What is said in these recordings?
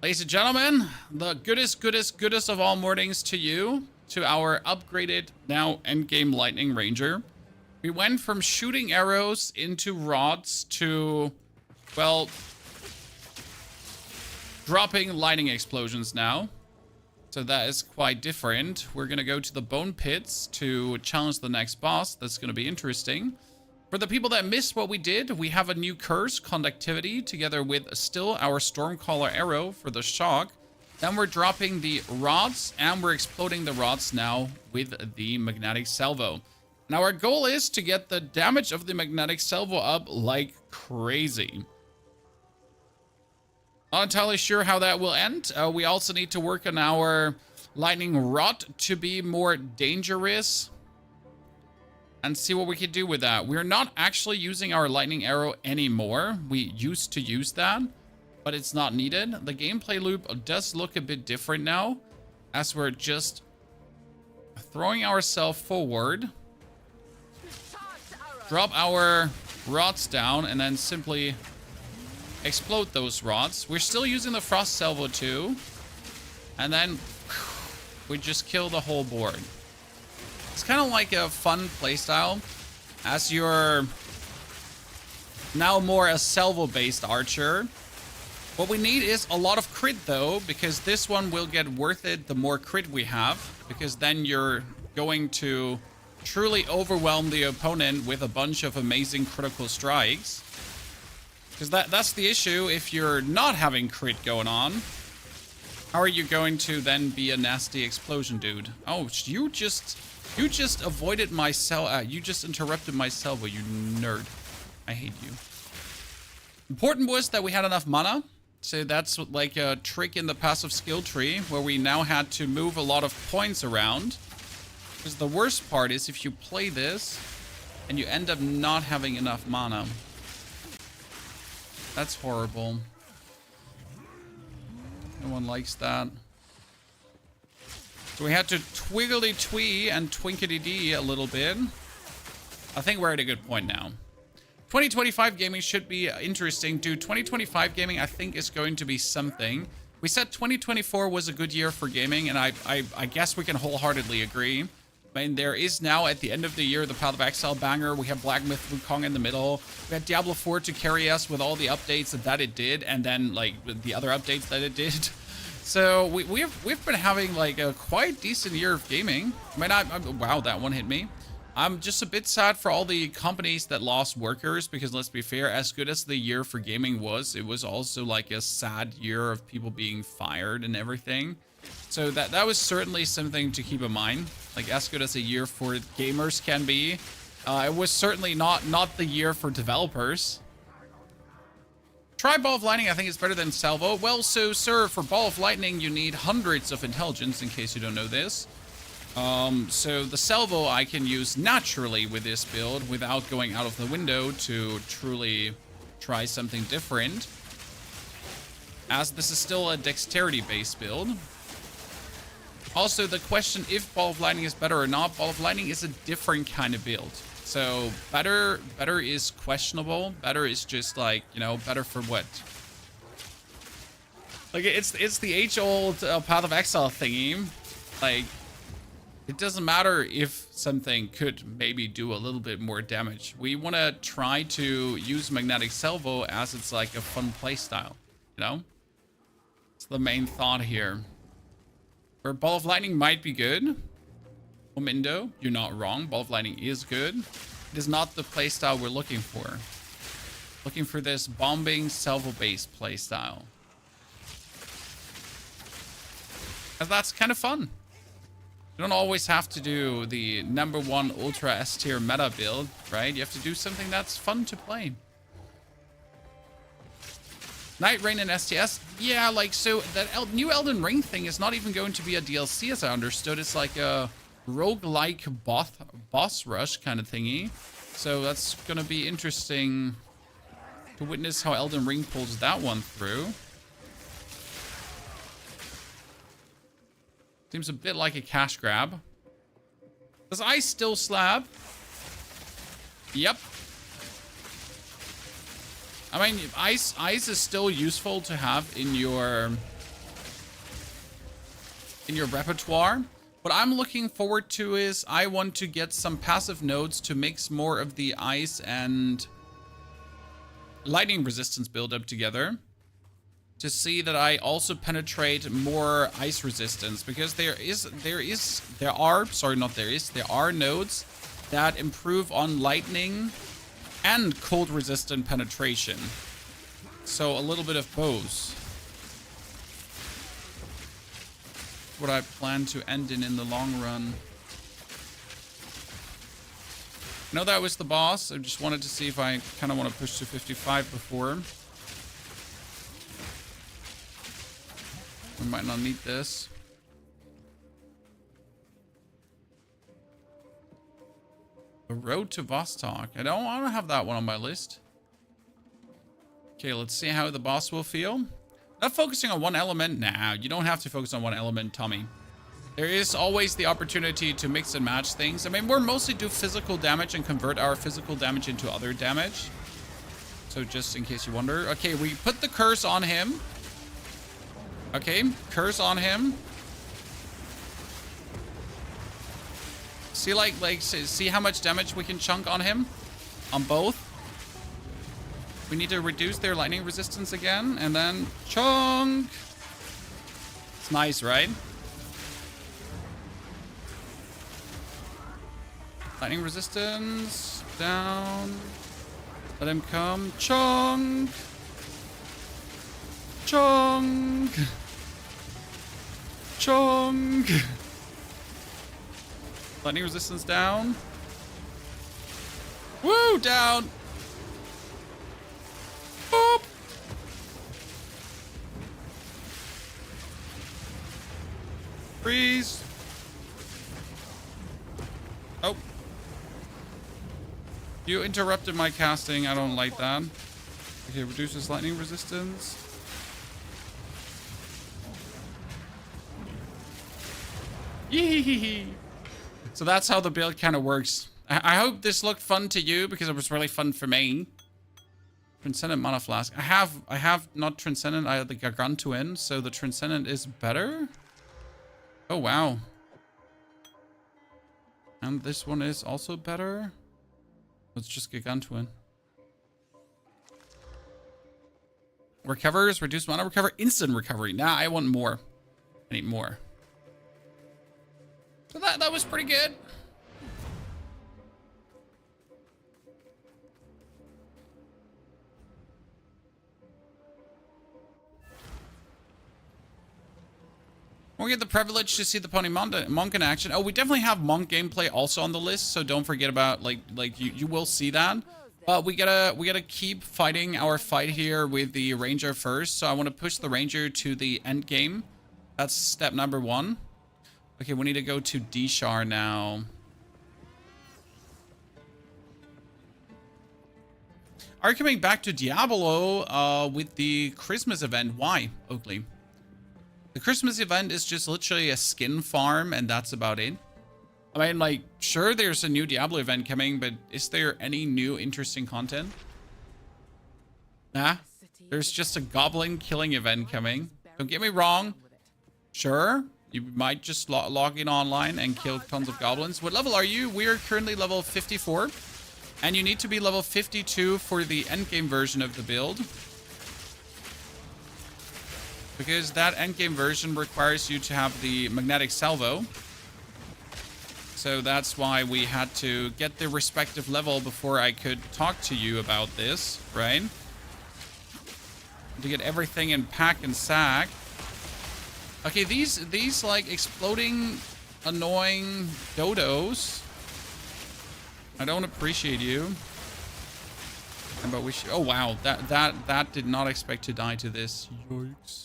Ladies and gentlemen, the goodest of all mornings to you, to our upgraded, now endgame Lightning Ranger. We went from shooting arrows into rods to, well, dropping lightning explosions now. So that is quite different. We're going to go to the bone pits to challenge the next boss. That's going to be interesting. For the people that missed what we did, we have a new curse, conductivity, together with still our Stormcaller arrow for the shock. Then we're dropping the rods, and we're exploding the rods now with the magnetic salvo. Now our goal is to get the damage of the magnetic salvo up like crazy. Not entirely sure how that will end. We also need to work on our lightning rod to be more dangerous. And see what we can do with that. We're not actually using our lightning arrow anymore. We used to use that, but it's not needed. The gameplay loop does look a bit different now, as we're just throwing ourselves forward, drop our rods down, and then simply explode those rods. We're still using the frost salvo too, and then we just kill the whole board. It's kind of like a fun playstyle, as you're now more a salvo-based archer. What we need is a lot of crit though, because this one will get worth it the more crit we have, because then you're going to truly overwhelm the opponent with a bunch of amazing critical strikes. Because that's the issue. If you're not having crit going on, how are you going to then be a nasty explosion dude? Oh, you just avoided my you just interrupted my salvo, you nerd. I hate you. Important was that we had enough mana. So that's like a trick in the passive skill tree, where we now had to move a lot of points around. Because the worst part is if you play this and you end up not having enough mana. That's horrible. No one likes that. So we had to twiggly-twee and twinkety-dee a little bit. I think we're at a good point now. 2025 gaming should be interesting. Dude, 2025 gaming I think is going to be something. We said 2024 was a good year for gaming, and I guess we can wholeheartedly agree. I mean, there is now, at the end of the year, the Path of Exile banger. We have Black Myth Wukong in the middle. We had Diablo 4 to carry us with all the updates that it did, and then, like, the other updates that it did. So we've been having like a quite decent year of gaming. I mean, wow, that one hit me. I'm just a bit sad for all the companies that lost workers, because let's be fair, as good as the year for gaming was, it was also like a sad year of people being fired and everything. So that was certainly something to keep in mind. Like, as good as a year for gamers can be, it was certainly not the year for developers. Try Ball of Lightning, I think it's better than Salvo. Well, so, sir, for Ball of Lightning, you need hundreds of intelligence, in case you don't know this. So the Salvo I can use naturally with this build without going out of the window to truly try something different, as this is still a dexterity-based build. Also, the question if Ball of Lightning is better or not, Ball of Lightning is a different kind of build. So better is questionable. Better is just like, you know, better for what? Like, it's the age-old Path of Exile thingy. Like, it doesn't matter if something could maybe do a little bit more damage. We want to try to use Magnetic Salvo as it's like a fun playstyle, you know? It's the main thought here. Where Ball of Lightning might be good. Mindo, you're not wrong. Ball of Lightning is good. It is not the playstyle we're looking for. Looking for this bombing salvo-based playstyle. And that's kind of fun. You don't always have to do the #1 Ultra S tier meta build, right? You have to do something that's fun to play. Night Rain and STS? Yeah, like, so that new Elden Ring thing is not even going to be a DLC, as I understood. It's like a roguelike boss rush kind of thingy. So that's gonna be interesting to witness how Elden Ring pulls that one through. Seems a bit like a cash grab. Does ice still slab? Yep. I mean, ice is still useful to have in your in your repertoire. What I'm looking forward to is I want to get some passive nodes to mix more of the ice and lightning resistance build up together, to see that I also penetrate more ice resistance, because there are nodes that improve on lightning and cold resistant penetration. So a little bit of both. What I plan to end in the long run. I know that was the boss. I just wanted to see if I kind of want to push to 55 before. We might not need this. The Road to Vostok. I don't want to have that one on my list. Okay, let's see how the boss will feel. Not focusing on one element. Nah, you don't have to focus on one element, Tommy. There is always the opportunity to mix and match things. I mean, we're mostly do physical damage and convert our physical damage into other damage. So just in case you wonder. Okay, we put the curse on him. Okay, curse on him. See, see how much damage we can chunk on him? On both. We need to reduce their lightning resistance again, and then chunk. It's nice, right? Lightning resistance down. Let him come. Chunk. Chunk. Chunk. Lightning resistance down. Woo, down. Boop. Freeze. Oh. You interrupted my casting. I don't like that. Okay, reduces lightning resistance. Yee. So that's how the build kind of works. I hope this looked fun to you, because it was really fun for me. Transcendent mana flask. I have not transcendent. I have the gargantuan, so the transcendent is better. Oh wow. And this one is also better. It's just gargantuan. Recovers, reduced mana recover, instant recovery. Nah, I want more. I need more. So that was pretty good. We get the privilege to see the Pony Monk in action. Oh, we definitely have Monk gameplay also on the list, so don't forget about you will see that. But we gotta keep fighting our fight here with the Ranger first. So I want to push the Ranger to the end game. That's step number 1. Okay, we need to go to D-Shar now. Are you coming back to Diablo with the Christmas event? Why, Oakley? The Christmas event is just literally a skin farm, and that's about it. I mean, like, sure, there's a new Diablo event coming, but is there any new interesting content? Nah, there's just a goblin killing event coming. Don't get me wrong. Sure, you might just log in online and kill tons of goblins. What level are you? We are currently level 54. And you need to be level 52 for the endgame version of the build. Because that endgame version requires you to have the magnetic salvo. So that's why we had to get the respective level before I could talk to you about this, right? To get everything in pack and sack. Okay, these like exploding, annoying dodos. I don't appreciate you. But we should. Oh wow, that did not expect to die to this. Yikes.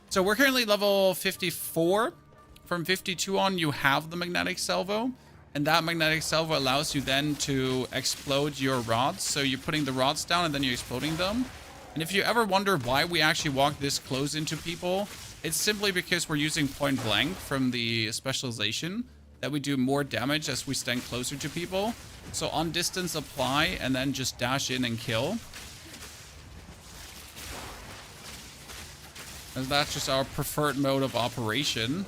So we're currently level 54. From 52 on, you have the magnetic salvo, and that magnetic salvo allows you then to explode your rods. So you're putting the rods down and then you're exploding them. And if you ever wonder why we actually walk this close into people, it's simply because we're using point blank from the specialization, that we do more damage as we stand closer to people. So on distance apply and then just dash in and kill. as that's just our preferred mode of operation.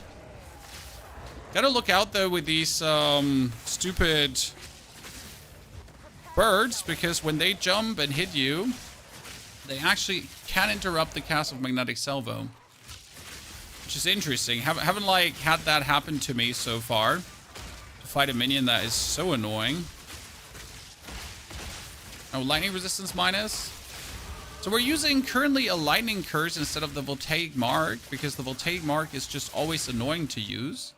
Gotta look out though with these stupid birds, because when they jump and hit you, they actually can interrupt the cast of magnetic salvo, which is interesting. Haven't like had that happen to me so far. To fight a minion that is so annoying. Oh, lightning resistance minus. So we're using currently a lightning curse instead of the voltaic mark, because the voltaic mark is just always annoying to use.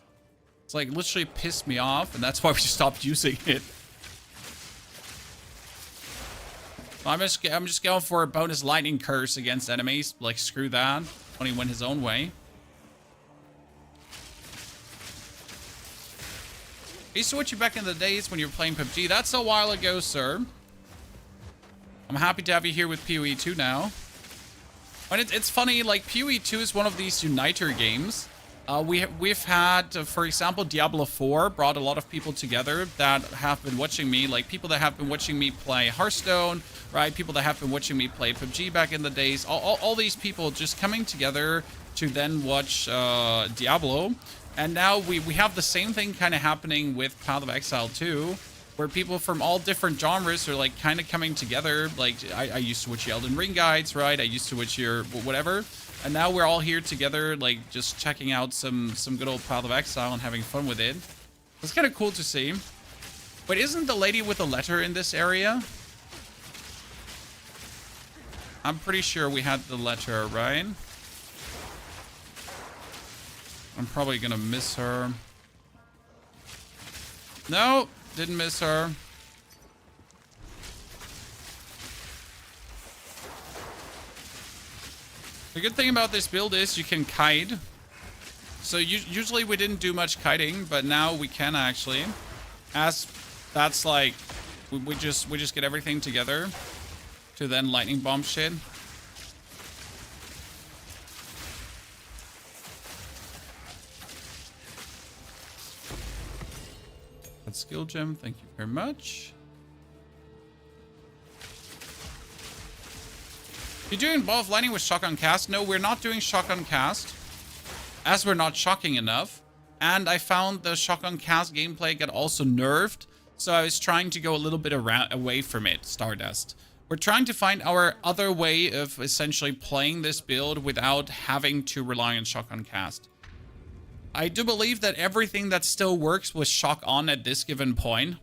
It's like literally pissed me off, and that's why we stopped using it. I'm just going for a bonus lightning curse against enemies. Like, screw that. Only went his own way. I used to watch you back in the days when you were playing PUBG. That's a while ago, sir. I'm happy to have you here with PoE 2 now. And it's funny, like, PoE 2 is one of these uniter games. We've had, for example, Diablo 4 brought a lot of people together that have been watching me, like people that have been watching me play Hearthstone, right? People that have been watching me play PUBG back in the days. All these people just coming together to then watch Diablo. And now we have the same thing kind of happening with Path of Exile 2, where people from all different genres are like kind of coming together. Like I used to watch your Elden Ring guides, right? I used to watch your whatever. And now we're all here together, like, just checking out some good old Path of Exile and having fun with it. It's kind of cool to see. But isn't the lady with the letter in this area? I'm pretty sure we had the letter, right? I'm probably gonna miss her. No, didn't miss her. The good thing about this build is you can kite. So usually we didn't do much kiting, but now we can actually. As that's like, we just get everything together to then lightning bomb shit. That's skill gem, thank you very much. You're doing both lightning with shotgun cast? No, we're not doing shotgun cast, as we're not shocking enough. And I found the shotgun cast gameplay got also nerfed, so I was trying to go a little bit away from it, Stardust. We're trying to find our other way of essentially playing this build without having to rely on shotgun cast. I do believe that everything that still works with shock on at this given point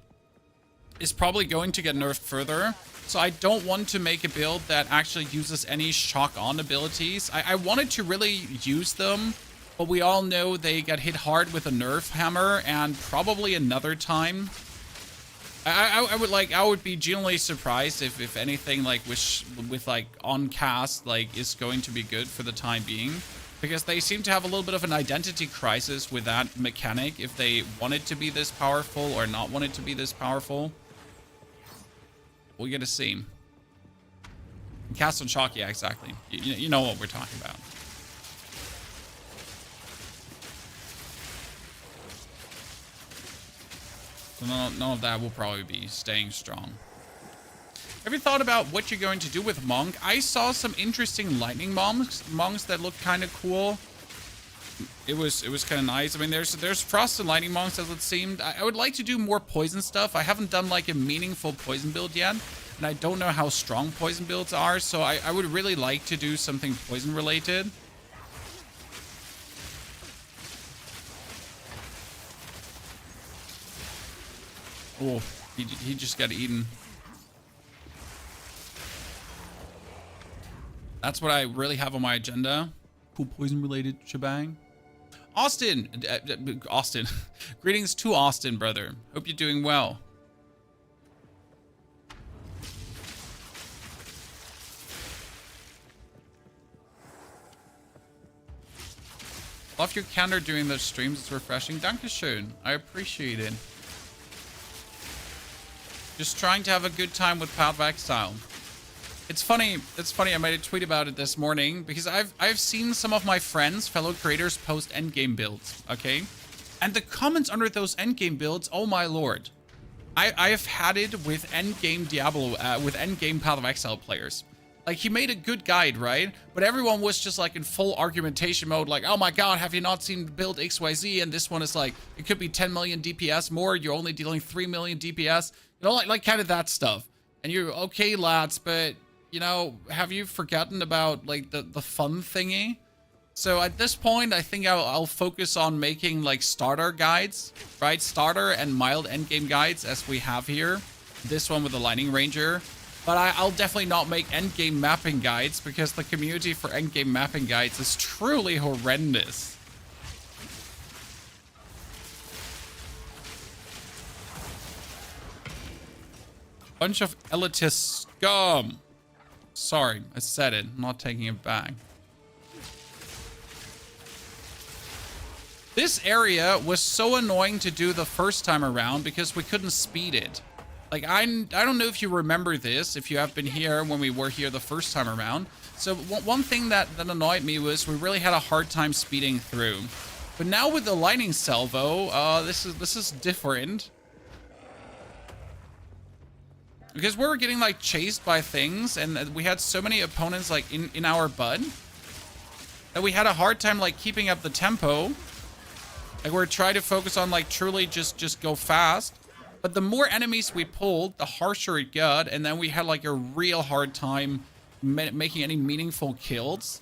is probably going to get nerfed further. So I don't want to make a build that actually uses any shock on abilities. I wanted to really use them, but we all know they got hit hard with a nerf hammer, and probably another time. I would be genuinely surprised if anything like with like on cast like is going to be good for the time being, because they seem to have a little bit of an identity crisis with that mechanic, if they want it to be this powerful or not want it to be this powerful. We'll get to see. Cast on shock, yeah, exactly. You know what we're talking about. So none of that will probably be staying strong. Have you thought about what you're going to do with Monk? I saw some interesting lightning monks that look kind of cool. It was kind of nice. I mean, there's frost and lightning monks, as it seemed. I would like to do more poison stuff. I haven't done like a meaningful poison build yet, and I don't know how strong poison builds are, so I would really like to do something poison related. Oh, he just got eaten. That's what I really have on my agenda. Cool poison related shebang. Austin! Austin. Greetings to Austin, brother. Hope you're doing well. Love your candor during those streams. It's refreshing. Dankeschön. I appreciate it. Just trying to have a good time with Path of Exile. It's funny, I made a tweet about it this morning because I've seen some of my friends, fellow creators, post endgame builds, okay? And the comments under those endgame builds, oh my lord. I have had it with endgame Diablo, with endgame Path of Exile players. Like, he made a good guide, right? But everyone was just like in full argumentation mode, like, oh my god, have you not seen build XYZ? And this one is like, it could be 10 million DPS more, you're only dealing 3 million DPS. You know, like kind of that stuff. And you're, okay, lads, but, you know, have you forgotten about, like, the fun thingy? So at this point, I think I'll focus on making, like, starter guides, right? Starter and mild endgame guides, as we have here. This one with the Lightning Ranger. But I'll definitely not make endgame mapping guides, because the community for endgame mapping guides is truly horrendous. Bunch of elitist scum. Sorry, I said it. I'm not taking it back. This area was so annoying to do the first time around because we couldn't speed it. Like, I don't know if you remember this, if you have been here when we were here the first time around. So one thing that annoyed me was we really had a hard time speeding through. But now with the lightning salvo, this is different. Because we were getting, like, chased by things, and we had so many opponents, like, in our butt, that we had a hard time, like, keeping up the tempo. Like, we're trying to focus on, like, truly just go fast. But the more enemies we pulled, the harsher it got, and then we had, like, a real hard time making any meaningful kills.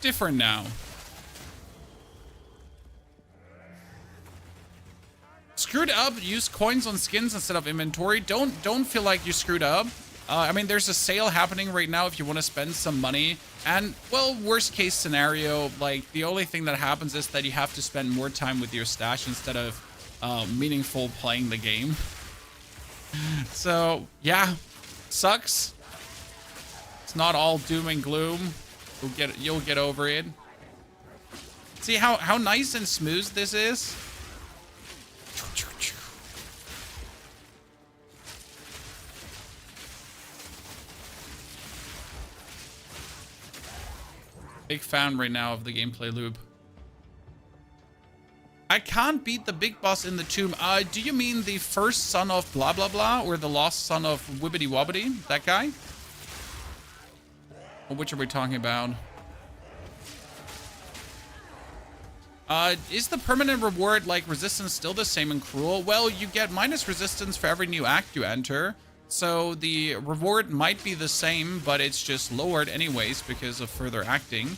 Different now. Screwed up, use coins on skins instead of inventory. Don't feel like you screwed up. I mean, there's a sale happening right now if you want to spend some money. And, well, worst case scenario, like, the only thing that happens is that you have to spend more time with your stash instead of meaningful playing the game. So, yeah, sucks. It's not all doom and gloom. You'll get over it. See how nice and smooth this is? Big fan right now of the gameplay loop. I can't beat the big boss in the tomb. Do you mean the first son of blah blah blah, or the lost son of Wibbity Wobbity? That guy? Or which are we talking about? Is the permanent reward, like, resistance still the same in Cruel? Well, you get minus resistance for every new act you enter. So the reward might be the same, but it's just lowered anyways because of further acting.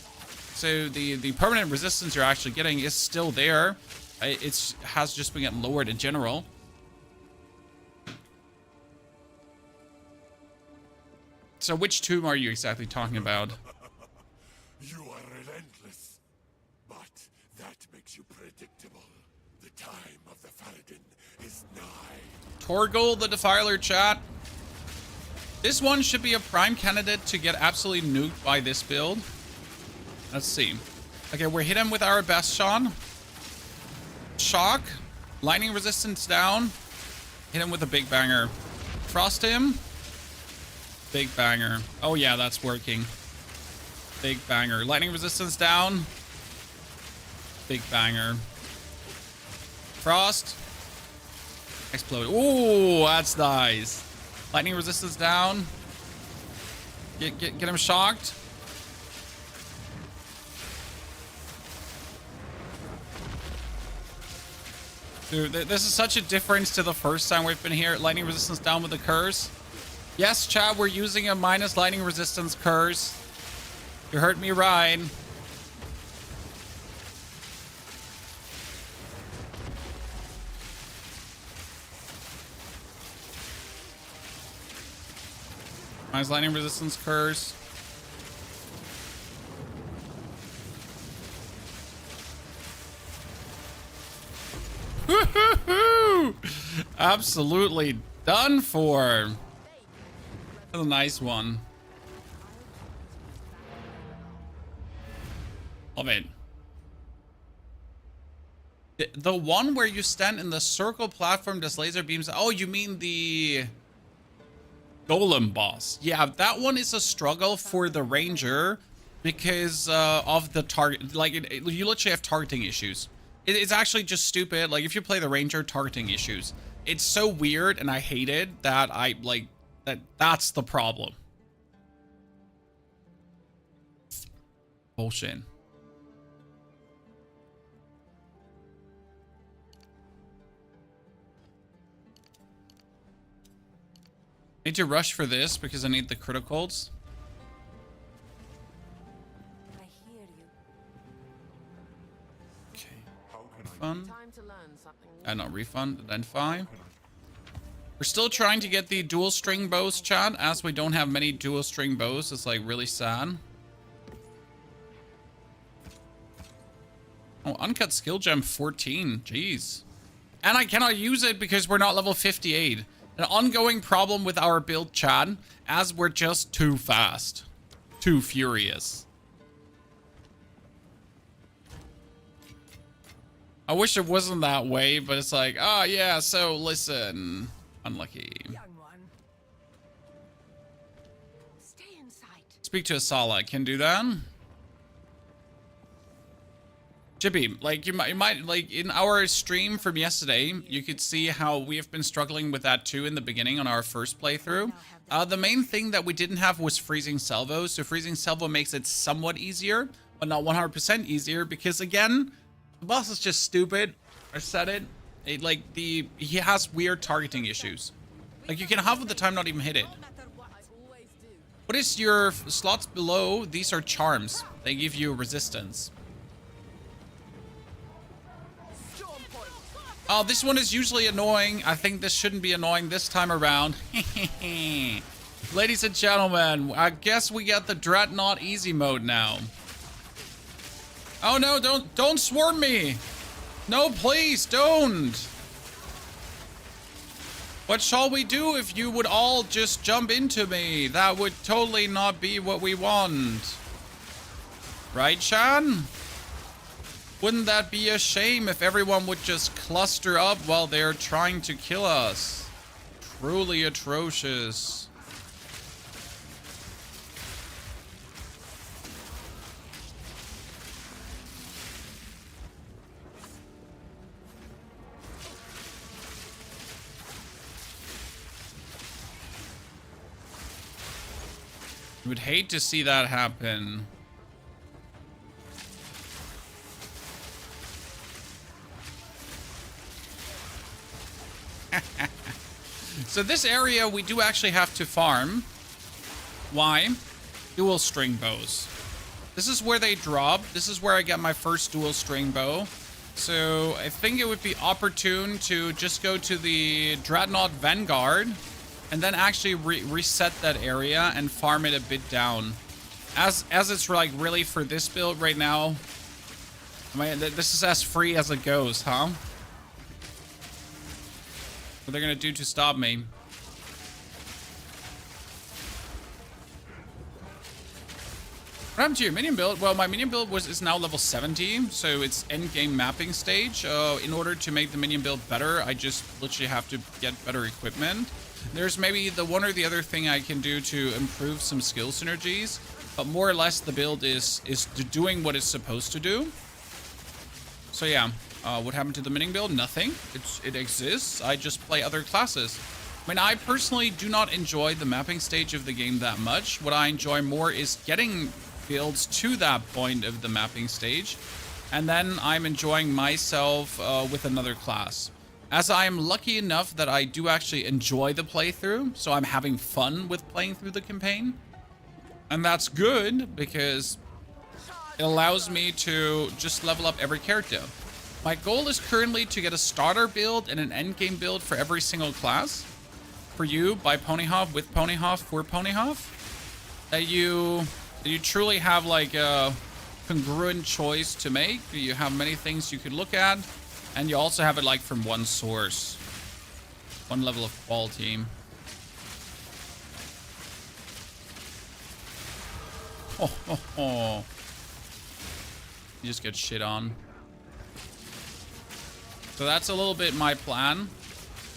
So the permanent resistance you're actually getting is still there. It has just been getting lowered in general. So which tomb are you exactly talking about? You are relentless, but that makes you predictable. The time of the Faradin is nigh. Torgal the Defiler, chat. This one should be a prime candidate to get absolutely nuked by this build. Let's see. Okay, we're hitting with our best shot. Shock. Lightning resistance down. Hit him with a big banger. Frost him. Big banger. Oh yeah, that's working. Big banger. Lightning resistance down. Big banger. Frost. Explode. Ooh, that's nice. Lightning resistance down. Get him shocked. Dude, this is such a difference to the first time we've been here. Lightning resistance down with the curse. Yes, chat, we're using a minus lightning resistance curse. You heard me right. Minus lightning resistance curse. Absolutely done for. That's a nice one. Love it. The one where you stand in the circle platform does laser beams. Oh, you mean the Golem boss. Yeah, that one is a struggle for the Ranger because of the target. Like, you literally have targeting issues. It's actually just stupid. Like, if you play the Ranger, targeting issues. It's so weird, and I hate it that I, like, That's the problem. Bullshit. Need to rush for this because I need the criticals. I hear you. Okay. Refund. Time to learn something. Not refund. Identify. We're still trying to get the dual string bows, chat, as we don't have many dual string bows. It's like really sad. Oh, uncut skill gem 14. Jeez. And I cannot use it because we're not level 58. An ongoing problem with our build, chat, as we're just too fast. Too furious. I wish it wasn't that way, but it's like, oh yeah, so listen. Unlucky. Young one. Stay in sight. Speak to Asala. Can do that. Jippy, like you might like in our stream from yesterday, you could see how we have been struggling with that too in the beginning on our first playthrough. The main thing that we didn't have was freezing salvo. So freezing salvo makes it somewhat easier, but not 100% easier because again, the boss is just stupid. I said it. He has weird targeting issues. Like you can half of the time not even hit it. What is your slots below? These are charms. They give you resistance. Oh, this one is usually annoying. I think this shouldn't be annoying this time around. Ladies and gentlemen, I guess we get the Dreadnought easy mode now. Oh no, don't swarm me. No, please, don't. What shall we do if you would all just jump into me? That would totally not be what we want. Right, Shan? Wouldn't that be a shame if everyone would just cluster up while they're trying to kill us? Truly atrocious. I would hate to see that happen. So this area we do actually have to farm. Why? Dual string bows. This is where they drop. This is where I get my first dual string bow. So I think it would be opportune to just go to the Dreadnought Vanguard and then actually reset that area and farm it a bit down. As it's like really for this build right now. I mean, this is as free as it goes, huh? What they're gonna do to stop me? What happened to your minion build? Well, my minion build is now level 70, so it's endgame mapping stage. In order to make the minion build better, I just literally have to get better equipment. There's maybe the one or the other thing I can do to improve some skill synergies, but more or less the build is doing what it's supposed to do. So yeah. What happened to the minion build? Nothing. It exists. I just play other classes. I mean, I personally do not enjoy the mapping stage of the game that much. What I enjoy more is getting builds to that point of the mapping stage. And then I'm enjoying myself with another class. As I am lucky enough that I do actually enjoy the playthrough. So I'm having fun with playing through the campaign. And that's good because it allows me to just level up every character. My goal is currently to get a starter build and an endgame build for every single class. For you, by Ponyhoff, with Ponyhoff, for Ponyhoff. That you truly have like a congruent choice to make. You have many things you could look at. And you also have it like from one source. One level of quality. Oh. You just get shit on. So that's a little bit my plan.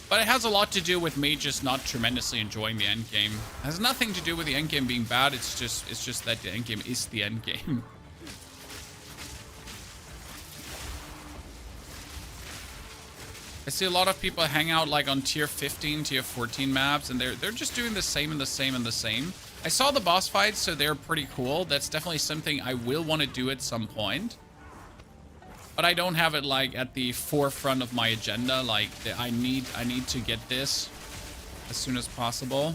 But it has a lot to do with me just not tremendously enjoying the endgame. It has nothing to do with the endgame being bad. It's just that the endgame is the endgame. I see a lot of people hang out like on tier 15, tier 14 maps, and they're just doing the same and the same and the same. I saw the boss fights, so they're pretty cool. That's definitely something I will want to do at some point. But I don't have it like at the forefront of my agenda. Like I need to get this as soon as possible.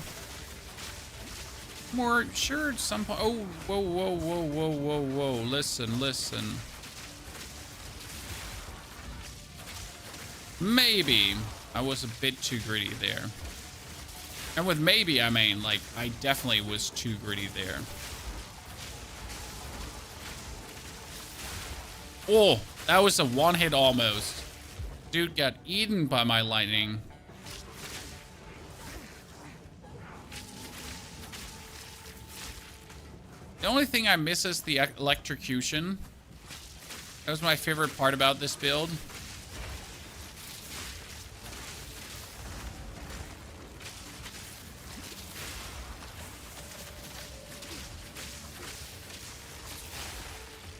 More sure at some point. Oh, whoa, whoa, whoa, whoa, whoa, whoa. Listen, listen. Maybe I was a bit too greedy there. And with maybe, I mean, like, I definitely was too greedy there. Oh, that was a one hit almost. Dude got eaten by my lightning. The only thing I miss is the electrocution. That was my favorite part about this build.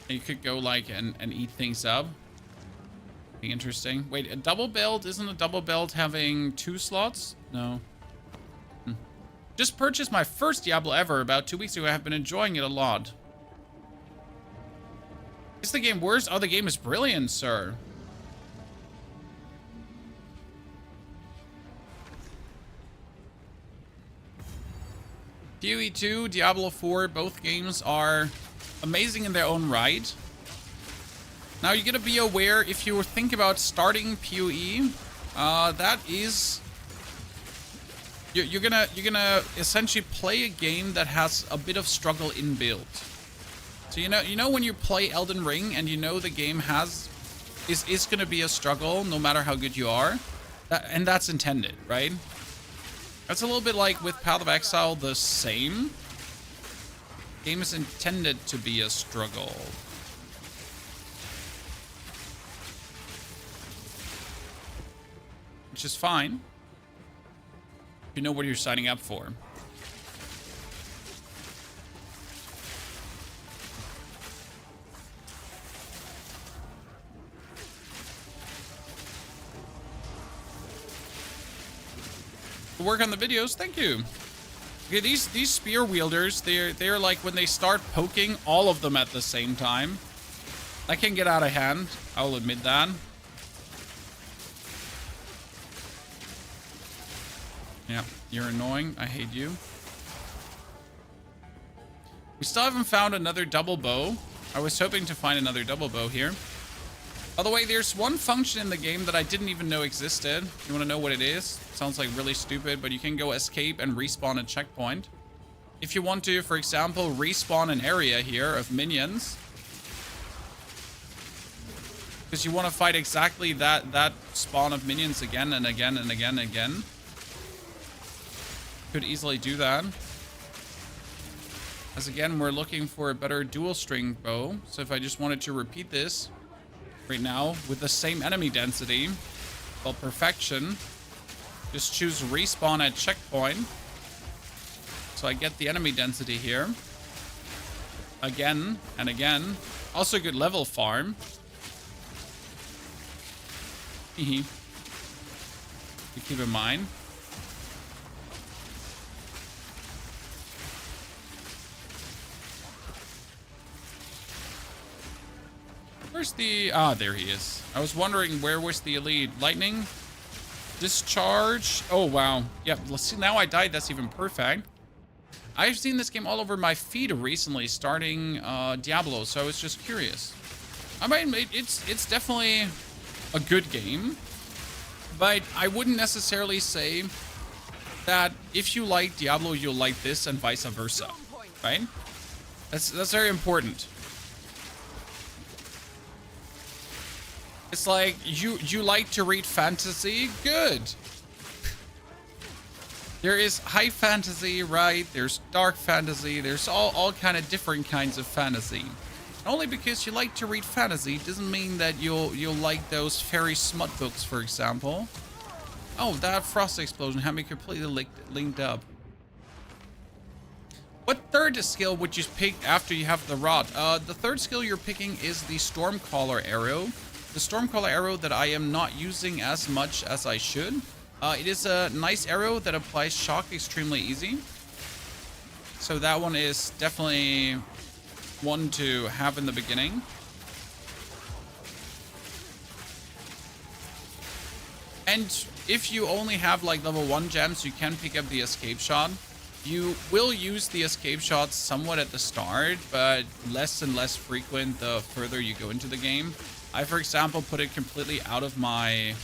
You could go like and eat things up. Be interesting. Wait, a double build? Isn't a double build having 2 slots? No. Just purchased my first Diablo ever about 2 weeks ago. I have been enjoying it a lot. Is the game worse? Oh, the game is brilliant, sir. PoE 2, Diablo 4, both games are amazing in their own right. Now you gotta be aware if you think about starting PoE, that is you're gonna essentially play a game that has a bit of struggle in build. So you know when you play Elden Ring and you know the game is gonna be a struggle no matter how good you are, and that's intended, right? That's a little bit like with Path of Exile, the same. Game is intended to be a struggle. Which is fine. You know what you're signing up for. Work on the videos, thank you. Okay, these spear wielders, they're like when they start poking all of them at the same time. That can get out of hand. I'll admit that. Yeah, you're annoying. I hate you. We still haven't found another double bow. I was hoping to find another double bow here. By the way, there's one function in the game that I didn't even know existed. You want to know what it is? Sounds like really stupid, but you can go escape and respawn a checkpoint. If you want to, for example, respawn an area here of minions. Because you want to fight exactly that spawn of minions again and again and again and again. Could easily do that. As again, we're looking for a better dual string bow. So if I just wanted to repeat this right now with the same enemy density, well, perfection. Just choose respawn at checkpoint. So I get the enemy density here. Again and again. Also good level farm. Hehe. To keep in mind. Where's the... Ah, there he is. I was wondering where was the elite. Lightning? Discharge? Oh, wow. Yeah, let's see. Now I died. That's even perfect. I've seen this game all over my feed recently, starting Diablo, so I was just curious. I mean, it's definitely a good game, but I wouldn't necessarily say that if you like Diablo, you'll like this and vice versa, right? That's very important. It's like, you like to read fantasy? Good. There is high fantasy, right? There's dark fantasy. There's all kind of different kinds of fantasy. Only because you like to read fantasy doesn't mean that you'll like those fairy smut books, for example. Oh, that frost explosion had me completely linked up. What third skill would you pick after you have the rod? The third skill you're picking is the Stormcaller arrow. the Stormcaller arrow that I am not using as much as I should. It is a nice arrow that applies shock extremely easy. So that one is definitely one to have in the beginning. And if you only have like level 1 gems, you can pick up the escape shot. You will use the escape shot somewhat at the start, but less and less frequent the further you go into the game. I, for example, put it completely out of my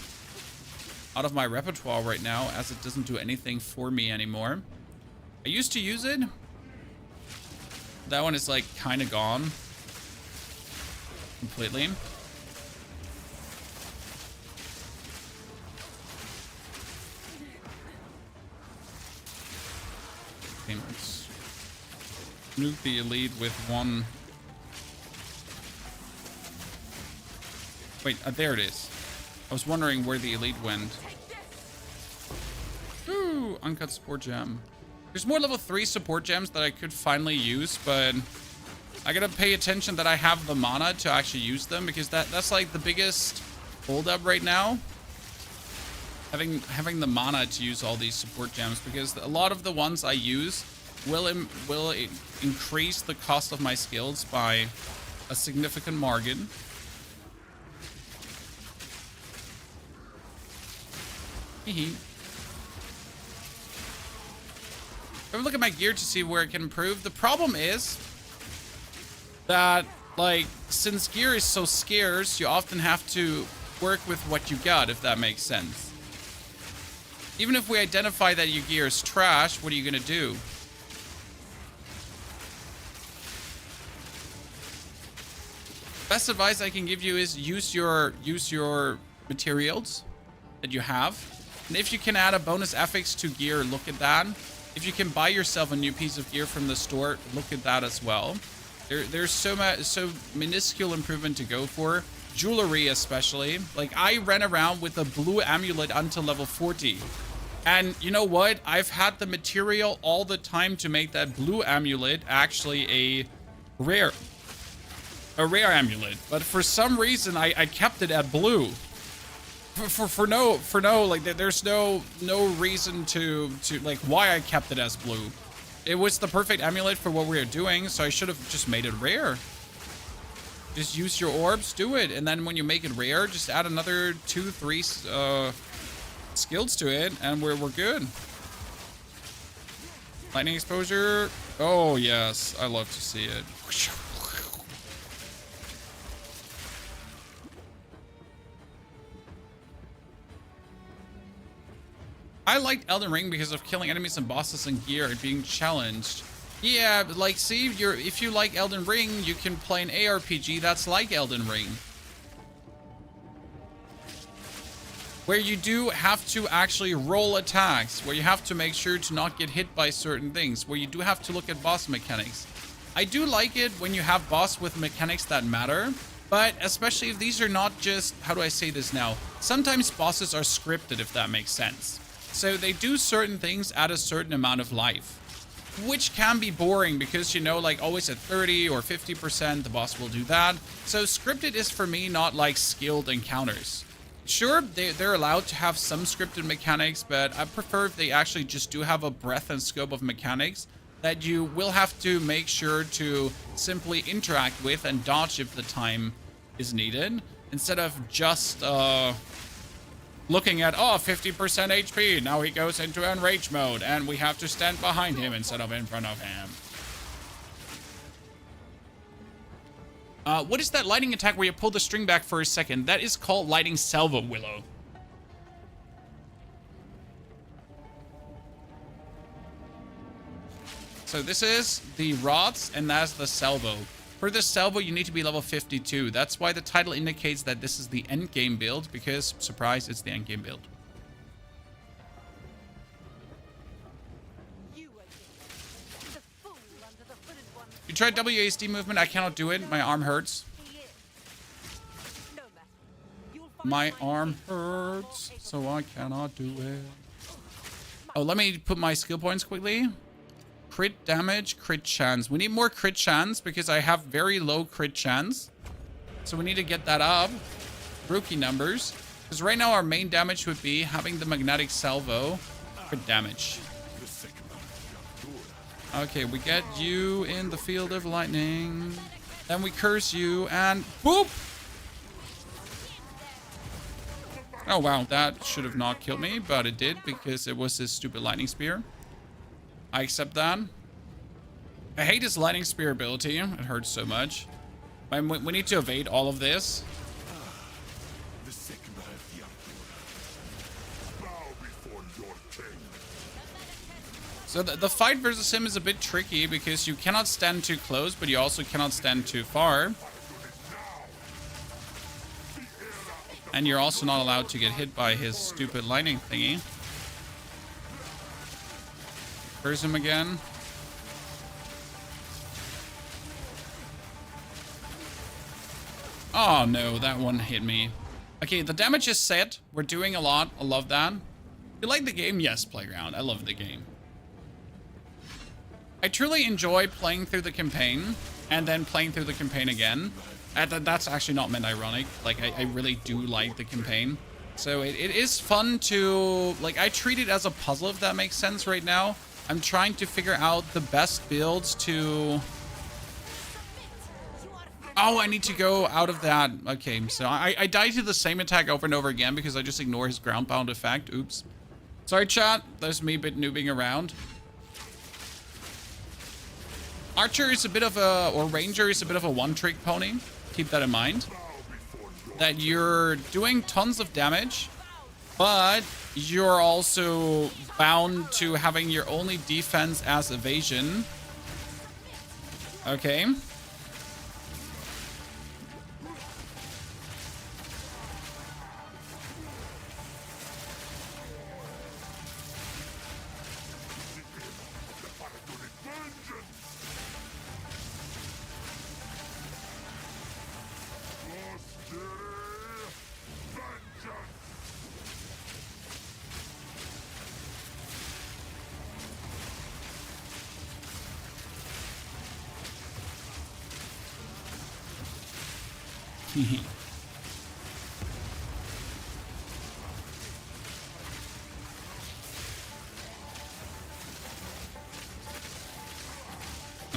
repertoire right now, as it doesn't do anything for me anymore. I used to use it. That one is like kind of gone completely. Okay, let's nuke the elite with one. Wait, there it is. I was wondering where the elite went. Ooh, uncut support gem. There's more level 3 support gems that I could finally use, but I gotta pay attention that I have the mana to actually use them, because that's like the biggest holdup right now. Having the mana to use all these support gems, because a lot of the ones I use will increase the cost of my skills by a significant margin. Have a look at my gear to see where it can improve. The problem is that, like, since gear is so scarce, you often have to work with what you got, if that makes sense. Even if we identify that your gear is trash, what are you gonna do? Best advice I can give you is use your materials that you have. And if you can add a bonus affix to gear, look at that. If you can buy yourself a new piece of gear from the store, look at that as well. There's so minuscule improvement to go for. Jewelry especially. Like, I ran around with a blue amulet until level 40. And you know what? I've had the material all the time to make that blue amulet actually a rare amulet. But for some reason, I kept it at blue. For no, like, there's no reason to like why I kept it as blue. It was the perfect amulet for what we were doing, so I should have just made it rare. Just use your orbs, do it, and then when you make it rare, just add another 2-3 skills to it, and we're good. Lightning exposure. Oh yes, I love to see it. I liked Elden Ring because of killing enemies and bosses and gear and being challenged. Yeah, but like, see, if you like Elden Ring, you can play an ARPG that's like Elden Ring, where you do have to actually roll attacks, where you have to make sure to not get hit by certain things, where you do have to look at boss mechanics. I do like it when you have boss with mechanics that matter, but especially if these are not just, how do I say this now? Sometimes bosses are scripted, if that makes sense. So they do certain things at a certain amount of life, which can be boring because, you know, like always at 30 or 50%, the boss will do that. So scripted is for me not like skilled encounters. Sure, they're allowed to have some scripted mechanics, but I prefer if they actually just do have a breadth and scope of mechanics that you will have to make sure to simply interact with and dodge if the time is needed, instead of just looking at, oh, 50% HP, now he goes into enrage mode, and we have to stand behind him instead of in front of him. What is that lightning attack where you pull the string back for a second? That is called Lightning Salvo, Willow. So this is the rods, and that's the salvo. For the salvo, you need to be level 52. That's why the title indicates that this is the endgame build, because, surprise, it's the endgame build. You tried WASD movement? I cannot do it. My arm hurts. My arm hurts, so I cannot do it. Oh, let me put my skill points quickly. Crit damage, crit chance. We need more crit chance because I have very low crit chance. So we need to get that up. rookie numbers. Because right now our main damage would be having the magnetic salvo for damage. Okay, we get you in the field of lightning. Then we curse you and boop! Oh wow, that should have not killed me, but it did because it was his stupid lightning spear. I accept that. I hate his lightning spear ability. It hurts so much. We need to evade all of this. So the fight versus him is a bit tricky because you cannot stand too close, but you also cannot stand too far. And you're also not allowed to get hit by his stupid lightning thingy. Curse him again. Oh no, that one hit me. Okay, the damage is set. We're doing a lot. I love that. You like the game? Yes, Playground. I love the game. I truly enjoy playing through the campaign and then playing through the campaign again. That's actually not meant ironic. Like, I really do like the campaign. So it is fun to... Like, I treat it as a puzzle, if that makes sense right now. I'm trying to figure out the best builds to... Oh, I need to go out of that. Okay, so I die to the same attack over and over again because I just ignore his ground pound effect. Oops. Sorry, chat. There's me a bit noobing around. Archer is a bit of a... Or Ranger is a bit of a one-trick pony. Keep that in mind. That you're doing tons of damage, but you're also bound to having your only defense as evasion. Okay.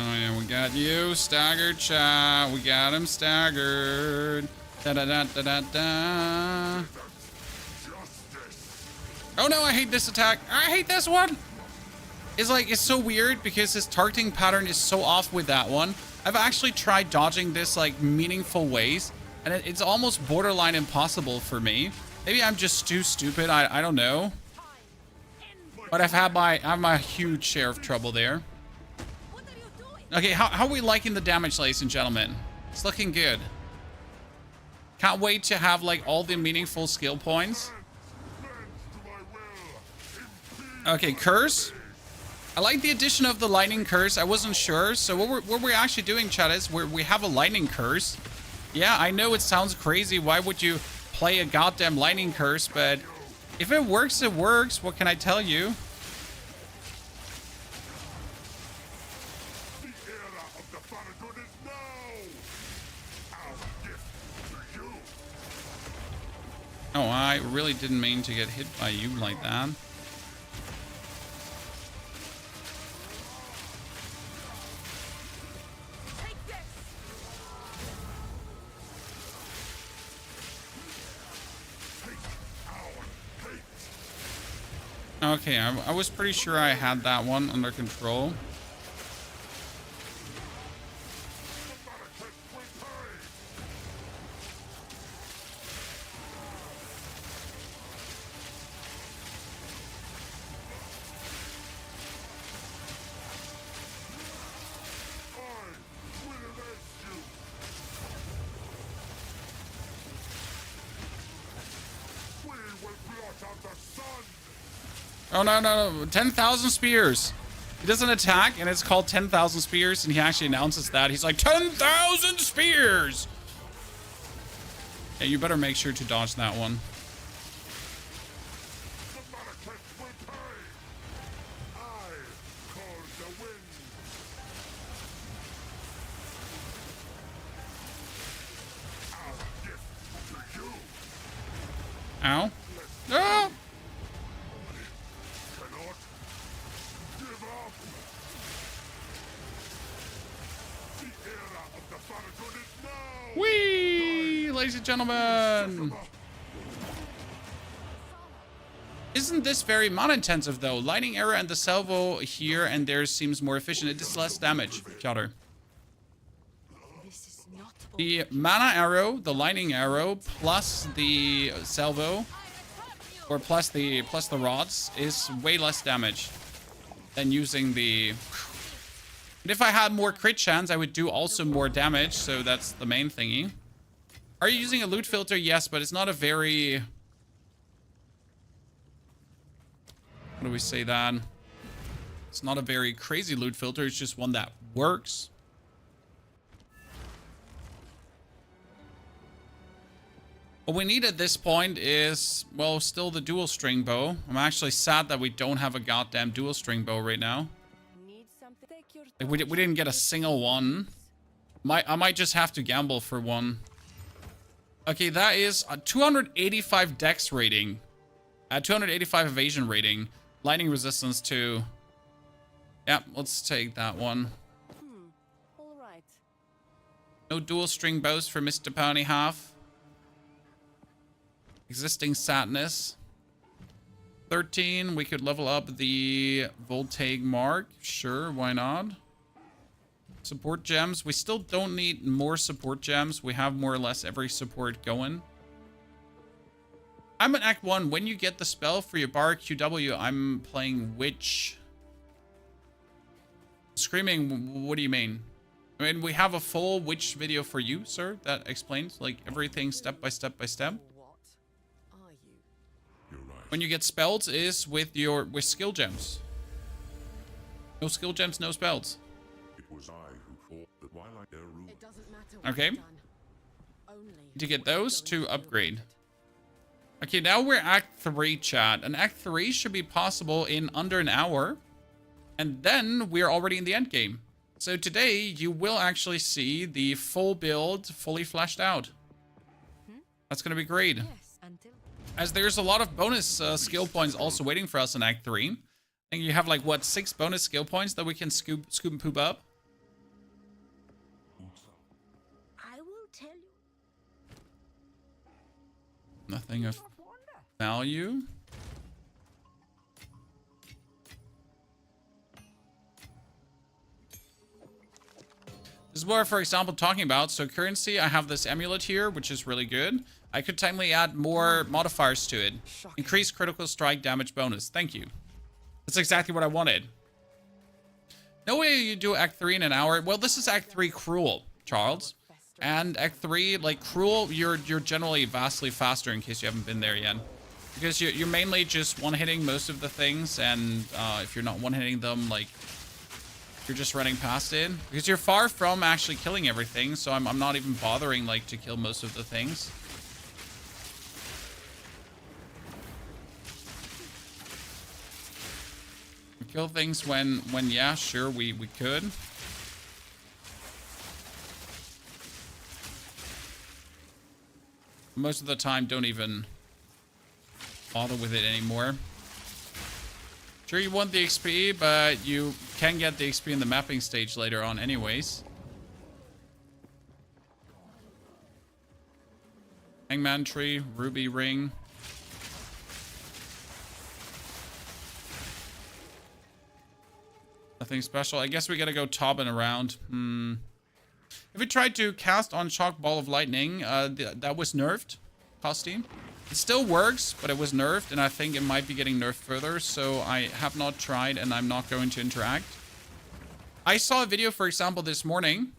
Oh yeah, we got you staggered, chat. We got him staggered. Da da da da da da. Oh no, I hate this attack. I hate this one. It's so weird because his targeting pattern is so off with that one. I've actually tried dodging this like meaningful ways, and it's almost borderline impossible for me. Maybe I'm just too stupid. I don't know. But I have my huge share of trouble there. Okay, how are we liking the damage, ladies and gentlemen? It's looking good. Can't wait to have like all the meaningful skill points. Okay, curse. I like the addition of the lightning curse. I wasn't sure. So what we're actually doing, chat, is we have a lightning curse. Yeah, I know it sounds crazy. Why would you play a goddamn lightning curse? But if it works, it works. What can I tell you? Oh, I really didn't mean to get hit by you like that. Okay, I was pretty sure I had that one under control. Oh, no. 10,000 spears. He doesn't attack, and it's called 10,000 spears, and he actually announces that. He's like, 10,000 spears! Yeah, you better make sure to dodge that one. Ow. Ah! Cannot give up. The era of the Farragon is now. Whee! Ladies and gentlemen. Isn't this very mana intensive though? Lightning arrow and the salvo here and there seems more efficient. It does less damage. Counter. This is not The mana arrow, the lightning arrow, plus the salvo, or plus the rods, is way less damage than using the. And if I had more crit chance, I would do also more damage. So that's the main thingy. Are you using a loot filter? Yes, but it's not a very. How do we say that? It's not a very crazy loot filter. It's just one that works. What we need at this point is, well, still the dual string bow. I'm actually sad that we don't have a goddamn dual string bow right now. need something. Take your Like we didn't get a single one. I might just have to gamble for one. Okay, that is a 285 dex rating. 285 evasion rating. Lightning resistance too. Yeah, let's take that one. all right. No dual string bows for Mr. Pony Half. Existing sadness. 13, we could level up the voltaic mark. Sure, why not? Support gems. We still don't need more support gems. We have more or less every support going. I'm in Act 1. When you get the spell for your bar QW, I'm playing which? Screaming, what do you mean? I mean, we have a full witch video for you, sir, that explains like everything step by step by step. What are you? You're right. When you get spells is with skill gems. No skill gems, no spells. It was I who fought the Twilight Air Room. It doesn't matter what Okay. you've done. Only To get what you're those going to upgrade. Okay, now we're Act 3, chat. And Act 3 should be possible in under an hour. And then we're already in the end game. So today, you will actually see the full build fully fleshed out. That's going to be great. Yes, until As there's a lot of bonus skill points also waiting for us in Act 3. I think you have like, what, 6 bonus skill points that we can scoop and poop up? I will tell you. Nothing of value. This is what, for example, talking about. So currency, I have this amulet here, which is really good. I could technically add more modifiers to it. Increase critical strike damage bonus. Thank you. That's exactly what I wanted. No way you do Act 3 in an hour. Well, this is Act 3 Cruel, Charles. And Act 3, like Cruel, you're generally vastly faster in case you haven't been there yet. Because you're mainly just one-hitting most of the things, and if you're not one-hitting them, like, you're just running past it. Because you're far from actually killing everything, so I'm not even bothering, like, to kill most of the things. Kill things when yeah, sure, we could. Most of the time, don't even bother with it anymore. Sure, you want the XP, but you can get the XP in the mapping stage later on anyways. Hangman tree, ruby ring. Nothing special. I guess we gotta go topping around. If we tried to cast on Shock Ball of Lightning, that was nerfed. Costume. It still works, but it was nerfed, and I think it might be getting nerfed further, so I have not tried, and I'm not going to interact. I saw a video, for example, this morning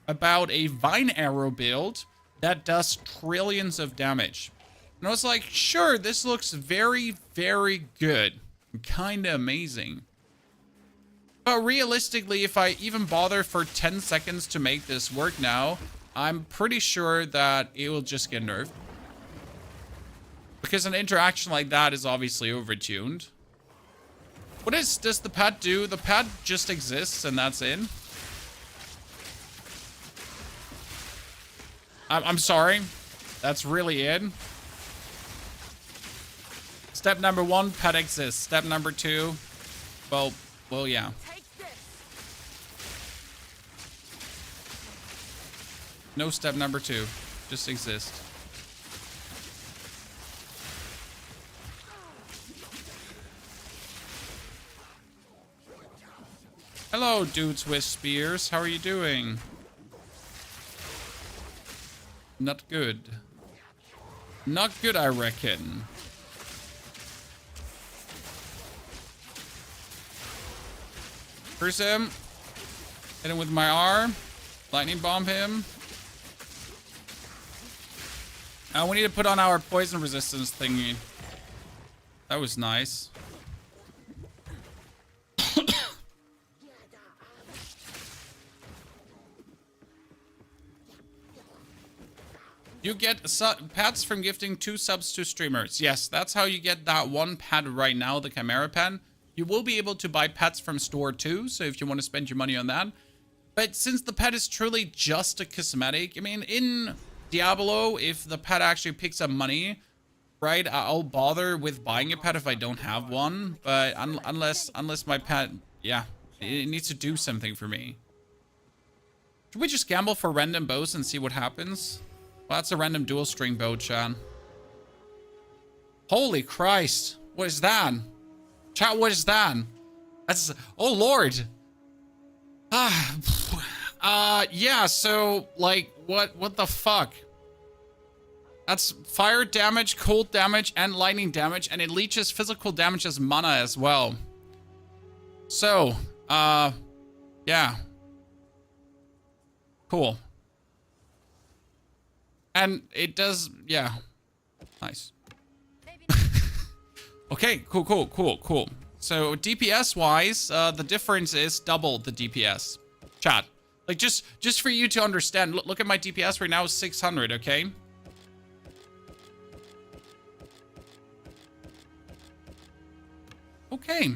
about a Vine Arrow build that does trillions of damage. And I was like, sure, this looks very, very good. Kind of amazing. But realistically, if I even bother for 10 seconds to make this work now, I'm pretty sure that it will just get nerfed. Because an interaction like that is obviously overtuned. What does the pad do? The pad just exists and that's it. I'm sorry. That's really it. Step number 1, pet exists. Step number 2, well, yeah. Take this. No step number 2, just exist. Hello, dudes with spears. How are you doing? Not good. Not good, I reckon. Curse him. Hit him with my arm. Lightning bomb him. We need to put on our poison resistance thingy. That was nice. You get pets from gifting 2 subs to streamers. Yes, that's how you get that one pet right now, the Chimera pen. You will be able to buy pets from store too, so if you want to spend your money on that. But since the pet is truly just a cosmetic, I mean, in Diablo, if the pet actually picks up money, right, I'll bother with buying a pet if I don't have one. But unless my pet, yeah, it needs to do something for me. Should we just gamble for random bows and see what happens? Well, that's a random dual string bow, Chan. Holy Christ. What is that? Chat, what is that? That's... Oh, Lord. Yeah, so, like, what the fuck? That's fire damage, cold damage, and lightning damage, and it leeches physical damage as mana as well. So, yeah. Cool. And it does, yeah. Nice. Okay, cool. So DPS-wise, the difference is double the DPS. Chat. Like, just for you to understand, look at my DPS right now is 600, okay? Okay.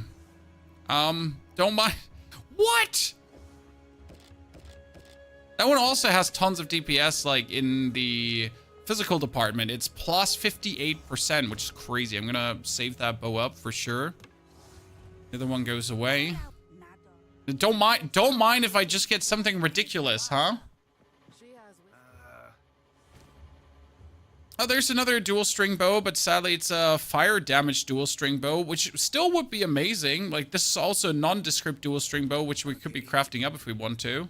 Don't mind. What? That one also has tons of DPS, like, in the physical department. It's plus 58%, which is crazy. I'm gonna save that bow up for sure. The other one goes away. Don't mind if I just get something ridiculous, huh? Oh, there's another dual string bow, but sadly it's a fire damage dual string bow, which still would be amazing. Like, this is also a nondescript dual string bow, which we could be crafting up if we want to.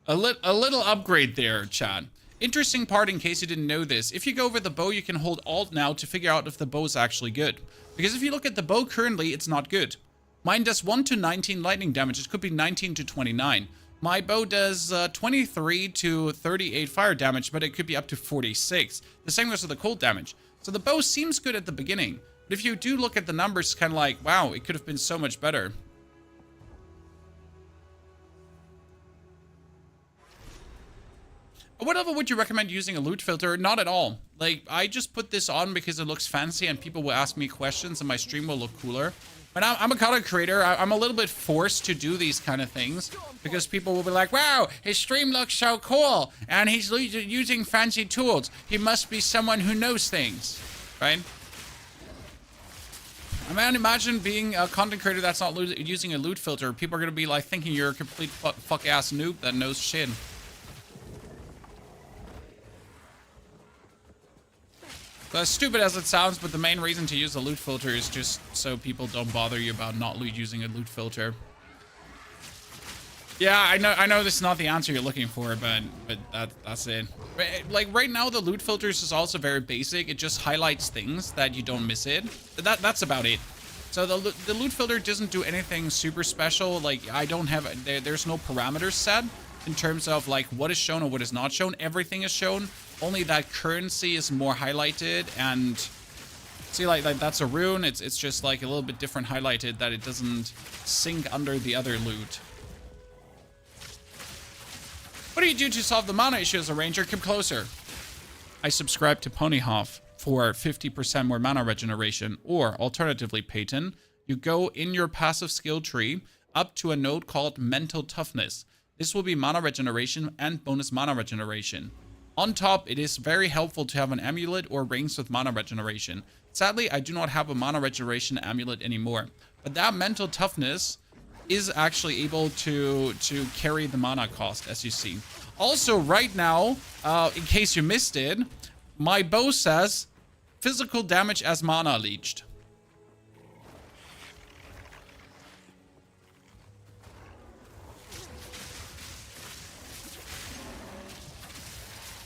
A little upgrade there, chat. Interesting part in case you didn't know this. If you go over the bow, you can hold Alt now to figure out if the bow is actually good. Because if you look at the bow currently, it's not good. Mine does 1 to 19 lightning damage. It could be 19 to 29. My bow does 23 to 38 fire damage, but it could be up to 46. The same goes with the cold damage. So the bow seems good at the beginning. But if you do look at the numbers, it's kind of like, wow, it could have been so much better. What level would you recommend using a loot filter? Not at all. Like, I just put this on because it looks fancy and people will ask me questions and my stream will look cooler. But I'm a content creator. I'm a little bit forced to do these kind of things because people will be like, wow, his stream looks so cool and he's using fancy tools. He must be someone who knows things, right? I mean, imagine being a content creator that's not using a loot filter. People are going to be like thinking you're a complete fuck-ass noob that knows shit. As stupid as it sounds, but the main reason to use a loot filter is just so people don't bother you about not using a loot filter. Yeah, I know this is not the answer you're looking for, but that's it. Like right now, the loot filters is also very basic. It just highlights things that you don't miss it. That's about it. So the loot filter doesn't do anything super special. Like I don't have there's no parameters set in terms of like what is shown or what is not shown. Everything is shown. Only that currency is more highlighted, and see, like that's a rune. It's just like a little bit different highlighted that it doesn't sink under the other loot. What do you do to solve the mana issue as a ranger? Come closer. I subscribe to Ponyhoff for 50% more mana regeneration, or alternatively, Peyton, you go in your passive skill tree up to a node called Mental Toughness. This will be mana regeneration and bonus mana regeneration. On top, it is very helpful to have an amulet or rings with mana regeneration. Sadly, I do not have a mana regeneration amulet anymore. But that mental toughness is actually able to carry the mana cost, as you see. Also, right now, in case you missed it, my bow says physical damage as mana leached.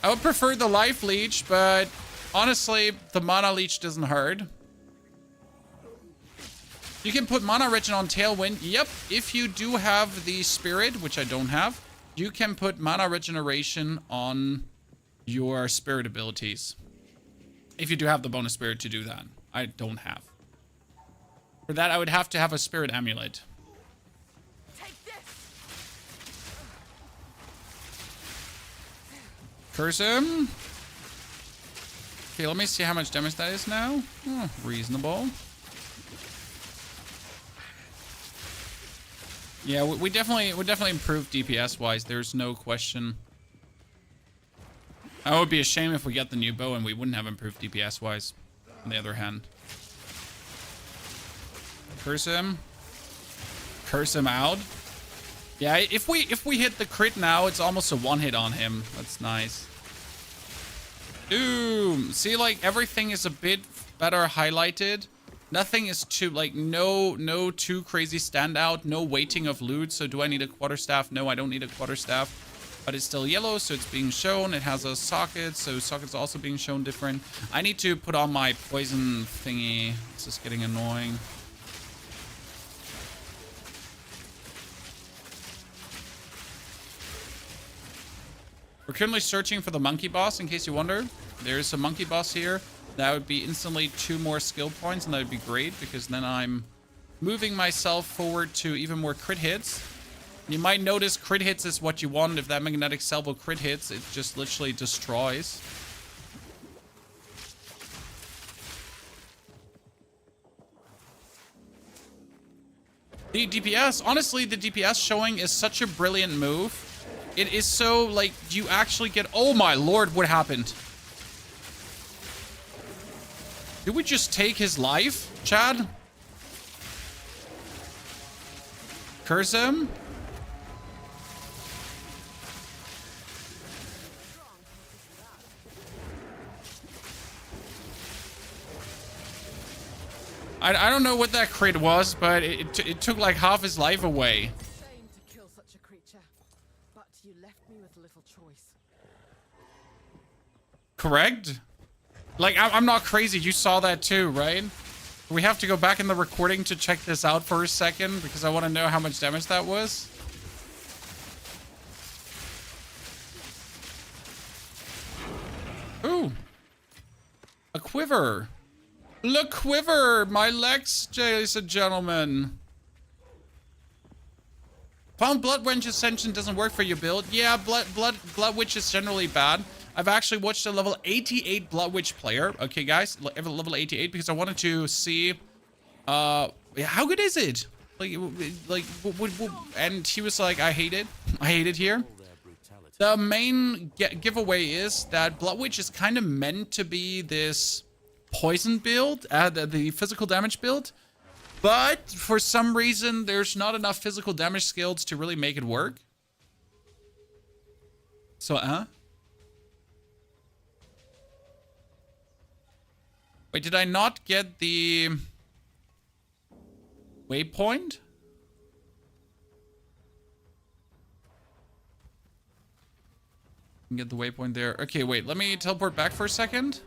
I would prefer the life leech, but honestly, the mana leech doesn't hurt. You can put mana regen on Tailwind. Yep, if you do have the spirit, which I don't have, you can put mana regeneration on your spirit abilities. If you do have the bonus spirit to do that. I don't have. For that, I would have to have a spirit amulet. Curse him. Okay, let me see how much damage that is now. Oh, reasonable. Yeah, we definitely improved DPS wise. There's no question. It would be a shame if we get the new bow and we wouldn't have improved DPS wise. On the other hand, curse him. Curse him out. Yeah, if we hit the crit now, it's almost a one hit on him. That's nice. Ooh, see, like everything is a bit better highlighted. Nothing is too, like, no too crazy standout. No weighting of loot. So do I need a quarterstaff? No, I don't need a quarterstaff. But it's still yellow, so it's being shown. It has a socket, so socket's also being shown different. I need to put on my poison thingy. This is getting annoying. We're currently searching for the monkey boss, in case you wonder. There's a monkey boss here. That would be instantly 2 more skill points, and that would be great, because then I'm moving myself forward to even more crit hits. You might notice crit hits is what you want. If that magnetic salvo crit hits, it just literally destroys. The DPS, honestly, the DPS showing is such a brilliant move. It is so, like, you actually get... Oh my lord, what happened? Did we just take his life, Chad? Curse him? I don't know what that crit was, but it took like half his life away. Shame to kill such a creature, but you left me with little choice. Correct? Like, I'm not crazy. You saw that too, right? We have to go back in the recording to check this out for a second, because I want to know how much damage that was. Ooh. A quiver. Look, quiver! My legs, ladies and gentlemen. Found Blood Wench Ascension doesn't work for your build. Yeah, Blood Witch is generally bad. I've actually watched a level 88 Blood Witch player. Okay, guys, level 88, because I wanted to see, how good is it? And he was like, I hate it. I hate it here. The main giveaway is that Blood Witch is kind of meant to be this poison build, the physical damage build. But for some reason, there's not enough physical damage skills to really make it work. So, wait, did I not get the waypoint? Get the waypoint there. Okay, wait, let me teleport back for a second.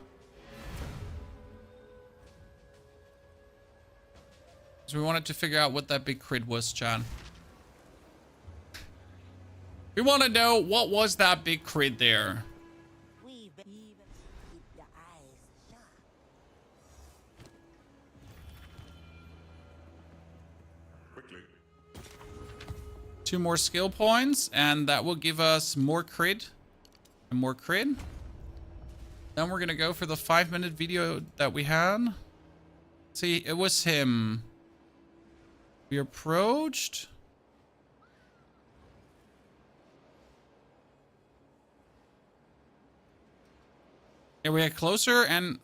So we wanted to figure out what that big crit was, John. We want to know what was that big crit there. Quickly. 2 more skill points, and that will give us more crit and more crit. Then we're gonna go for the 5-minute video that we had. See, it was him. We approached. Yeah, we get closer and...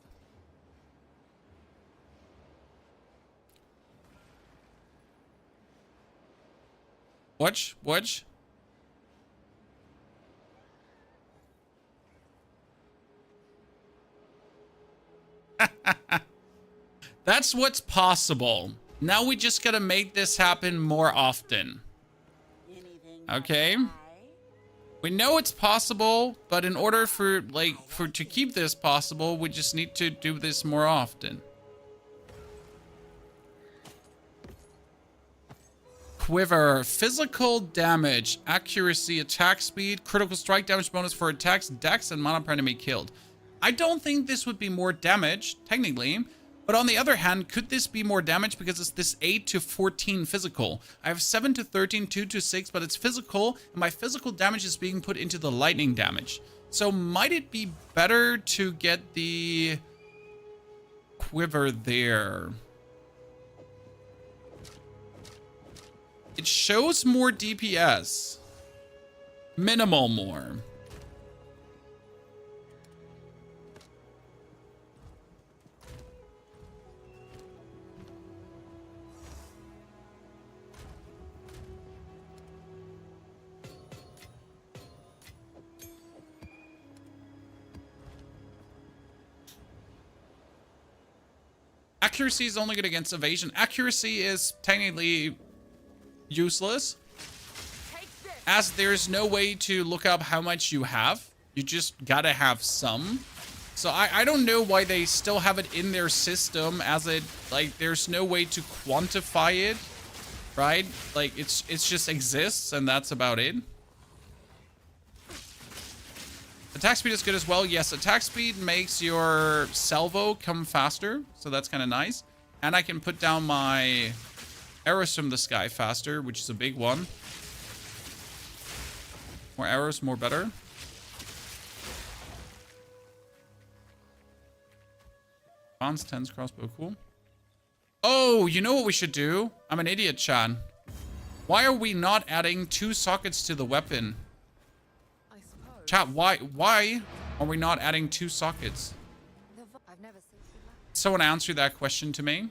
Watch. That's what's possible. Now we just gotta make this happen more often. Okay? We know it's possible, but in order for to keep this possible, we just need to do this more often. Quiver, physical damage, accuracy, attack speed, critical strike damage bonus for attacks, dex, and mana per enemy killed. I don't think this would be more damage, technically. But on the other hand, could this be more damage because it's this 8 to 14 physical? I have 7 to 13, 2 to 6, but it's physical, and my physical damage is being put into the lightning damage. So might it be better to get the quiver there? It shows more DPS. Minimal more. Accuracy is only good against evasion. Accuracy is technically useless, as there's no way to look up how much you have. You just gotta have some. So I don't know why they still have it in their system, as it, like, there's no way to quantify it, right? Like, it just exists, and that's about it. Attack speed is good as well. Yes, attack speed makes your salvo come faster, so that's kind of nice. And I can put down my arrows from the sky faster, which is a big one. More arrows, more better. Advanced 10's crossbow, cool. Oh, you know what we should do? I'm an idiot, Chan. Why are we not adding 2 sockets to the weapon? Chat, why are we not adding 2 sockets? Someone answer that question to me.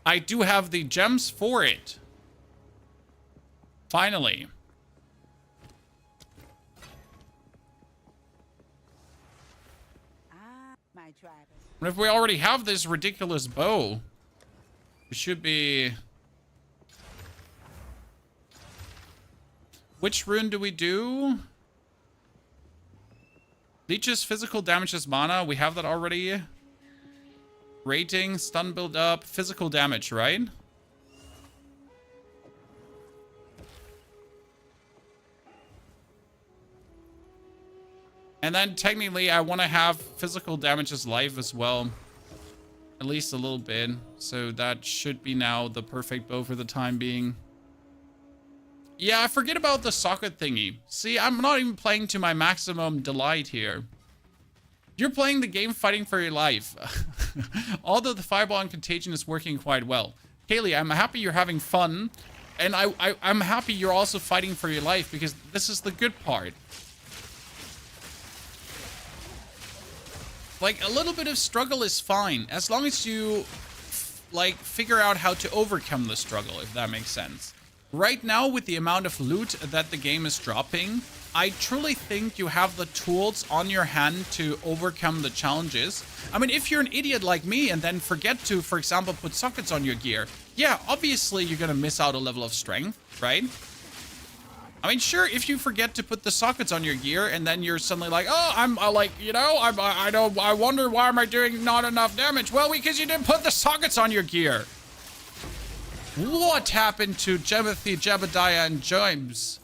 I do have the gems for it. Finally. And if we already have this ridiculous bow, we should be... Which rune do we do? Leeches physical damages mana. We have that already. Rating, stun build up, physical damage, right? And then technically I want to have physical damage as life as well. At least a little bit. So that should be now the perfect bow for the time being. Yeah, I forget about the socket thingy. See, I'm not even playing to my maximum delight here. You're playing the game fighting for your life. Although the fireball and contagion is working quite well. Kaylee, I'm happy you're having fun. And I'm happy you're also fighting for your life, because this is the good part. Like, a little bit of struggle is fine, as long as you, like, figure out how to overcome the struggle, if that makes sense. Right now, with the amount of loot that the game is dropping, I truly think you have the tools on your hand to overcome the challenges. I mean, if you're an idiot like me and then forget to, for example, put sockets on your gear, yeah, obviously you're gonna miss out a level of strength, right? I mean, sure, if you forget to put the sockets on your gear and then you're suddenly like, oh, I wonder why am I doing not enough damage? Well, because you didn't put the sockets on your gear. What happened to Jebethy, Jebediah, and James?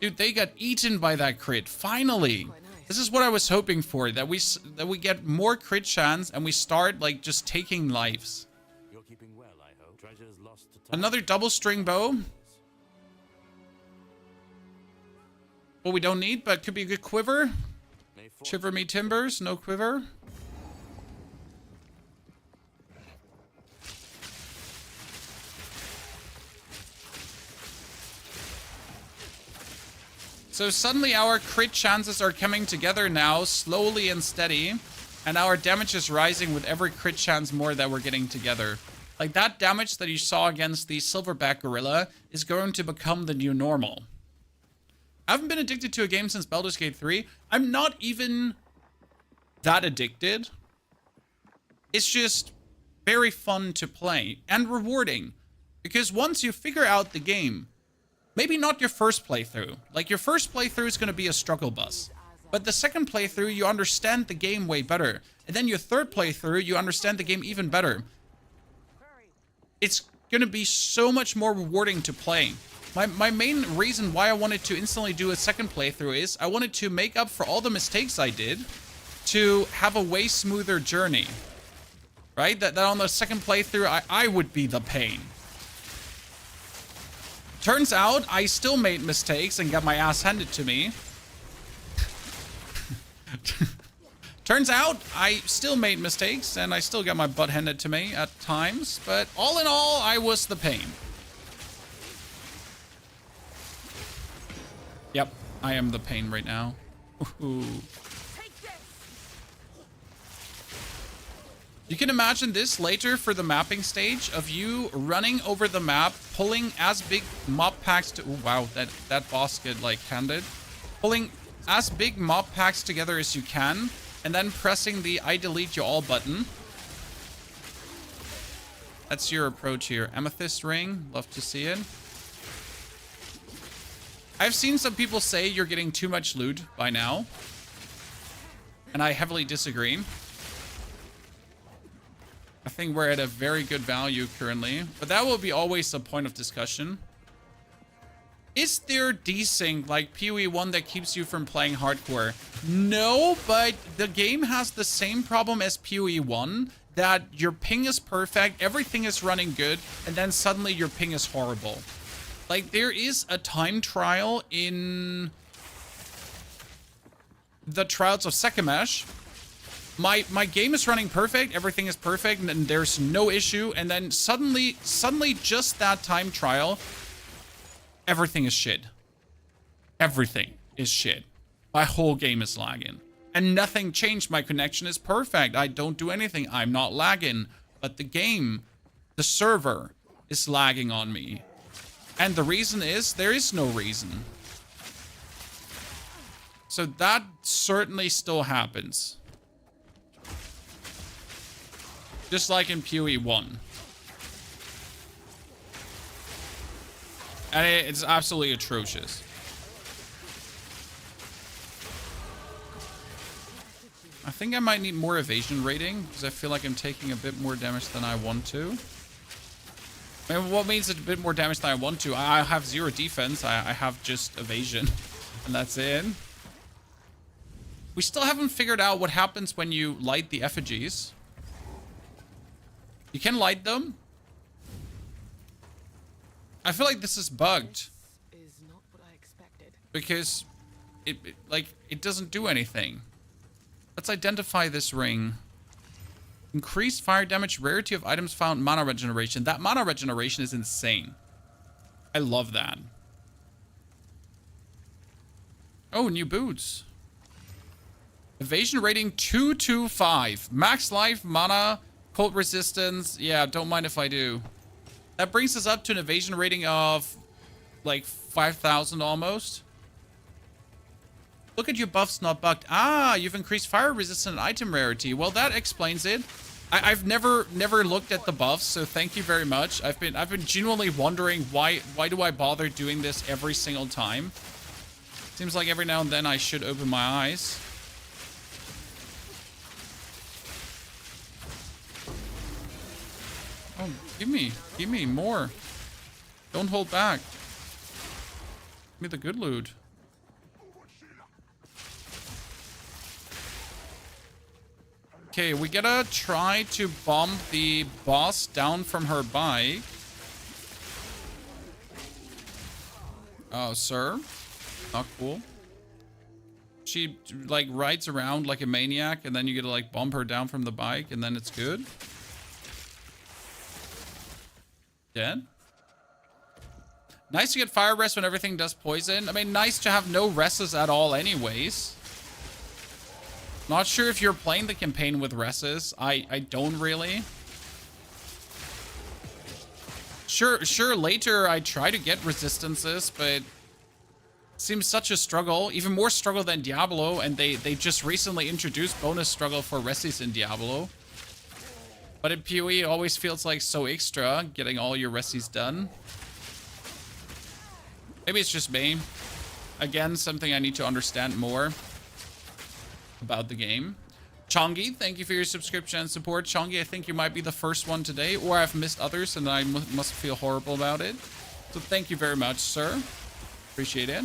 Dude, they got eaten by that crit. Finally. This is what I was hoping for, that we get more crit chance and we start, like, just taking lives. You're keeping well, I hope. Treasures lost to time. Another double string bow. Well, we don't need, but could be a good quiver. Shiver me timbers, no quiver. So suddenly our crit chances are coming together now, slowly and steady. And our damage is rising with every crit chance more that we're getting together. Like, that damage that you saw against the Silverback Gorilla is going to become the new normal. I haven't been addicted to a game since Baldur's Gate 3. I'm not even that addicted. It's just very fun to play and rewarding. Because once you figure out the game, maybe not your first playthrough. Like, your first playthrough is going to be a struggle bus. But the second playthrough, you understand the game way better. And then your third playthrough, you understand the game even better. It's going to be so much more rewarding to play. My main reason why I wanted to instantly do a second playthrough is I wanted to make up for all the mistakes I did to have a way smoother journey. Right? That on the second playthrough, I would be the pain. Turns out, I still made mistakes and got my ass handed to me. Turns out, I still made mistakes and I still got my butt handed to me at times. But all in all, I was the pain. Yep, I am the pain right now. Ooh. You can imagine this later for the mapping stage of you running over the map, pulling as big mob packs to... Ooh, wow, that boss get like handed. Pulling as big mob packs together as you can, and then pressing the I delete you all button. That's your approach here. Amethyst ring, love to see it. I've seen some people say you're getting too much loot by now, and I heavily disagree. I think we're at a very good value currently, but that will be always a point of discussion. Is there desync like PoE 1 that keeps you from playing hardcore? No, but the game has the same problem as PoE 1, that your ping is perfect, everything is running good, and then suddenly your ping is horrible. Like, there is a time trial in the Trials of Sekimesh. My game is running perfect, everything is perfect, and there's no issue, and then suddenly just that time trial, everything is shit. Everything is shit. My whole game is lagging. And nothing changed. My connection is perfect. I don't do anything. I'm not lagging. But the game, the server, is lagging on me. And the reason is, there is no reason. So that certainly still happens. Just like in PoE 1. And it's absolutely atrocious. I think I might need more evasion rating, because I feel like I'm taking a bit more damage than I want to. I mean, what means a bit more damage than I want to? I have 0 defense. I have just evasion. And that's it. We still haven't figured out what happens when you light the effigies. You can light them. I feel like this is bugged. Is not what I expected. Because it doesn't do anything. Let's identify this ring. Increased fire damage, rarity of items found, mana regeneration. That mana regeneration is insane. I love that. Oh, new boots. Evasion rating 225. Max life, mana, cold resistance. Yeah, don't mind if I do. That brings us up to an evasion rating of like 5,000 almost. Look at your buffs not bugged. Ah, you've increased fire resistant item rarity. Well, that explains it. I've never looked at the buffs, so thank you very much. I've been genuinely wondering why do I bother doing this every single time? Seems like every now and then I should open my eyes. Oh, give me more. Don't hold back. Give me the good loot. Okay, we gotta try to bomb the boss down from her bike. Oh, sir. Not cool. She, like, rides around like a maniac, and then you gotta, like, bomb her down from the bike, and then it's good. Dead? Nice to get fire rest when everything does poison. I mean, nice to have no rests at all anyways. Not sure if you're playing the campaign with rests. I don't really. Sure, later I try to get resistances, but it seems such a struggle. Even more struggle than Diablo, and they just recently introduced bonus struggle for resties in Diablo. But in PoE, it always feels like so extra, getting all your resties done. Maybe it's just me. Again, something I need to understand more about the game. Chongi, thank you for your subscription and support. Chongi, I think you might be the first one today, or I've missed others and I must feel horrible about it. So thank you very much, sir. Appreciate it.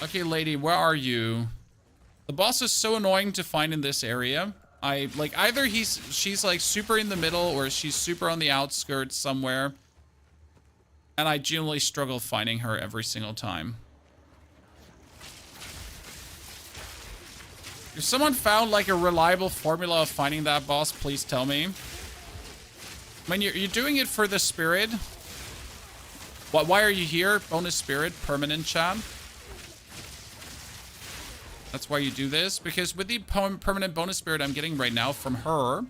Okay, lady, where are you? The boss is so annoying to find in this area. Either she's like super in the middle or she's super on the outskirts somewhere. And I genuinely struggle finding her every single time. If someone found like a reliable formula of finding that boss, please tell me. I mean, you're doing it for the spirit. Why are you here? Bonus spirit, permanent chat. That's why you do this. Because with the permanent bonus spirit I'm getting right now from her,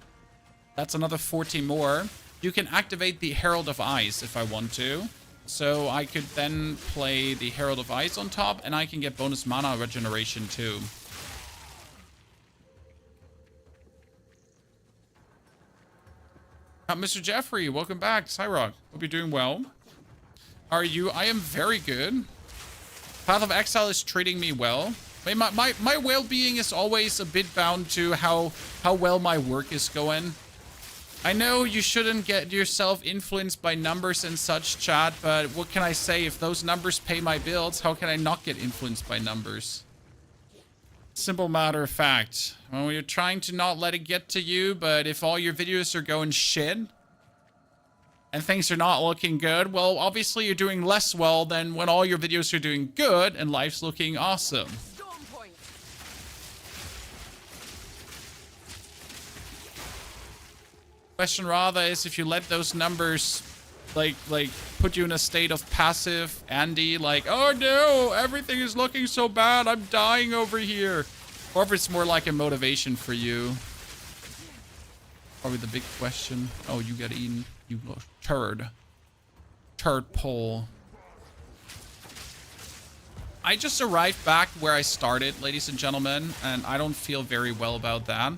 that's another 14 more. You can activate the Herald of Ice if I want to. So I could then play the Herald of Ice on top, and I can get bonus mana regeneration too. Mr. Jeffrey, welcome back. Cyrock, hope you're doing well. How are you? I am very good. Path of Exile is treating me well. I mean, my well-being is always a bit bound to how well my work is going. I know you shouldn't get yourself influenced by numbers and such, chat, but what can I say? If those numbers pay my bills, how can I not get influenced by numbers? Simple matter of fact. When you're trying to not let it get to you, but if all your videos are going shit and things are not looking good, well, obviously you're doing less well than when all your videos are doing good and life's looking awesome. Question rather is if you let those numbers like put you in a state of passive Andy, like, oh no, everything is looking so bad, I'm dying over here. Or if it's more like a motivation for you. Probably the big question. Oh, you got eaten, you turd. Turd pole. I just arrived back where I started, ladies and gentlemen, and I don't feel very well about that.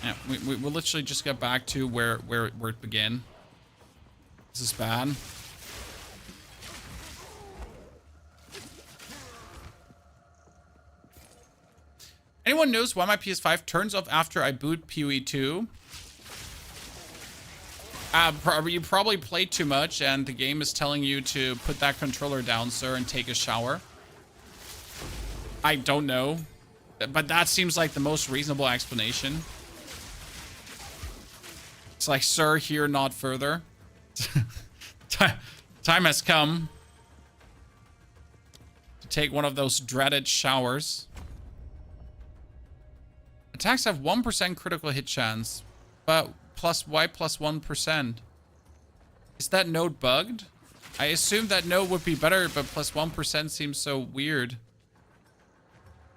Yeah, we literally just got back to where it began. This is bad. Anyone knows why my PS5 turns off after I boot PoE 2? You probably played too much and the game is telling you to put that controller down, sir, and take a shower. I don't know. But that seems like the most reasonable explanation. It's like, sir, here, not further. Time has come to take one of those dreaded showers. Attacks have 1% critical hit chance, but why plus 1%? Is that node bugged? I assume that node would be better, but plus 1% seems so weird.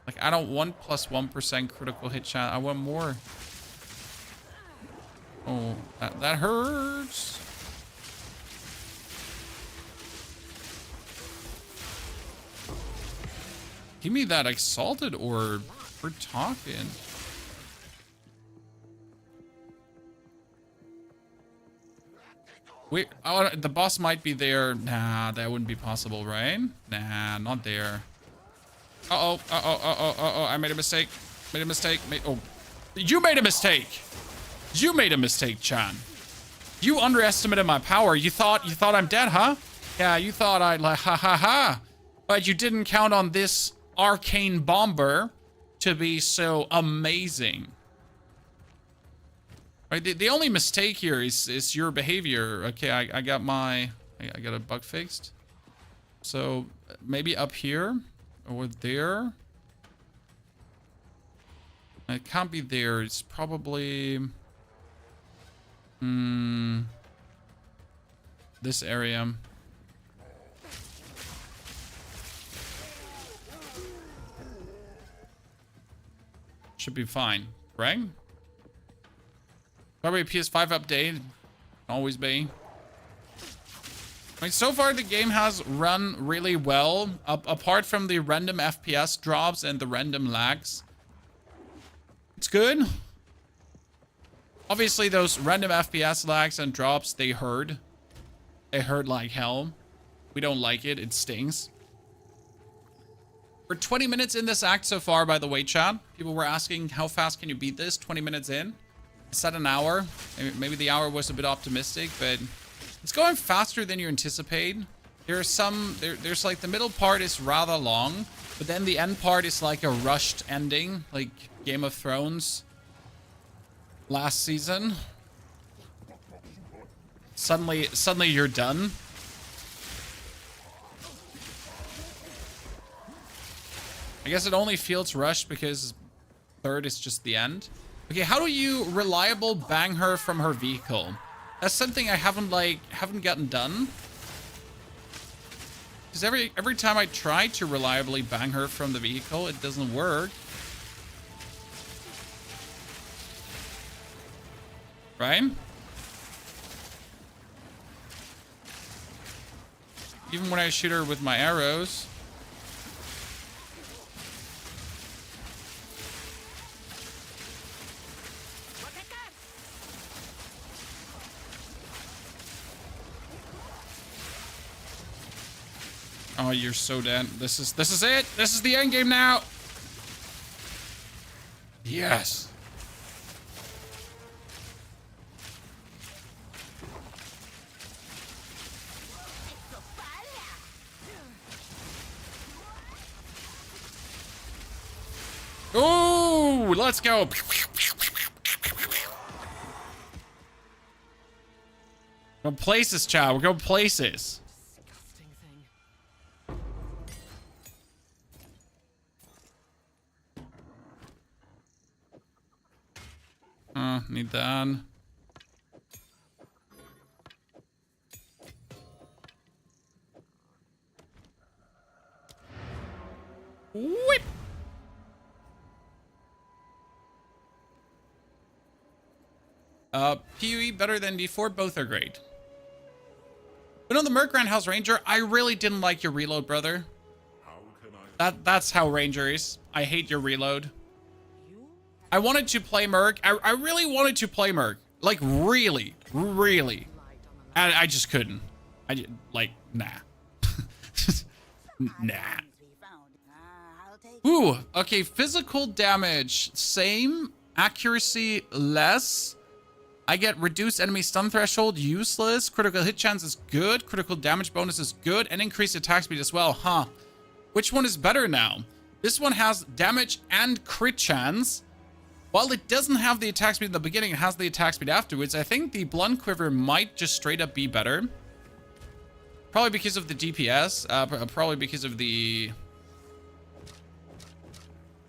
Like, I don't want plus 1% critical hit chance. I want more. Oh, that hurts. Give me that exalted orb. We're talking. Wait, oh, the boss might be there. Nah, that wouldn't be possible, right? Nah, not there. Uh-oh, I made a mistake. Oh, you made a mistake. You made a mistake, Chan. You underestimated my power. You thought I'm dead, huh? Yeah, you thought I'd like, ha. But you didn't count on this arcane bomber to be so amazing. Right, the only mistake here is your behavior. Okay, I got a bug fixed. So maybe up here or there. It can't be there. It's probably... this area. Should be fine, right? Probably PS5 update. Always be. I mean, so far the game has run really well, apart from the random FPS drops and the random lags. It's good. Obviously, those random FPS lags and drops, they hurt. They hurt like hell. We don't like it. It stings. We're 20 minutes in this act so far, by the way, chat. People were asking, how fast can you beat this? 20 minutes in. I said an hour. Maybe the hour was a bit optimistic, but it's going faster than you anticipate. There's some... There's like the middle part is rather long, but then the end part is like a rushed ending, like Game of Thrones last season. Suddenly you're done. I guess it only feels rushed because third is just the end. Okay, how do you reliable bang her from her vehicle? That's something I haven't gotten done. Because every time I try to reliably bang her from the vehicle, it doesn't work. Right? Even when I shoot her with my arrows. Oh, you're so dead. This is it. This is the end game now. Yes. Oh, let's go. Go places, child. We're going places. Disgusting thing. Need that. Whip. PUE better than D4. Both are great. But on the Merc Roundhouse Ranger, I really didn't like your reload, brother. How can I... That's how Ranger is. I hate your reload. I wanted to play Merc. I really wanted to play Merc. Like, really. Really. And I just couldn't. Like, nah. Nah. Ooh, okay, physical damage, same. Accuracy, less. I get reduced enemy stun threshold, useless. Critical hit chance is good. Critical damage bonus is good. And increased attack speed as well, huh? Which one is better now? This one has damage and crit chance. While it doesn't have the attack speed in the beginning, it has the attack speed afterwards. I think the Blunt Quiver might just straight up be better. Probably because of the DPS. Probably because of the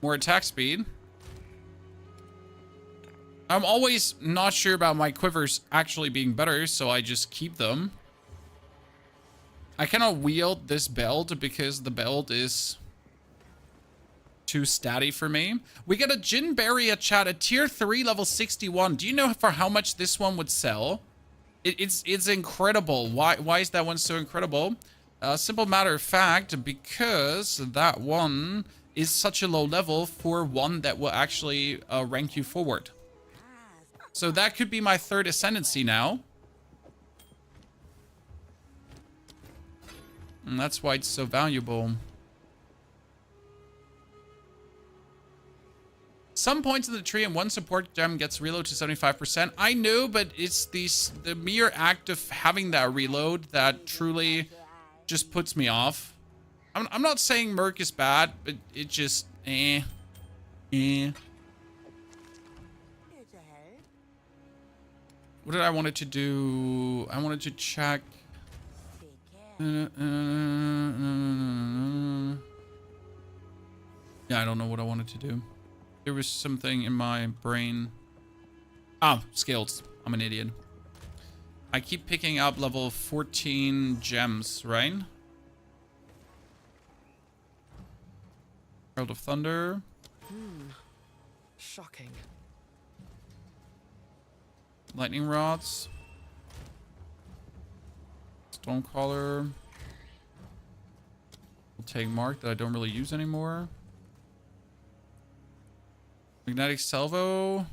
more attack speed. I'm always not sure about my quivers actually being better, so I just keep them. I cannot wield this belt because the belt is too statty for me. We get a Jin Berry at chat, a tier 3 level 61. Do you know for how much this one would sell? It's incredible. Why is that one so incredible? Simple matter of fact, because that one is such a low level for one that will actually rank you forward. So that could be my third ascendancy now. And that's why it's so valuable. Some points in the tree and one support gem gets reload to 75%. I know, but it's the mere act of having that reload that truly just puts me off. I'm not saying Merc is bad, but it just What did I want it to do? I wanted to check. Yeah, I don't know what I wanted to do. There was something in my brain. Ah, skills. I'm an idiot. I keep picking up level 14 gems, right? Herald of Thunder. Shocking. Lightning Rods. Stonecaller. We'll take Mark that I don't really use anymore. Magnetic Salvo.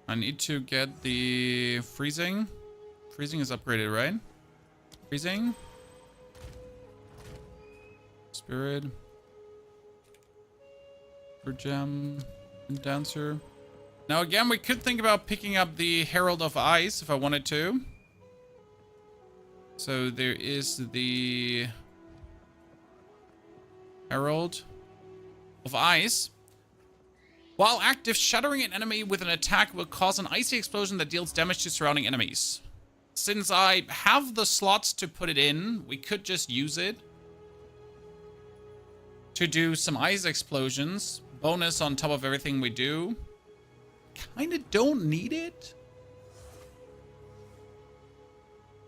I need to get the freezing. Freezing is upgraded, right? Freezing. Spirit. For gem. And dancer. Now again, we could think about picking up the Herald of Ice if I wanted to. So there is the Herald of Ice. While active, shattering an enemy with an attack will cause an icy explosion that deals damage to surrounding enemies. Since I have the slots to put it in, we could just use it to do some ice explosions. Bonus on top of everything we do. Kinda don't need it,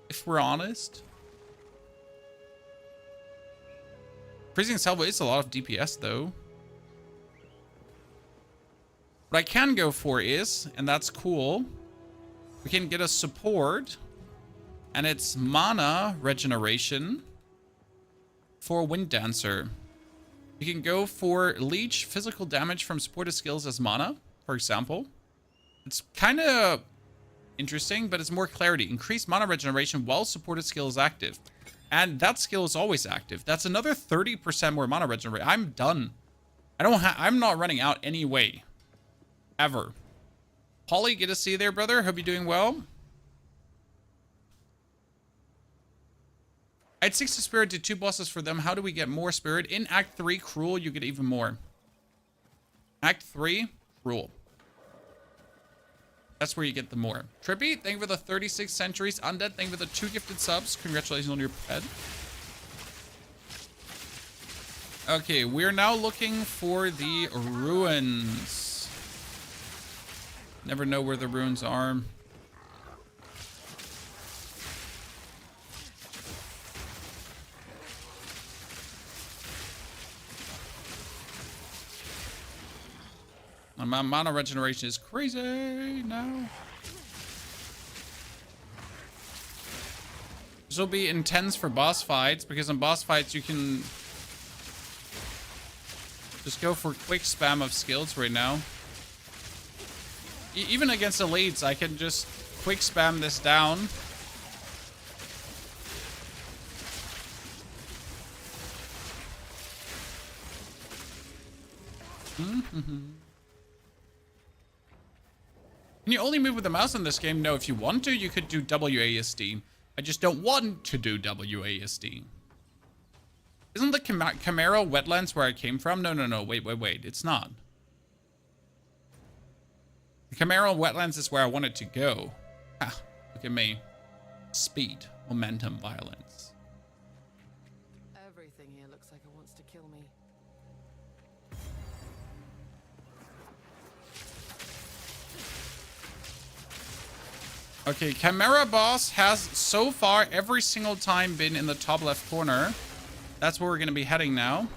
if we're honest. Freezing Salvo is a lot of DPS though. What I can go for is, and that's cool, we can get a support, and it's mana regeneration for Wind Dancer. You can go for leech physical damage from supported skills as mana, for example. It's kind of interesting, but it's more clarity. Increased mana regeneration while supported skill is active. And that skill is always active. That's another 30% more mana regeneration. I'm done. I'm not running out anyway. Ever. Polly, good to see you there, brother. Hope you're doing well. I had 60 spirit, did 2 bosses for them. How do we get more spirit? In Act 3, Cruel, you get even more. Act 3, Cruel. That's where you get the more. Trippy, thank you for the 36 centuries. Undead, thank you for the 2 gifted subs. Congratulations on your pet. Okay, we're now looking for the ruins. Never know where the ruins are. My mana regeneration is crazy now. This will be intense for boss fights, because in boss fights you can just go for quick spam of skills right now. Even against elites, I can just quick spam this down. Can you only move with the mouse in this game? No, if you want to, you could do WASD. I just don't want to do WASD. Isn't the Camaro wetlands where I came from? No. Wait. It's not. The Camaro wetlands is where I wanted to go. Ha, look at me. Speed, momentum, violence. Everything here looks like it wants to kill me. Okay, Chimera boss has so far every single time been in the top left corner. That's where we're going to be heading now.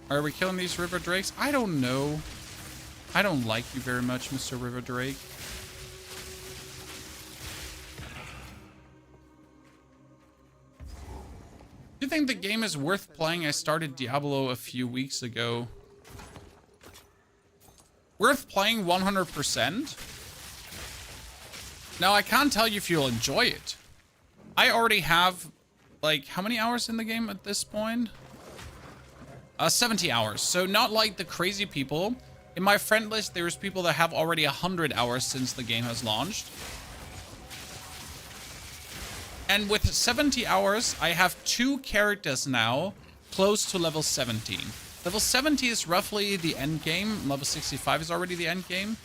Are we killing these river drakes? I don't know. I don't like you very much, Mr. River Drake. Do you think the game is worth playing? I started Diablo a few weeks ago. Worth playing 100%? Now, I can't tell you if you'll enjoy it. I already have, like, how many hours in the game at this point? 70 hours. So not like the crazy people. In my friend list, there's people that have already 100 hours since the game has launched. And with 70 hours, I have 2 characters now close to level 17. Level 70 is roughly the end game. Level 65 is already the end game.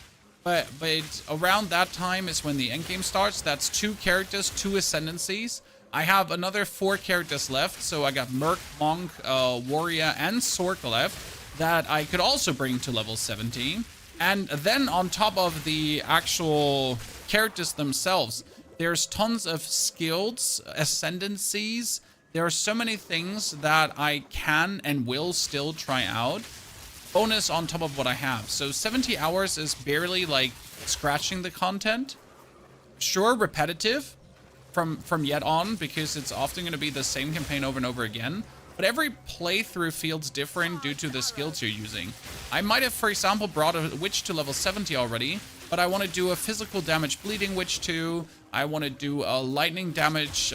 But around that time is when the end game starts. That's 2 characters, 2 ascendancies. I have another 4 characters left. So I got Merc, Monk, Warrior, and Sork left that I could also bring to level 70. And then on top of the actual characters themselves, there's tons of skills, ascendancies. There are so many things that I can and will still try out. Bonus on top of what I have. So 70 hours is barely like scratching the content. Sure, repetitive from yet on, because it's often going to be the same campaign over and over again. But every playthrough feels different due to the skills you're using. I might have, for example, brought a witch to level 70 already, but I want to do a physical damage bleeding witch too. I want to do a lightning damage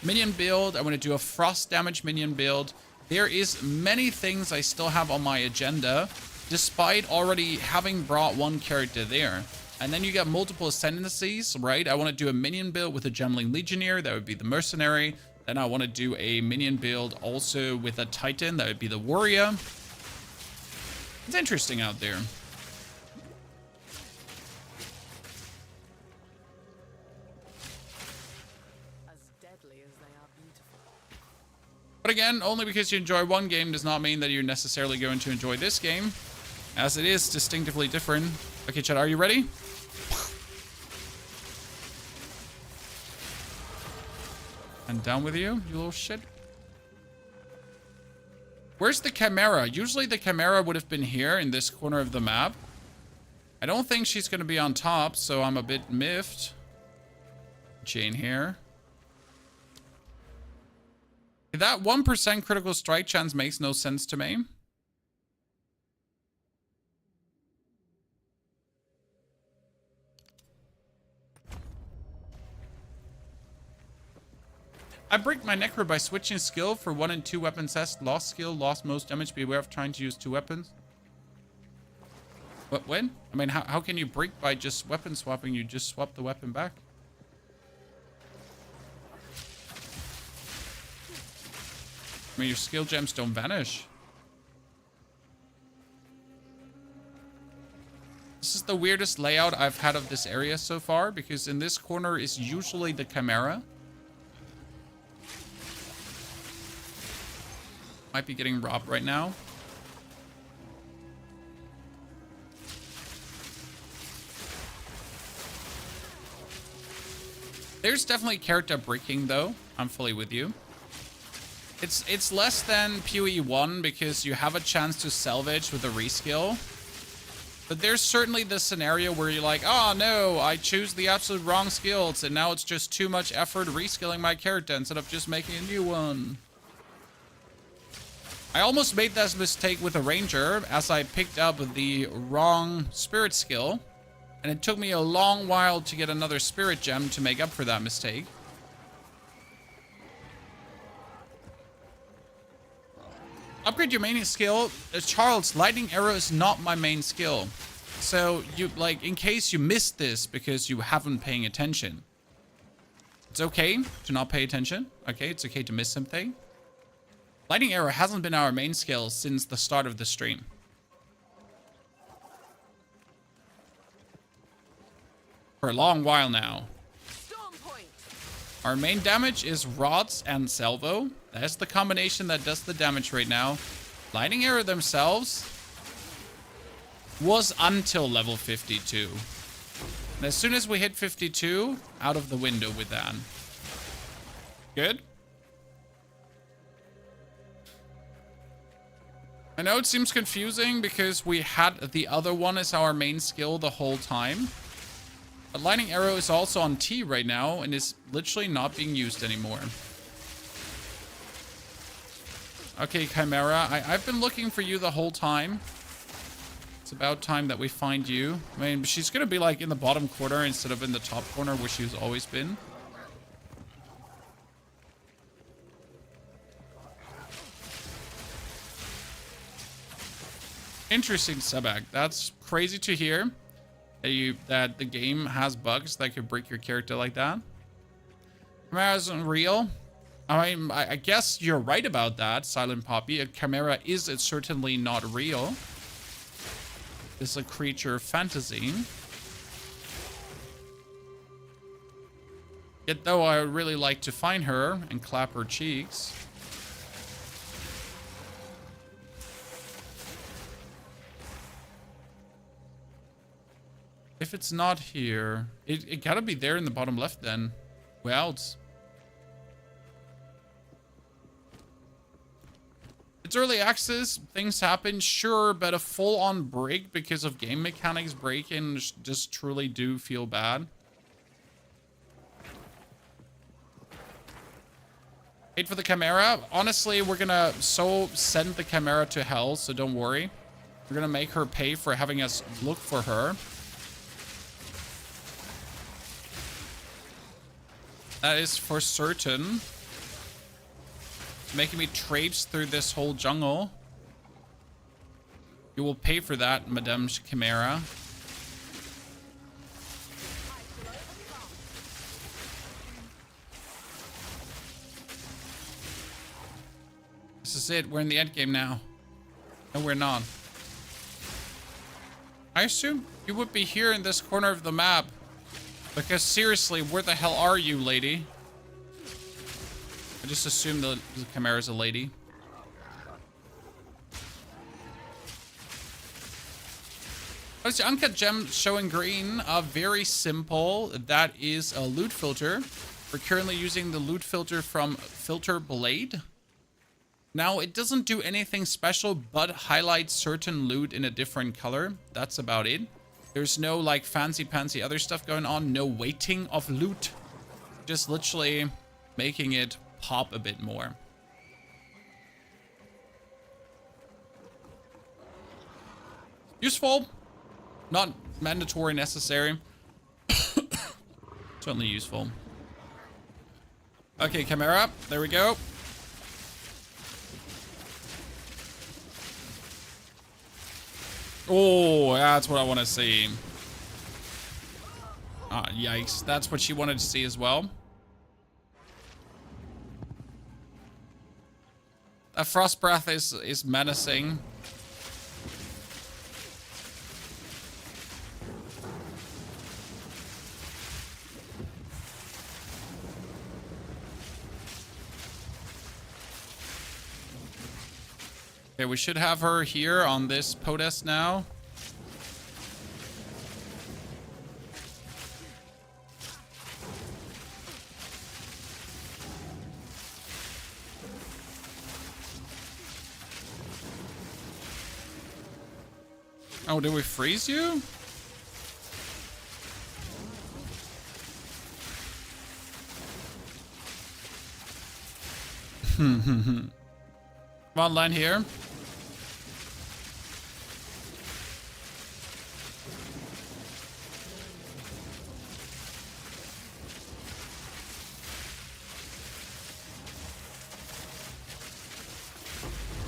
minion build. I want to do a frost damage minion build. There is many things I still have on my agenda, despite already having brought one character there. And then you got multiple ascendancies, right? I want to do a minion build with a Gemling Legionnaire. That would be the Mercenary. Then I want to do a minion build also with a Titan. That would be the Warrior. It's interesting out there. As deadly as they are beautiful. But again, only because you enjoy one game does not mean that you're necessarily going to enjoy this game, as it is distinctively different. Okay, chat, are you ready? And down with you, you little shit. Where's the Chimera? Usually the Chimera would have been here in this corner of the map. I don't think she's going to be on top, so I'm a bit miffed. Jane here. That 1% critical strike chance makes no sense to me. I bricked my Necro by switching skill for 1 and 2 weapon sets. Lost skill, lost most damage. Beware of trying to use 2 weapons. What, when? I mean, how can you break by just weapon swapping? You just swap the weapon back. I mean, your skill gems don't vanish. This is the weirdest layout I've had of this area so far, because in this corner is usually the Chimera. Might be getting robbed right now. There's definitely character breaking though. I'm fully with you. It's less than PoE 1 because you have a chance to salvage with a reskill. But there's certainly the scenario where you're like, oh no, I choose the absolute wrong skills and now it's just too much effort reskilling my character instead of just making a new one. I almost made that mistake with a ranger as I picked up the wrong spirit skill. And it took me a long while to get another spirit gem to make up for that mistake. Upgrade your main skill. Charles, lightning arrow is not my main skill. So you, like, in case you missed this because you haven't paying attention. It's okay to not pay attention. Okay, it's okay to miss something. Lightning arrow hasn't been our main skill since the start of the stream. For a long while now. Our main damage is rods and salvo. That's the combination that does the damage right now. Lightning arrow themselves was until level 52. And as soon as we hit 52, out of the window with that. Good. I know it seems confusing because we had the other one as our main skill the whole time. But lightning arrow is also on T right now and is literally not being used anymore. Okay, Chimera, I've been looking for you the whole time. It's about time that we find you. I mean, she's gonna be like in the bottom corner instead of in the top corner where she's always been. Interesting, Sebak. That's crazy to hear. That the game has bugs that could break your character like that. Chimera isn't real. I guess you're right about that, Silent Poppy. A chimera is certainly not real. It's a creature of fantasy. Yet though I would really like to find her and clap her cheeks. If it's not here, it gotta be there in the bottom left then. Well, it's early access, things happen, sure, but a full-on break because of game mechanics breaking just truly do feel bad. Wait for the chimera. Honestly, we're gonna send the chimera to hell, so don't worry. We're gonna make her pay for having us look for her. That is for certain. It's making me traipse through this whole jungle. You will pay for that, Madame Chimera. This is it. We're in the endgame now. No, we're not. I assume you would be here in this corner of the map. Because seriously, where the hell are you, lady? I just assumed the chimera's a lady. Oh, it's the uncut gem showing green. Very simple. That is a loot filter. We're currently using the loot filter from Filter Blade. Now, it doesn't do anything special, but highlights certain loot in a different color. That's about it. There's no like fancy other stuff going on. No weighting of loot. Just literally making it pop a bit more. Useful. Not mandatory, necessary. Certainly useful. Okay, chimera. There we go. Oh, that's what I want to see. Ah, yikes. That's what she wanted to see as well. That frost breath is menacing. Okay, we should have her here on this podest now. Oh, did we freeze you? Come on, land here.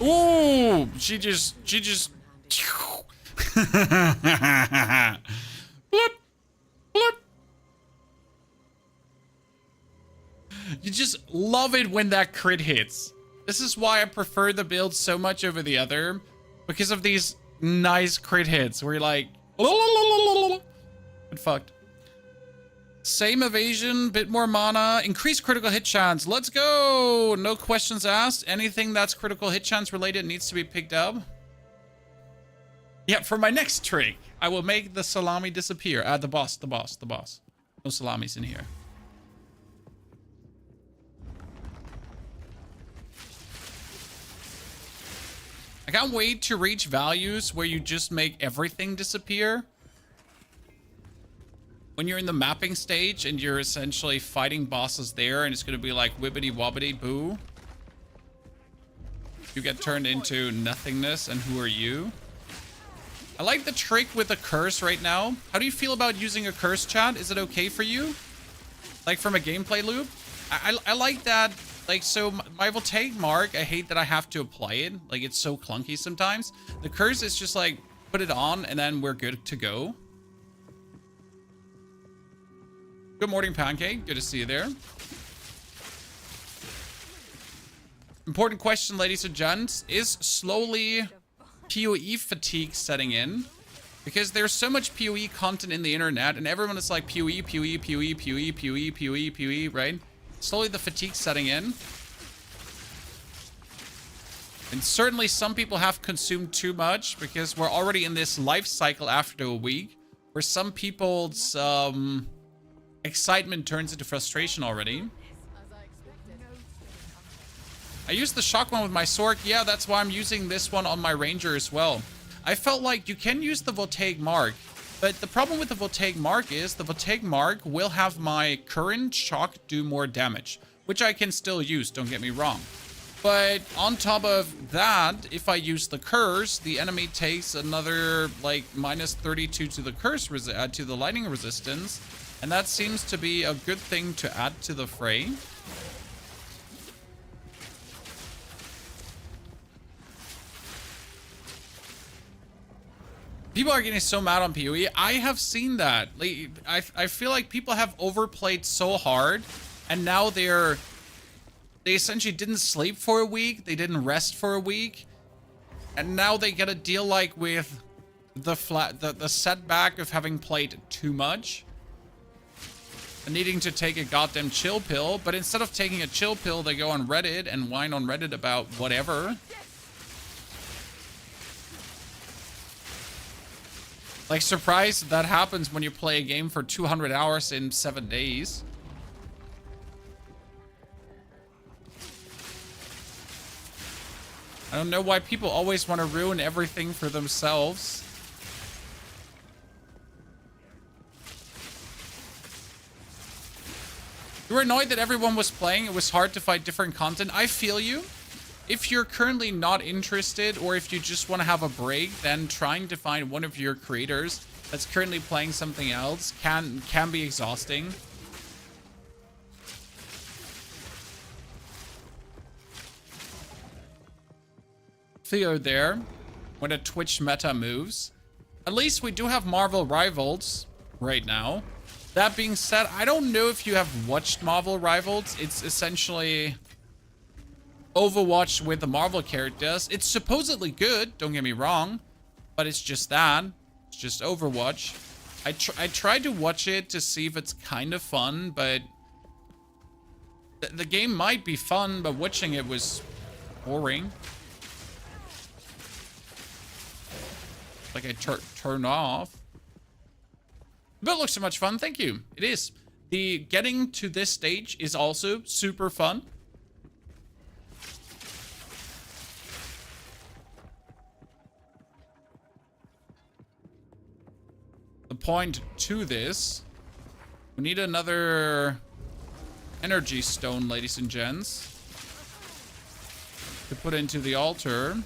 Ooh, she just bloop, bloop. You just love it when that crit hits. This is why I prefer the build so much over the other, because of these nice crit hits where you're like, get fucked. Same evasion, bit more mana, increased critical hit chance. Let's go. No questions asked. Anything that's critical hit chance related needs to be picked up. Yeah, for my next trick, I will make the salami disappear. The boss. No salamis in here. I can't wait to reach values where you just make everything disappear. When you're in the mapping stage and you're essentially fighting bosses there and it's going to be like wibbity wobbity boo. You get turned into nothingness, and who are you? I like the trick with the curse right now. How do you feel about using a curse, chat? Is it okay for you? Like from a gameplay loop? I like that. Like, so my voltaic mark, I hate that I have to apply it. Like, it's so clunky sometimes. The curse is just like, put it on and then we're good to go. Good morning, Pancake. Good to see you there. Important question, ladies and gents. Is slowly PoE fatigue setting in? Because there's so much PoE content in the internet, and everyone is like PoE, PoE, PoE, PoE, PoE, PoE, PoE, right? Slowly the fatigue setting in. And certainly some people have consumed too much, because we're already in this life cycle after a week, where some people's excitement turns into frustration already. I used the shock one with my sword. Yeah, that's why I'm using this one on my ranger as well. I felt like you can use the voltaic mark, but the problem with the voltaic mark is the voltaic mark will have my current shock do more damage, which I can still use, don't get me wrong. But on top of that, if I use the curse, the enemy takes another like -32 to the curse to the lightning resistance, and that seems to be a good thing to add to the fray. People are getting so mad on PoE. I have seen that. Like, I feel like people have overplayed so hard, and now they essentially didn't sleep for a week. They didn't rest for a week, and now they get a deal like with the setback of having played too much and needing to take a goddamn chill pill. But instead of taking a chill pill, they go on Reddit and whine on Reddit about whatever. Like, surprise, that happens when you play a game for 200 hours in 7 days. I don't know why people always want to ruin everything for themselves. You were annoyed that everyone was playing. It was hard to find different content. I feel you. If you're currently not interested, or if you just want to have a break, then trying to find one of your creators that's currently playing something else can be exhausting. Theo there, when a Twitch meta moves. At least we do have Marvel Rivals right now. That being said, I don't know if you have watched Marvel Rivals. It's essentially Overwatch with the Marvel characters. It's supposedly good, don't get me wrong, but it's just that. It's just Overwatch. I tried to watch it to see if it's kind of fun, but the game might be fun, but watching it was boring. Like I turn off. But it looks so much fun, thank you. It is. The getting to this stage is also super fun. The point to this, we need another energy stone, ladies and gents, to put into the altar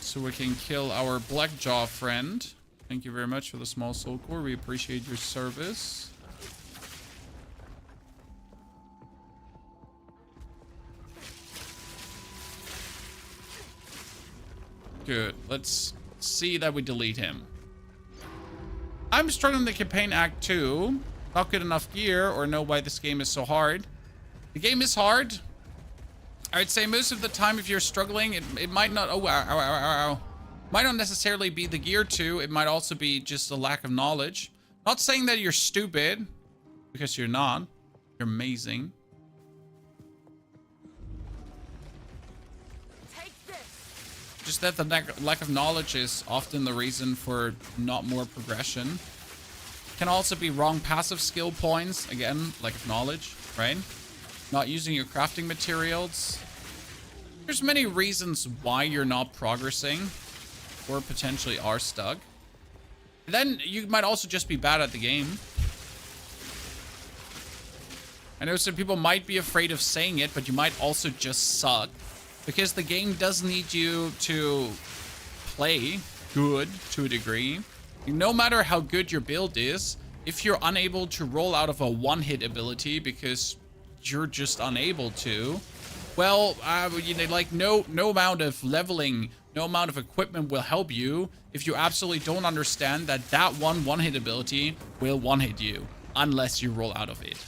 so we can kill our Blackjaw friend. Thank you very much for the small soul core. We appreciate your service. Good. Let's see that we delete him. I'm struggling the campaign act 2. Not good enough gear, or know why this game is so hard. The game is hard. I would say most of the time if you're struggling, it might not... Oh, ow, ow, ow, ow. Might not necessarily be the gear too. It might also be just a lack of knowledge. Not saying that you're stupid, because you're not. You're amazing. Just that the lack of knowledge is often the reason for not more progression. Can also be wrong passive skill points. Again, lack of knowledge, right? Not using your crafting materials. There's many reasons why you're not progressing, or potentially are stuck. Then you might also just be bad at the game. I know some people might be afraid of saying it, but you might also just suck. Because the game does need you to play good to a degree. No matter how good your build is, if you're unable to roll out of a one-hit ability because you're just unable to, well, you know, like no amount of leveling, no amount of equipment will help you if you absolutely don't understand that that one-hit ability will one-hit you unless you roll out of it.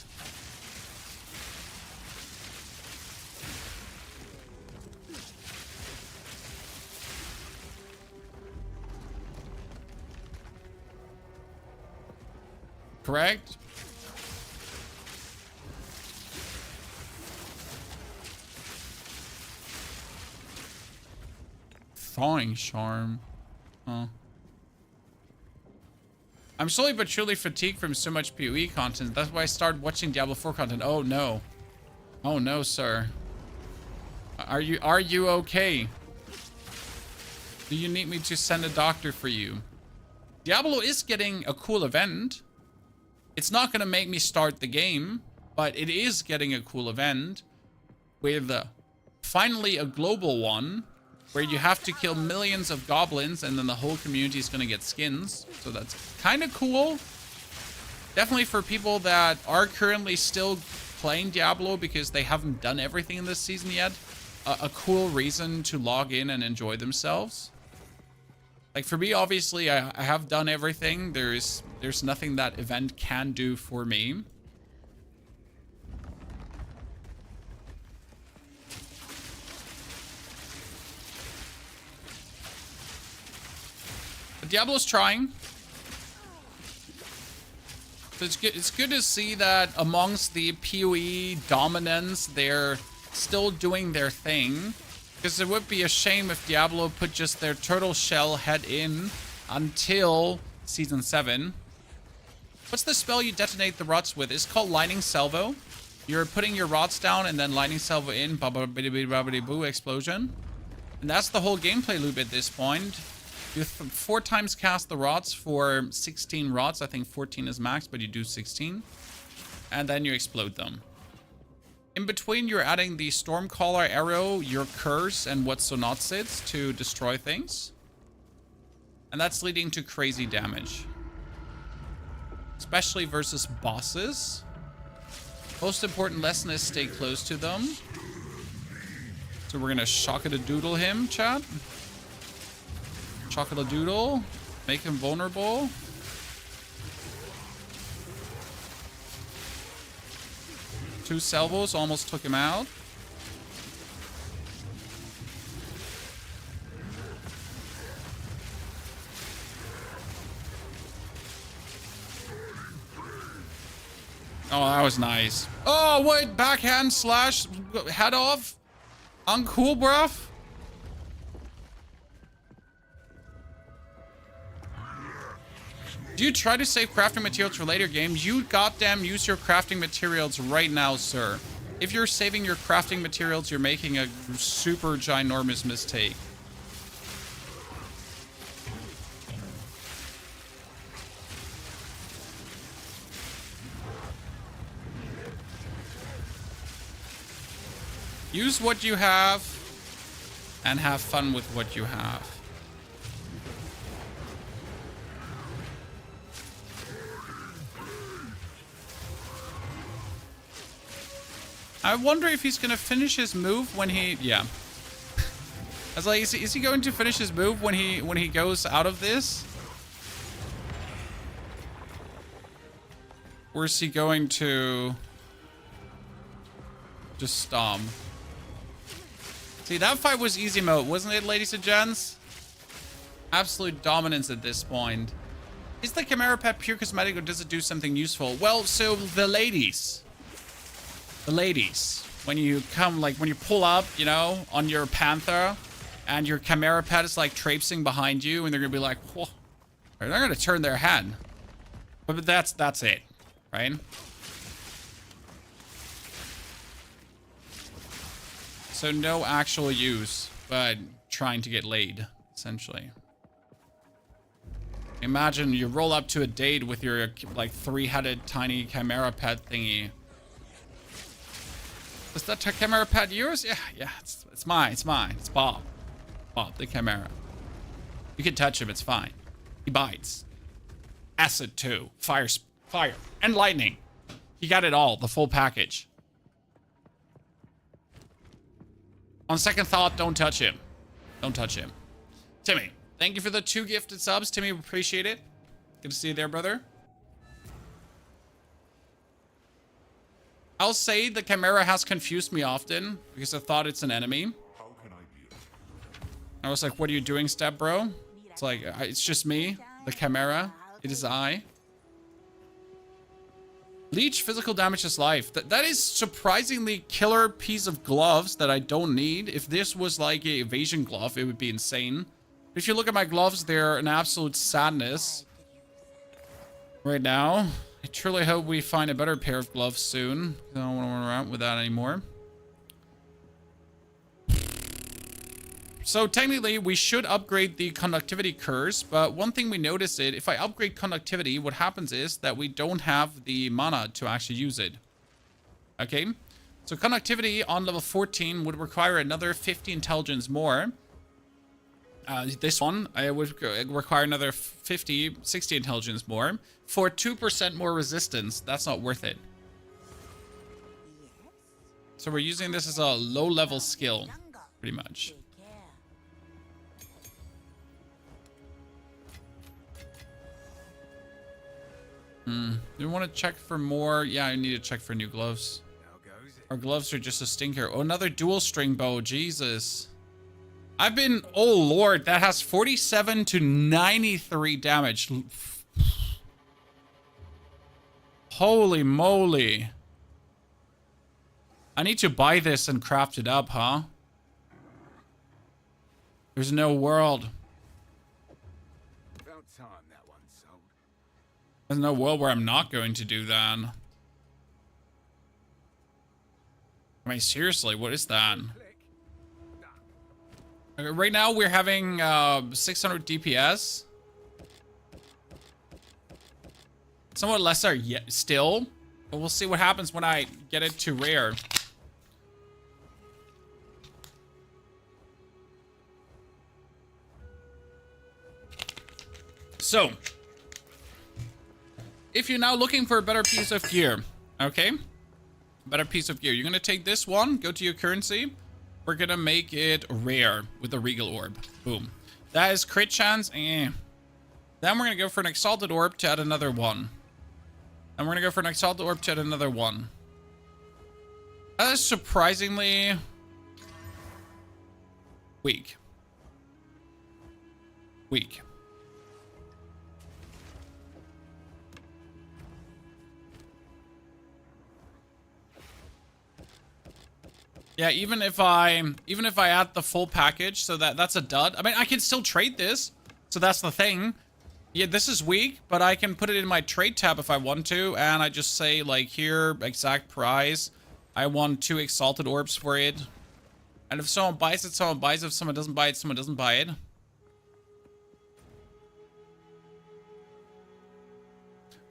Correct? Thawing charm. Huh. I'm slowly but surely fatigued from so much PoE content. That's why I started watching Diablo 4 content. Oh no. Oh no, sir. Are you okay? Do you need me to send a doctor for you? Diablo is getting a cool event. It's not gonna make me start the game, but it is getting a cool event with finally a global one where you have to kill millions of goblins and then the whole community is gonna get skins. So that's kind of cool. Definitely for people that are currently still playing Diablo because they haven't done everything in this season yet. A cool reason to log in and enjoy themselves. Like for me, obviously, I have done everything. There's nothing that event can do for me. But Diablo's trying. So it's good to see that amongst the PoE dominance, they're still doing their thing. Because it would be a shame if Diablo put just their turtle shell head in until Season 7. What's the spell you detonate the rods with? It's called Lightning Salvo. You're putting your rods down and then Lightning Salvo in. Boo explosion. And that's the whole gameplay loop at this point. You 4 times cast the rods for 16 rods. I think 14 is max, but you do 16. And then you explode them. In between, you're adding the Stormcaller arrow, your curse, and what so not sits to destroy things. And that's leading to crazy damage. Especially versus bosses. Most important lesson is stay close to them. So we're gonna shock-a-doodle him, chat. Chocolate-doodle. Make him vulnerable. Two salvos almost took him out. Oh, that was nice. Oh, wait, backhand slash head off? Uncool, bruv? Do you try to save crafting materials for later games? You goddamn use your crafting materials right now, sir. If you're saving your crafting materials, you're making a super ginormous mistake. Use what you have and have fun with what you have. I wonder if he's gonna finish his move when he... Yeah. I was like, is he going to finish his move when he goes out of this? Or is he going to... just stomp? See, that fight was easy mode, wasn't it, ladies and gents? Absolute dominance at this point. Is the Chimera Pet pure cosmetic or does it do something useful? Well, so the ladies, when you come, like when you pull up, you know, on your Panther and your Chimera Pet is like traipsing behind you and they're gonna be like, whoa, they're gonna turn their head. But that's it, right? So no actual use, but trying to get laid, essentially. Imagine you roll up to a date with your like 3-headed tiny Chimera Pet thingy. Is that Chimera Pet yours? Yeah, it's mine. It's Bob. Bob, the Chimera. You can touch him, it's fine. He bites. Acid too. Fire, and lightning. He got it all, the full package. On second thought, don't touch him. Don't touch him. Timmy, thank you for the 2 gifted subs. Timmy, appreciate it. Good to see you there, brother. I'll say the Chimera has confused me often because I thought it's an enemy. How can I be? I was like, what are you doing, step bro? It's like, it's just me, the Chimera. It is I. Leech physical damage is life. That is surprisingly killer piece of gloves that I don't need. If this was like a evasion glove, it would be insane. If you look at my gloves, they're an absolute sadness right now. I truly hope we find a better pair of gloves soon. I don't want to run around with that anymore. So technically, we should upgrade the conductivity curse, but one thing we noticed is if I upgrade conductivity, what happens is that we don't have the mana to actually use it. Okay, so conductivity on level 14 would require another 50 intelligence more. This one, I would require another 60 intelligence more for 2% more resistance. That's not worth it. So we're using this as a low-level skill, pretty much. Do we want to check for more? Yeah, I need to check for new gloves. Our gloves are just a stinker. Oh, another dual string bow. Jesus. I've been... Oh, Lord. That has 47 to 93 damage. Holy moly. I need to buy this and craft it up, huh? There's no world. There's no world where I'm not going to do that. I mean, seriously, what is that? Okay, right now, we're having 600 DPS. Somewhat lesser yet still. But we'll see what happens when I get it to rare. So... if you're now looking for a better piece of gear, okay? Better piece of gear. You're going to take this one, go to your currency. We're going to make it rare with the Regal Orb. Boom. That is crit chance. Then we're going to go for an Exalted Orb to add another one. And we're going to go for an Exalted Orb to add another one. That is surprisingly weak. Weak. Yeah, even if I add the full package, so that's a dud. I mean, I can still trade this, so that's the thing. Yeah, this is weak, but I can put it in my trade tab if I want to, and I just say, like, here, exact price. I want 2 Exalted Orbs for it. And if someone buys it, someone buys it. If someone doesn't buy it, someone doesn't buy it.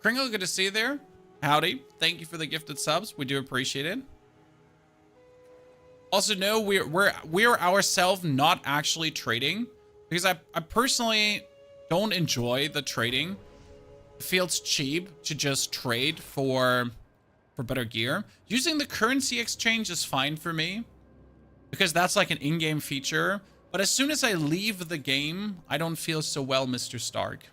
Kringle, good to see you there. Howdy. Thank you for the gifted subs. We do appreciate it. Also, no, we're ourselves not actually trading because I personally don't enjoy the trading. It feels cheap to just trade for better gear. Using the currency exchange is fine for me because that's like an in-game feature. But as soon as I leave the game, I don't feel so well, Mr. Stark.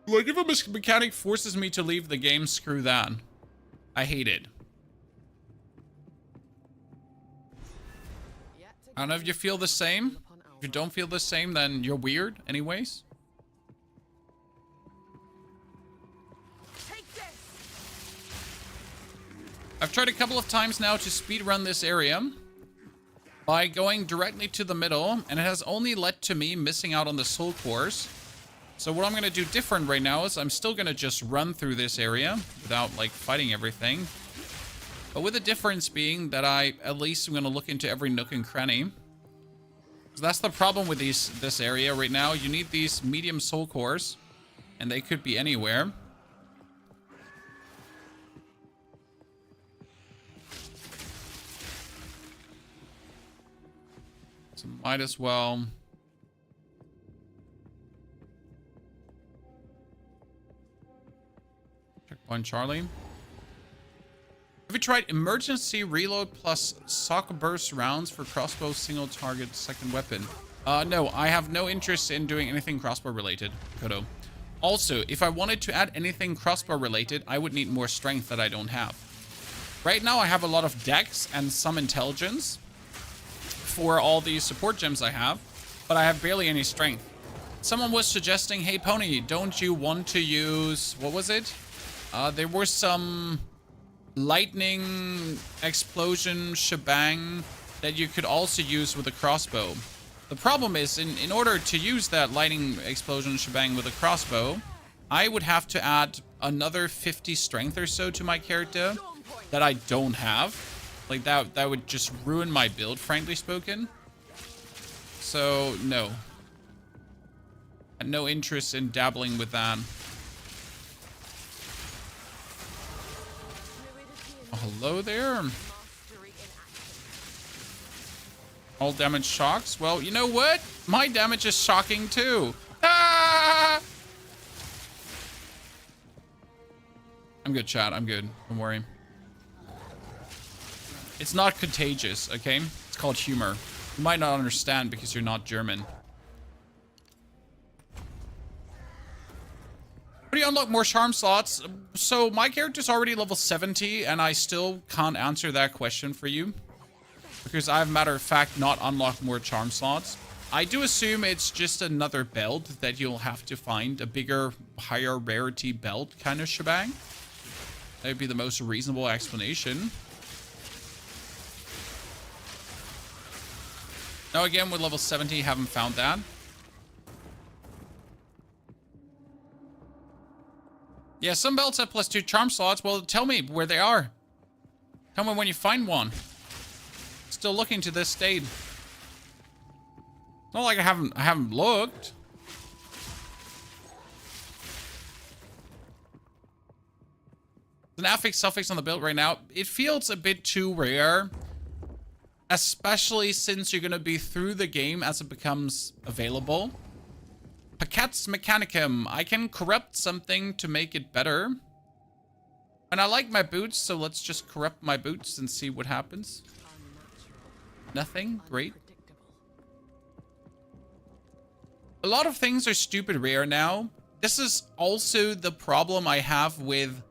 Like if a mechanic forces me to leave the game, screw that. I hate it. I don't know if you feel the same. If you don't feel the same, then you're weird anyways. I've tried a couple of times now to speedrun this area by going directly to the middle, and it has only led to me missing out on the soul cores. So what I'm going to do different right now is I'm still going to just run through this area without like fighting everything. But with the difference being that I at least am going to look into every nook and cranny. So that's the problem with this area right now. You need these medium soul cores, and they could be anywhere. So might as well. Checkpoint Charlie. Have you tried emergency reload plus sock burst rounds for crossbow single target second weapon? No, I have no interest in doing anything crossbow related, Kodo. Also, if I wanted to add anything crossbow related, I would need more strength that I don't have. Right now, I have a lot of dex and some intelligence for all these support gems I have, but I have barely any strength. Someone was suggesting, hey Pony, don't you want to use, what was it? There were some lightning explosion shebang that you could also use with a crossbow. The problem is, in order to use that lightning explosion shebang with a crossbow, I would have to add another 50 strength or so to my character that I don't have. Like, that would just ruin my build, frankly spoken. So, no. No interest in dabbling with that. Oh, hello there. All damage shocks. Well, you know what? My damage is shocking too. Ah! I'm good, chat. I'm good. Don't worry. It's not contagious, okay? It's called humor. You might not understand because you're not German. How do you unlock more charm slots? So my character's already level 70 and I still can't answer that question for you. Because I've, matter of fact, not unlocked more charm slots. I do assume it's just another belt that you'll have to find. A bigger, higher rarity belt kind of shebang. That would be the most reasonable explanation. Now again, with level 70, haven't found that. Yeah, some belts have +2 charm slots. Well, tell me where they are. Tell me when you find one. Still looking to this date. Not like I haven't looked. An affix suffix on the build right now. It feels a bit too rare. Especially since you're going to be through the game as it becomes available. Paquet's Mechanicum. I can corrupt something to make it better. And I like my boots, so let's just corrupt my boots and see what happens. Nothing? Great. A lot of things are stupid rare now. This is also the problem I have with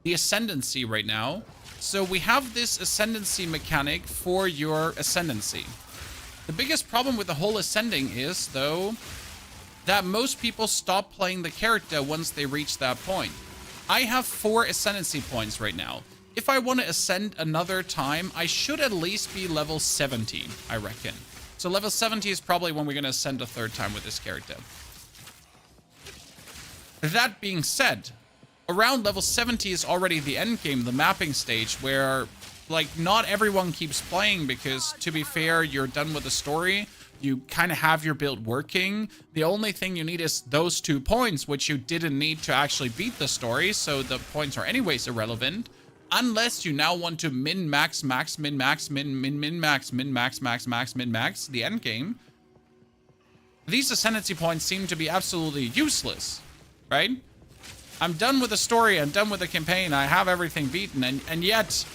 the Ascendancy right now. So we have this Ascendancy mechanic for your Ascendancy. The biggest problem with the whole Ascending is, though, that most people stop playing the character once they reach that point. I have 4 Ascendancy points right now. If I want to ascend another time, I should at least be level 70, I reckon. So level 70 is probably when we're going to ascend a third time with this character. That being said, around level 70 is already the end game, the mapping stage, where, like, not everyone keeps playing because, to be fair, you're done with the story. You kind of have your build working. The only thing you need is those 2 points, which you didn't need to actually beat the story, so the points are anyways irrelevant. Unless you now want to min-max, max, min-max, min-min-max, min-max, max, max, min-max, the end game. These Ascendancy points seem to be absolutely useless, right? I'm done with the story, I'm done with the campaign, I have everything beaten, and yet,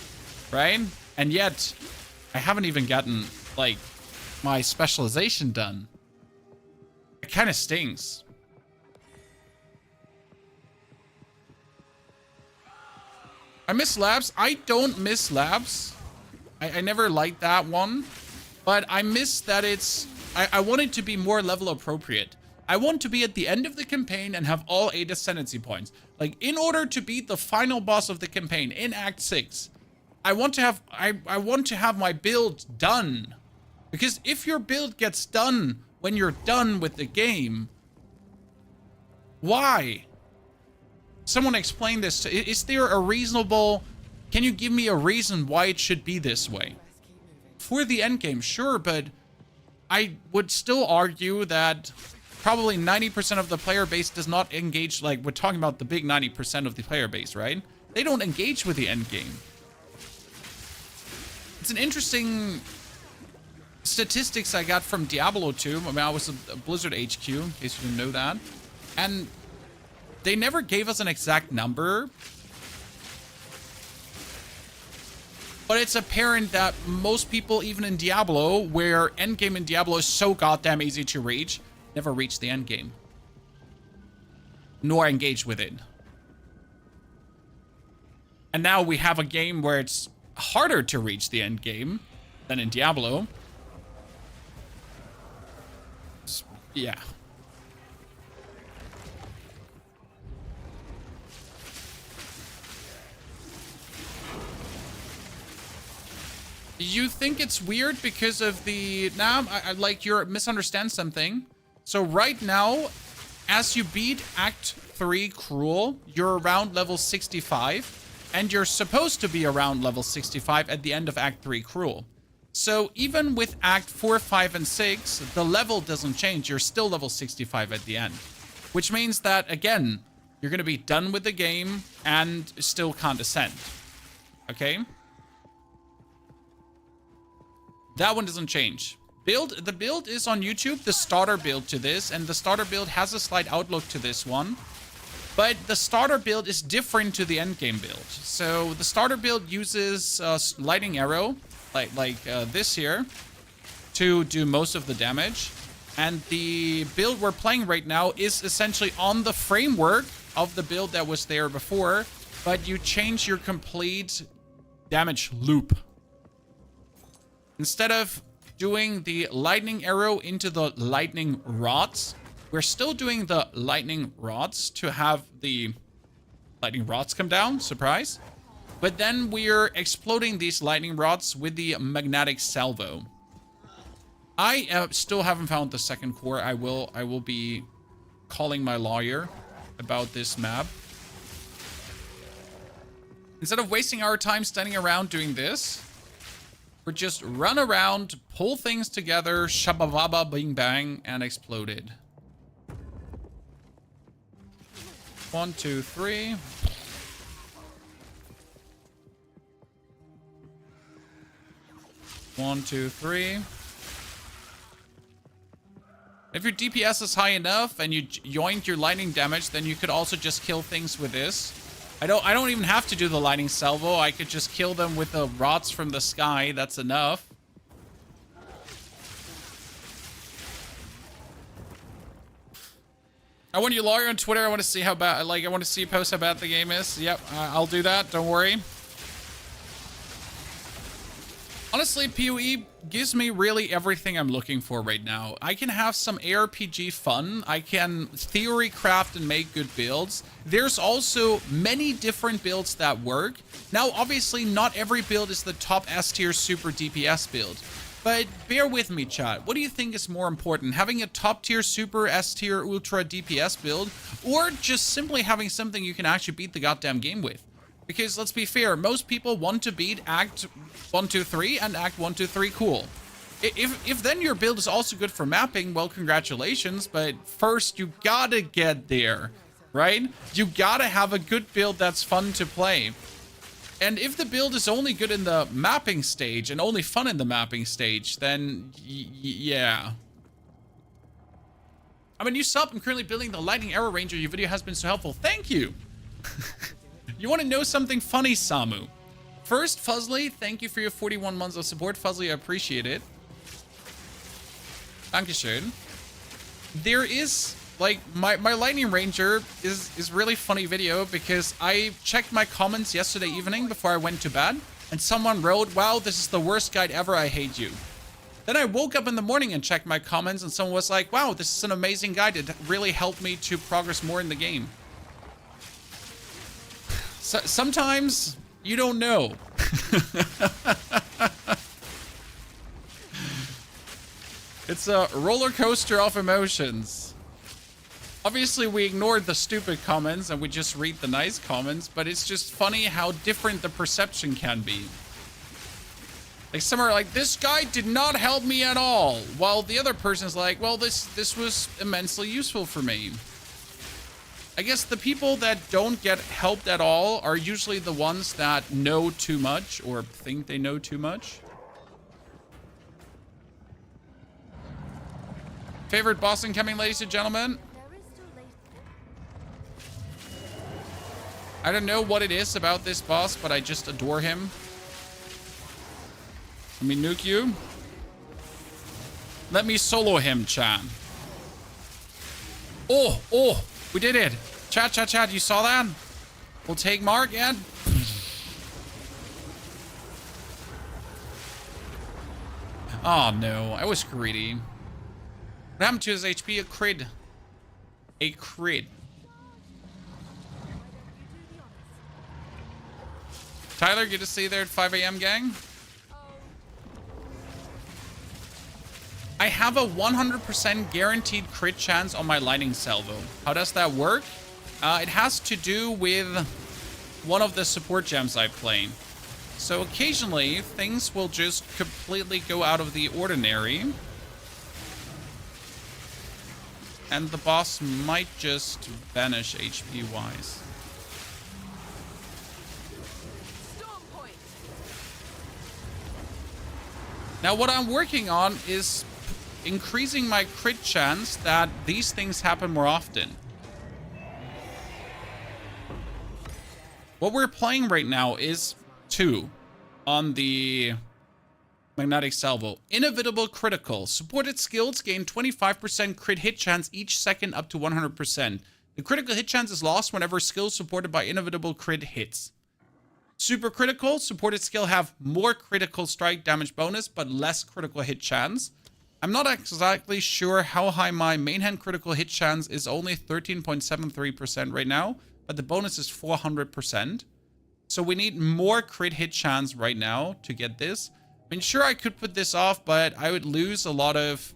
right? And yet, I haven't even gotten, like, my specialization done. It kind of stings. I miss labs. I don't miss labs. I never liked that one. But I miss that it's... I want it to be more level appropriate. I want to be at the end of the campaign and have all 8 Ascendancy points. Like, in order to beat the final boss of the campaign in Act 6, I want to have... I want to have my build done. Because if your build gets done when you're done with the game, why? Someone explain this. Is there a reasonable... Can you give me a reason why it should be this way? For the endgame, sure, but I would still argue that probably 90% of the player base does not engage... Like, we're talking about the big 90% of the player base, right? They don't engage with the endgame. It's an interesting... statistics I got from Diablo 2. I mean, I was a Blizzard HQ, in case you didn't know that. And they never gave us an exact number. But it's apparent that most people, even in Diablo, where endgame in Diablo is so goddamn easy to reach, never reach the endgame. Nor engage with it. And now we have a game where it's harder to reach the endgame than in Diablo. Yeah. You think it's weird because of the... Now, I like, you're misunderstand something. So right now, as you beat Act 3 Cruel, you're around level 65. And you're supposed to be around level 65 at the end of Act 3 Cruel. So even with Act 4, 5, and 6, the level doesn't change. You're still level 65 at the end. Which means that, again, you're going to be done with the game and still can't ascend. Okay? That one doesn't change. The build is on YouTube, the starter build to this, and the starter build has a slight outlook to this one. But the starter build is different to the endgame build. So the starter build uses lightning arrow, like this here, to do most of the damage. And the build we're playing right now is essentially on the framework of the build that was there before, but you change your complete damage loop. Instead of doing the lightning arrow into the lightning rods, we're still doing the lightning rods to have the lightning rods come down, surprise. But then we're exploding these lightning rods with the magnetic salvo. I still haven't found the second core. I will be calling my lawyer about this map. Instead of wasting our time standing around doing this, we're just run around, pull things together, shabba-wabba, bing bang, and explode it. 1, 2, 3. One, two, three. If your DPS is high enough and you yoink your lightning damage, then you could also just kill things with this. I don't even have to do the lightning salvo. I could just kill them with the rods from the sky. That's enough. I want your lawyer on Twitter. I want to see how bad, I want to see you post how bad the game is. Yep, I'll do that. Don't worry. Honestly, PoE gives me really everything I'm looking for right now. I can have some ARPG fun. I can theory craft and make good builds. There's also many different builds that work. Now, obviously, not every build is the top S tier super DPS build. But bear with me, chat. What do you think is more important? Having a top tier super S tier ultra DPS build, or just simply having something you can actually beat the goddamn game with? Because let's be fair, most people want to beat Act 1, 2, 3 and Act 1, 2, 3 cool. If then your build is also good for mapping, well, congratulations, but first you gotta get there, right? You gotta have a good build that's fun to play. And if the build is only good in the mapping stage and only fun in the mapping stage, then yeah. I'm a new sub. I'm currently building the Lightning Arrow Ranger. Your video has been so helpful. Thank you. You want to know something funny, Samu? First, Fuzzly, thank you for your 41 months of support. Fuzzly, I appreciate it. Dankeschön. There is, like, my Lightning Ranger is really funny video because I checked my comments yesterday evening before I went to bed, and someone wrote, "Wow, this is the worst guide ever, I hate you." Then I woke up in the morning and checked my comments, and someone was like, "Wow, this is an amazing guide. It really helped me to progress more in the game." So, sometimes you don't know. It's a roller coaster of emotions. Obviously, we ignored the stupid comments and we just read the nice comments, but it's just funny how different the perception can be. Like, some are like, "This guy did not help me at all," while the other person's like, "Well, this was immensely useful for me." I guess the people that don't get helped at all are usually the ones that know too much or think they know too much. Favorite boss incoming, ladies and gentlemen? I don't know what it is about this boss, but I just adore him. Let me nuke you. Let me solo him, chat. Oh, we did it. Chat, you saw that? We'll take Mark and... Oh, no. I was greedy. What happened to his HP? A crit. A crit. Tyler, good to see you there at 5 a.m., gang. I have a 100% guaranteed crit chance on my lightning salvo. How does that work? It has to do with one of the support gems I play. So occasionally, things will just completely go out of the ordinary. And the boss might just vanish HP-wise. Now, what I'm working on is increasing my crit chance that these things happen more often. What we're playing right now is 2 on the magnetic salvo. Inevitable critical. Supported skills gain 25% crit hit chance each second up to 100%. The critical hit chance is lost whenever skills supported by inevitable crit hits. Super critical. Supported skill have more critical strike damage bonus, but less critical hit chance. I'm not exactly sure how high my main hand critical hit chance is, only 13.73% right now, but the bonus is 400%. So we need more crit hit chance right now to get this. I mean, sure, I could put this off, but I would lose a lot of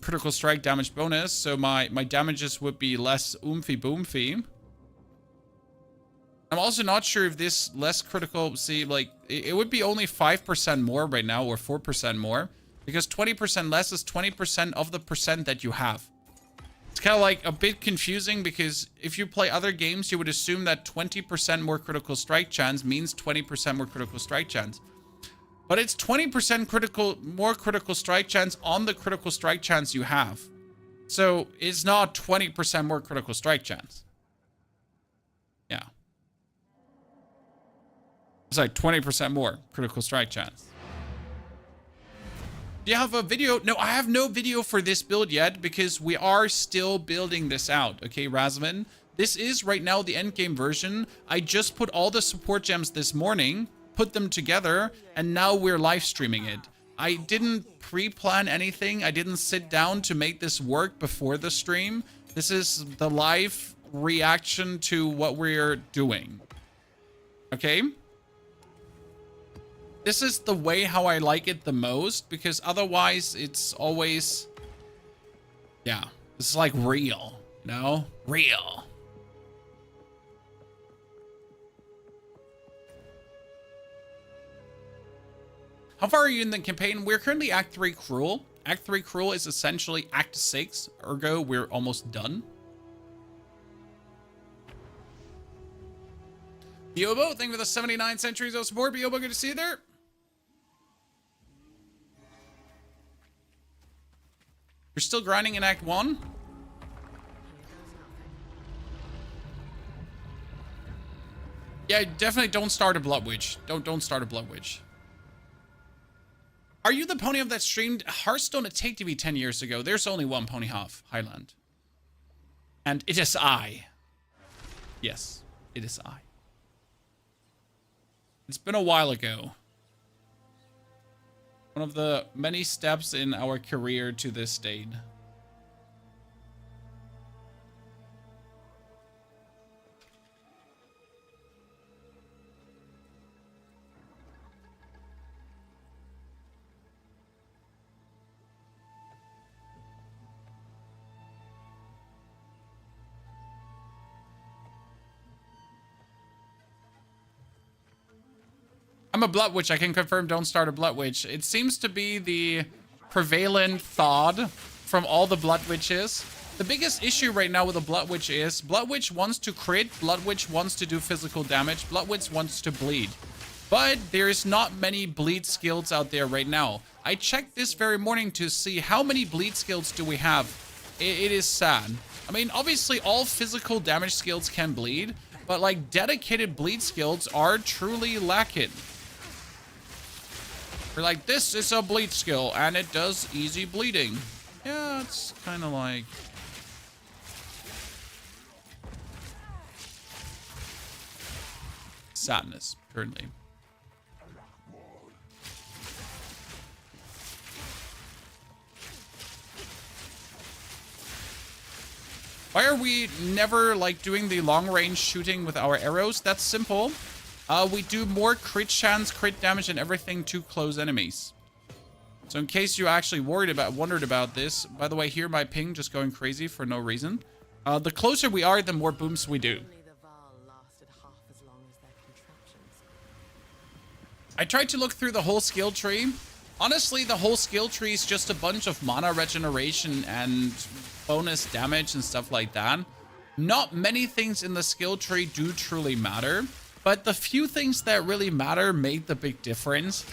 critical strike damage bonus, so my damages would be less oomphy boomfy. I'm also not sure if this less critical, see, like, it would be only 5% more right now, or 4% more, because 20% less is 20% of the percent that you have. It's kind of like a bit confusing, because if you play other games, you would assume that 20% more critical strike chance means 20% more critical strike chance. But it's 20% more critical strike chance on the critical strike chance you have. So it's not 20% more critical strike chance. Yeah. It's like 20% more critical strike chance. Do you have a video? No, I have no video for this build yet because we are still building this out. Okay, Razvan. This is right now the endgame version. I just put all the support gems this morning, put them together, and now we're live streaming it. I didn't pre-plan anything. I didn't sit down to make this work before the stream. This is the live reaction to what we're doing. Okay? This is the way how I like it the most, because otherwise it's always, yeah, this is like real, you know? Real. How far are you in the campaign? We're currently Act 3 Cruel. Act 3 Cruel is essentially Act 6, ergo we're almost done. Biobo, thank you for the 79 centuries of support. Biobo, good to see you there. You're still grinding in Act 1? Yeah, definitely don't start a Blood Witch. Don't start a Blood Witch. Are you the pony that streamed Hearthstone at Take TV 10 years ago? There's only one pony half, Highland. And it is I. Yes, it is I. It's been a while ago. One of the many steps in our career to this date. I'm a Blood Witch. I can confirm don't start a Blood Witch. It seems to be the prevalent thought from all the Blood Witches. The biggest issue right now with a Blood Witch is Blood Witch wants to crit, Blood Witch wants to do physical damage, Blood Witch wants to bleed. But there's not many bleed skills out there right now. I checked this very morning to see how many bleed skills do we have. It is sad. I mean, obviously all physical damage skills can bleed, but like dedicated bleed skills are truly lacking. We're like, this is a bleed skill, and it does easy bleeding. Yeah, it's kind of like... sadness, currently. Why are we never, like, doing the long-range shooting with our arrows? That's simple. We do more crit chance, crit damage, and everything to close enemies. So in case you actually wondered about this, by the way, here my ping just going crazy for no reason. The closer we are, the more booms we do. Only the Val lasted half as long as their contraptions. I tried to look through the whole skill tree. Honestly, the whole skill tree is just a bunch of mana regeneration and bonus damage and stuff like that. Not many things in the skill tree do truly matter, but the few things that really matter make the big difference.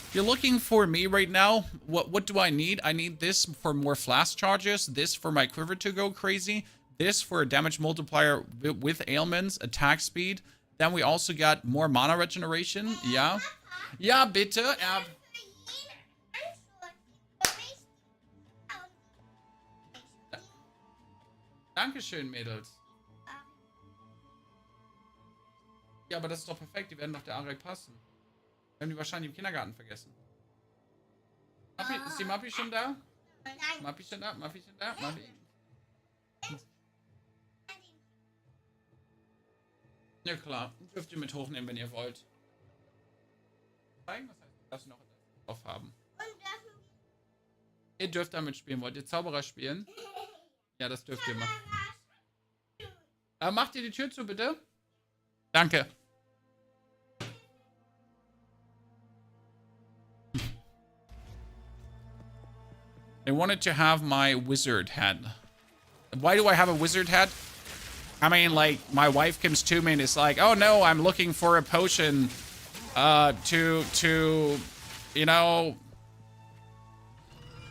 If you're looking for me right now, what do I need? I need this for more flask charges, this for my quiver to go crazy, this for a damage multiplier with ailments, attack speed. Then we also got more mana regeneration. Yeah. Ja, bitte. Dankeschön, Mädels. Ja, aber das ist doch perfekt. Die werden doch der Arek passen. Wir haben die wahrscheinlich im Kindergarten vergessen. Ist die Mappi schon da? Nein. Mappi schon da? Mappi schon da? Mappi. Ja klar, dürft ihr mit hochnehmen, wenn ihr wollt. Zeigen, was heißt, dass wir noch drauf haben. Ihr dürft damit spielen. Wollt ihr Zauberer spielen? Ja, das dürft ihr machen. Macht ihr die Tür zu, bitte? Danke. I wanted to have my wizard hat. Why do I have a wizard hat? I mean, like, my wife comes to me and is like, oh no, I'm looking for a potion to you know,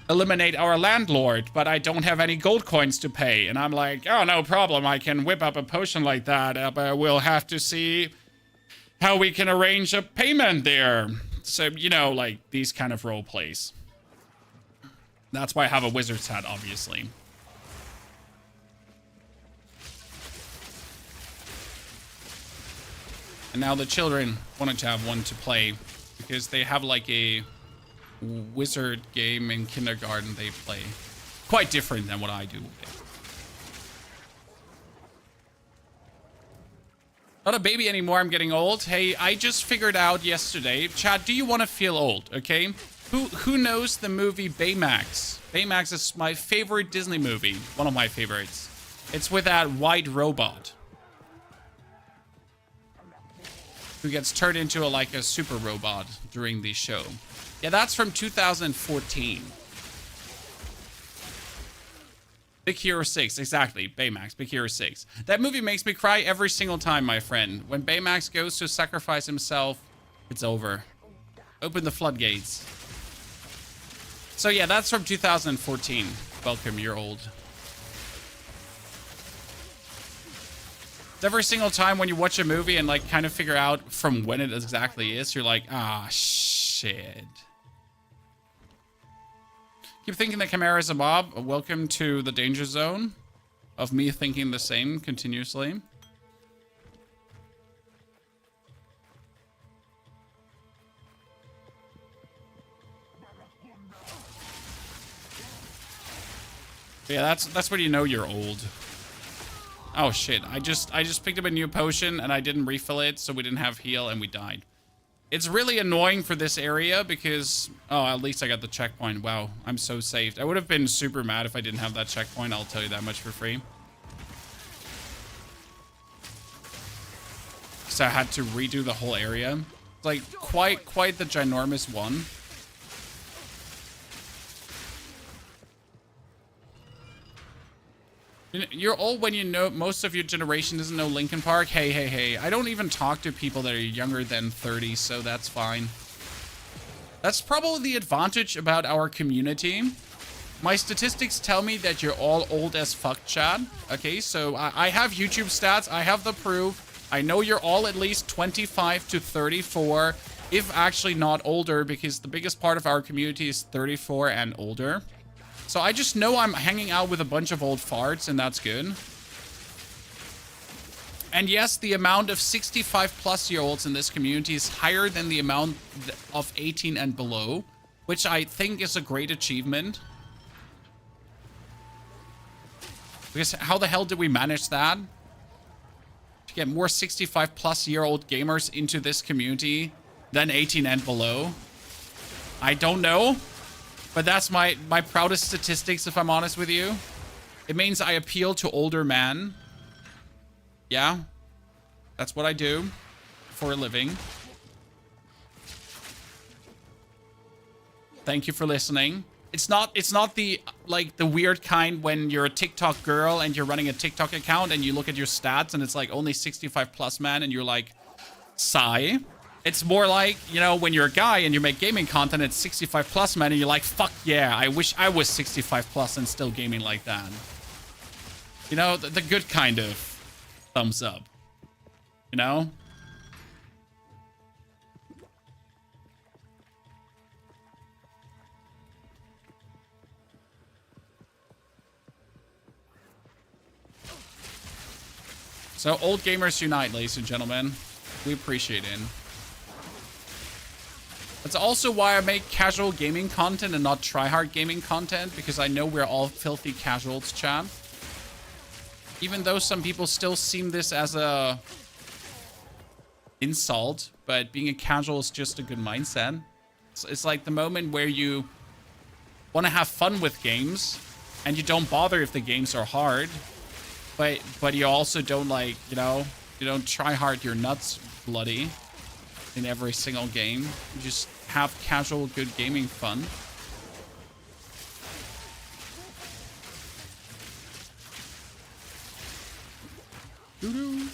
eliminate our landlord, but I don't have any gold coins to pay. And I'm like, oh, no problem. I can whip up a potion like that, but we'll have to see how we can arrange a payment there. So, you know, like, these kind of role plays. That's why I have a wizard's hat, obviously. And now the children wanted to have one to play because they have like a wizard game in kindergarten they play. Quite different than what I do. Not a baby anymore, I'm getting old. Hey, I just figured out yesterday. Chad, do you want to feel old, okay? Who knows the movie Baymax? Baymax is my favorite Disney movie. One of my favorites. It's with that white robot who gets turned into like a super robot during the show. Yeah, that's from 2014. Big Hero 6, exactly. Baymax, Big Hero 6. That movie makes me cry every single time, my friend. When Baymax goes to sacrifice himself, it's over. Open the floodgates. So yeah, that's from 2014. Welcome, you're old. Every single time when you watch a movie and like kind of figure out from when it exactly is, you're like, ah, shit. Keep thinking that Chimera is a mob. Welcome to the danger zone of me thinking the same continuously. Yeah, that's when you know you're old. Oh shit, I just picked up a new potion and I didn't refill it, so we didn't have heal and we died. It's really annoying for this area because, oh, at least I got the checkpoint. Wow, I'm so saved. I would have been super mad if I didn't have that checkpoint, I'll tell you that much for free. So I had to redo the whole area. It's like quite the ginormous one. You're old when you know most of your generation doesn't know Linkin Park. Hey. I don't even talk to people that are younger than 30, so that's fine. That's probably the advantage about our community. My statistics tell me that you're all old as fuck, Chad. Okay, so I have YouTube stats. I have the proof. I know you're all at least 25 to 34, if actually not older, because the biggest part of our community is 34 and older. So I just know I'm hanging out with a bunch of old farts, and that's good. And yes, the amount of 65-plus-year-olds in this community is higher than the amount of 18 and below, which I think is a great achievement. Because how the hell did we manage that? To get more 65-plus-year-old gamers into this community than 18 and below. I don't know. But that's my proudest statistics, if I'm honest with you. It means I appeal to older men. Yeah. That's what I do for a living. Thank you for listening. It's not the like the weird kind when you're a TikTok girl and you're running a TikTok account and you look at your stats and it's like only 65 plus man and you're like, sigh. It's more like, you know, when you're a guy and you make gaming content, it's 65 plus man and you're like, fuck yeah, I wish I was 65 plus and still gaming like that. You know, the good kind of thumbs up. You know? So, old gamers unite, ladies and gentlemen. We appreciate it. That's also why I make casual gaming content and not tryhard gaming content, because I know we're all filthy casuals, chat. Even though some people still seem this as a insult, but being a casual is just a good mindset. It's like the moment where you want to have fun with games and you don't bother if the games are hard, but you also don't, like, you know, you don't try hard your nuts bloody in every single game. You just have casual good gaming fun. Doo-doo.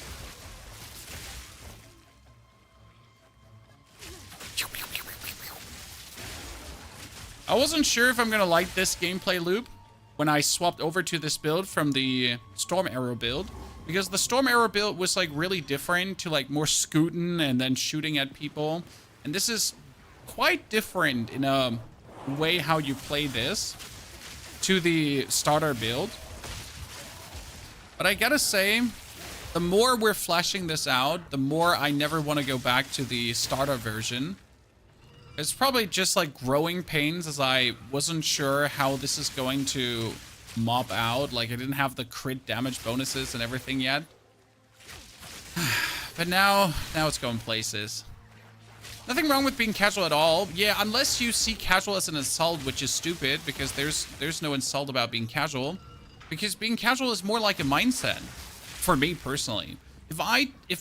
I wasn't sure if I'm gonna like this gameplay loop when I swapped over to this build from the Storm Arrow build, because the Storm Arrow build was like really different to like more scooting and then shooting at people, and this is quite different in a way how you play this to the starter build. But I gotta say, the more we're fleshing this out, the more I never want to go back to the starter version. It's probably just like growing pains, as I wasn't sure how this is going to mop out. Like, I didn't have the crit damage bonuses and everything yet. But now it's going places. Nothing wrong with being casual at all. Yeah, unless you see casual as an insult, which is stupid, because there's no insult about being casual. Because being casual is more like a mindset, for me personally. If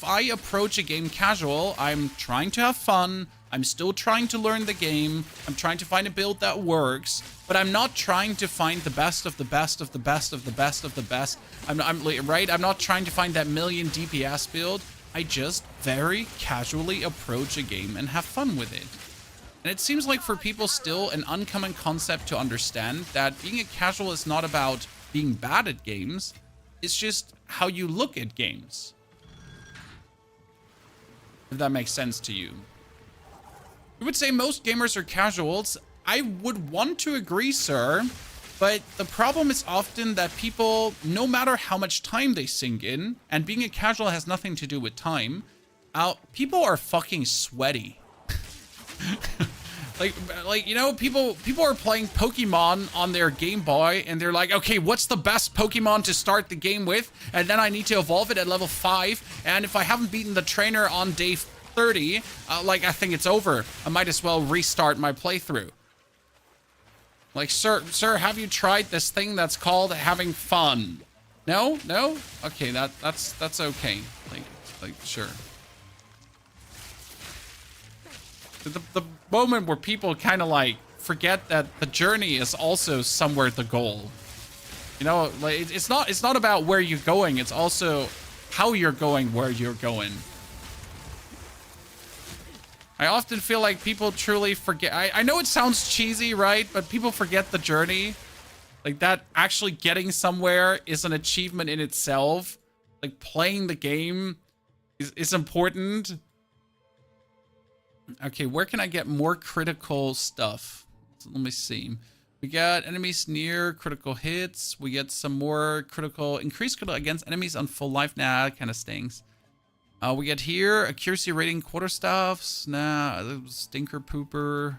I approach a game casual, I'm trying to have fun. I'm still trying to learn the game. I'm trying to find a build that works, but I'm not trying to find the best of the best of the best of the best of the best. I'm not trying to find that million DPS build. I just very casually approach a game and have fun with it. And it seems like for people still an uncommon concept to understand that being a casual is not about being bad at games. It's just how you look at games. If that makes sense to you. I would say most gamers are casuals. I would want to agree, sir. But the problem is often that people, no matter how much time they sink in, and being a casual has nothing to do with time, people are fucking sweaty. like you know, people are playing Pokemon on their Game Boy, and they're like, okay, what's the best Pokemon to start the game with? And then I need to evolve it at level 5, and if I haven't beaten the trainer on day 30, like, I think it's over. I might as well restart my playthrough. Like, sir, have you tried this thing that's called having fun? No? Okay, that's okay. Like, sure. The moment where people kind of like forget that the journey is also somewhere the goal. You know, like, it's not about where you're going. It's also how you're going where you're going. I often feel like people truly forget. I know it sounds cheesy, right? But people forget the journey. Like, that actually getting somewhere is an achievement in itself. Like, playing the game is important. Okay, where can I get more critical stuff? So let me see. We got enemies near critical hits. We get some more critical, increased critical against enemies on full life. Nah, that kind of stings. We get here, accuracy rating quarterstaffs. Nah, stinker pooper.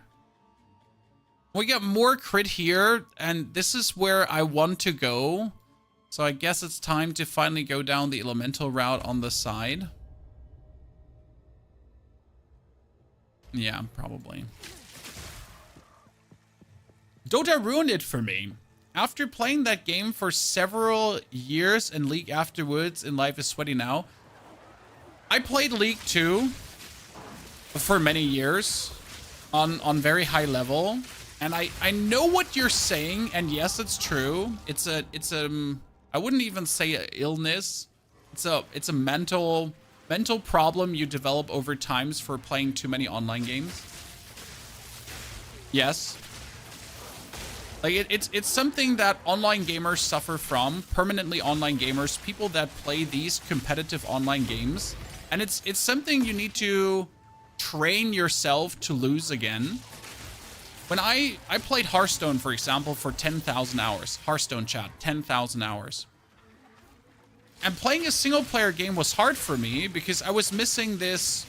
We got more crit here, and this is where I want to go. So I guess it's time to finally go down the elemental route on the side. Yeah, probably. Dota ruined it for me. After playing that game for several years and League afterwards in Life is Sweaty Now, I played League too for many years on very high level. And I know what you're saying, and yes, it's true. It's a I wouldn't even say a illness. It's a mental problem you develop over times for playing too many online games. Yes. Like it's something that online gamers suffer from, permanently online gamers, people that play these competitive online games. And it's something you need to train yourself to lose again. When I played Hearthstone, for example, for 10,000 hours. Hearthstone chat, 10,000 hours. And playing a single player game was hard for me because I was missing this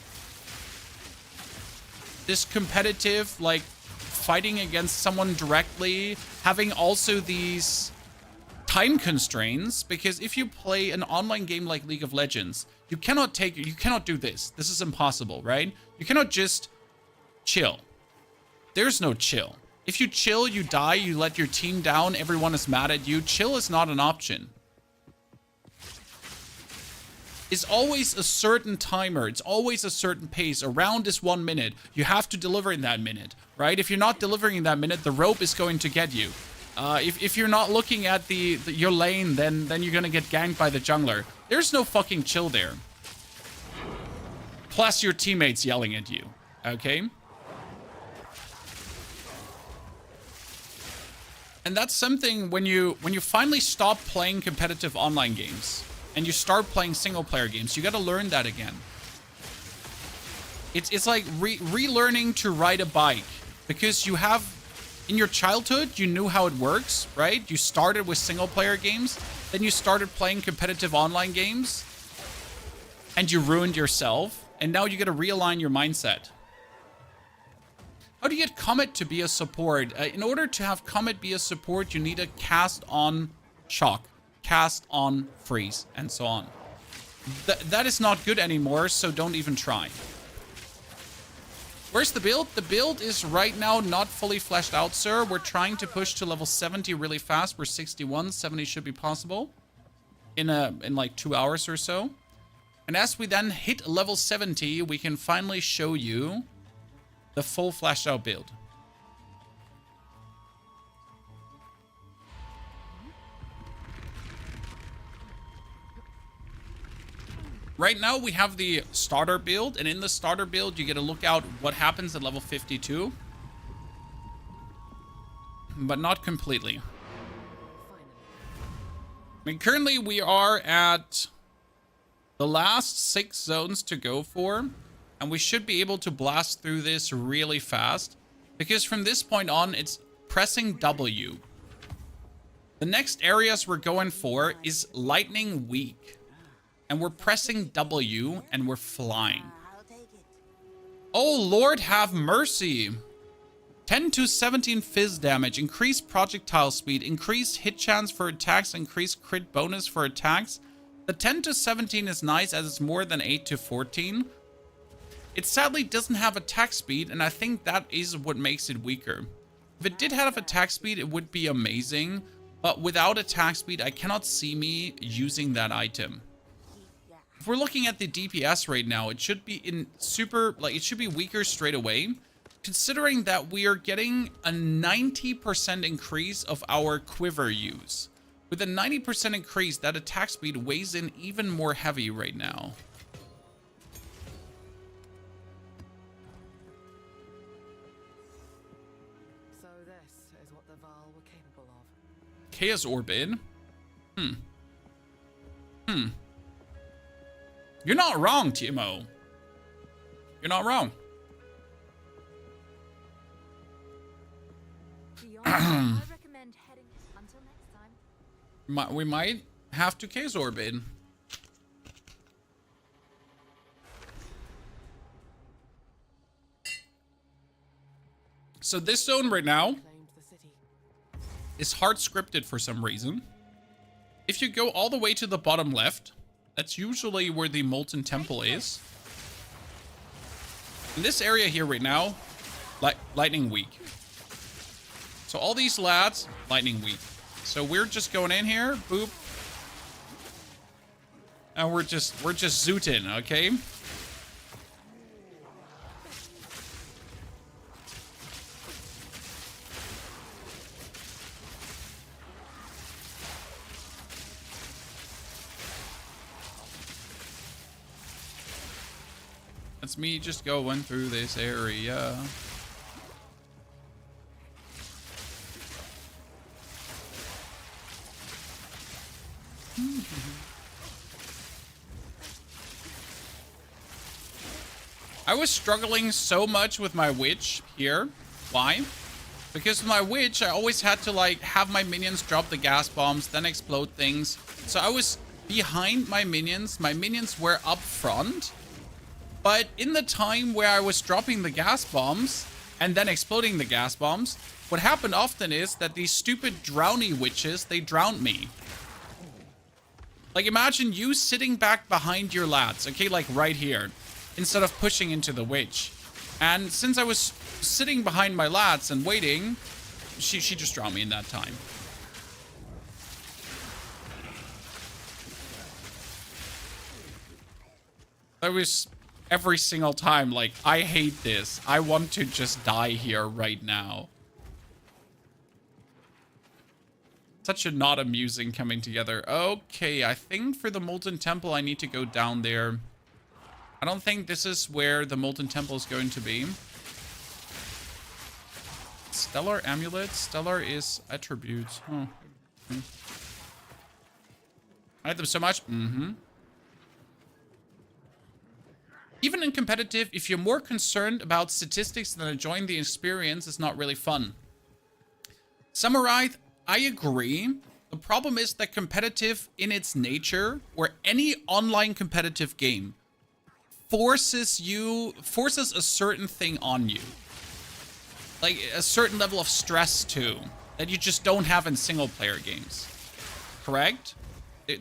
competitive, like, fighting against someone directly, having also these time constraints, because if you play an online game like League of Legends, you cannot do this. This is impossible, right? You cannot just chill. There's no chill. If you chill, you die, you let your team down, everyone is mad at you. Chill is not an option. It's always a certain timer. It's always a certain pace. A round is 1 minute. You have to deliver in that minute, right? If you're not delivering in that minute, the rope is going to get you. If you're not looking at your lane, then you're going to get ganked by the jungler. There's no fucking chill there. Plus your teammates yelling at you, okay? And that's something when you finally stop playing competitive online games and you start playing single player games, you got to learn that again. It's like relearning to ride a bike, because you have, in your childhood, you knew how it works, right? You started with single player games, then you started playing competitive online games and you ruined yourself, and now you got to realign your mindset. How do you get Comet to be a support? In order to have Comet be a support, you need a cast on shock, cast on freeze, and so on. That is not good anymore, so don't even try. Where's the build? The build is right now not fully fleshed out, sir. We're trying to push to level 70 really fast. We're 61. 70 should be possible in like 2 hours or so. And as we then hit level 70, we can finally show you the full fleshed out build. Right now we have the starter build, and in the starter build you get to look out what happens at level 52. But not completely. I mean, currently we are at the last 6 zones to go for, and we should be able to blast through this really fast, because from this point on it's pressing W. The next areas we're going for is Lightning Weak. And we're pressing W and we're flying. Oh, Lord have mercy. 10 to 17 fizz damage, increased projectile speed, increased hit chance for attacks, increased crit bonus for attacks. The 10 to 17 is nice as it's more than 8 to 14. It sadly doesn't have attack speed, and I think that is what makes it weaker. If it did have attack speed, it would be amazing. But without attack speed, I cannot see me using that item. If we're looking at the DPS right now, it should be it should be weaker straight away, considering that we are getting a 90% increase of our quiver use. With a 90% increase, that attack speed weighs in even more heavy right now. So this is what the Val were capable of. Chaos Orbit. You're not wrong, Timo. You're not wrong. I recommend heading until next time. We might have to Chaos Orbit. So this zone right now Claimed the city. is hard scripted for some reason. If you go all the way to the bottom left, that's usually where the Molten Temple is. In this area here right now, Lightning Weak. So all these lads, lightning weak. So we're just going in here, boop. And we're just zooting, okay? That's me just going through this area. I was struggling so much with my witch here. Why? Because with my witch, I always had to like have my minions drop the gas bombs, then explode things. So I was behind my minions. My minions were up front. But in the time where I was dropping the gas bombs and then exploding the gas bombs, what happened often is that these stupid drowny witches, they drowned me. Like imagine you sitting back behind your lads, okay, like right here, instead of pushing into the witch. And since I was sitting behind my lads and waiting, she just drowned me in that time. That was every single time, like, I hate this. I want to just die here right now. Such a not amusing coming together. Okay, I think for the Molten Temple, I need to go down there. I don't think this is where the Molten Temple is going to be. Stellar Amulet. Stellar is attributes. Huh. I like them so much. Even in competitive, if you're more concerned about statistics than enjoying the experience, it's not really fun. Samurai, I agree. The problem is that competitive in its nature, or any online competitive game, forces a certain thing on you. Like a certain level of stress too, that you just don't have in single player games. Correct?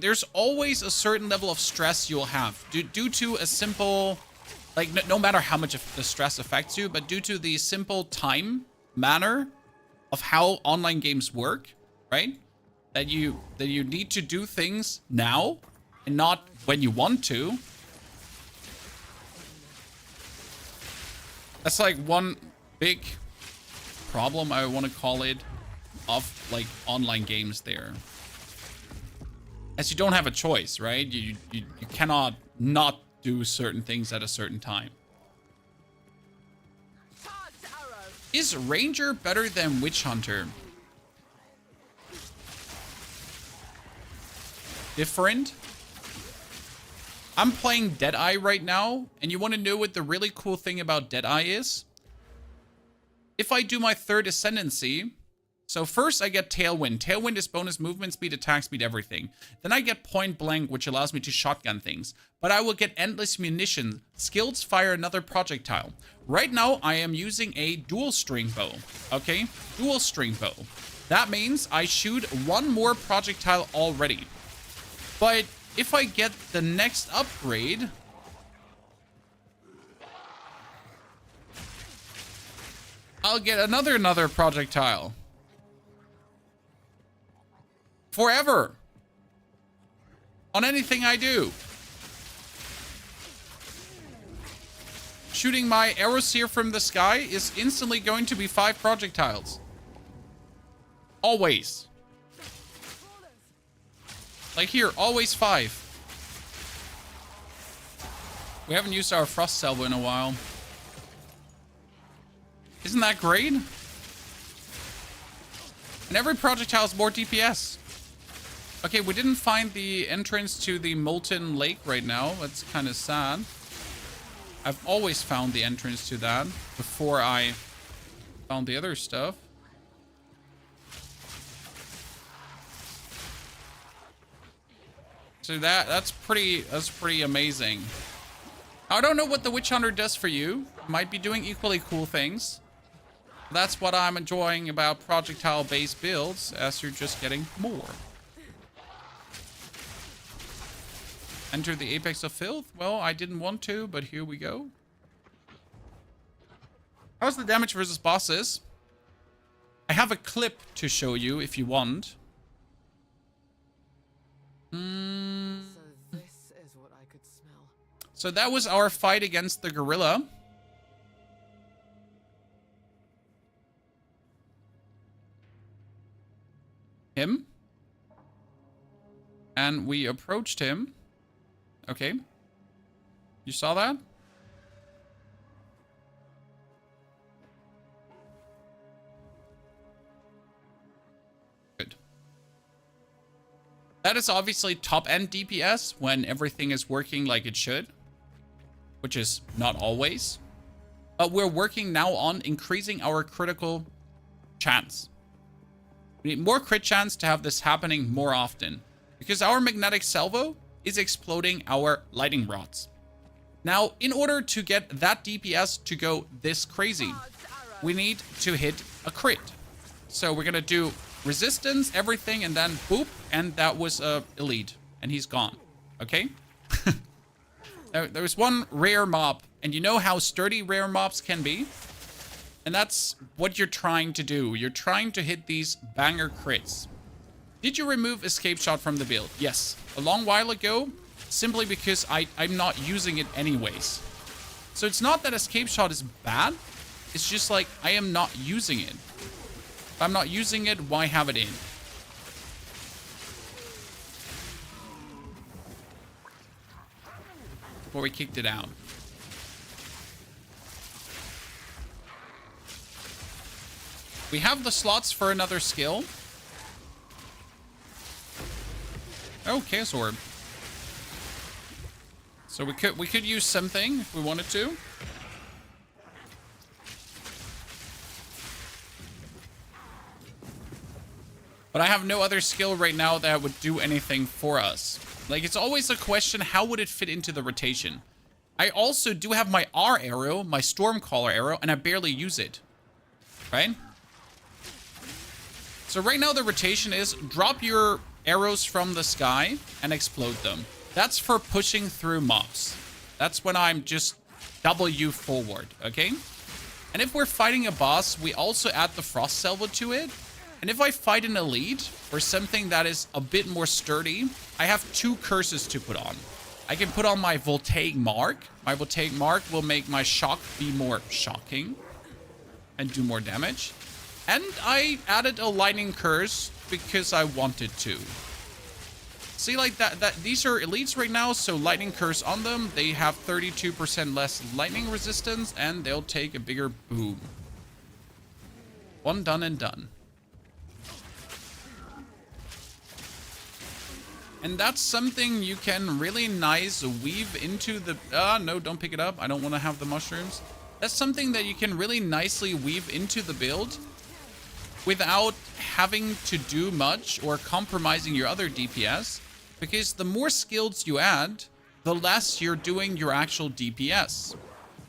There's always a certain level of stress you'll have due to a simple, like no matter how much of the stress affects you, but due to the simple time manner of how online games work, right? That you need to do things now and not when you want to. That's like one big problem, I want to call it, of like online games there. As you don't have a choice, right? You cannot not do certain things at a certain time. Is Ranger better than Witch Hunter? Different? I'm playing Deadeye right now, and you want to know what the really cool thing about Deadeye is? If I do my third ascendancy, so first I get Tailwind. Tailwind is bonus movement speed, attack speed, everything. Then I get Point Blank, which allows me to shotgun things. But I will get Endless Munition. Skills fire another projectile. Right now, I am using a dual string bow. Okay? Dual string bow. That means I shoot one more projectile already. But if I get the next upgrade, I'll get another projectile. Forever. On anything I do. Shooting my Arrowseer from the sky is instantly going to be 5 projectiles. Always. Like here, always 5. We haven't used our Frost Salvo in a while. Isn't that great? And every projectile is more DPS. Okay, we didn't find the entrance to the Molten Lake right now. That's kind of sad. I've always found the entrance to that before I found the other stuff. So that's pretty amazing. I don't know what the Witch Hunter does for you. Might be doing equally cool things. That's what I'm enjoying about projectile-based builds, as you're just getting more. Enter the Apex of Filth? Well, I didn't want to, but here we go. How's the damage versus bosses? I have a clip to show you if you want. So this is what I could smell. So that was our fight against the gorilla. Him. And we approached him. Okay. You saw that? Good. That is obviously top-end DPS when everything is working like it should. Which is not always. But we're working now on increasing our critical chance. We need more crit chance to have this happening more often. Because our magnetic salvo is exploding our lightning rods. Now, in order to get that DPS to go this crazy, we need to hit a crit. So we're going to do resistance, everything, and then boop. And that was elite. And he's gone. Okay? There's one rare mob. And you know how sturdy rare mobs can be? And that's what you're trying to do. You're trying to hit these banger crits. Did you remove escape shot from the build? Yes. A long while ago, simply because I'm not using it anyways. So it's not that escape shot is bad. It's just like I am not using it. If I'm not using it, why have it in? Before we kicked it out. We have the slots for another skill. Oh, Chaos Orb. So we could use something if we wanted to. But I have no other skill right now that would do anything for us. Like, it's always a question, how would it fit into the rotation? I also do have my R arrow, my Stormcaller arrow, and I barely use it. Right? So right now the rotation is drop your arrows from the sky and explode them. That's for pushing through mobs. That's when I'm just W forward, okay? And if we're fighting a boss, we also add the Frost Salvo to it. And if I fight an elite or something that is a bit more sturdy, I have 2 curses to put on. I can put on my Voltaic Mark. My Voltaic Mark will make my shock be more shocking and do more damage. And I added a lightning curse because I wanted to. See, like that these are elites right now, so lightning curse on them. They have 32% less lightning resistance, and they'll take a bigger boom. One done and done. And that's something you can really nice weave into the... no, don't pick it up. I don't want to have the mushrooms. That's something that you can really nicely weave into the build without having to do much or compromising your other DPS. Because the more skills you add, the less you're doing your actual DPS.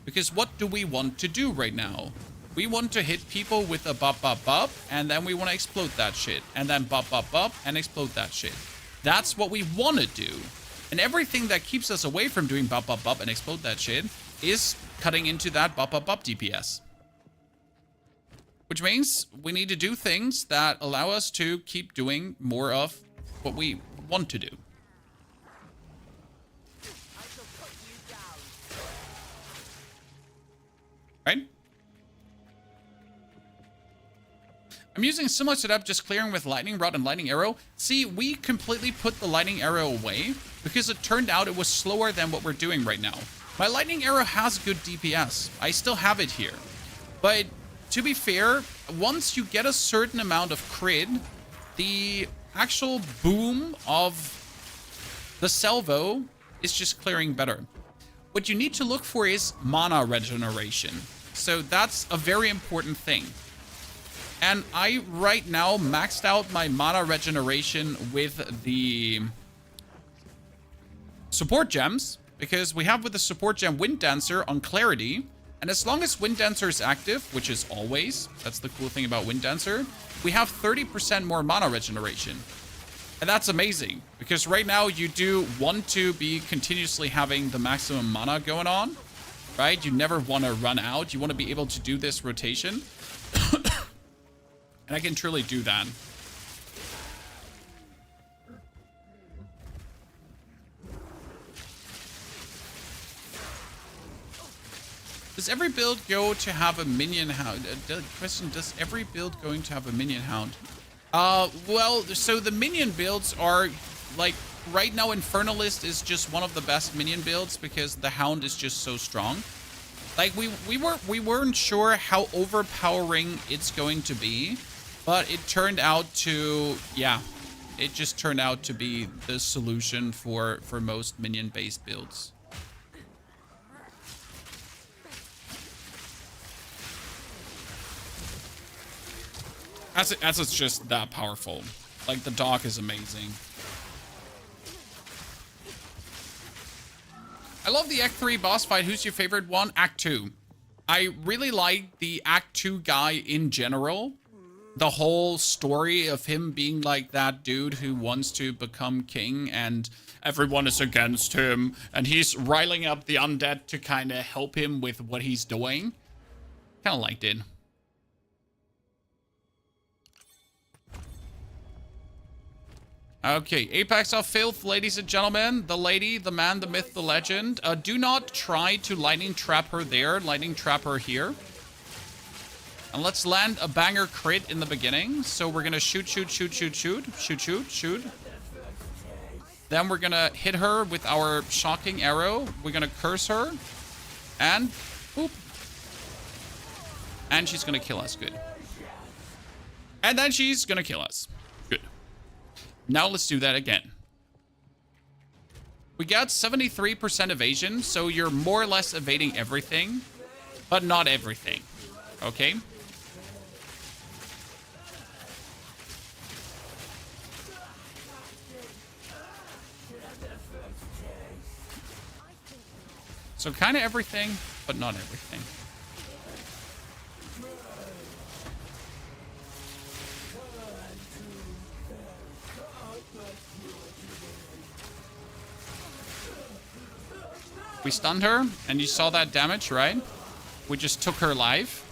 Because what do we want to do right now? We want to hit people with a bop bop bop, and then we want to explode that shit. And then bop bop bop and explode that shit. That's what we want to do. And everything that keeps us away from doing bop bop bop and explode that shit is cutting into that bop bop bop DPS. Which means we need to do things that allow us to keep doing more of what we want to do. Right? I'm using similar setup, just clearing with lightning rod and lightning arrow. See, we completely put the lightning arrow away because it turned out it was slower than what we're doing right now. My lightning arrow has good DPS. I still have it here. But to be fair, once you get a certain amount of crit, the actual boom of the salvo is just clearing better. What you need to look for is mana regeneration. So that's a very important thing. And I right now maxed out my mana regeneration with the support gems, because we have with the support gem Wind Dancer on Clarity. And as long as Wind Dancer is active, which is always, that's the cool thing about Wind Dancer, we have 30% more mana regeneration. And that's amazing, because right now you do want to be continuously having the maximum mana going on, right? You never want to run out. You want to be able to do this rotation. And I can truly do that. Does every build go to have a minion hound? Question, does every build going to have a minion hound? Well, so the minion builds are, like, right now Infernalist is just one of the best minion builds because the hound is just so strong. Like, we weren't sure how overpowering it's going to be, but it turned out to, yeah, it just turned out to be the solution for most minion-based builds. As it's just that powerful. Like, the dog is amazing. I love the Act 3 boss fight. Who's your favorite one? Act 2. I really like the Act 2 guy in general. The whole story of him being like that dude who wants to become king and everyone is against him. And he's riling up the undead to kind of help him with what he's doing. Kind of liked it. Okay, Apex of Filth, ladies and gentlemen. The lady, the man, the myth, the legend. Do not try to lightning trap her there. Lightning trap her here. And let's land a banger crit in the beginning. So we're going to shoot. Then we're going to hit her with our shocking arrow. We're going to curse her. And, boop. And she's going to kill us. Good. And then she's going to kill us. Good. Now let's do that again. We got 73% evasion, so you're more or less evading everything, but not everything. Okay? So kind of everything, but not everything. We stunned her, and you saw that damage, right? We just took her life.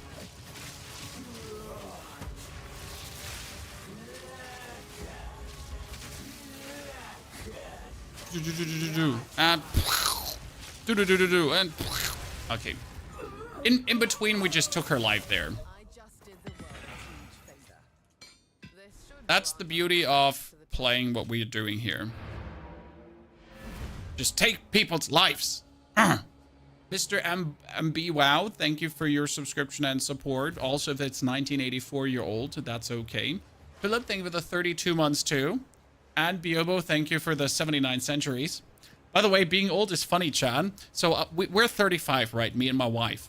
And okay. In between, we just took her life there. That's the beauty of playing what we are doing here. Just take people's lives. Mr. MB Wow, thank you for your subscription and support. Also, if it's 1984 year old, that's okay. Philip, thank you for the 32 months too. And Biobo, thank you for the 79 centuries. By the way, being old is funny, Chad. So we're 35, right? Me and my wife.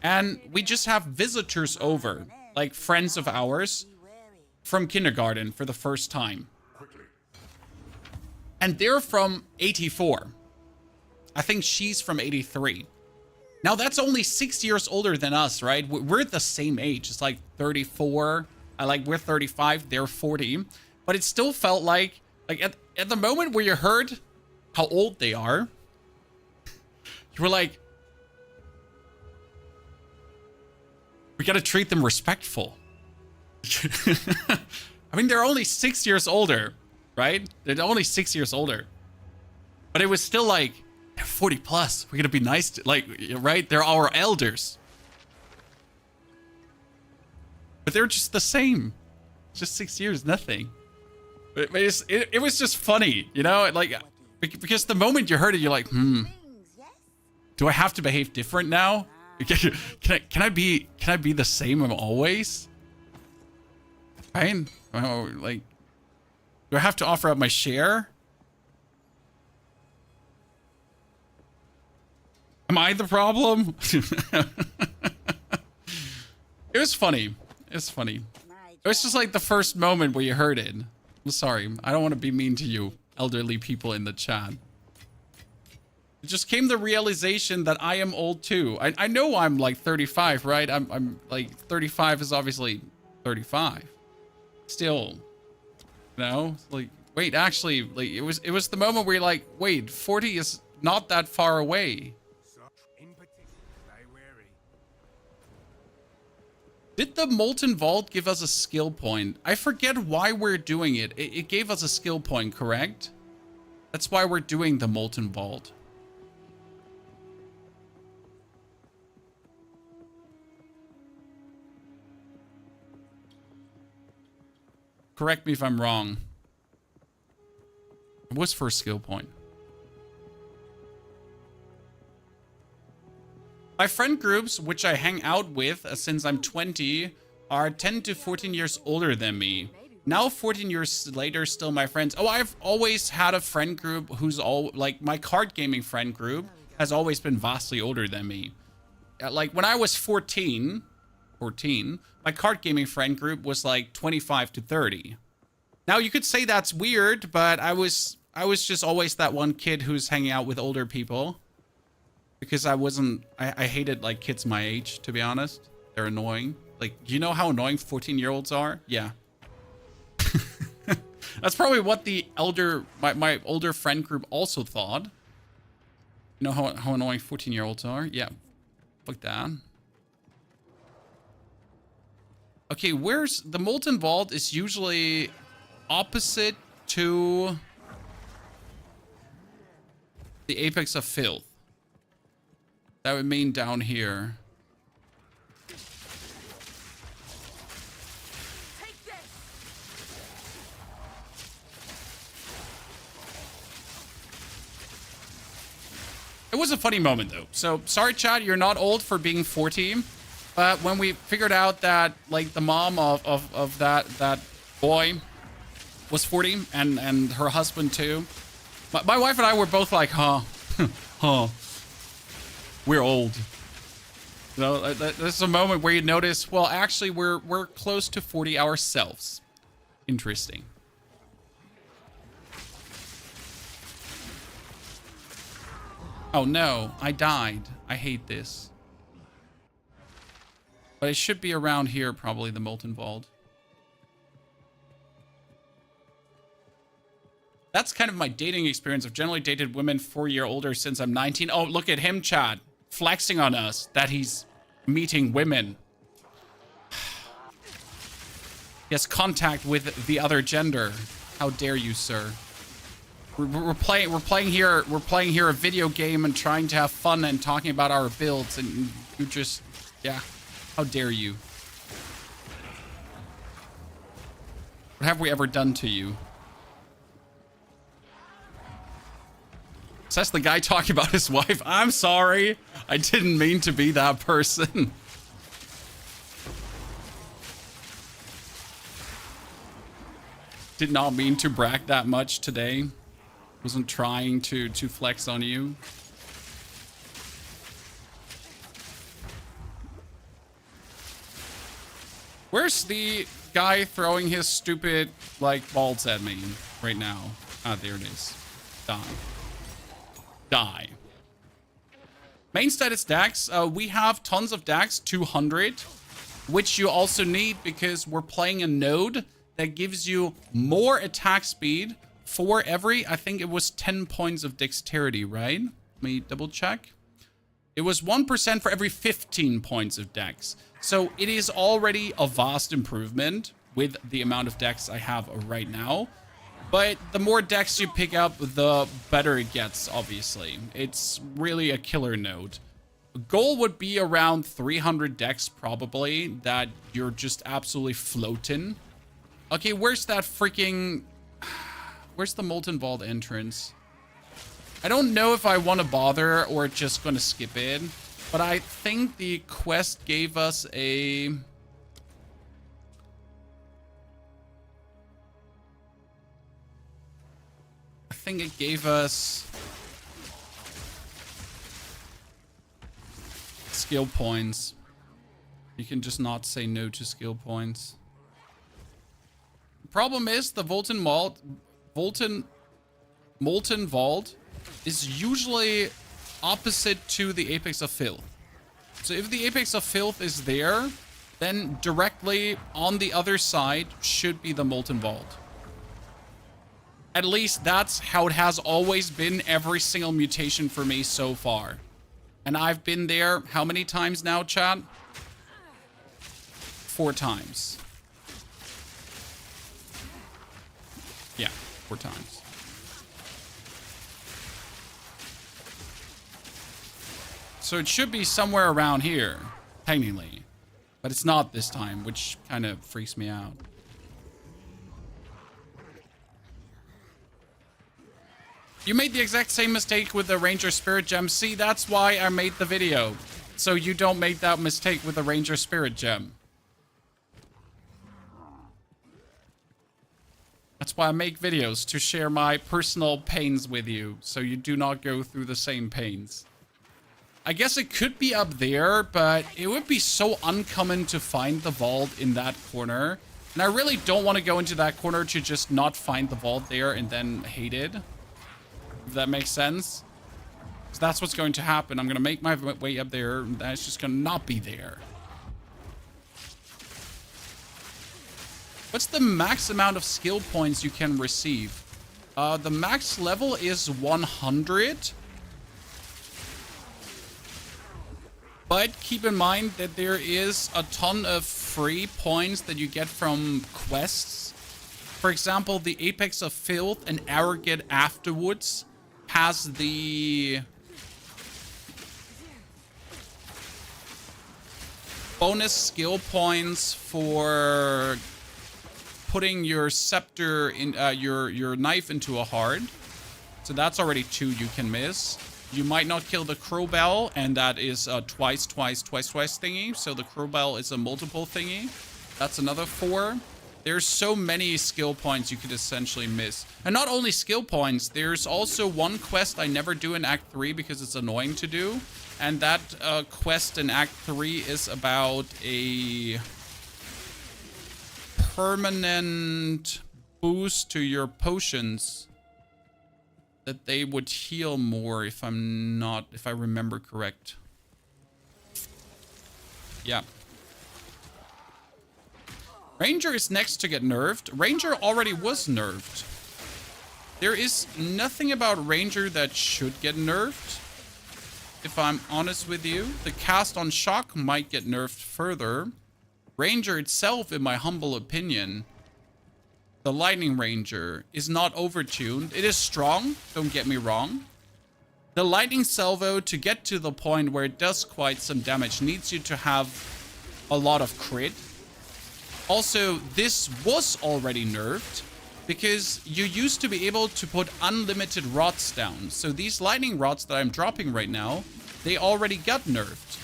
And we just have visitors over, like friends of ours from kindergarten for the first time. And they're from 84. I think she's from 83. Now, that's only 6 years older than us, right? We're the same age. It's like 34. We're 35. They're 40. But it still felt like at the moment where you heard how old they are, you were like, we gotta treat them respectful. I mean, they're only 6 years older, right? They're only 6 years older. But it was still like, they're 40 plus. We're gonna be nice to, like, right? They're our elders. But they're just the same. Just 6 years, nothing. It was just funny, you know? Like, because the moment you heard it, you're like, do I have to behave different now? Can I be the same I'm always? Right? Oh, like, do I have to offer up my share? Am I the problem? It was funny. It's funny. It was just like the first moment where you heard it. I'm sorry. I don't want to be mean to you, elderly people in the chat. It just came the realization that I am old too. I know I'm like 35, right? I'm like 35 is obviously 35. Still, you know, like, wait, actually, like it was the moment where you're like, wait, 40 is not that far away. Did the Molten Vault give us a skill point? I forget why we're doing it. It gave us a skill point, correct? That's why we're doing the Molten Vault. Correct me if I'm wrong. It was for a skill point. My friend groups, which I hang out with since I'm 20, are 10 to 14 years older than me. Now 14 years later, still my friends. Oh, I've always had a friend group who's all like my card gaming friend group has always been vastly older than me. Like when I was 14, my card gaming friend group was like 25 to 30. Now you could say that's weird, but I was just always that one kid who's hanging out with older people. Because I hated like kids my age, to be honest. They're annoying. Like, do you know how annoying 14-year-olds are? Yeah. That's probably what the my older friend group also thought. You know how annoying 14-year-olds are? Yeah. Fuck that. Okay, where's the Molten Vault is usually opposite to the Apex of Filth. That would mean down here. Take this. It was a funny moment though. So sorry, Chad, you're not old for being 40. But when we figured out that like the mom of that boy was 40 and her husband too, my wife and I were both like, huh, we're old. You know, there's a moment where you notice, well, actually we're close to 40 ourselves. Interesting. Oh no, I died. I hate this. But it should be around here, probably, the Molten Vault. That's kind of my dating experience. I've generally dated women 4 years older since I'm 19. Oh, look at him, Chad. Flexing on us that he's meeting women. He has contact with the other gender. How dare you, sir? We're playing here a video game and trying to have fun and talking about our builds, and you just, yeah. How dare you? What have we ever done to you? Says the guy talking about his wife. I'm sorry. I didn't mean to be that person. Did not mean to brag that much today. Wasn't trying to flex on you. Where's the guy throwing his stupid, like, balls at me right now? Ah, there it is. Die. Die. Main status decks. We have tons of decks, 200, which you also need because we're playing a node that gives you more attack speed for every, I think it was 10 points of dexterity, right? Let me double check. It was 1% for every 15 points of dex. So it is already a vast improvement with the amount of dex I have right now. But the more dex you pick up, the better it gets, obviously. It's really a killer node. Goal would be around 300 dex, probably, that you're just absolutely floating. Okay, where's that freaking... Where's the Molten Vault entrance? I don't know if I want to bother or just going to skip it. But I think the quest gave us a... I think it gave us... skill points. You can just not say no to skill points. The problem is the Molten Vault is usually opposite to the Apex of Filth. So if the Apex of Filth is there, then directly on the other side should be the Molten Vault. At least that's how it has always been every single mutation for me so far. And I've been there how many times now, chat? 4 times. Yeah, 4 times. So it should be somewhere around here, technically. But it's not this time, which kind of freaks me out. You made the exact same mistake with the Ranger Spirit Gem. See, that's why I made the video. So you don't make that mistake with the Ranger Spirit Gem. That's why I make videos, to share my personal pains with you, so you do not go through the same pains. I guess it could be up there, but it would be so uncommon to find the vault in that corner. And I really don't want to go into that corner to just not find the vault there and then hate it. If that makes sense. So that's what's going to happen. I'm going to make my way up there, and that's just going to not be there. What's the max amount of skill points you can receive? The max level is 100. But keep in mind that there is a ton of free points that you get from quests. For example, the Apex of Filth and Arrogate afterwards has the bonus skill points for putting your scepter in your knife into a heart. So that's already 2 you can miss. You might not kill the crowbell, and that is a twice thingy. So the crowbell is a multiple thingy. That's another 4. There's so many skill points you could essentially miss. And not only skill points, there's also one quest I never do in Act 3 because it's annoying to do. And that quest in Act 3 is about a permanent boost to your potions. That they would heal more if I remember correct. Yeah. Ranger is next to get nerfed. Ranger already was nerfed. There is nothing about Ranger that should get nerfed. If I'm honest with you. The cast on shock might get nerfed further. Ranger itself, in my humble opinion, the Lightning Ranger, is not overtuned. It is strong, don't get me wrong. The Lightning Salvo, to get to the point where it does quite some damage, needs you to have a lot of crit. Also, this was already nerfed because you used to be able to put unlimited rods down. So these lightning rods that I'm dropping right now, they already got nerfed.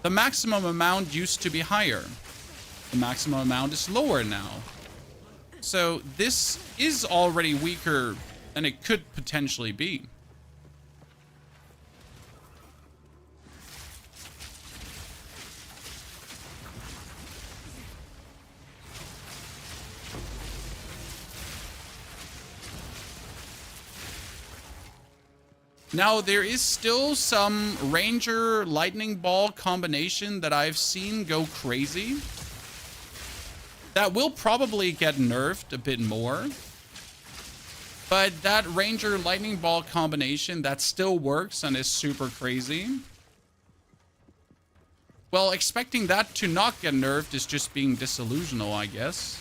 The maximum amount used to be higher. The maximum amount is lower now. So this is already weaker than it could potentially be. Now, there is still some Ranger Lightning Ball combination that I've seen go crazy. That will probably get nerfed a bit more. But that Ranger Lightning Ball combination, that still works and is super crazy. Well, expecting that to not get nerfed is just being disillusional, I guess.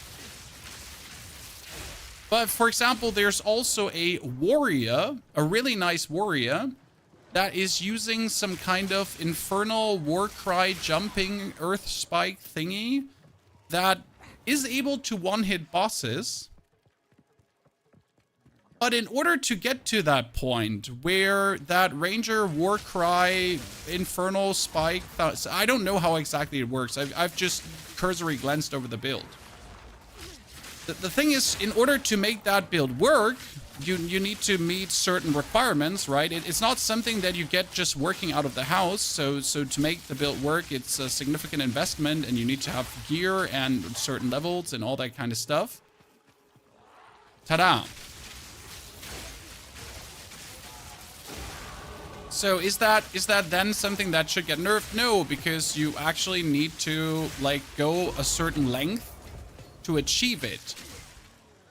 But, for example, there's also a warrior, a really nice warrior, that is using some kind of infernal warcry jumping earth spike thingy that is able to one-hit bosses. But in order to get to that point where that Ranger Warcry Infernal Spike, I don't know how exactly it works. I've just cursory glanced over the build. The thing is, in order to make that build work, you need to meet certain requirements, right? It's not something that you get just working out of the house. So to make the build work, it's a significant investment, and you need to have gear and certain levels and all that kind of stuff. Ta-da! So is that then something that should get nerfed? No, because you actually need to like go a certain length to achieve it.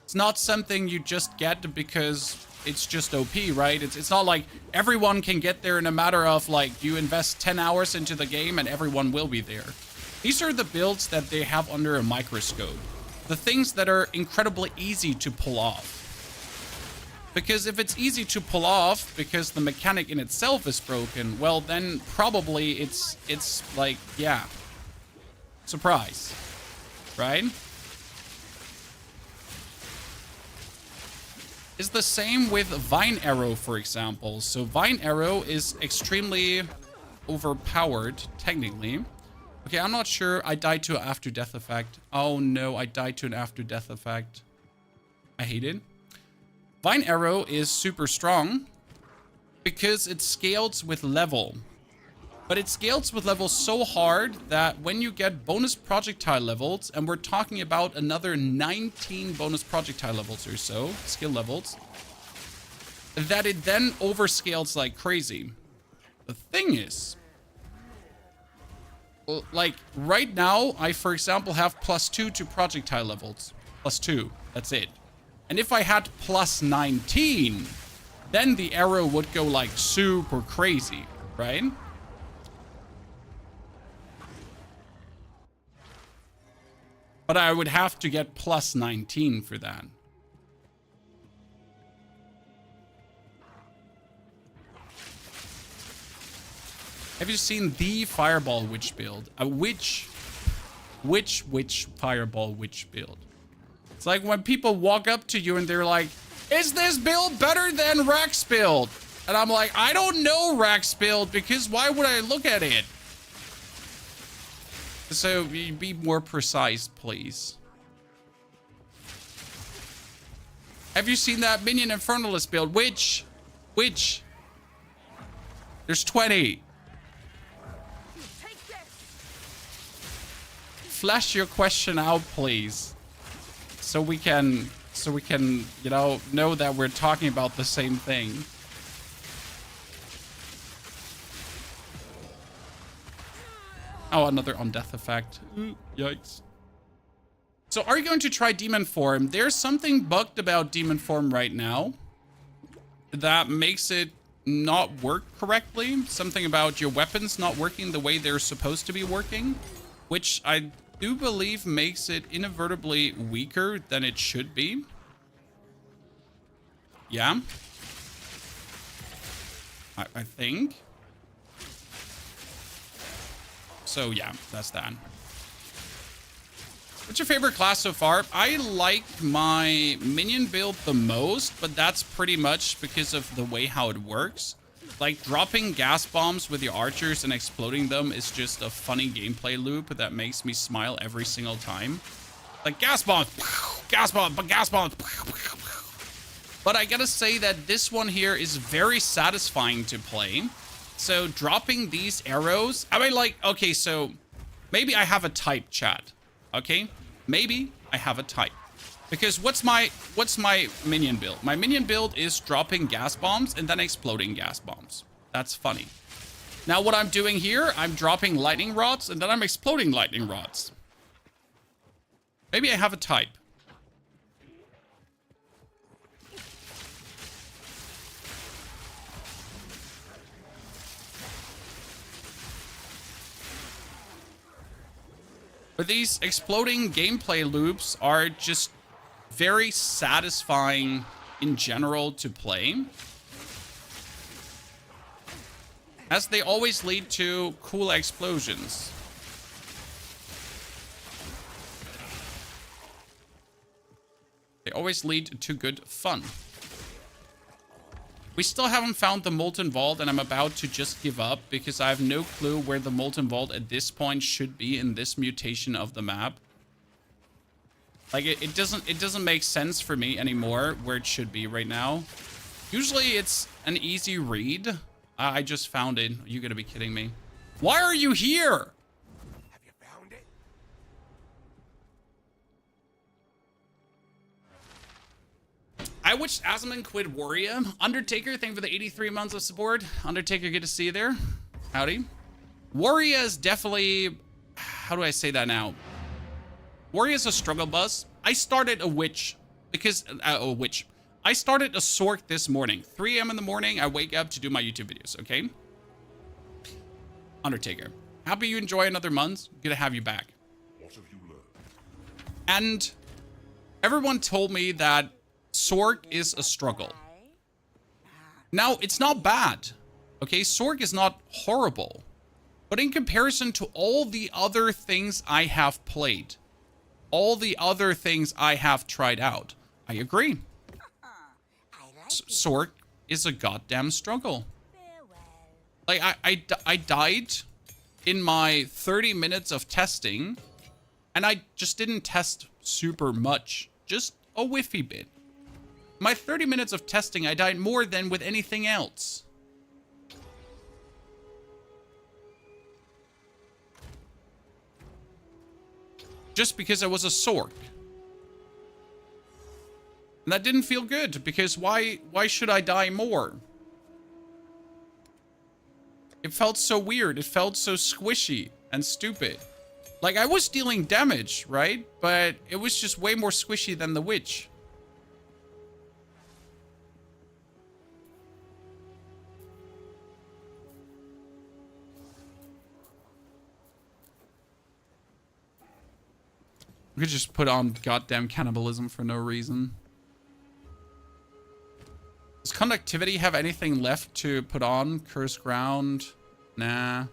It's not something you just get because it's just OP, right? It's not like everyone can get there in a matter of like you invest 10 hours into the game and everyone will be there. These are the builds that they have under a microscope. The things that are incredibly easy to pull off. Because if it's easy to pull off because the mechanic in itself is broken, well then probably it's like, yeah. Surprise. Right? It's the same with Vine Arrow, for example. So Vine Arrow is extremely overpowered, technically. Okay, I'm not sure. I died to an after death effect. Oh no, I died to an after death effect. I hate it. Vine Arrow is super strong because it scales with level. But it scales with level so hard that when you get bonus projectile levels, and we're talking about another 19 bonus projectile levels or so, skill levels, that it then overscales like crazy. The thing is, like right now, I, for example, have +2 to projectile levels. +2, that's it. And if I had +19, then the arrow would go like super crazy, right? But I would have to get +19 for that. Have you seen the Fireball Witch build? A witch Fireball Witch build. It's like when people walk up to you and they're like, is this build better than Rex build? And I'm like, I don't know Rex build because why would I look at it? So be more precise, please. Have you seen that Minion Infernalist build? Which? There's 20. Flash your question out, please. So we can, you know that we're talking about the same thing. Oh, another on-death effect. Yikes. So are you going to try Demon Form? There's something bugged about Demon Form right now that makes it not work correctly. Something about your weapons not working the way they're supposed to be working, which I do believe makes it inadvertently weaker than it should be. Yeah. I think. So yeah, that's that. What's your favorite class so far? I like my Minion build the most, but that's pretty much because of the way how it works. Like dropping gas bombs with your archers and exploding them is just a funny gameplay loop that makes me smile every single time. Like gas bombs, gas bomb, gas bombs. But I gotta say that this one here is very satisfying to play. So dropping these arrows, I mean, like, okay, so maybe I have a type, chat. Okay, maybe I have a type. Because what's my Minion build? My Minion build is dropping gas bombs and then exploding gas bombs. That's funny. Now what I'm doing here, I'm dropping lightning rods and then I'm exploding lightning rods. Maybe I have a type. But these exploding gameplay loops are just very satisfying in general to play, as they always lead to cool explosions. They always lead to good fun. We still haven't found the Molten Vault, and I'm about to just give up because I have no clue where the Molten Vault at this point should be in this mutation of the map. Like, it doesn't make sense for me anymore where it should be right now. Usually it's an easy read. I just found it. Are you gonna be kidding me? Why are you here? Have you found it? I watched Asman quit Warrior. Undertaker, thank you for the 83 months of support. Undertaker, good to see you there. Howdy. Warrior is definitely... How do I say that now? Warrior is a struggle bus. I started a witch because... I started a Sork this morning. 3 a.m. in the morning, I wake up to do my YouTube videos, okay? Undertaker. Happy you enjoy another month. Good to have you back. What have you learned? And everyone told me that Sork is a struggle. Now, it's not bad. Okay, Sork is not horrible. But in comparison to all the other things I have played, all the other things I have tried out, I agree. Sork is a goddamn struggle. Like, I died in my 30 minutes of testing, and I just didn't test super much. Just a whiffy bit. My 30 minutes of testing, I died more than with anything else. Just because I was a Sork. And that didn't feel good, because why should I die more? It felt so weird. It felt so squishy and stupid. Like, I was dealing damage, right? But it was just way more squishy than the witch. We could just put on goddamn cannibalism for no reason. Does conductivity have anything left to put on? Curse ground? Nah.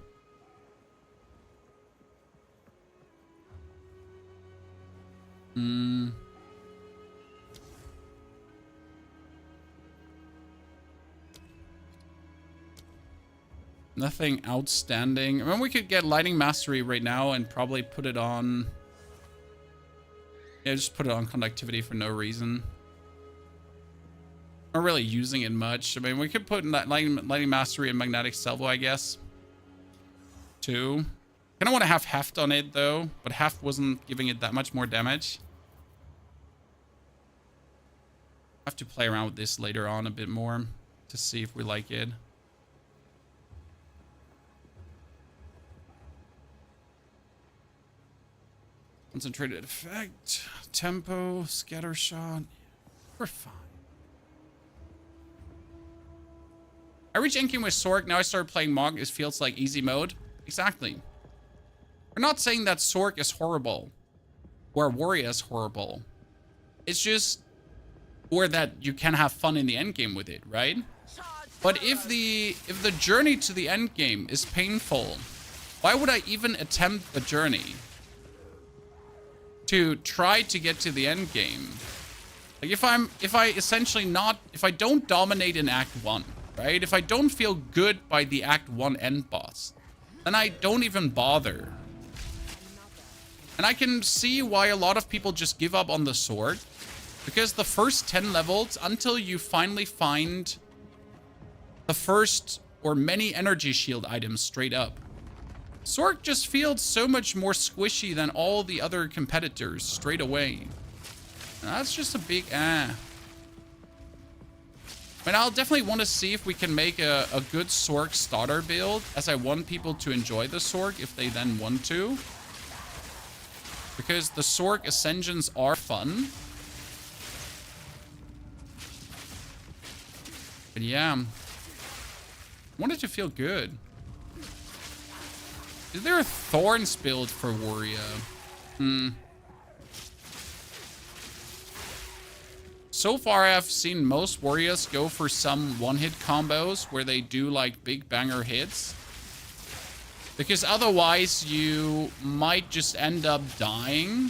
Nothing outstanding. I mean, we could get Lightning Mastery right now and probably put it on... Yeah, just put it on conductivity for no reason. Not really using it much. I mean, we could put Lightning Mastery and Magnetic Salvo, I guess. Too. I don't want to have Heft on it, though. But Heft wasn't giving it that much more damage. I have to play around with this later on a bit more to see if we like it. Concentrated effect, tempo, scatter shot. We're fine. I reached Endgame with Sork. Now I started playing Mog. It feels like easy mode. Exactly. We're not saying that Sork is horrible or Warrior is horrible. It's just, or that you can have fun in the endgame with it, right? But if the journey to the endgame is painful, why would I even attempt the journey to try to get to the end game? Like if I don't dominate in Act 1, right? If I don't feel good by the Act 1 end boss, then I don't even bother. And I can see why a lot of people just give up on the sword, because the first 10 levels, until you finally find the first or many energy shield items straight up, Sork just feels so much more squishy than all the other competitors straight away. And that's just a big I mean, I'll definitely want to see if we can make a good Sork starter build, as I want people to enjoy the Sork if they then want to. Because the Sork Ascensions are fun. But yeah. I want it to feel good. Is there a Thorns build for Warrior? So far, I've seen most Warriors go for some one-hit combos where they do like big banger hits. Because otherwise, you might just end up dying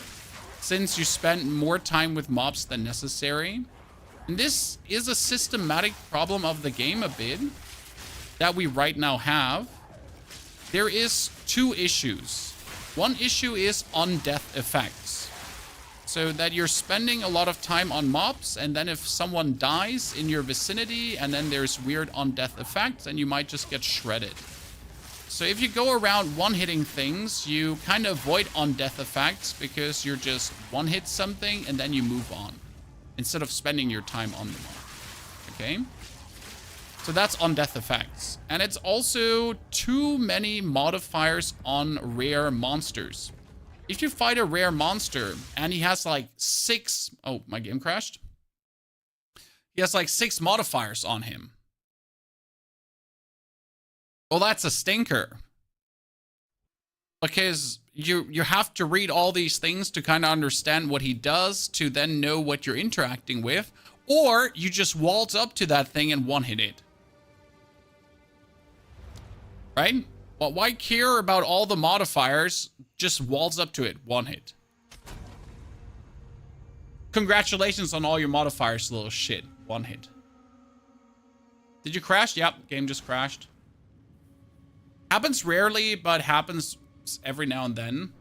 since you spend more time with mobs than necessary. And this is a systematic problem of the game a bit that we right now have. There is two issues. One issue is on-death effects. So that you're spending a lot of time on mobs, and then if someone dies in your vicinity, and then there's weird on-death effects, and you might just get shredded. So if you go around one-hitting things, you kind of avoid on-death effects because you're just one-hit something, and then you move on, instead of spending your time on the mob. Okay? So that's on death effects. And it's also too many modifiers on rare monsters. If you fight a rare monster and he has like 6... Oh, my game crashed. He has like 6 modifiers on him. Well, that's a stinker. Because you have to read all these things to kind of understand what he does to then know what you're interacting with. Or you just waltz up to that thing and one-hit it. Right? Well, why care about all the modifiers? Just waltz up to it, one hit. Congratulations on all your modifiers, little shit. One hit. Did you crash? Yep, game just crashed. Happens rarely, but happens every now and then.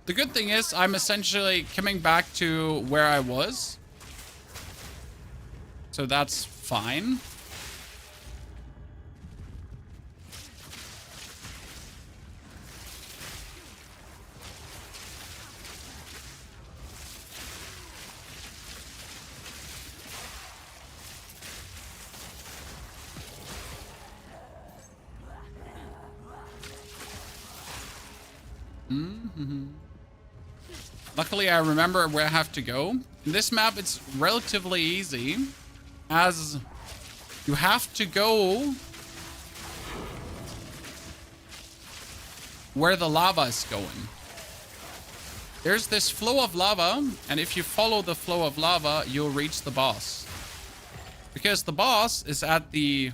The good thing is I'm essentially coming back to where I was. So that's fine. Luckily, I remember where I have to go. In this map, it's relatively easy, as you have to go where the lava is going. There's this flow of lava, and if you follow the flow of lava, you'll reach the boss. Because the boss is at the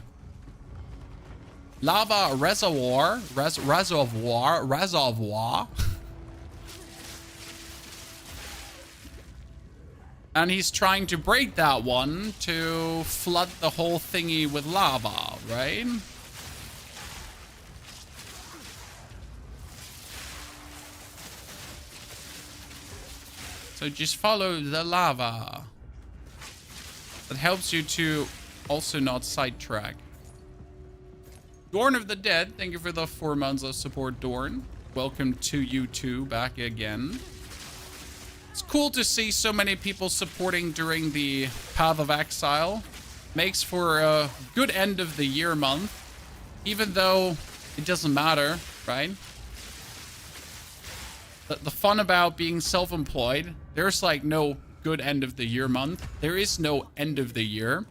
lava reservoir. And he's trying to break that one to flood the whole thingy with lava, right? So just follow the lava. That helps you to also not sidetrack. Dorn of the Dead, thank you for the 4 months of support, Dorn. Welcome to you too, back again. It's cool to see so many people supporting during the Path of Exile. Makes for a good end of the year month. Even though it doesn't matter, right? The fun about being self-employed, there's like no good end of the year month. There is no end of the year.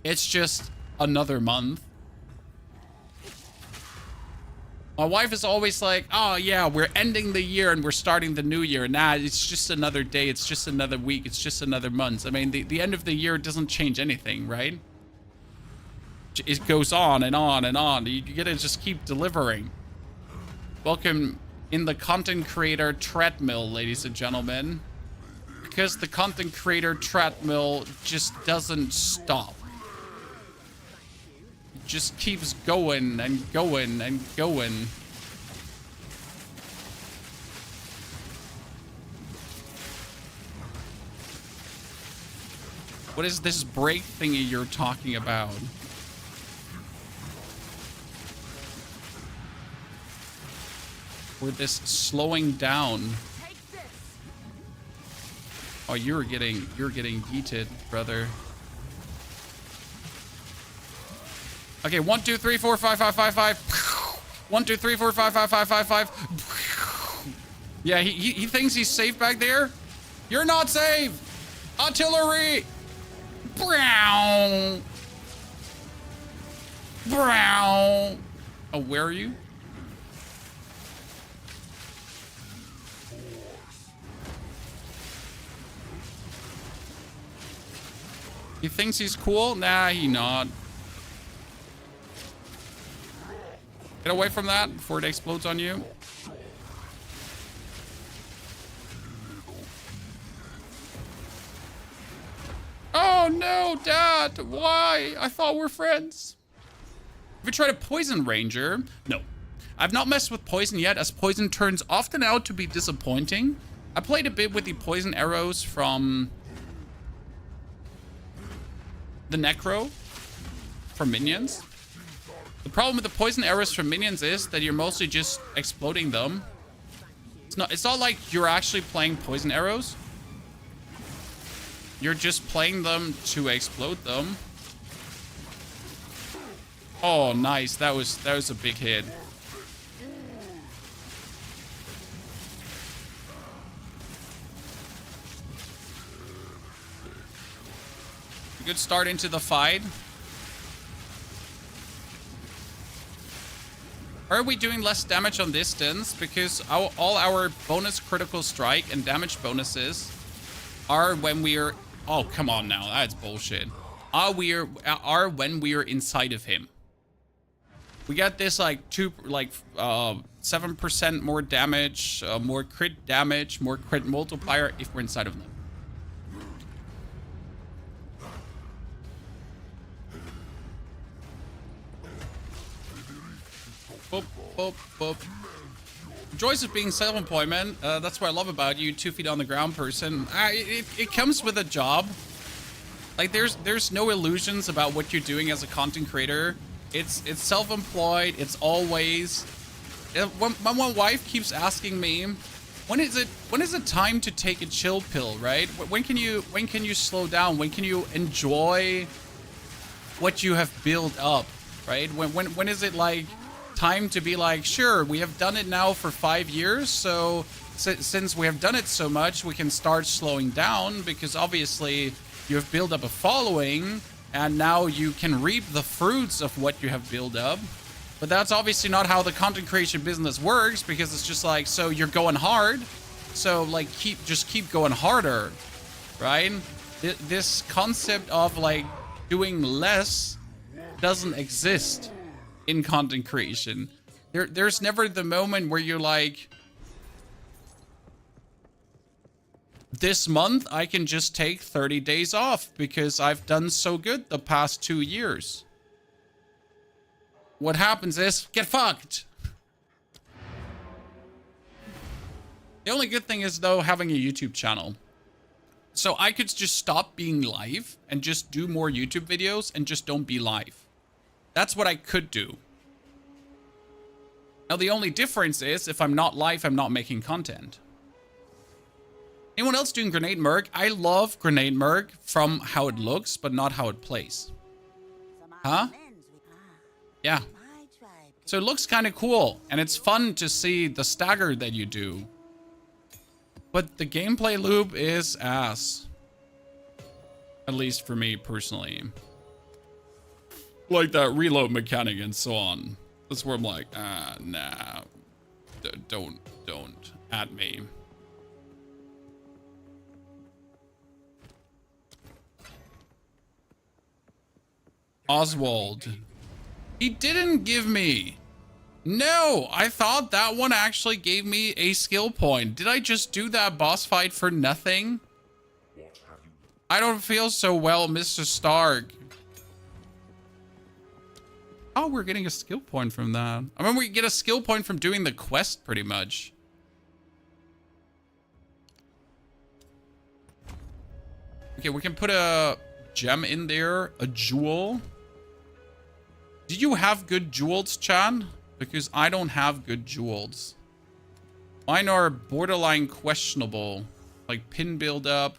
It's just another month. My wife is always like, oh yeah, we're ending the year and we're starting the new year. Nah, it's just another day. It's just another week. It's just another month. I mean, the end of the year doesn't change anything, right? It goes on and on and on. You gotta just keep delivering. Welcome in the content creator treadmill, ladies and gentlemen. Because the content creator treadmill just doesn't stop. Just keeps going and going and going. What is this break thingy you're talking about? Or this slowing down? Oh, you're getting yeeted, brother. Okay, 1, 2, 3, 4, 5, 5, 5, 5. 1, 2, 3, 4, 5, 5, 5, 5, 5. Yeah, he thinks he's safe back there. You're not safe. Artillery. Brown. Brown. Oh, where are you? He thinks he's cool? Nah, he not. Get away from that before it explodes on you. Oh no, Dad! Why? I thought we're friends. Have you tried a poison ranger? No. I've not messed with poison yet, as poison turns often out to be disappointing. I played a bit with the poison arrows from the Necro from Minions. The problem with the poison arrows from Minions is that you're mostly just exploding them. It's not like you're actually playing poison arrows. You're just playing them to explode them. Oh, nice. That was a big hit. Good start into the fight. Why are we doing less damage on distance? Because all our bonus critical strike and damage bonuses are when we are... Oh, come on now. That's bullshit. Are when we are inside of him. We got this like 7% more damage, more crit damage, more crit multiplier if we're inside of them. Boop, boop, boop. Joys of being self-employment. That's what I love about you, 2 feet on the ground person. It comes with a job. Like there's no illusions about what you're doing as a content creator. It's self-employed. It's always. My wife keeps asking me, when is it time to take a chill pill, right? When can you slow down? When can you enjoy what you have built up, right? When is it like time to be like, sure, we have done it now for 5 years, so since we have done it so much, we can start slowing down because obviously you have built up a following and now you can reap the fruits of what you have built up. But that's obviously not how the content creation business works, because it's just like, so you're going hard, so like just keep going harder, right? This concept of like doing less doesn't exist in content creation. There's never the moment where you're like, this month I can just take 30 days off because I've done so good the past 2 years. What happens is, get fucked. The only good thing is though having a YouTube channel. So I could just stop being live and just do more YouTube videos and just don't be live. That's what I could do. Now the only difference is if I'm not live, I'm not making content. Anyone else doing Grenade Merc? I love Grenade Merc from how it looks, but not how it plays. Huh? Yeah. So it looks kind of cool, and it's fun to see the stagger that you do. But the gameplay loop is ass. At least for me personally. Like that reload mechanic and so on. That's where I'm like, nah. Don't at me. Oswald. He didn't give me. No, I thought that one actually gave me a skill point. Did I just do that boss fight for nothing? I don't feel so well, Mr. Stark. Oh, we're getting a skill point from that. I mean, we get a skill point from doing the quest pretty much. Okay, we can put a gem in there, a jewel. Do you have good jewels, Chan? Because I don't have good jewels. Mine are borderline questionable. Like pin build up.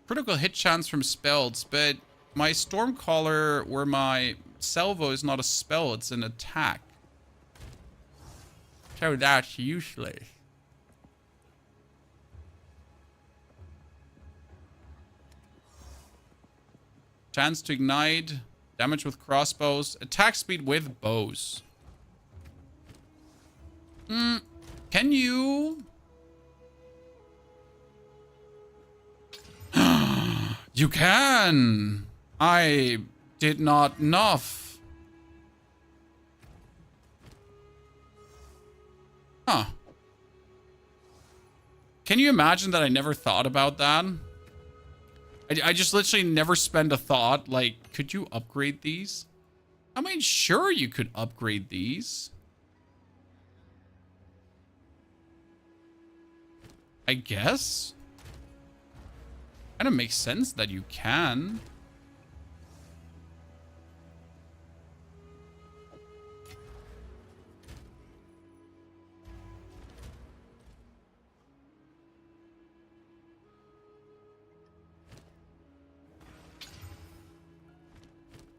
Critical hit chance from spells. But my Stormcaller or my Salvo is not a spell. It's an attack. So that's useless. Chance to ignite. Damage with crossbows. Attack speed with bows. Can you? You can. I did not enough. Huh. Can you imagine that I never thought about that? I just literally never spend a thought. Like, could you upgrade these? I mean, sure you could upgrade these. I guess. Kind of makes sense that you can.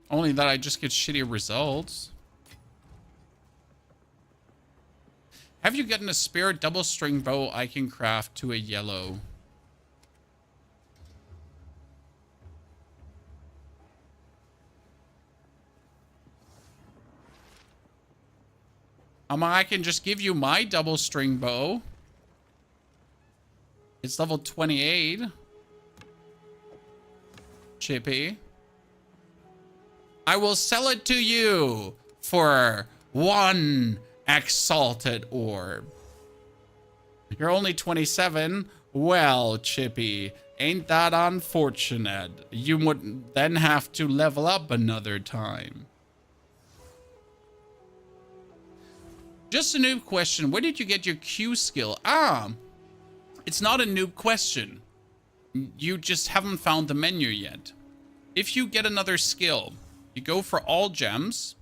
Only that I just get shittier results. Have you gotten a spare double string bow I can craft to a yellow? I can just give you my double string bow. It's level 28. Chippy. I will sell it to you for 1 exalted orb. You're only 27. Well, Chippy, ain't that unfortunate? You would then have to level up another time. Just a noob question. Where did you get your Q skill? It's not a noob question. You just haven't found the menu yet. If you get another skill, you go for all gems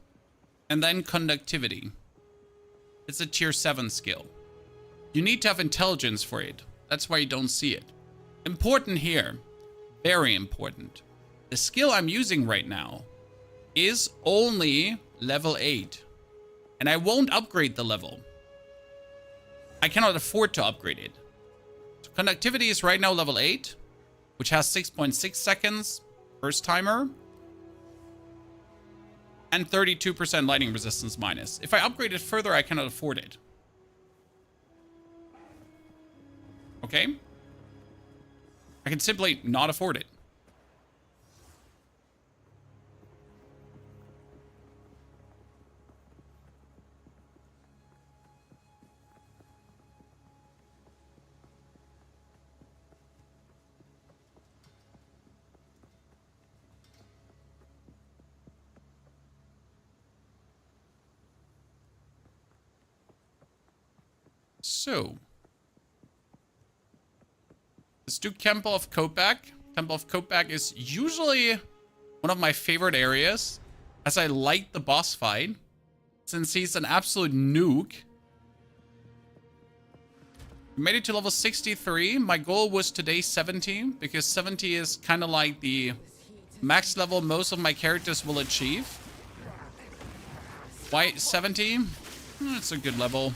and then conductivity. It's a tier 7 skill. You need to have intelligence for it. That's why you don't see it. Important here. Very important. The skill I'm using right now is only level 8. And I won't upgrade the level. I cannot afford to upgrade it. So conductivity is right now level 8, which has 6.6 seconds first timer. And 32% lightning resistance minus. If I upgrade it further, I cannot afford it. Okay? I can simply not afford it. So, let's do Temple of Kopak. Temple of Kopak is usually one of my favorite areas, as I like the boss fight, since he's an absolute nuke. We made it to level 63. My goal was today 70, because 70 is kind of like the max level most of my characters will achieve. Why 70? It's a good level.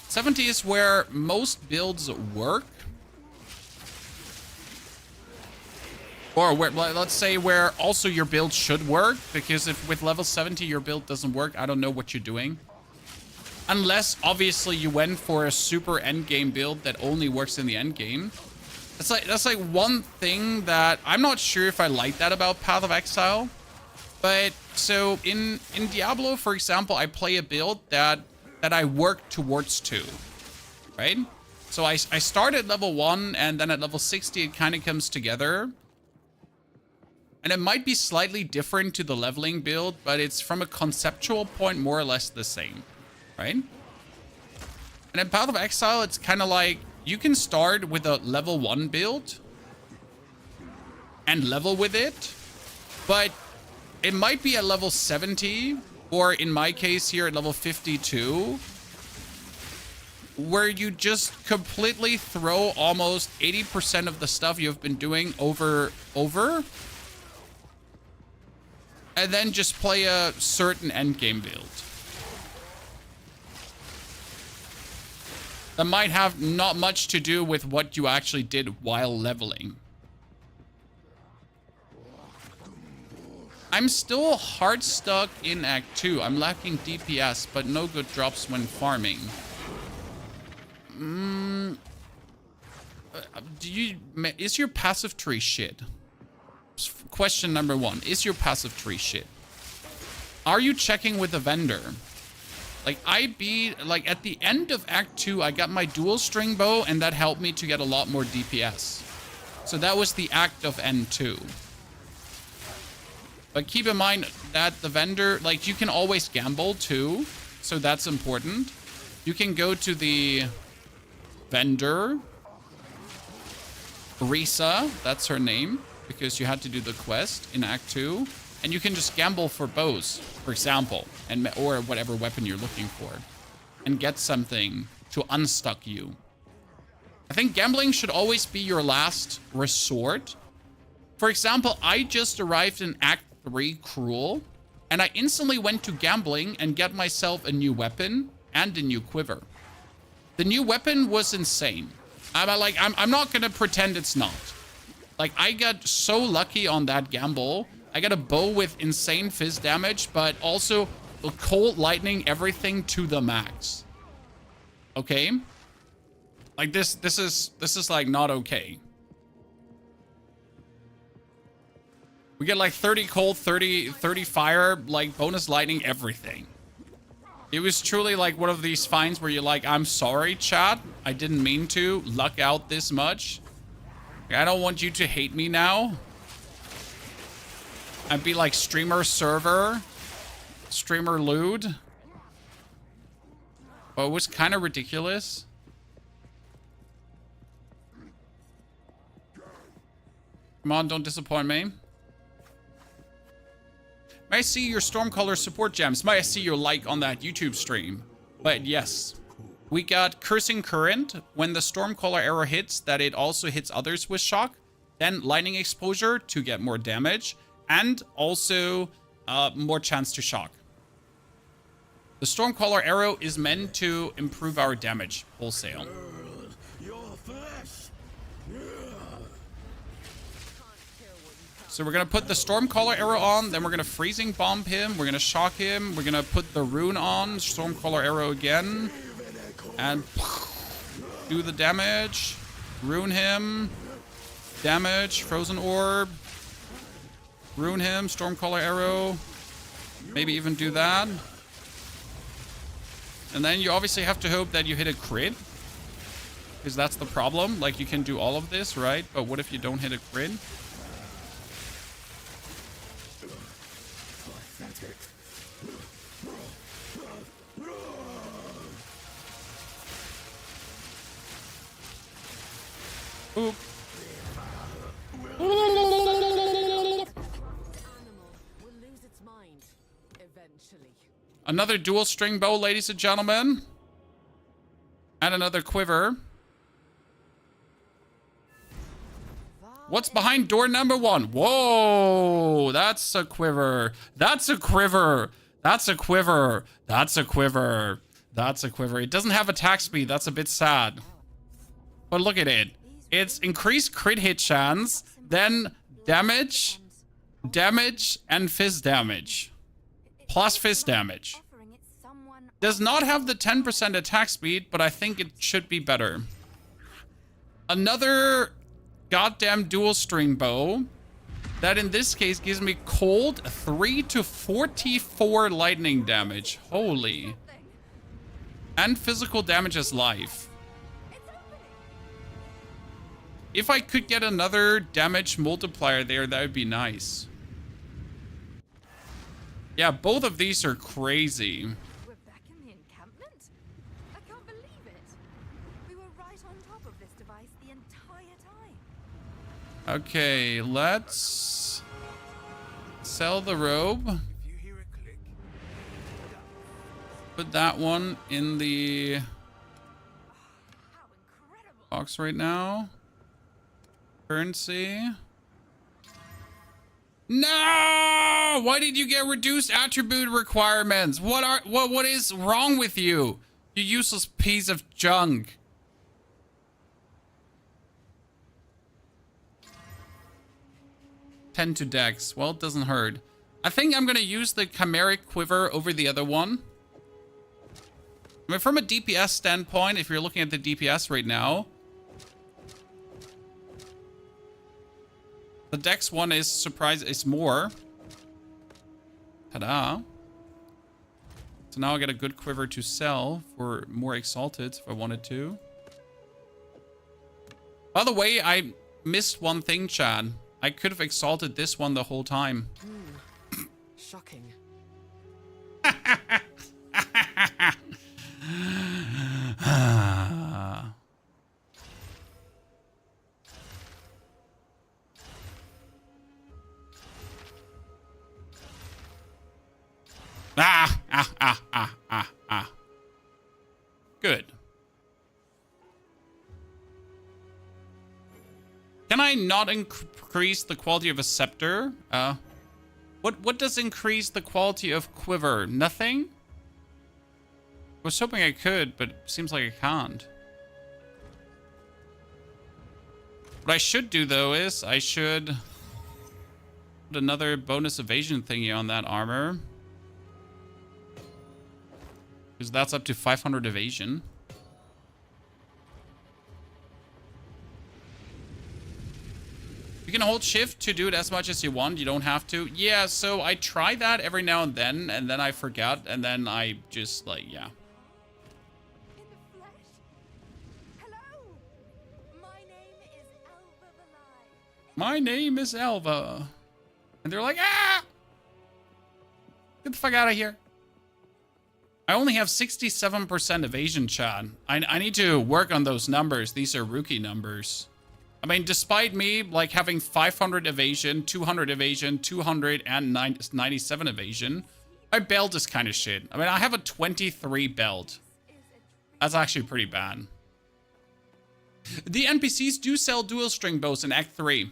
70 is where most builds work. Or where, let's say where also your build should work. Because if with level 70 your build doesn't work, I don't know what you're doing. Unless, obviously, you went for a super endgame build that only works in the endgame. That's like one thing that I'm not sure if I like that about Path of Exile. But, so, in Diablo, for example, I play a build that I work towards to, right? So I start at level 1, and then at level 60 it kind of comes together. And it might be slightly different to the leveling build, but it's from a conceptual point more or less the same, right? And in Path of Exile, it's kind of like you can start with a level 1 build and level with it, but it might be at level 70, or in my case here at level 52, where you just completely throw almost 80% of the stuff you've been doing over, and then just play a certain endgame build. That might have not much to do with what you actually did while leveling. I'm still hard stuck in Act 2. I'm lacking DPS, but no good drops when farming. Is your passive tree shit? Question number 1. Is your passive tree shit? Are you checking with the vendor? Like, at the end of Act 2, I got my dual string bow, and that helped me to get a lot more DPS. So that was the Act of N2. But keep in mind that the vendor, like, you can always gamble too. So that's important. You can go to the vendor. Risa, that's her name, because you had to do the quest in Act 2. And you can just gamble for bows, for example, or whatever weapon you're looking for, and get something to unstuck you. I think gambling should always be your last resort. For example, I just arrived in Act 3 Cruel, and I instantly went to gambling and get myself a new weapon and a new quiver. The new weapon was insane. I'm not gonna pretend it's not. Like, I got so lucky on that gamble. I got a bow with insane fizz damage, but also cold lightning everything to the max. Okay? Like this is like not okay. We get like 30 cold, 30 fire, like bonus lightning, everything. It was truly like one of these finds where you're like, I'm sorry, chat. I didn't mean to luck out this much. I don't want you to hate me now. And be like streamer server, streamer lewd. But it was kind of ridiculous. Come on, don't disappoint me. May I see your Stormcaller support gems? May I see your like on that YouTube stream? But yes, we got Cursing Current. When the Stormcaller arrow hits, that it also hits others with shock. Then Lightning Exposure to get more damage. And also more chance to shock. The Stormcaller arrow is meant to improve our damage wholesale. So we're going to put the Stormcaller arrow on, then we're going to Freezing Bomb him, we're going to shock him, we're going to put the rune on, Stormcaller arrow again, and do the damage, rune him, damage, Frozen Orb, rune him, Stormcaller arrow, maybe even do that. And then you obviously have to hope that you hit a crit, because that's the problem. Like, you can do all of this, right? But what if you don't hit a crit? Oop. Another dual string bow, ladies and gentlemen. And another quiver. What's behind door number 1? Whoa, that's a quiver. That's a quiver. That's a quiver. That's a quiver. That's a quiver. It doesn't have attack speed. That's a bit sad. But look at it. It's increased crit hit chance, then damage, and fizz damage. Plus fizz damage. Does not have the 10% attack speed, but I think it should be better. Another goddamn dual string bow that in this case gives me cold 3 to 44 lightning damage. Holy. And physical damage as life. If I could get another damage multiplier there, that would be nice. Yeah, both of these are crazy. We're back in the encampment? I can't believe it. We were right on top of this device the entire time. Okay, let's sell the robe. Put that one in the box right now. Currency. No! Why did you get reduced attribute requirements? What is wrong with you? You useless piece of junk. Tend to dex. Well, it doesn't hurt. I think I'm gonna use the chimeric quiver over the other one. I mean, from a DPS standpoint, if you're looking at the DPS right now, the dex one is more. Ta-da. So now I get a good quiver to sell for more exalted if I wanted to. By the way, I missed one thing, Chad. I could have exalted this one the whole time. Shocking. Good. Can I not increase the quality of a scepter? What does increase the quality of quiver? Nothing? I was hoping I could, but it seems like I can't. What I should do, though, is I should put another bonus evasion thingy on that armor. Because that's up to 500 evasion. You can hold shift to do it as much as you want. You don't have to. Yeah, so I try that every now and then I forget, and then I just, like, yeah. In the flesh? Hello! My name is Elva Valai. My name is Elva. And they're like, ah! Get the fuck out of here. I only have 67% evasion, chat. I need to work on those numbers. These are rookie numbers. I mean, despite me, like, having 500 evasion, 200 evasion, 200, and 97 evasion, my belt is kind of shit. I mean, I have a 23 belt. That's actually pretty bad. The NPCs do sell dual string bows in Act 3.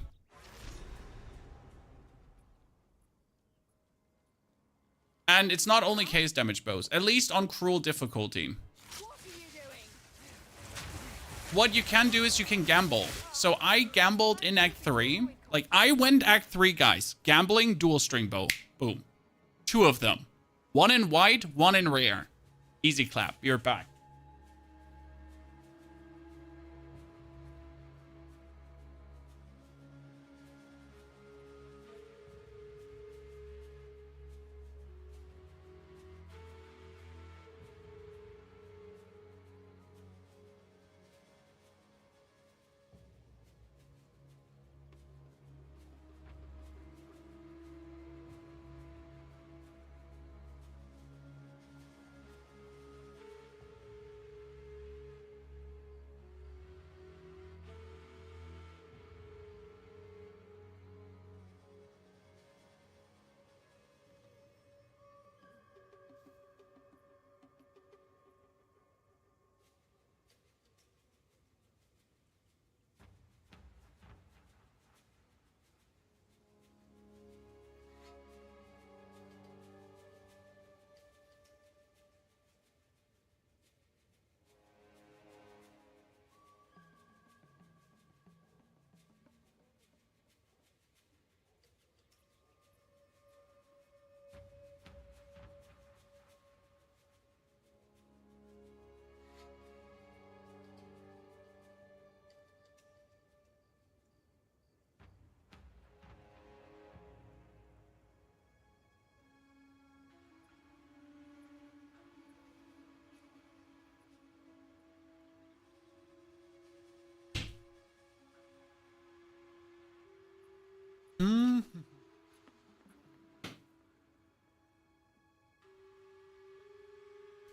And it's not only case damage bows, at least on cruel difficulty. What are you doing? What you can do is you can gamble. So I gambled in Act 3. Like, I went Act 3, guys. Gambling, dual string bow. Boom. 2 of them. 1 in white, 1 in rare. Easy clap. You're back.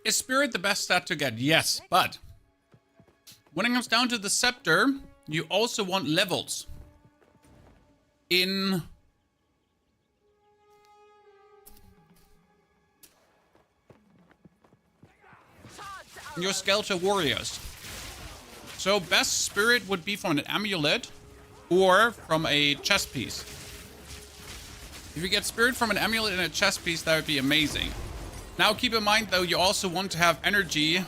Is Spirit the best stat to get? Yes, but when it comes down to the Scepter, you also want levels. In your Skeletal Warriors. So best Spirit would be from an amulet or from a chest piece. If you get Spirit from an amulet and a chest piece, that would be amazing. Now keep in mind though, you also want to have energy,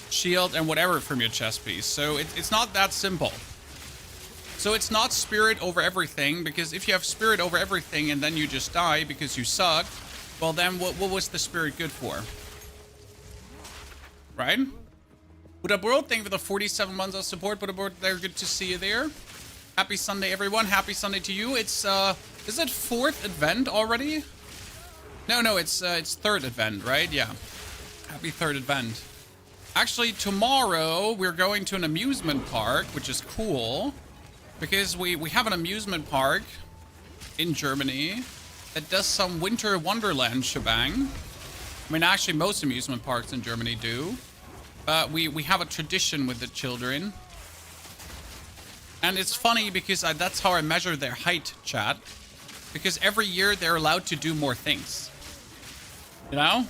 shield, and whatever from your chest piece. So it's not that simple. So it's not Spirit over everything, because if you have Spirit over everything and then you just die because you suck, well then what was the Spirit good for? Right? Buddha thank you for the 47 months of support. Buddha they're good to see you there. Happy Sunday, everyone. Happy Sunday to you. It's, is it 4th Advent already? No, it's 3rd Advent, right? Yeah. Happy 3rd Advent. Actually, tomorrow we're going to an amusement park, which is cool. Because we have an amusement park in Germany that does some Winter Wonderland shebang. I mean, actually, most amusement parks in Germany do. But we have a tradition with the children. And it's funny because that's how I measure their height, chat. Because every year they're allowed to do more things. You know?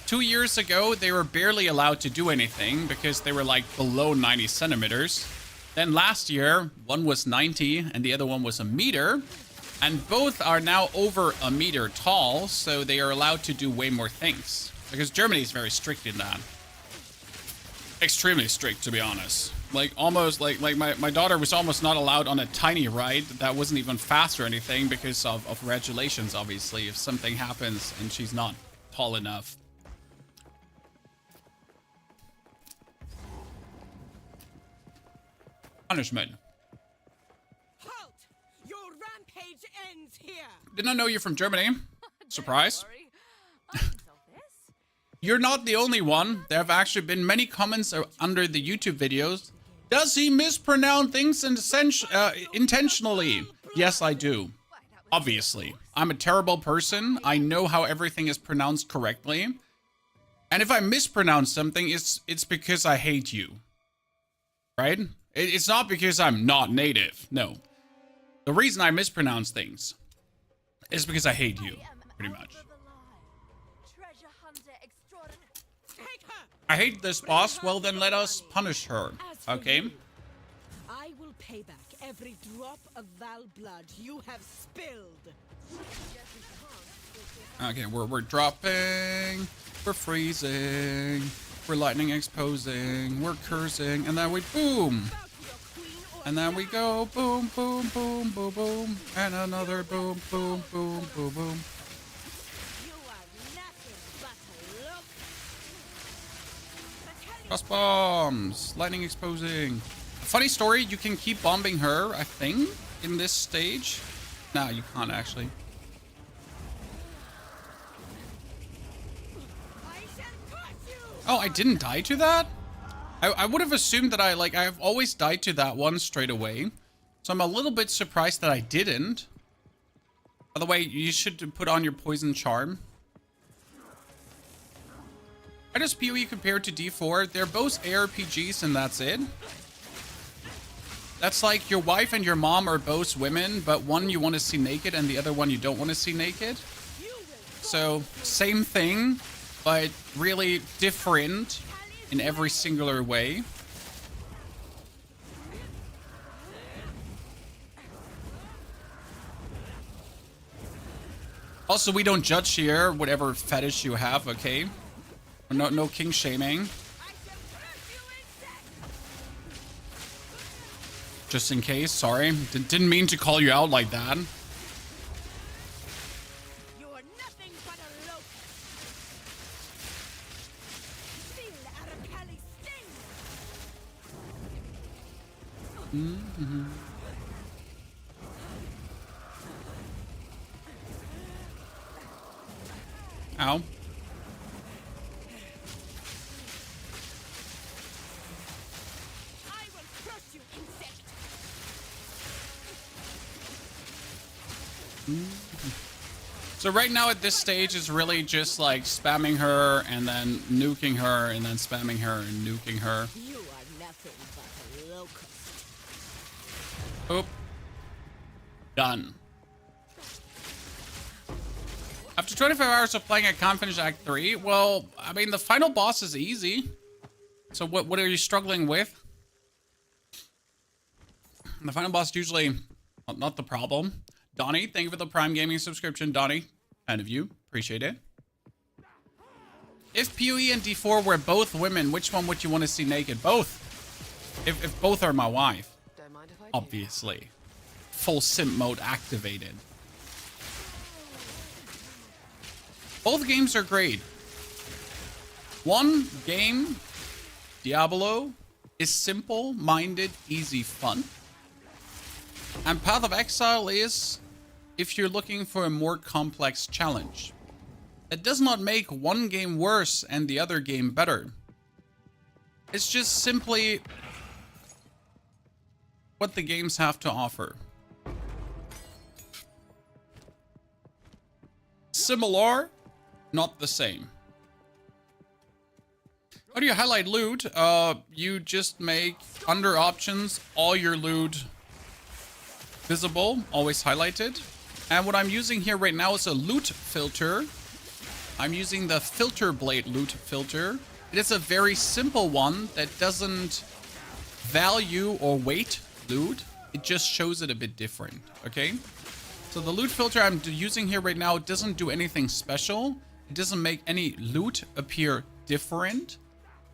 2 years ago, they were barely allowed to do anything because they were like below 90 centimeters. Then last year, one was 90 and the other one was a meter. And both are now over a meter tall, so they are allowed to do way more things. Because Germany is very strict in that. Extremely strict, to be honest. Like, almost, like my daughter was almost not allowed on a tiny ride that wasn't even fast or anything because of regulations, obviously, if something happens and she's not tall enough. Punishment. Halt! Your rampage ends here. Did not know you're from Germany. Surprise. Sorry. I can solve this. You're not the only one. There have actually been many comments under the YouTube videos. Does he mispronounce things intentionally? Yes, I do. Obviously. I'm a terrible person. I know how everything is pronounced correctly. And if I mispronounce something, it's because I hate you. Right? It's not because I'm not native. No. The reason I mispronounce things is because I hate you. Pretty much. Treasure hunter extraordinary. Take her. I hate this boss. Well, then let us punish her. Okay? I will pay back every drop of Val blood you have spilled. Okay, we're dropping. We're freezing. We're lightning exposing. We're cursing. And then we boom. And then we go boom, boom, boom, boom, boom. And another boom, boom, boom, boom, boom. You are nothing but a look. Cross bombs. Lightning exposing. Funny story, you can keep bombing her, I think, in this stage. No, you can't actually. I shall crush you. Oh, I didn't die to that? I would have assumed that I've always died to that one straight away. So I'm a little bit surprised that I didn't. By the way, you should put on your poison charm. How does PoE compare to D4? They're both ARPGs and that's it. That's like your wife and your mom are both women, but one you want to see naked and the other one you don't want to see naked. So, same thing, but really different in every singular way. Also, we don't judge here, whatever fetish you have, okay? No king shaming. Just in case, sorry. Didn't mean to call you out like that. You are nothing but a loaf. Feel Aracali's sting. Ow. I will crush you, insect. So right now at this stage is really just like spamming her and then nuking her and then spamming her and nuking her. You are nothing but a locust. Oop. Done. After 25 hours of playing, I can't finish Act 3. Well, I mean, the final boss is easy. So what are you struggling with? The final boss is usually not the problem. Donnie, thank you for the Prime Gaming subscription. Donnie, kind of you. Appreciate it. If PoE and D4 were both women, which one would you want to see naked? Both. If both are my wife. Don't mind if I do. Obviously. Full simp mode activated. Both games are great. One game, Diablo, is simple-minded, easy fun. And Path of Exile is if you're looking for a more complex challenge. It does not make one game worse and the other game better. It's just simply what the games have to offer. Similar, not the same. How do you highlight loot? You just make under options all your loot visible, always highlighted. And what I'm using here right now is a loot filter. I'm using the filter blade loot filter. It is a very simple one that doesn't value or weight loot. It just shows it a bit different, okay? So the loot filter I'm using here right now doesn't do anything special. It doesn't make any loot appear different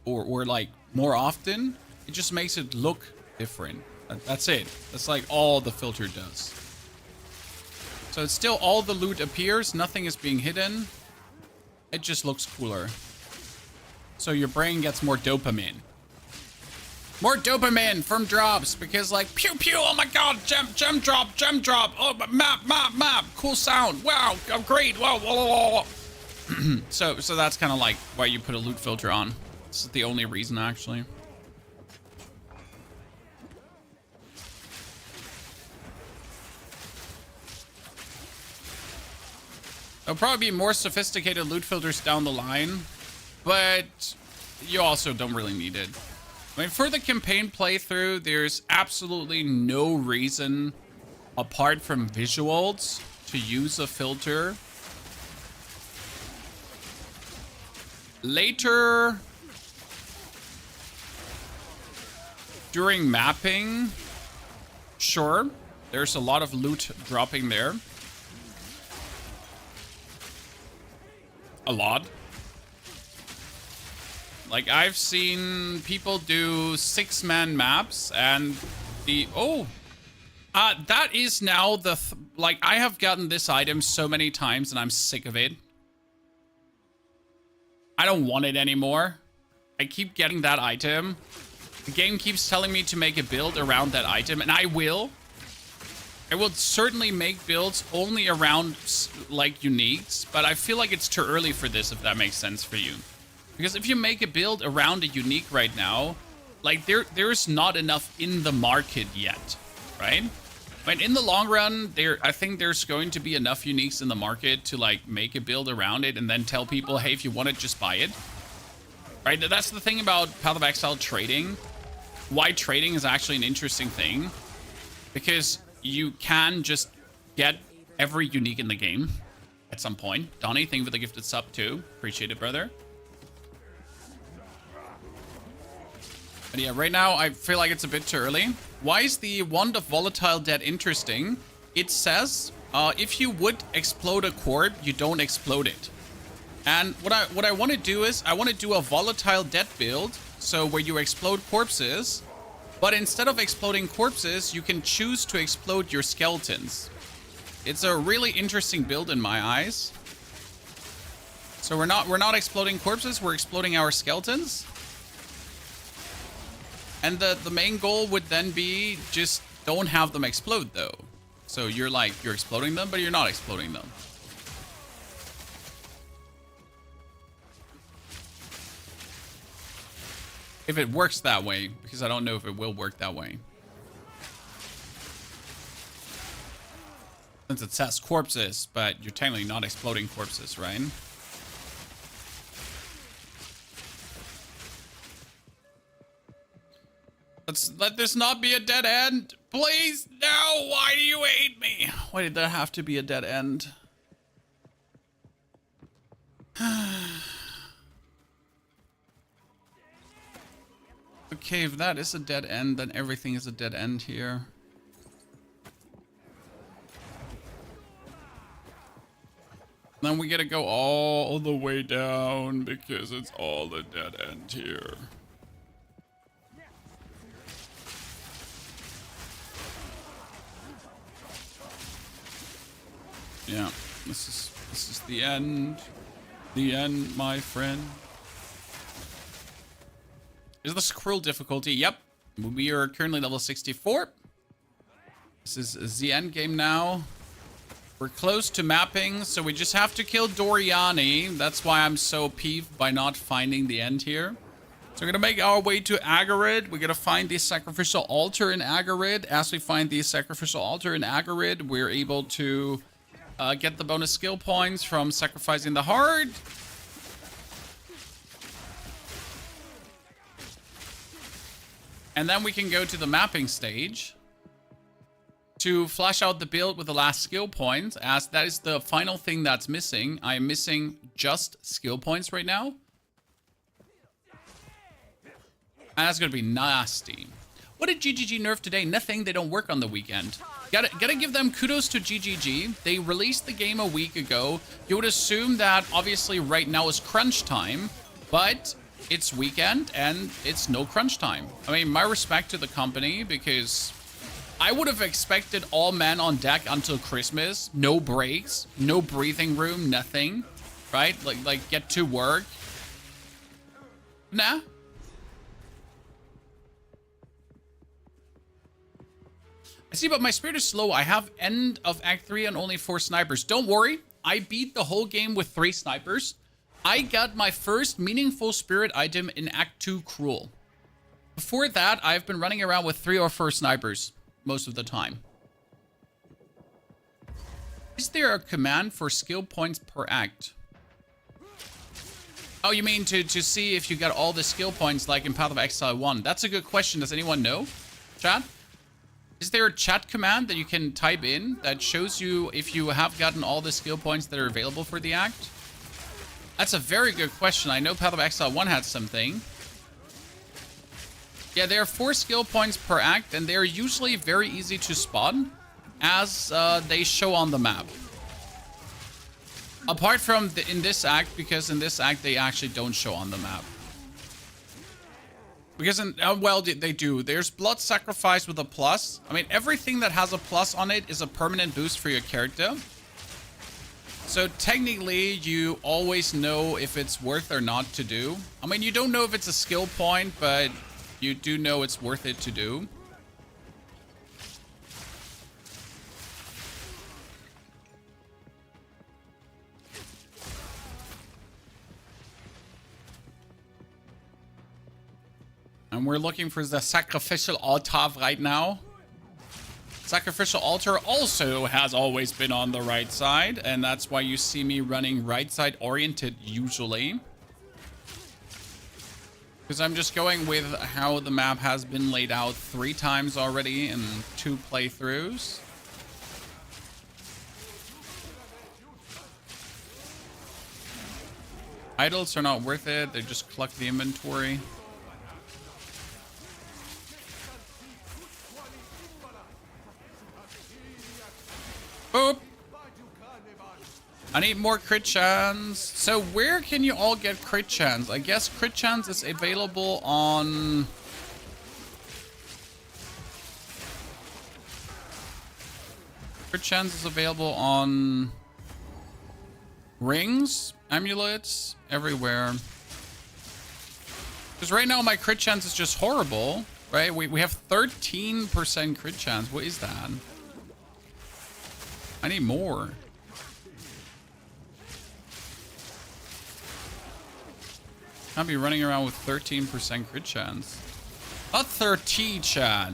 or like more often. It just makes it look different. That's it. That's like all the filter does. So it's still all the loot appears. Nothing is being hidden. It just looks cooler. So your brain gets more dopamine. More dopamine from drops because like pew pew, oh my god, gem drop, oh map, cool sound, wow, oh, great, wow, whoa, whoa, whoa. so that's kind of like why you put a loot filter on. This is the only reason actually. There'll probably be more sophisticated loot filters down the line, but you also don't really need it. I mean, for the campaign playthrough, there's absolutely no reason, apart from visuals, to use a filter. Later, during mapping, sure, there's a lot of loot dropping there. A lot. Like, I've seen people do 6-man maps and the... Oh! That is now the... Like, I have gotten this item so many times and I'm sick of it. I don't want it anymore. I keep getting that item. The game keeps telling me to make a build around that item, and I will. I will certainly make builds only around, like, uniques, but I feel like it's too early for this, if that makes sense for you. Because if you make a build around a unique right now, like, there's not enough in the market yet, right? But in the long run, I think there's going to be enough uniques in the market to, like, make a build around it and then tell people, hey, if you want it, just buy it. Right? That's the thing about Path of Exile trading. Why trading is actually an interesting thing. Because you can just get every unique in the game at some point. Donnie, thank you for the gifted sub too. Appreciate it, brother. But yeah, right now I feel like it's a bit too early. Why is the Wand of Volatile Dead interesting? It says if you would explode a corpse, you don't explode it. And what I want to do is I want to do a Volatile Dead build, so where you explode corpses, but instead of exploding corpses, you can choose to explode your skeletons. It's a really interesting build in my eyes. So we're not exploding corpses, we're exploding our skeletons. And the main goal would then be just don't have them explode though. So you're exploding them, but you're not exploding them. If it works that way, because I don't know if it will work that way. Since it says corpses, but you're technically not exploding corpses, right? Let this not be a dead end. Please, no! Why do you hate me? Why did there have to be a dead end? Okay, if that is a dead end, then everything is a dead end here. Then we gotta go all the way down because it's all a dead end here. Yeah, this is the end. The end, my friend. Is the scroll difficulty? Yep. We are currently level 64. This is the end game now. We're close to mapping, so we just have to kill Doriani. That's why I'm so peeved by not finding the end here. So we're gonna make our way to Agarid. We're gonna find the sacrificial altar in Agarid. As we find the sacrificial altar in Agarid, we're able to get the bonus skill points from sacrificing the heart. And then we can go to the mapping stage to flash out the build with the last skill points, as that is the final thing that's missing. I am missing just skill points right now. And that's gonna be nasty. What did GGG nerf today? Nothing. They don't work on the weekend. Gotta give them kudos to GGG. They released the game a week ago. You would assume that obviously right now is crunch time, but it's weekend and it's no crunch time. I mean, my respect to the company, because I would have expected all men on deck until Christmas. No breaks, no breathing room, nothing, right? Like get to work. Nah. I see, but my spirit is slow. I have end of Act 3 and only 4 snipers. Don't worry. I beat the whole game with 3 snipers. I got my first meaningful spirit item in Act 2 Cruel. Before that, I've been running around with 3 or 4 snipers most of the time. Is there a command for skill points per act? Oh, you mean to see if you got all the skill points like in Path of Exile 1? That's a good question. Does anyone know? Chat? Is there a chat command that you can type in that shows you if you have gotten all the skill points that are available for the act? That's a very good question. I know Path of Exile 1 had something. Yeah, there are 4 skill points per act, and they're usually very easy to spot as they show on the map. Apart from in this act, because in this act they actually don't show on the map. Because, well, they do. There's blood sacrifice with a plus. I mean, everything that has a plus on it is a permanent boost for your character. So technically, you always know if it's worth or not to do. I mean, you don't know if it's a skill point, but you do know it's worth it to do. And we're looking for the sacrificial altar right now. Sacrificial altar also has always been on the right side, and that's why you see me running right side oriented usually. Because I'm just going with how the map has been laid out 3 times already in 2 playthroughs. Idols are not worth it. They just cluck the inventory. Boop. I need more crit chance. So where can you all get crit chance? I guess crit chance is available on... Crit chance is available on... rings, amulets, everywhere. Because right now my crit chance is just horrible, right? We have 13% crit chance. What is that? I need more. I'll be running around with 13% crit chance. Not 13, Chad.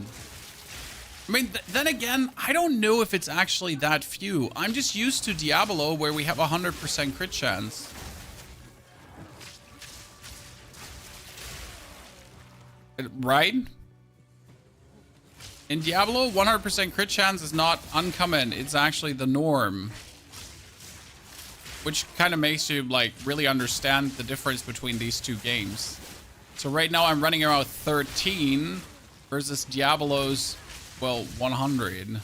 I mean, then again, I don't know if it's actually that few. I'm just used to Diablo where we have 100% crit chance. Right? In Diablo, 100% crit chance is not uncommon. It's actually the norm. Which kind of makes you, like, really understand the difference between these 2 games. So right now I'm running around 13 versus Diablo's, well, 100.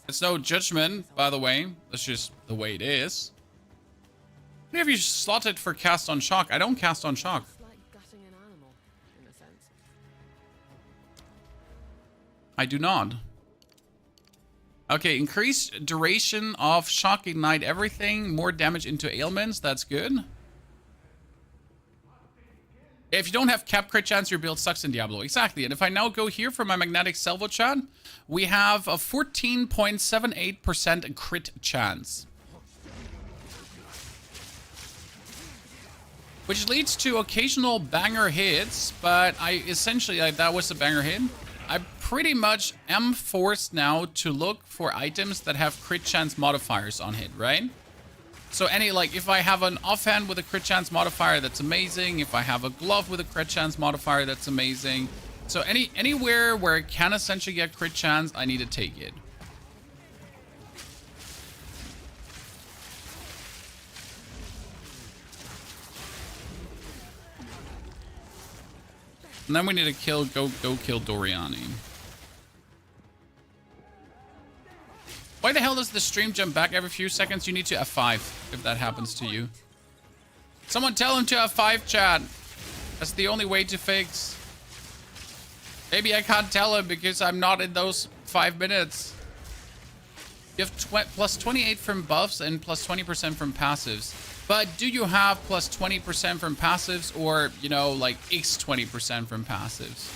It's no judgment, by the way. That's just the way it is. What have you slotted for cast on shock? I don't cast on shock. It's like gutting an animal, in a sense. I do not. Okay, increase duration of shock, ignite everything, more damage into ailments. That's good. If you don't have cap crit chance, your build sucks in Diablo. Exactly. And if I now go here for my magnetic salvo chat, we have a 14.78% crit chance. Which leads to occasional banger hits, but I essentially, like, that was a banger hit. I pretty much am forced now to look for items that have crit chance modifiers on hit, right? So if I have an offhand with a crit chance modifier, that's amazing. If I have a glove with a crit chance modifier, that's amazing. So anywhere where it can essentially get crit chance, I need to take it. And then we need to go kill Doriani. Why the hell does the stream jump back every few seconds? You need to F5 if that happens to you. Someone tell him to F5, chat. That's the only way to fix. Maybe I can't tell him because I'm not in those 5 minutes. You have plus 28 from buffs and plus 20% from passives. But do you have plus 20% from passives, or, you know, like X 20% from passives?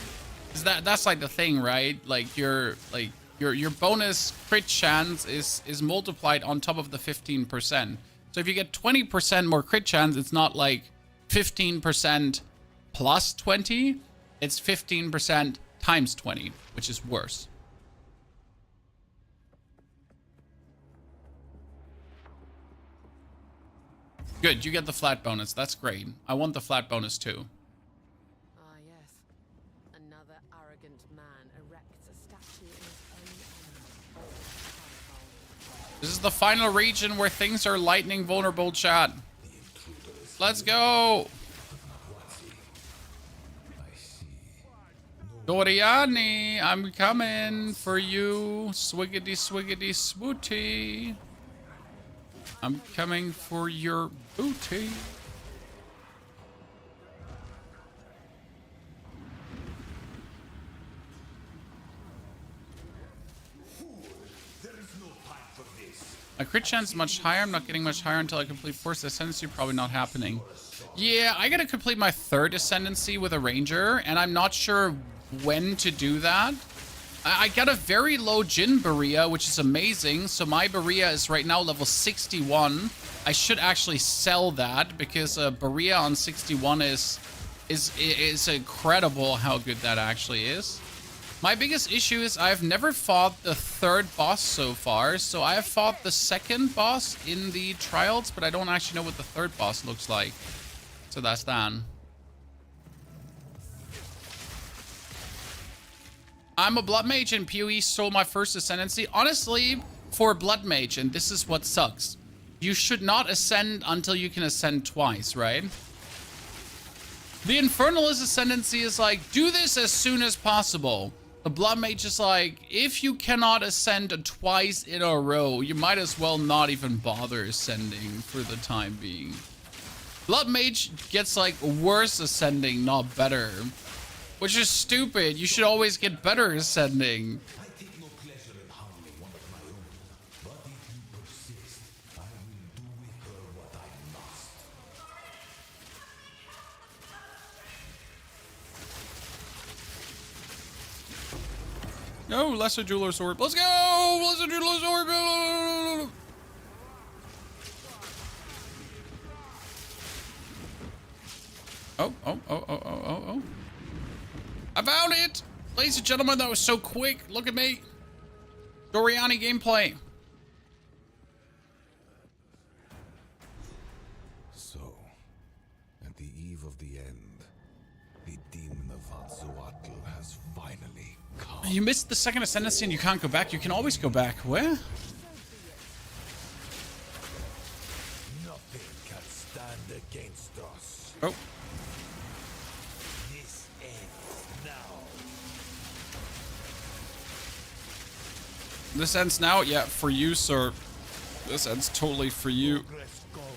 Because that's like the thing, right? Like your bonus crit chance is multiplied on top of the 15%. So if you get 20% more crit chance, it's not like 15% plus 20. It's 15% times 20, which is worse. Good, you get the flat bonus. That's great. I want the flat bonus too. Ah, yes. Another arrogant man erects a statue in his own honor. This is the final region where things are lightning vulnerable, chat. Let's go. Doriani, I'm coming for you. Swiggity, swiggity, swooty. I'm coming for your booty. My crit chance is much higher. I'm not getting much higher until I complete fourth ascendancy. Probably not happening. Yeah, I gotta complete my third ascendancy with a ranger, and I'm not sure when to do that. I got a very low Jin Berea, which is amazing. So my Berea is right now level 61. I should actually sell that because Berea on 61 is incredible how good that actually is. My biggest issue is I've never fought the third boss so far. So I have fought the second boss in the trials, but I don't actually know what the third boss looks like. So that's that. I'm a blood mage and PoE stole my first ascendancy. Honestly, for a blood mage, and this is what sucks, you should not ascend until you can ascend twice, right? The Infernalist ascendancy is like, do this as soon as possible. The blood mage is like, if you cannot ascend twice in a row, you might as well not even bother ascending for the time being. Blood mage gets like worse ascending, not better. Which is stupid. You should always get better ascending. I take no pleasure in harming one of my own, but if you persist, I will do with her what I must. No, Lesser Jeweler's Orb. Let's go! Lesser Jeweler's Orb! Oh. I found it! Ladies and gentlemen, that was so quick. Look at me. Doriani gameplay. So, at the eve of the end, the demon of Azzoatl has finally come. You missed the second ascendancy and you can't go back. You can always go back. Where? Nothing can stand against us. Oh. This ends now. This ends now? Yeah, for you, sir. This ends totally for you. Progress comes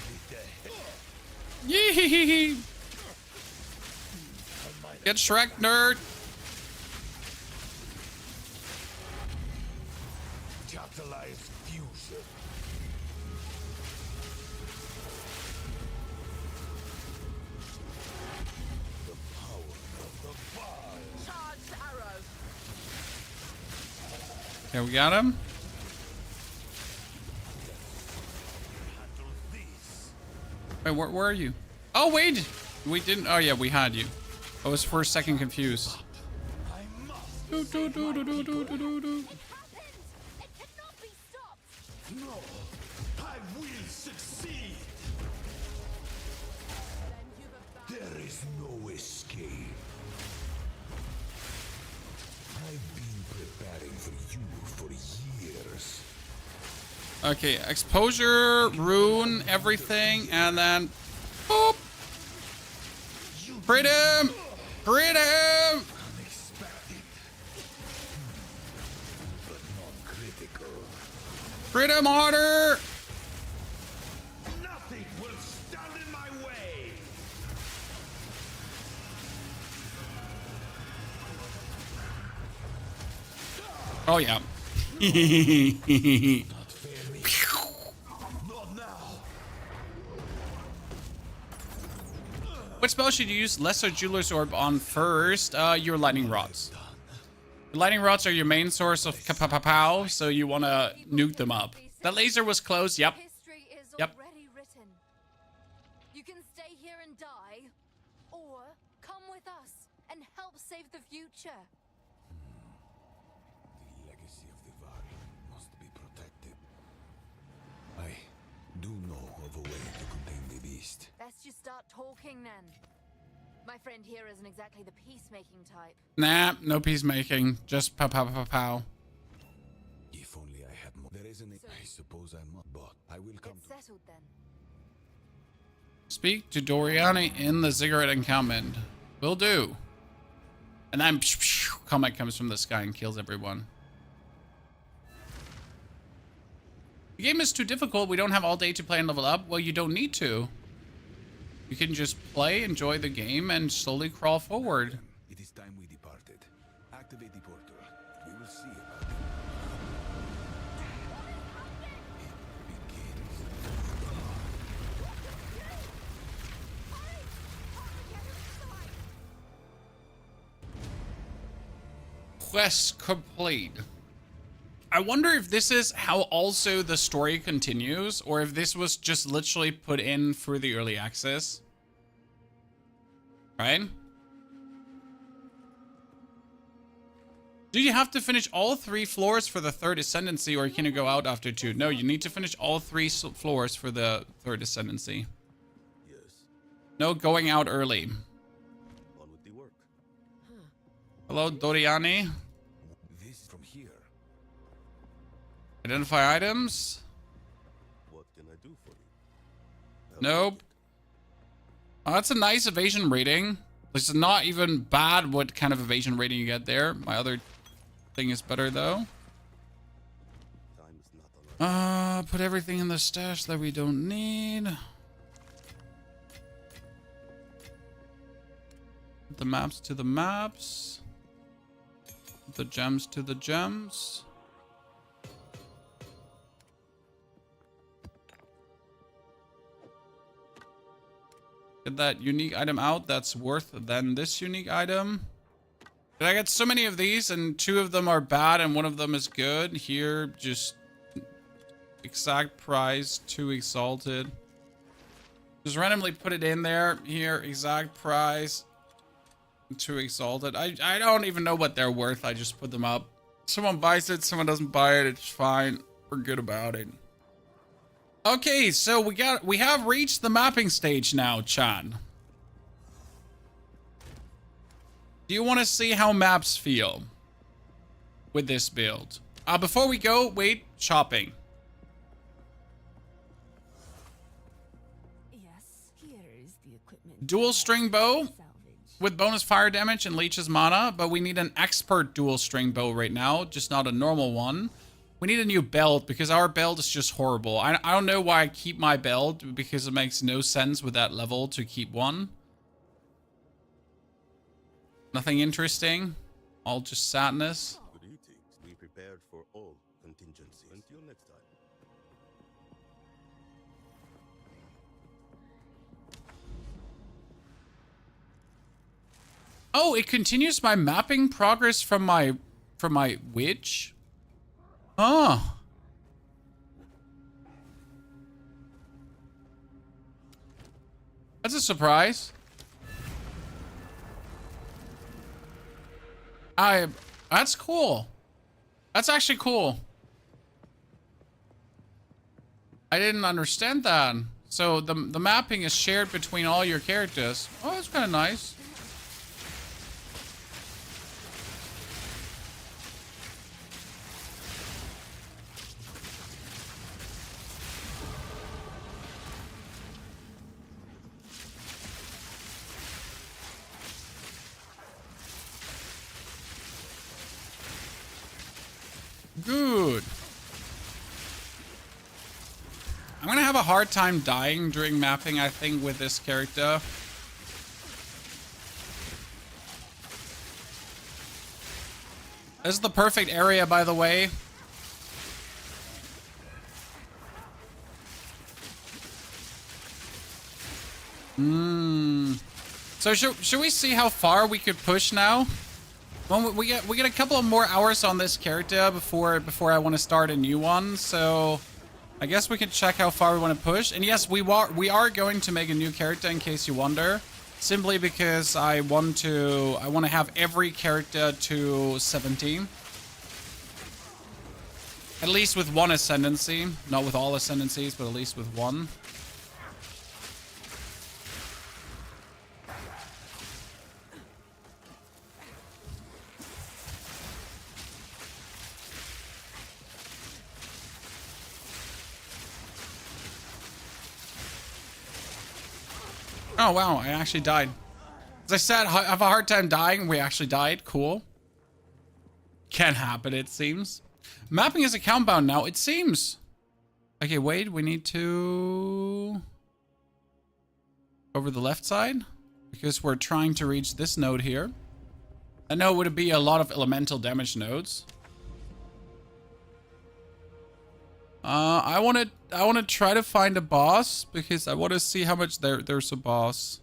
with the head. Yee. Get Shrek, nerd. Catalyzed fusion. The power of the bar. Charged arrow. Okay, we got him. Handle this. Wait, where are you? Oh, wait. We didn't. Oh, yeah, we had you. I was for a second confused. I must. Do. It cannot be stopped. No. I will succeed. There is no escape. I've been preparing for you for years. Okay, exposure, rune, everything, and then boop. Crit him! Crit him! Unexpected. But not critical. Crit him harder! Nothing will stand in my way. Oh, yeah. Not fair me. Not now. What spell should you use Lesser Jeweler's Orb on first? Your Lightning Rods. The Lightning Rods are your main source of kapow, so you want to nuke them up. That laser was close, yep. History is Yep. already written. You can stay here and die, or come with us and help save the future. The legacy of the Val must be protected. I do know of a way to contain the beast. Best you start talking then. My friend here isn't exactly the peacemaking type. Nah, no peacemaking. Just pow pow pow pow. If only I had more. There isn't a... I suppose I must, but I will come It's to... settled then. Speak to Doriani in the Ziggurat encampment. Will do. And then comet comes from the sky and kills everyone. The game is too difficult. We don't have all day to play and level up. Well, you don't need to. You can just play, enjoy the game, and slowly crawl forward. It is time we departed. Activate the portal. We will see about it. It begins. Quest complete. I wonder if this is how also the story continues, or if this was just literally put in for the early access. Right? Do you have to finish all 3 floors for the 3rd ascendancy, or can you go out after 2? No, you need to finish all 3 floors for the 3rd ascendancy. Yes. No going out early. On with the work. Hello, Doriani. This from here. Identify items. What can I do for you? Nope. Oh, that's a nice evasion rating. It's not even bad what kind of evasion rating you get there. My other thing is better though. Time is not on our... Put everything in the stash that we don't need. Put the maps to the maps. Put the gems to the gems. Get that unique item out that's worth than this unique item. Did I get so many of these and 2 of them are bad and 1 of them is good? Here, just exact price, 2 exalted. Just randomly put it in there. Here, exact price, 2 exalted. I don't even know what they're worth. I just put them up. Someone buys it, someone doesn't buy it. It's fine. We're good about it. Okay, so we have reached the mapping stage now, Chan. Do you want to see how maps feel with this build? Before we go, wait, shopping. Yes, here is the equipment. Dual string bow Salvage. with bonus fire damage and leeches mana, but we need an expert dual string bow right now, just not a normal one. We need a new belt because our belt is just horrible. I don't know why I keep my belt because it makes no sense with that level to keep one. Nothing interesting. All just sadness. Greetings. Be prepared for all contingencies. Until next time. Oh, it continues my mapping progress from my witch. Oh. That's a surprise. That's cool. That's actually cool. I didn't understand that. So the mapping is shared between all your characters. Oh, that's kind of nice. Good. I'm gonna have a hard time dying during mapping, I think, with this character. This is the perfect area, by the way. So should we see how far we could push now? Well, we get a couple of more hours on this character before I want to start a new one. So I guess we can check how far we want to push. And yes, we are going to make a new character, in case you wonder. Simply because I want to have every character to 17. At least with one ascendancy. Not with all ascendancies, but at least with one. Oh, wow. I actually died. As I said, I have a hard time dying. We actually died. Cool. Can happen, it seems. Mapping is account bound now, it seems. Okay, wait. We need to... over the left side. Because we're trying to reach this node here. I know it would be a lot of elemental damage nodes. I want to try to find a boss because I want to see how much there's a boss.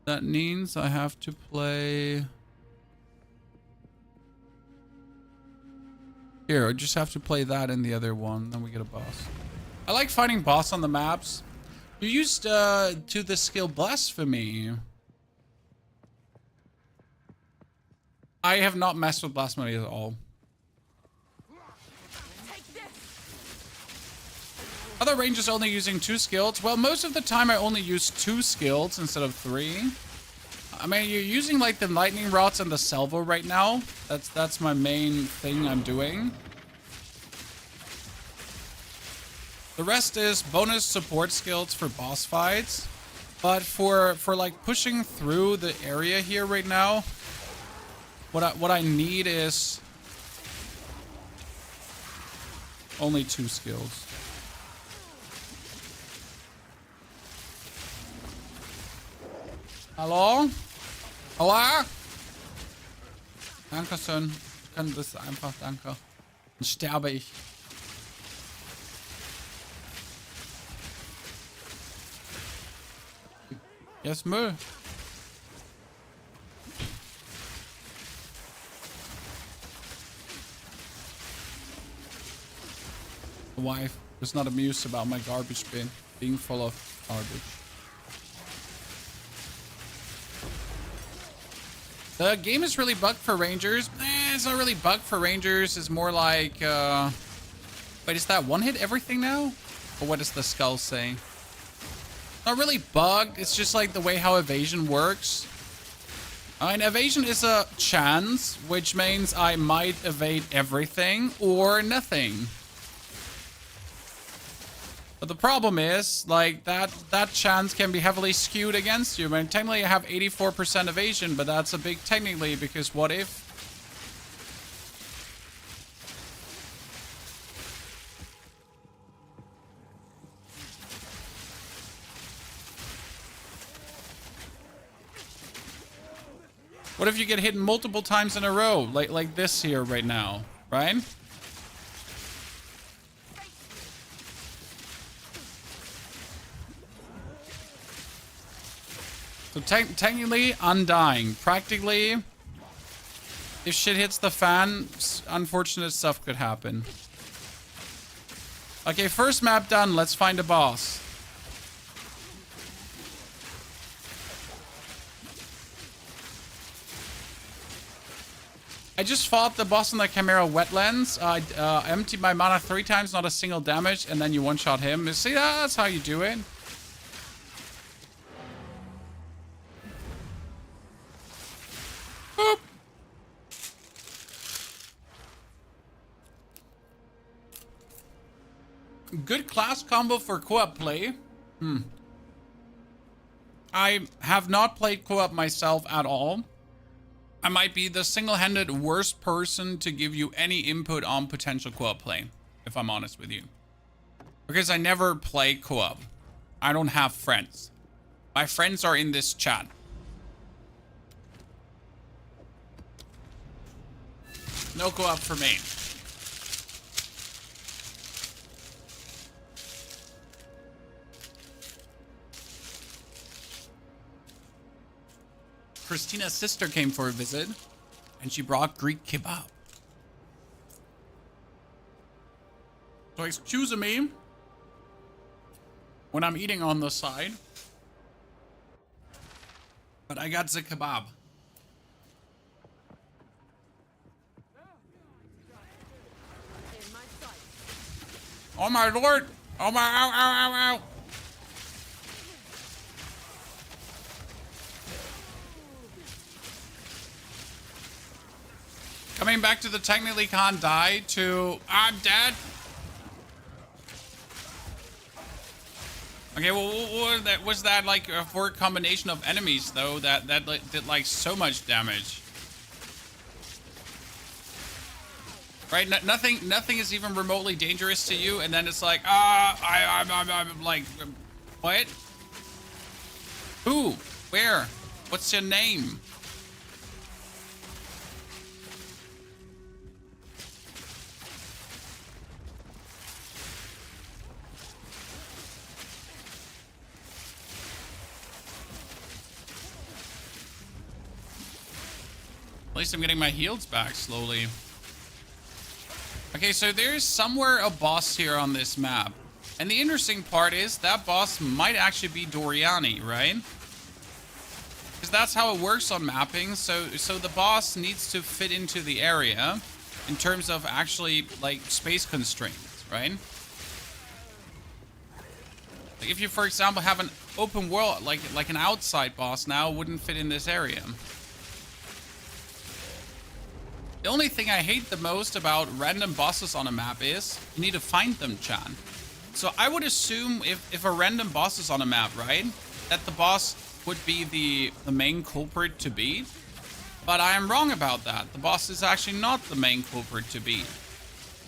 That means I have to play. Here, I just have to play that in the other one, then we get a boss. I like finding boss on the maps. You used to the skill Blasphemy. I have not messed with Blasphemy at all. Other ranges only using 2 skills. Well, most of the time I only use 2 skills instead of 3. I mean, you're using like the lightning rods and the salvo right now. That's my main thing I'm doing. The rest is bonus support skills for boss fights. But for like pushing through the area here right now, what I need is only 2 skills. Hallo? Aua! Dankeschön. Ich kann das einfach, danke. Dann sterbe ich. Hier ist Müll. The wife was not amused about my garbage bin being full of garbage. The game is really bugged for Rangers. It's not really bugged for Rangers. It's more like, wait, is that one hit everything now? Or what does the skull say? Not really bugged. It's just like the way how evasion works. I mean, evasion is a chance, which means I might evade everything or nothing. But the problem is, like, that chance can be heavily skewed against you. I mean, technically I have 84% evasion, but that's a big technically, because what if? What if you get hit multiple times in a row, like this here right now, right? So technically, undying. Practically, if shit hits the fan, unfortunate stuff could happen. Okay, first map done. Let's find a boss. I just fought the boss in the Chimera Wetlands. I emptied my mana 3 times, not a single damage, and then you one-shot him. See, that's how you do it. Boop. Good class combo for co-op play. I have not played co-op myself at all. I might be the single-handed worst person to give you any input on potential co-op play, if I'm honest with you. Because I never play co-op. I don't have friends. My friends are in this chat. No co-op for me. Christina's sister came for a visit, and she brought Greek kebab. So excuse me when I'm eating on the side, but I got the kebab. In my sight. Oh my lord! Oh my, ow, ow, ow, ow! Coming back to the technically can't die to I'm dead. Okay, well, what was that like for a combination of enemies though that did like so much damage? Right, nothing is even remotely dangerous to you, and then it's like, I'm like, what? Who? Where? What's your name? At least I'm getting my heals back slowly. Okay, so there's somewhere a boss here on this map. And the interesting part is that boss might actually be Doriani, right? Because that's how it works on mapping. So the boss needs to fit into the area in terms of actually like space constraints, right? Like if you, for example, have an open world, like an outside boss now, wouldn't fit in this area. The only thing I hate the most about random bosses on a map is you need to find them, Chan. So I would assume if a random boss is on a map, right, that the boss would be the main culprit to beat. But I am wrong about that. The boss is actually not the main culprit to beat.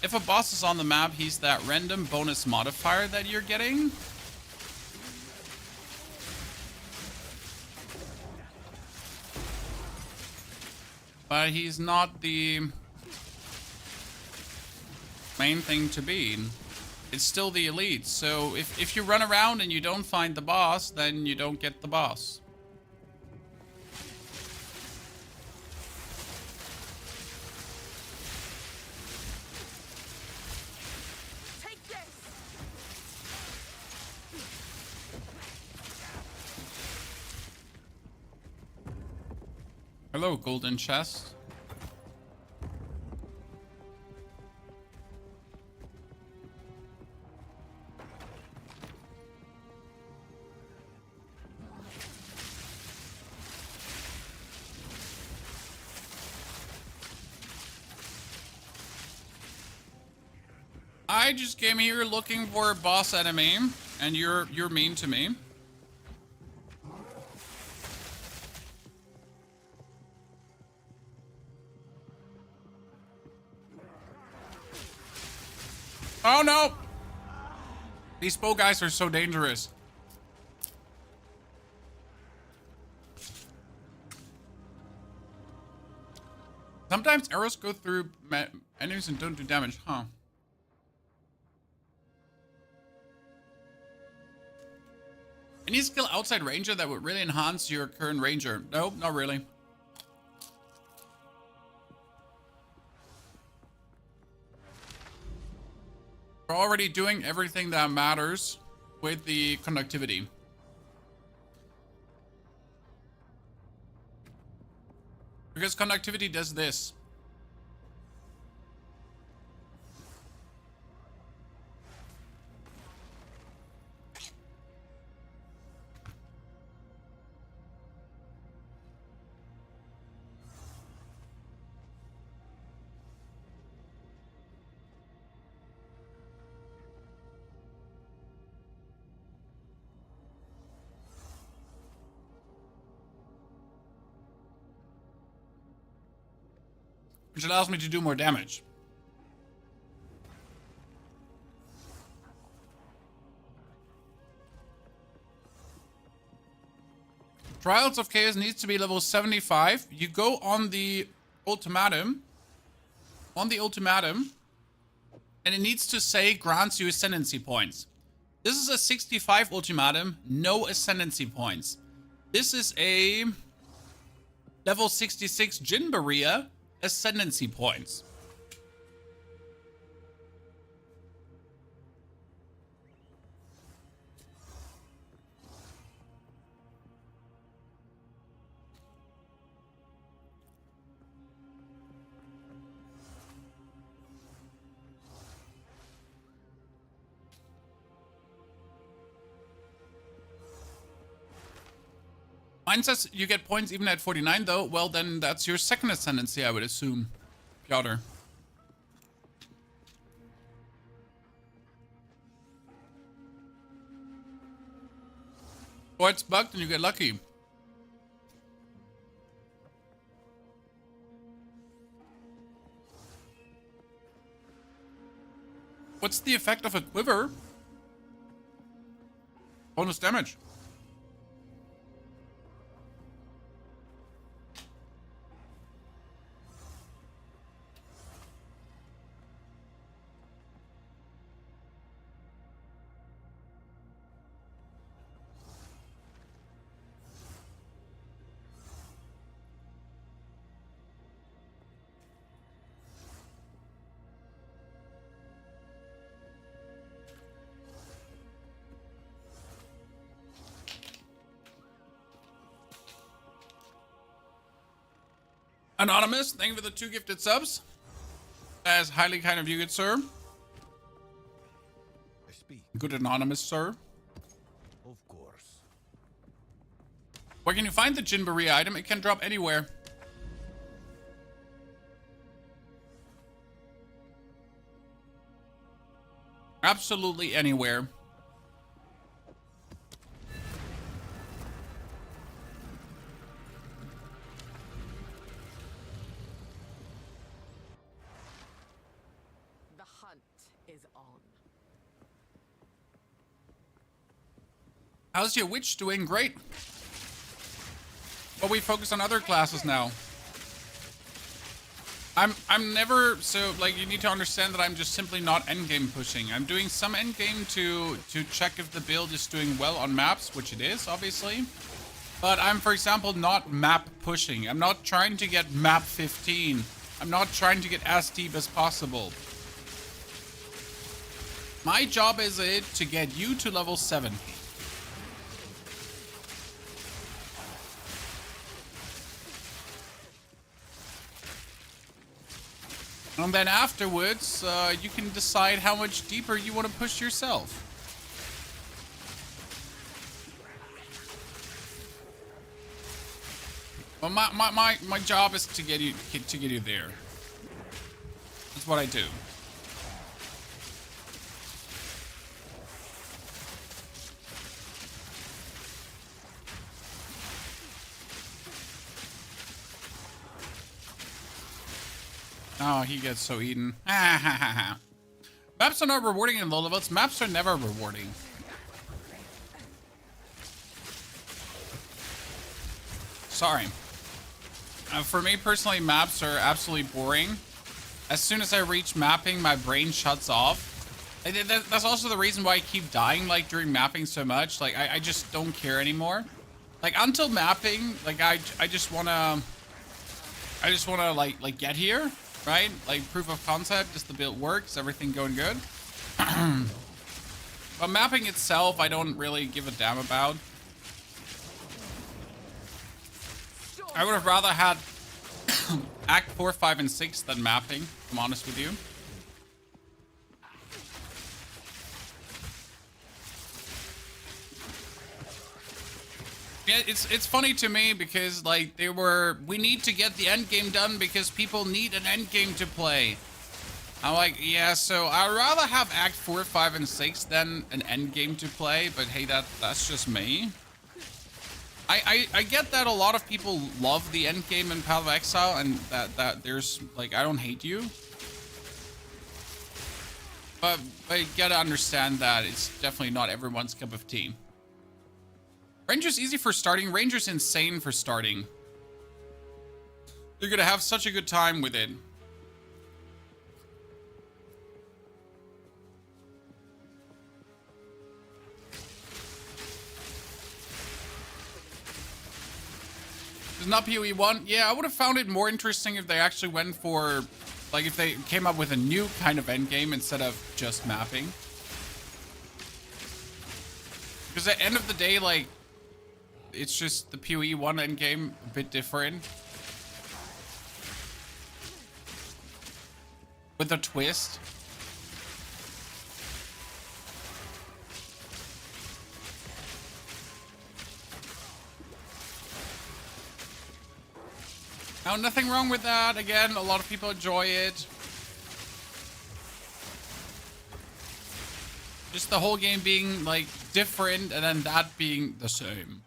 If a boss is on the map, he's that random bonus modifier that you're getting. But he's not the main thing to beat. It's still the elite. So if you run around and you don't find the boss, then you don't get the boss. Take this! Hello, golden chest. I just came here looking for a boss enemy, and you're mean to me. Oh no! These bow guys are so dangerous. Sometimes arrows go through enemies and don't do damage, huh? Any skill outside ranger that would really enhance your current ranger? Nope, not really. We're already doing everything that matters with the conductivity. Because conductivity does this. Which allows me to do more damage. Trials of Chaos needs to be level 75. You go on the ultimatum. And it needs to say grants you ascendancy points. This is a 65 ultimatum, no ascendancy points. This is a Level 66 Jinbaria Ascendancy points. Mine says you get points even at 49 though. Well, then that's your second ascendancy, I would assume. Piotr. Or it's bugged and you get lucky. What's the effect of a quiver? Bonus damage. Anonymous, thank you for the 2 gifted subs. That is highly kind of you, good sir. I speak, Good anonymous, sir. of course. Where can you find the Jinbaria item? It can drop anywhere. Absolutely anywhere. The hunt is on. How's your witch doing? Great. But we focus on other classes now. I'm never, so like you need to understand that I'm just simply not endgame pushing. I'm doing some endgame to check if the build is doing well on maps, which it is obviously. But I'm, for example, not map pushing. I'm not trying to get map 15. I'm not trying to get as deep as possible. My job is it to get you to level 7. And then afterwards, you can decide how much deeper you want to push yourself. Well, my job is to get you there. That's what I do. Oh, he gets so eaten. Maps are not rewarding in low levels. Maps are never rewarding. Sorry. For me personally, maps are absolutely boring. As soon as I reach mapping, my brain shuts off. That's also the reason why I keep dying like during mapping so much. Like I just don't care anymore. Like until mapping, like I just wanna like get here. Right? Like proof of concept, does the build work? Is everything going good? But mapping itself, I don't really give a damn about. I would have rather had Act 4, 5, and 6 than mapping, if I'm honest with you. Yeah, it's funny to me because like we need to get the end game done because people need an end game to play. I'm like, yeah, so I'd rather have Act 4, 5, and 6 than an end game to play, but hey, that's just me. I get that a lot of people love the end game in Path of Exile and that there's like, I don't hate you. But you gotta understand that it's definitely not everyone's cup of tea. Ranger's easy for starting. Ranger's insane for starting. You're gonna have such a good time with it. It's not PoE 1. Yeah, I would have found it more interesting if they actually went for, like, if they came up with a new kind of endgame instead of just mapping. Because at the end of the day, like, it's just the PoE 1 endgame a bit different. With a twist. Now, nothing wrong with that. Again, a lot of people enjoy it. Just the whole game being, like, different and then that being the same.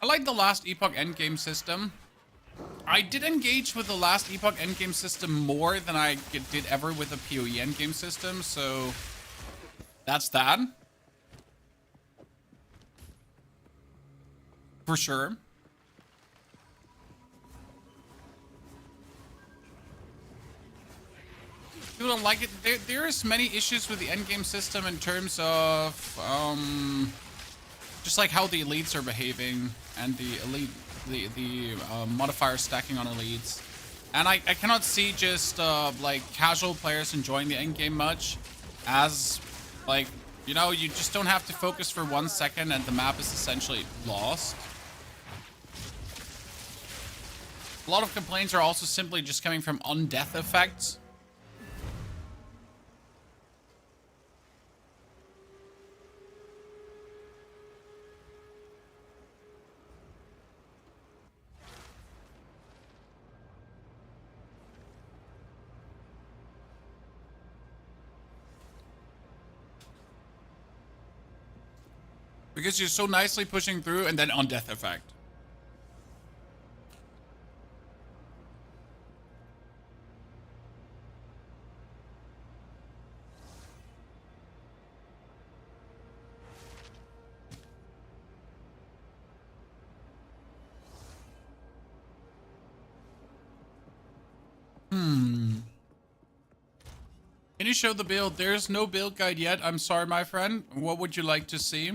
I like the last Epoch endgame system. I did engage with the last Epoch endgame system more than I did ever with the PoE endgame system, so that's that. For sure. People don't like it. There's many issues with the endgame system in terms of just like how the elites are behaving and the elite the modifier stacking on elites. And I cannot see just like casual players enjoying the endgame much, as like, you know, you just don't have to focus for 1 second and the map is essentially lost. A lot of complaints are also simply just coming from undeath effects. Because you're so nicely pushing through and then on death effect. Can you show the build? There's no build guide yet. I'm sorry, my friend. What would you like to see?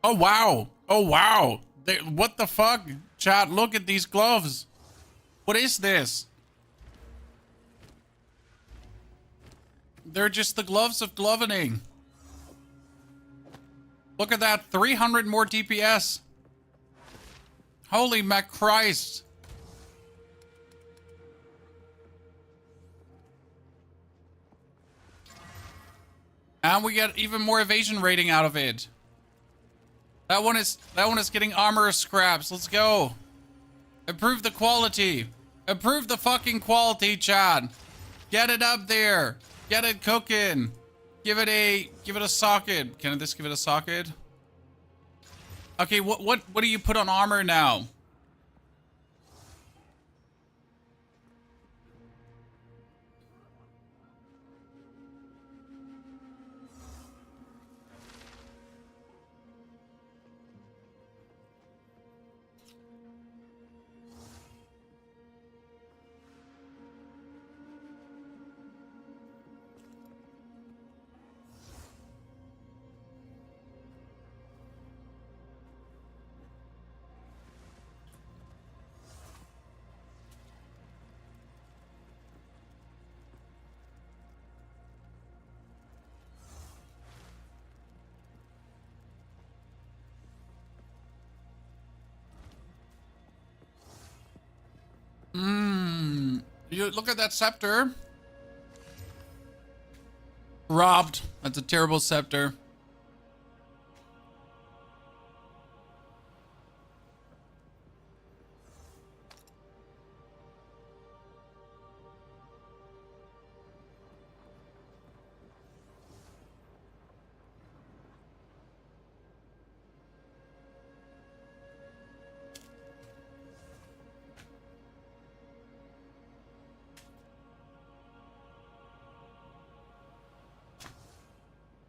Oh, wow. Oh, wow. What the fuck? Chat, look at these gloves. What is this? They're just the gloves of glovening. Look at that. 300 more DPS. Holy mac Christ. And we get even more evasion rating out of it. That one is getting armor scraps. Let's go. Improve the quality. Improve the fucking quality, Chad. Get it up there. Get it cooking. Give it a socket. Can this give it a socket? Okay, what do you put on armor now? You look at that scepter. Robbed. That's a terrible scepter.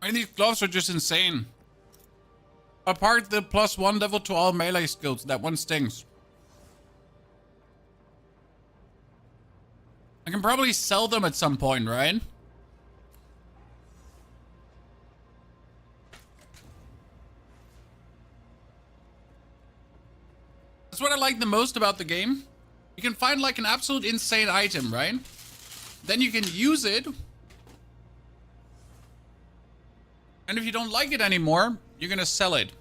I mean, these gloves are just insane. Apart the +1 level to all melee skills, that one stings. I can probably sell them at some point, right? That's what I like the most about the game. You can find like an absolute insane item, right? Then you can use it. And if you don't like it anymore, you're gonna sell it.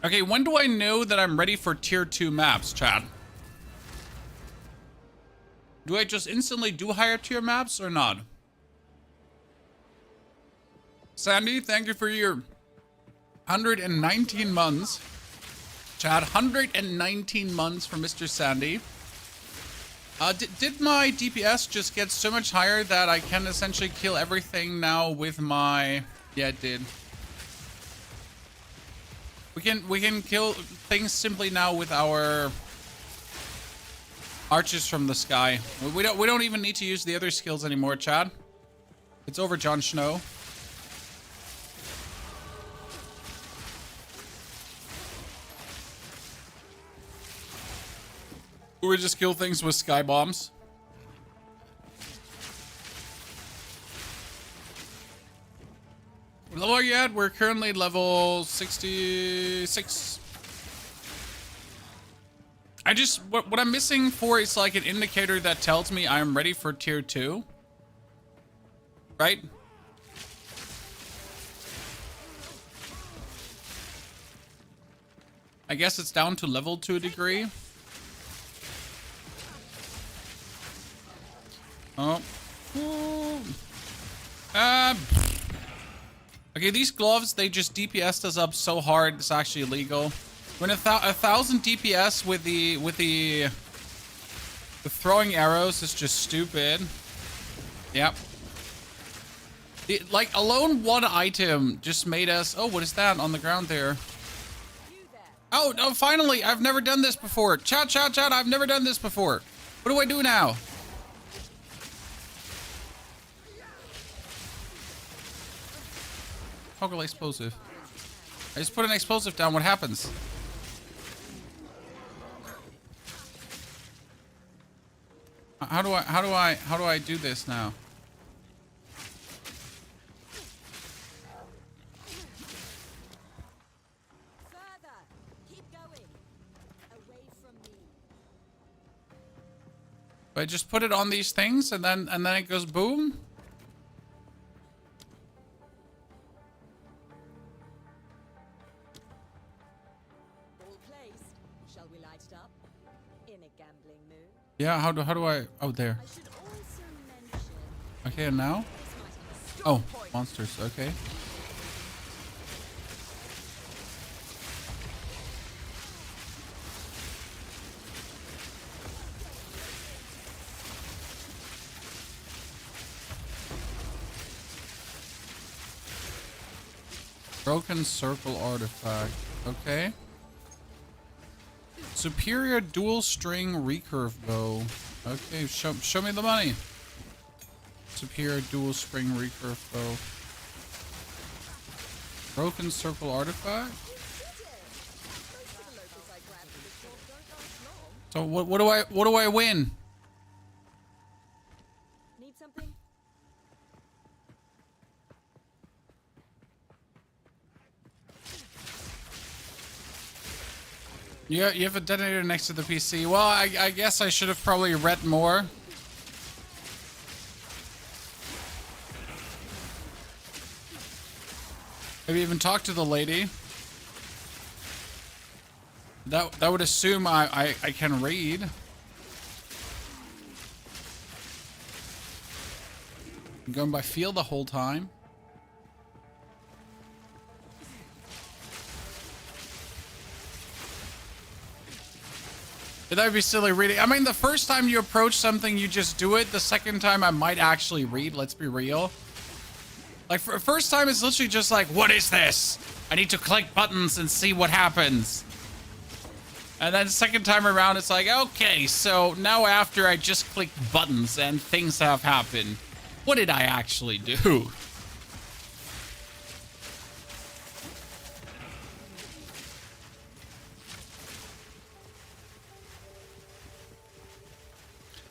Okay, when do I know that I'm ready for tier 2 maps, chat? Do I just instantly do higher tier maps or not? Sandy, thank you for your 119 months. Chat, 119 months for Mr. Sandy. Did my DPS just get so much higher that I can essentially kill everything now with my... Yeah, it did. We can kill things simply now with our archers from the sky. We don't even need to use the other skills anymore, Chad. It's over, Jon Snow. We just kill things with sky bombs. What level are you at? We're currently level 66. What I'm missing for is like an indicator that tells me I'm ready for tier 2. Right? I guess it's down to level to a degree. Oh. Okay, these gloves, they just DPS'd us up so hard, it's actually illegal. When a 1,000 DPS with the throwing arrows is just stupid. Yep. Like, alone one item just made us... Oh, what is that on the ground there? Oh, no, finally! I've never done this before. Chat, I've never done this before. What do I do now? Toggle explosive. I just put an explosive down. What happens? How do I do this now? Further. Keep going. Away from me. I just put it on these things and then it goes boom. Yeah, how do I... Oh, there. Okay, and now? Oh, monsters, okay. Broken circle artifact, okay. Superior dual string recurve bow. Okay, show me the money. Superior dual string recurve bow. Broken circle artifact. So what do I win? Need something? Yeah, you have a detonator next to the PC. Well, I guess I should have probably read more. Maybe even talk to the lady. That would assume I can read. I'm going by feel the whole time. That would be silly reading. I mean, the first time you approach something, you just do it. The second time, I might actually read. Let's be real. Like, for first time, it's literally just like, what is this? I need to click buttons and see what happens. And then second time around, it's like, okay, so now after I just click buttons and things have happened, what did I actually do?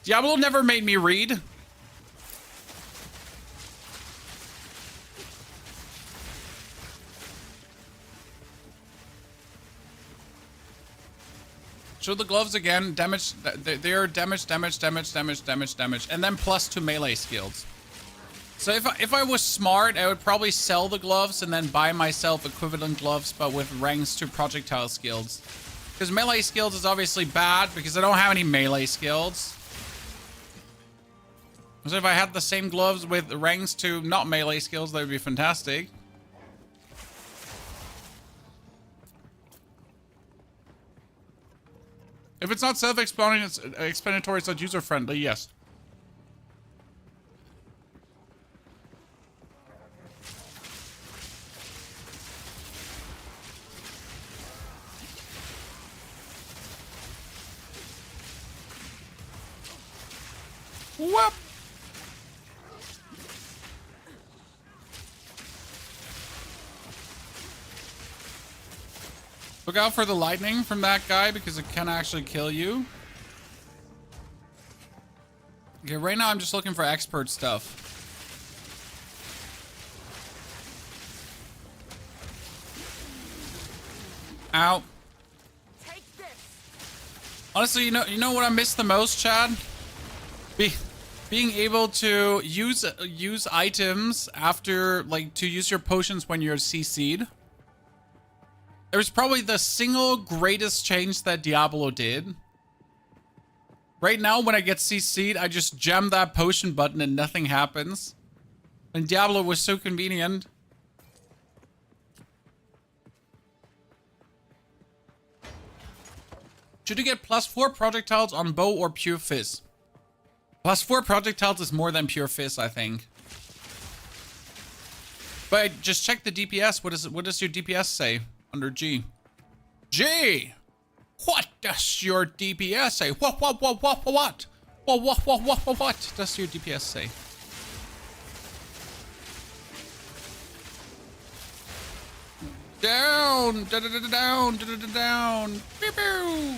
Diablo never made me read. Show the gloves again. Damage. They are damage, damage, damage, damage, damage, damage, and then +2 melee skills. So if I was smart, I would probably sell the gloves and then buy myself equivalent gloves, but with ranks to projectile skills. Because melee skills is obviously bad because I don't have any melee skills. So if I had the same gloves with ranks to not melee skills, that would be fantastic. If it's not self-explanatory, it's not user-friendly, yes. Whoop! Look out for the lightning from that guy because it can actually kill you. Okay, right now I'm just looking for expert stuff. Ow. Take this. Honestly, you know what I miss the most, Chad? Being able to use items after, like, to use your potions when you're CC'd. It was probably the single greatest change that Diablo did. Right now, when I get CC'd, I just jam that potion button and nothing happens. And Diablo was so convenient. Should you get +4 projectiles on bow or pure fizz? +4 projectiles is more than pure fizz, I think. But just check the DPS. What does your DPS say? Under G. G! What does your DPS say? What does your DPS say? Down! Down! Pew pew!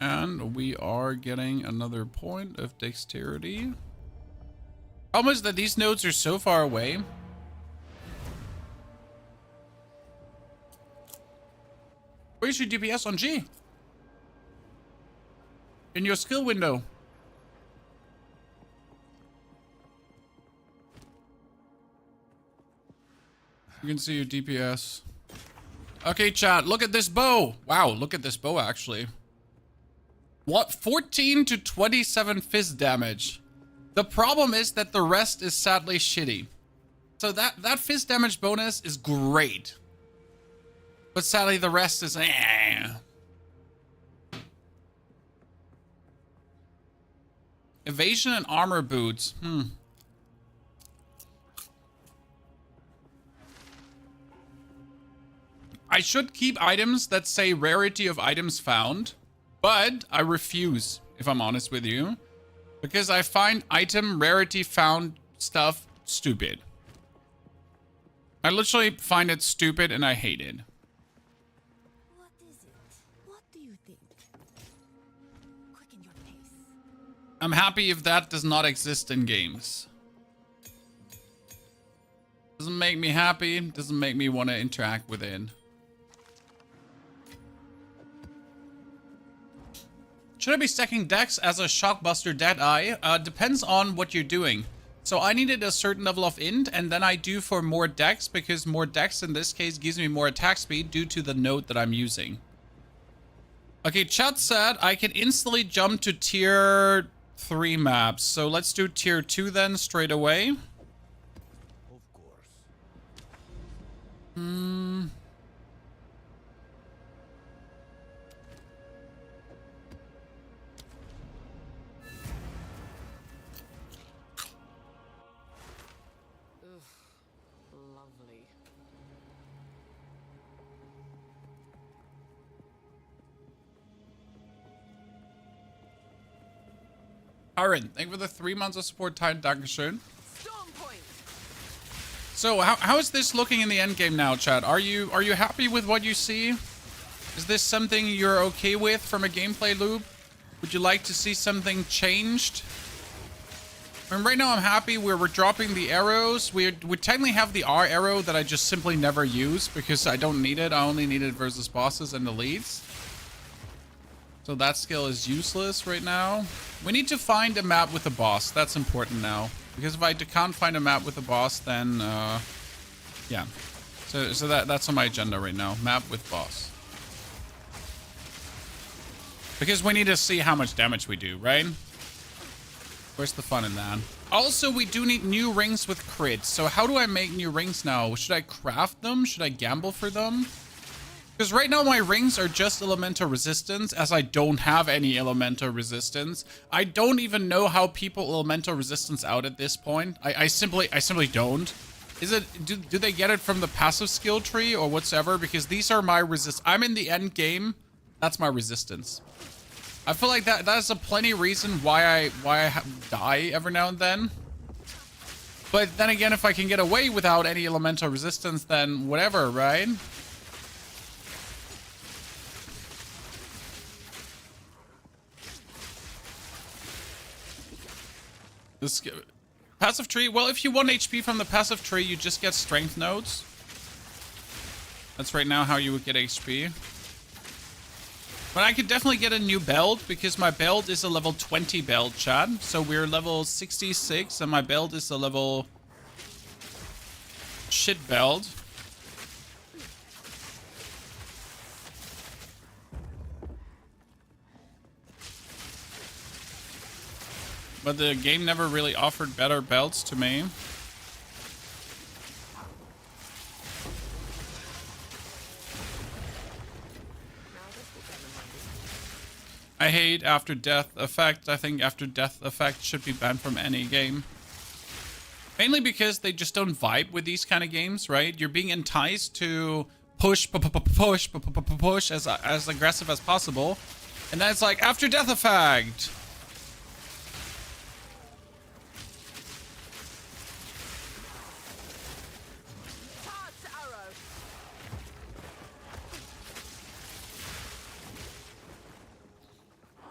And we are getting another point of dexterity. Problem is that these nodes are so far away. Where's your DPS on G? In your skill window. You can see your DPS. Okay, chat, look at this bow. Wow, look at this bow, actually. What? 14 to 27 fizz damage. The problem is that the rest is sadly shitty. So that fizz damage bonus is great. But sadly the rest is Evasion and armor boots. I should keep items that say rarity of items found. But I refuse, if I'm honest with you, because I find item rarity found stuff stupid. I literally find it stupid and I hate it. What is it? What do you think? Quicken your pace. I'm happy if that does not exist in games. Doesn't make me happy, doesn't make me want to interact with it. Should I be stacking dex as a shockbuster Deadeye? Depends on what you're doing. So I needed a certain level of int, and then I do for more dex, because more dex in this case gives me more attack speed due to the node that I'm using. Okay, chat said I can instantly jump to tier 3 maps. So let's do tier 2 then straight away. Of course. Lovely. Aaron, thank you for the 3 months of support time. Dankeschön. Storm point. So how is this looking in the endgame now, chat? Are you happy with what you see? Is this something you're okay with from a gameplay loop? Would you like to see something changed? And right now I'm happy where we're dropping the arrows. We technically have the R arrow that I just simply never use because I don't need it. I only need it versus bosses and elites. So that skill is useless right now. We need to find a map with a boss. That's important now. Because if I can't find a map with a boss, then yeah. So that's on my agenda right now. Map with boss. Because we need to see how much damage we do, right? Where's the fun in that? Also, we do need new rings with crits. So how do I make new rings now? Should I craft them? Should I gamble for them? Because right now my rings are just elemental resistance, as I don't have any elemental resistance. I don't even know how people elemental resistance out at this point. I simply don't. Is it do they get it from the passive skill tree or whatsoever? Because these are my resist. I'm in the end game. That's my resistance. I feel like that's a plenty reason why I die every now and then. But then again, if I can get away without any elemental resistance, then whatever, right? This passive tree. Well, if you want HP from the passive tree, you just get strength nodes. That's right now how you would get HP. But I could definitely get a new belt because my belt is a level 20 belt, chat. So we're level 66 and my belt is a level shit belt. But the game never really offered better belts to me. I hate after death effect. I think after death effect should be banned from any game. Mainly because they just don't vibe with these kind of games, right? You're being enticed to push as aggressive as possible. And then it's like, after death effect.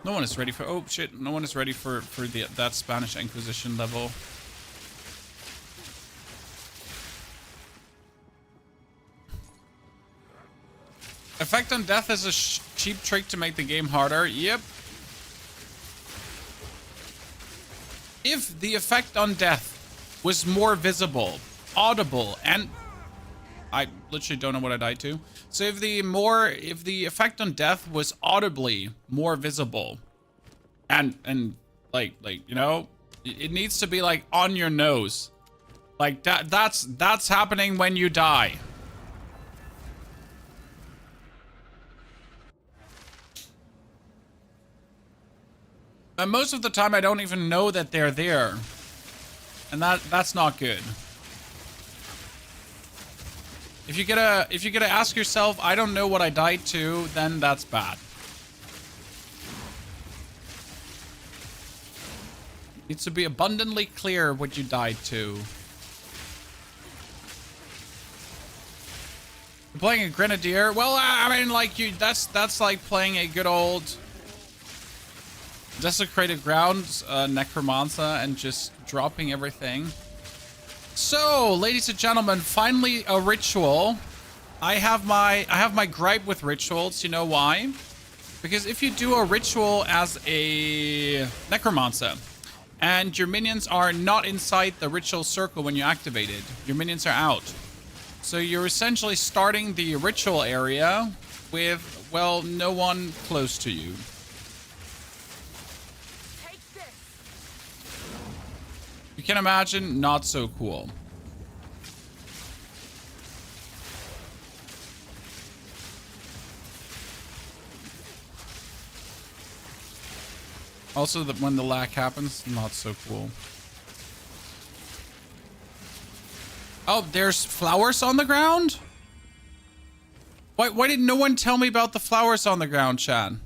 No one is ready for... Oh, shit. No one is ready for that Spanish Inquisition level. Effect on death is a cheap trick to make the game harder. Yep. If the effect on death was more visible, audible, and... I literally don't know what I died to. So if the effect on death was audibly more visible, and like you know, it needs to be like on your nose, like that's happening when you die. And most of the time I don't even know that they're there, and that's not good. If you gotta ask yourself, I don't know what I died to, then that's bad. Needs to be abundantly clear what you died to. You're playing a grenadier? Well, I mean, like that's like playing a good old desecrated grounds necromancer and just dropping everything. So, ladies and gentlemen, finally a ritual. I have my gripe with rituals. You know why? Because if you do a ritual as a necromancer and your minions are not inside the ritual circle when you activate it, your minions are out. So you're essentially starting the ritual area with, well, no one close to you. You can imagine, not so cool. Also, when the lag happens, not so cool. Oh, there's flowers on the ground? Why did no one tell me about the flowers on the ground, Chad?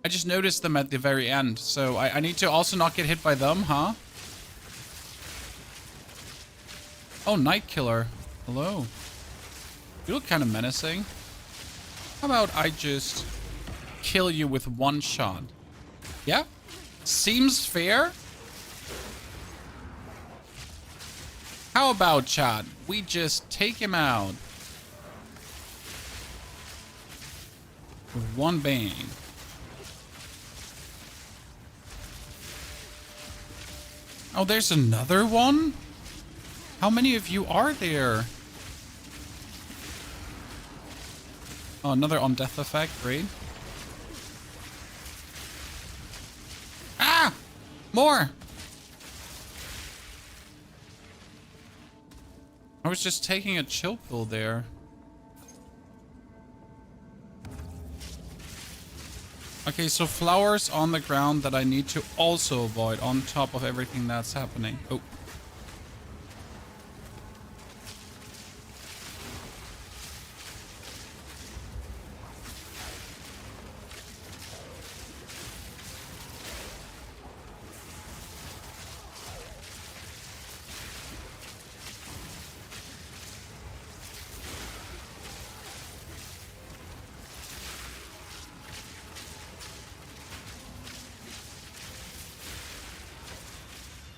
I just noticed them at the very end, so I need to also not get hit by them, huh? Oh, Night Killer. Hello. You look kind of menacing. How about I just kill you with one shot? Yeah? Seems fair. How about, chat? We just take him out with one bang. Oh, there's another one? How many of you are there? Oh, another on death effect, great. Ah! More! I was just taking a chill pill there. Okay, so flowers on the ground that I need to also avoid on top of everything that's happening. Oh.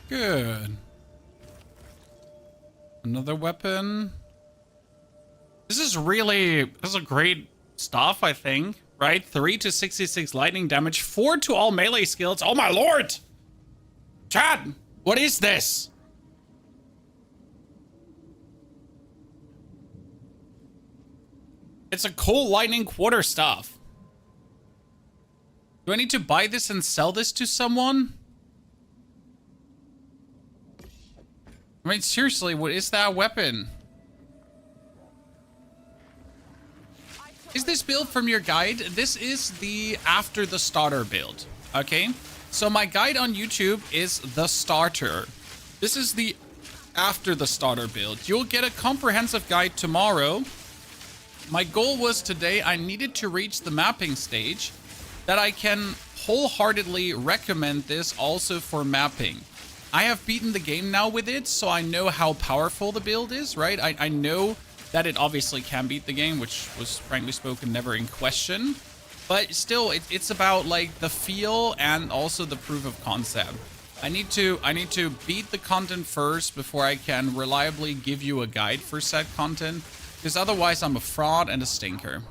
Good. Another weapon. This is a great stuff, I think. Right? 3 to 66 lightning damage, 4 to all melee skills. Oh my lord! Chat! What is this? It's a cool lightning quarter stuff. Do I need to buy this and sell this to someone? I mean, seriously, what is that weapon? Is this build from your guide? This is the after the starter build, okay? So my guide on YouTube is the starter. This is the after the starter build. You'll get a comprehensive guide tomorrow. My goal was today I needed to reach the mapping stage that I can wholeheartedly recommend this also for mapping. I have beaten the game now with it, so I know how powerful the build is, right? I know that it obviously can beat the game, which was, frankly spoken, never in question. But still, it's about, like, the feel and also the proof of concept. I need to beat the content first before I can reliably give you a guide for said content, because otherwise I'm a fraud and a stinker.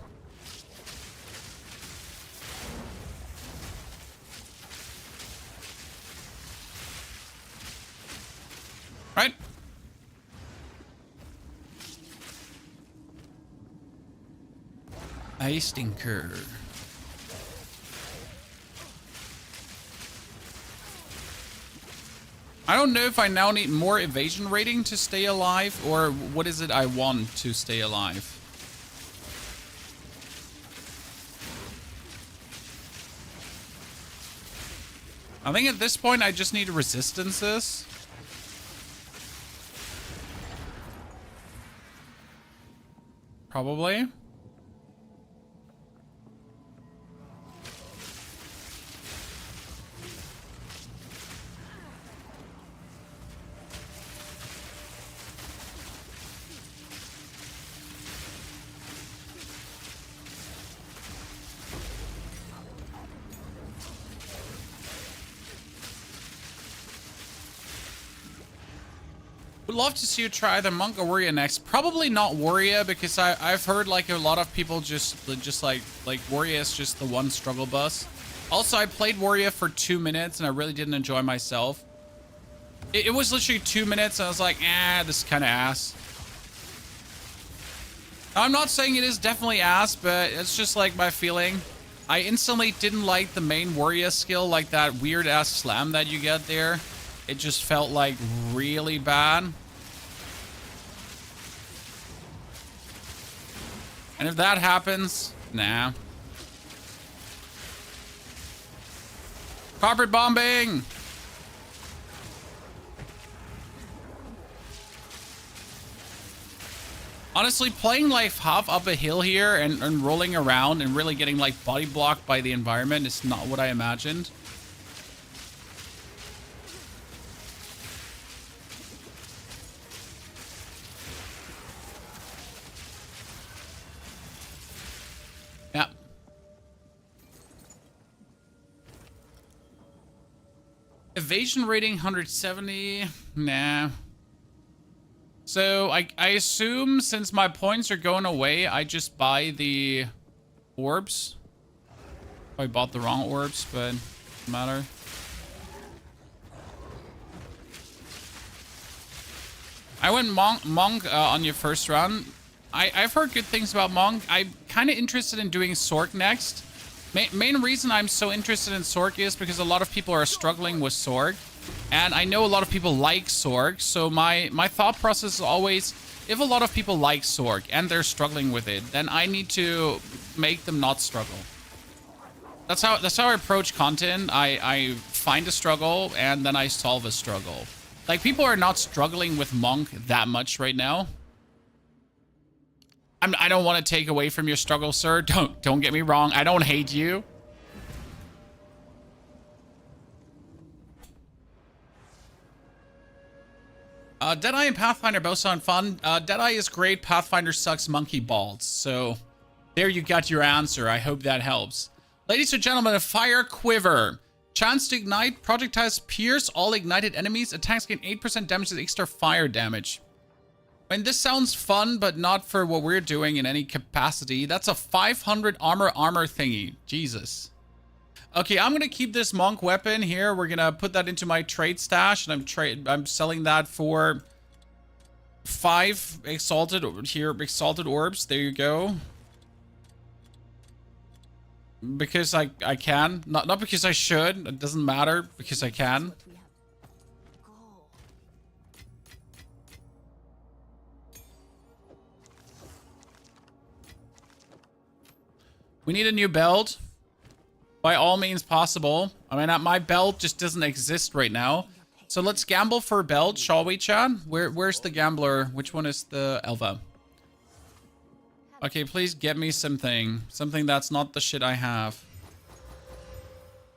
Right? I stinker. I don't know if I now need more evasion rating to stay alive, or what is it I want to stay alive. I think at this point I just need resistances. Probably. Would love to see you try the Monk or Warrior next. Probably not Warrior, because I've heard like a lot of people just like Warrior is just the one struggle bus. Also, I played Warrior for 2 minutes and I really didn't enjoy myself. It was literally 2 minutes and I was like, this is kind of ass. I'm not saying it is definitely ass, but it's just like my feeling. I instantly didn't like the main Warrior skill, like that weird ass slam that you get there. It just felt like really bad. And if that happens, nah. Carpet bombing! Honestly, playing like half up a hill here and rolling around and really getting like body blocked by the environment is not what I imagined. Yeah. evasion rating 170. Nah. So I assume since my points are going away, I just buy the orbs. I bought the wrong orbs, but doesn't matter. I went monk on your first run. I've heard good things about monk. I'm kind of interested in doing Sork next. Main reason I'm so interested in Sork is because a lot of people are struggling with Sork. And I know a lot of people like Sork. So my thought process is always, if a lot of people like Sork and they're struggling with it, then I need to make them not struggle. That's how I approach content. I find a struggle and then I solve a struggle. Like, people are not struggling with monk that much right now. I don't want to take away from your struggle, sir. Don't get me wrong. I don't hate you. Deadeye and Pathfinder both sound fun. Deadeye is great. Pathfinder sucks monkey balls. So there you got your answer. I hope that helps. Ladies and gentlemen, a fire quiver. Chance to ignite. Projectiles pierce all ignited enemies. Attacks gain 8% damage to extra fire damage. I mean, this sounds fun, but not for what we're doing in any capacity. That's a 500 armor thingy. Jesus. Okay, I'm gonna keep this monk weapon here. We're gonna put that into my trade stash, and I'm selling that for 5 exalted orbs. There you go. Because I can, not because I should. It doesn't matter, because I can. We need a new belt. By all means possible. I mean, my belt just doesn't exist right now. So let's gamble for a belt, shall we, Chad? Where's the gambler? Which one is the Elva? Okay, please get me something. Something that's not the shit I have.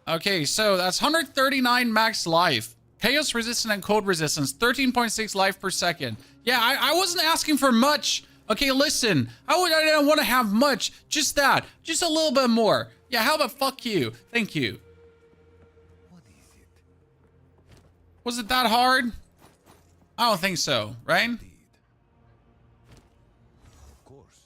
Okay, so that's 139 max life. Chaos resistant and cold resistance. 13.6 life per second. Yeah, I wasn't asking for much. Okay, listen. I don't want to have much. Just that. Just a little bit more. Yeah, how about fuck you? Thank you. What is it? Was it that hard? I don't think so, right? Indeed. Of course.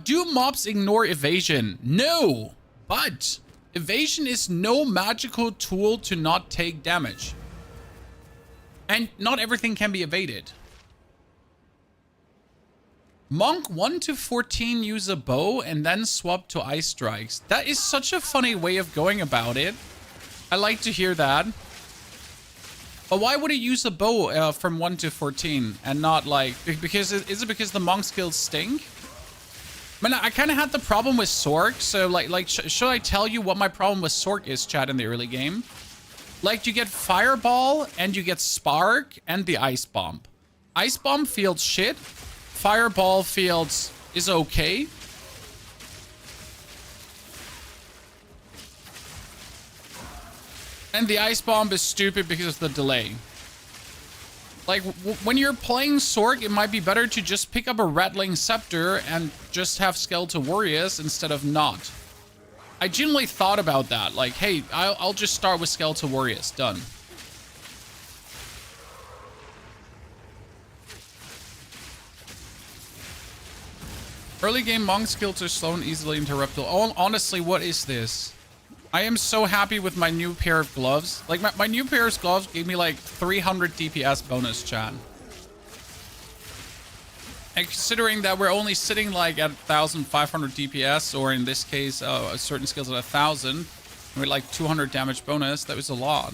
Do mobs ignore evasion? No, but evasion is no magical tool to not take damage. And not everything can be evaded. Monk 1 to 14 use a bow and then swap to ice strikes. That is such a funny way of going about it. I like to hear that. But why would he use a bow from 1 to 14 and not like... Because is it because the monk skills stink? I mean, I kind of had the problem with Sork. So should I tell you what my problem with Sork is, chat, in the early game? Like, you get Fireball and you get Spark and the Ice Bomb. Ice Bomb feels shit. Fireball fields is okay. And the Ice Bomb is stupid because of the delay. Like, when you're playing Sork, it might be better to just pick up a Rattling Scepter and just have Skeletal Warriors instead of not. I genuinely thought about that. Like, hey, I'll just start with Skeletal Warriors. Done. Early game monk skills are slow and easily interruptible. Oh, honestly, what is this? I am so happy with my new pair of gloves. Like, my new pair of gloves gave me like 300 DPS bonus, chat. And considering that we're only sitting like at 1,500 DPS, or in this case, certain skills at 1,000, with like 200 damage bonus, that was a lot.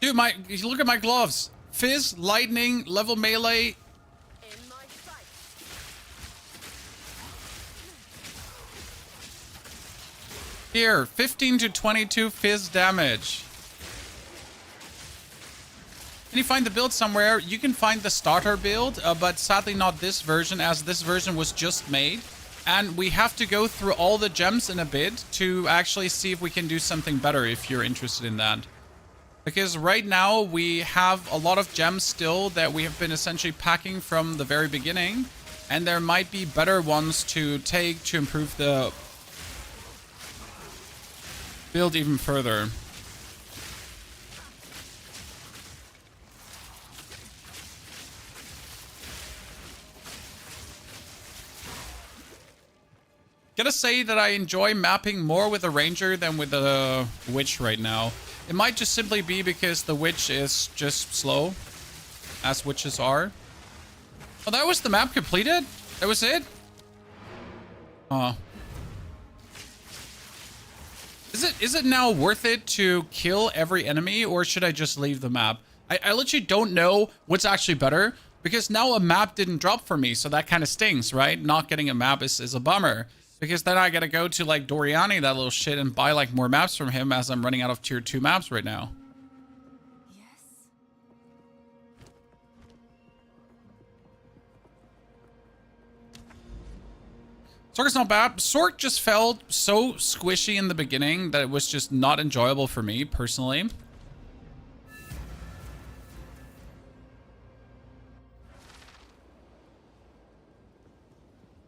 Dude, you look at my gloves. Fizz, lightning, level melee. In my sight. Here, 15 to 22 fizz damage. Can you find the build somewhere? You can find the starter build, but sadly not this version, as this version was just made. And we have to go through all the gems in a bit to actually see if we can do something better, if you're interested in that. Because right now we have a lot of gems still that we have been essentially packing from the very beginning. And there might be better ones to take to improve the build even further. Gotta say that I enjoy mapping more with a ranger than with a witch right now. It might just simply be because the witch is just slow, as witches are. Oh, that was the map completed? That was it? Oh. Is it now worth it to kill every enemy, or should I just leave the map? I literally don't know what's actually better, because now a map didn't drop for me, so that kind of stings, right? Not getting a map is a bummer. Because then I gotta go to like Doriani, that little shit, and buy like more maps from him as I'm running out of tier 2 maps right now. Yes. Sork is not bad. Sork just felt so squishy in the beginning that it was just not enjoyable for me, personally.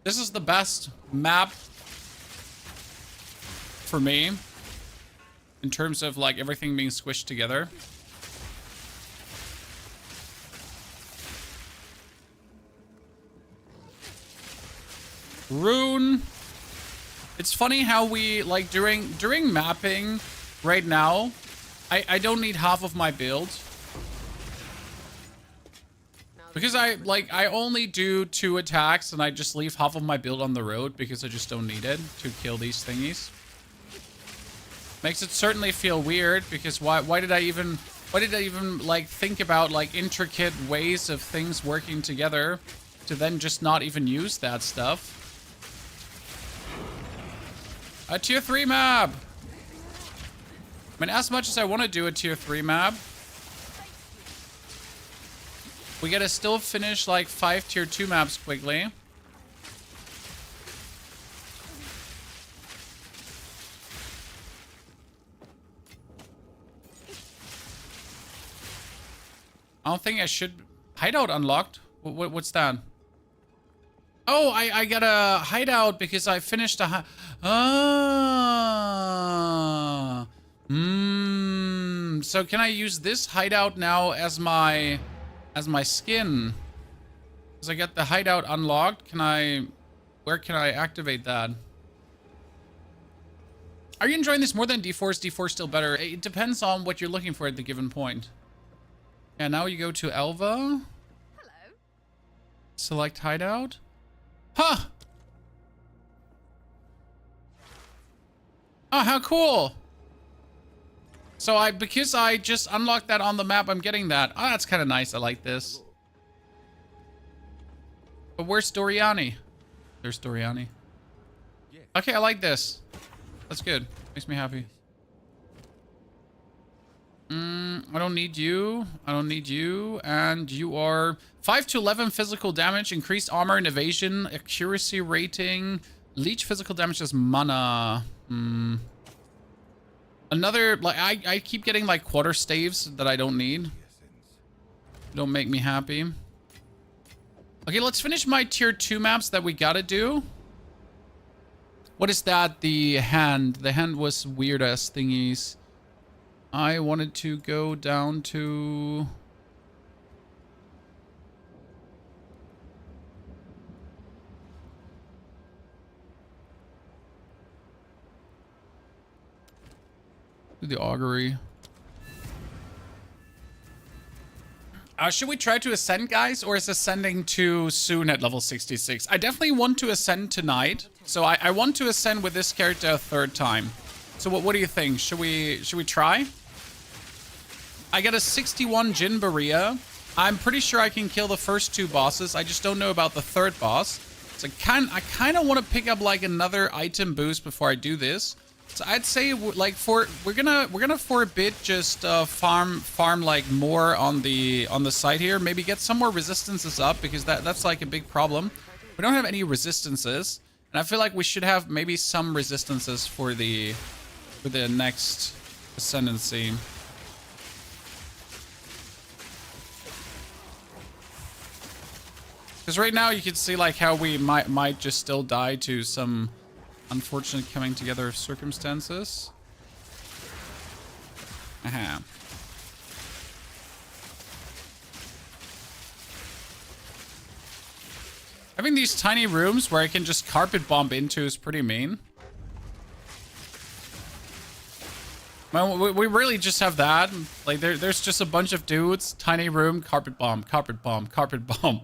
This is the best map for me in terms of like everything being squished together. Rune. It's funny how we like during mapping right now, I don't need half of my build. Because I only do 2 attacks and I just leave half of my build on the road because I just don't need it to kill these thingies. Makes it certainly feel weird because why did I even like think about like intricate ways of things working together to then just not even use that stuff? A tier 3 map. I mean, as much as I want to do a tier 3 map, we gotta still finish like 5 tier 2 maps quickly. I don't think I should... Hideout unlocked? What's that? Oh, I got a hideout because I finished a... So can I use this hideout now as my skin? Because I got the hideout unlocked. Where can I activate that? Are you enjoying this more than D4? Is D4 still better? It depends on what you're looking for at the given point. Yeah, now you go to Elva. Hello. Select hideout. Huh! Oh, how cool! So because I just unlocked that on the map, I'm getting that. Oh, that's kind of nice. I like this. But where's Doriani? There's Doriani. Okay, I like this. That's good. Makes me happy. I don't need you. I don't need you. And you are 5 to 11 physical damage, increased armor and evasion, accuracy rating, leech physical damage as mana. Another, like, I keep getting like quarter staves that I don't need. Don't make me happy. Okay, let's finish my tier 2 maps that we gotta do. What is that? The hand. The hand was weird ass thingies. I wanted to go down to... the augury. Should we try to ascend, guys, or is ascending too soon at level 66? I definitely want to ascend tonight, so I want to ascend with this character a 3rd time. So what do you think? Should we try? I got a 61 Jin Berea. I'm pretty sure I can kill the first 2 bosses. I just don't know about the 3rd boss. So I kind of want to pick up like another item boost before I do this. So I'd say like we're gonna for a bit just farm like more on the side here. Maybe get some more resistances up because that's like a big problem. We don't have any resistances, and I feel like we should have maybe some resistances for the next ascendancy. Because right now you can see like how we might just still die to some unfortunate coming together of circumstances. Aha. Having these tiny rooms where I can just carpet bomb into is pretty mean. Well, we really just have that. Like, there's just a bunch of dudes, tiny room, carpet bomb, carpet bomb, carpet bomb.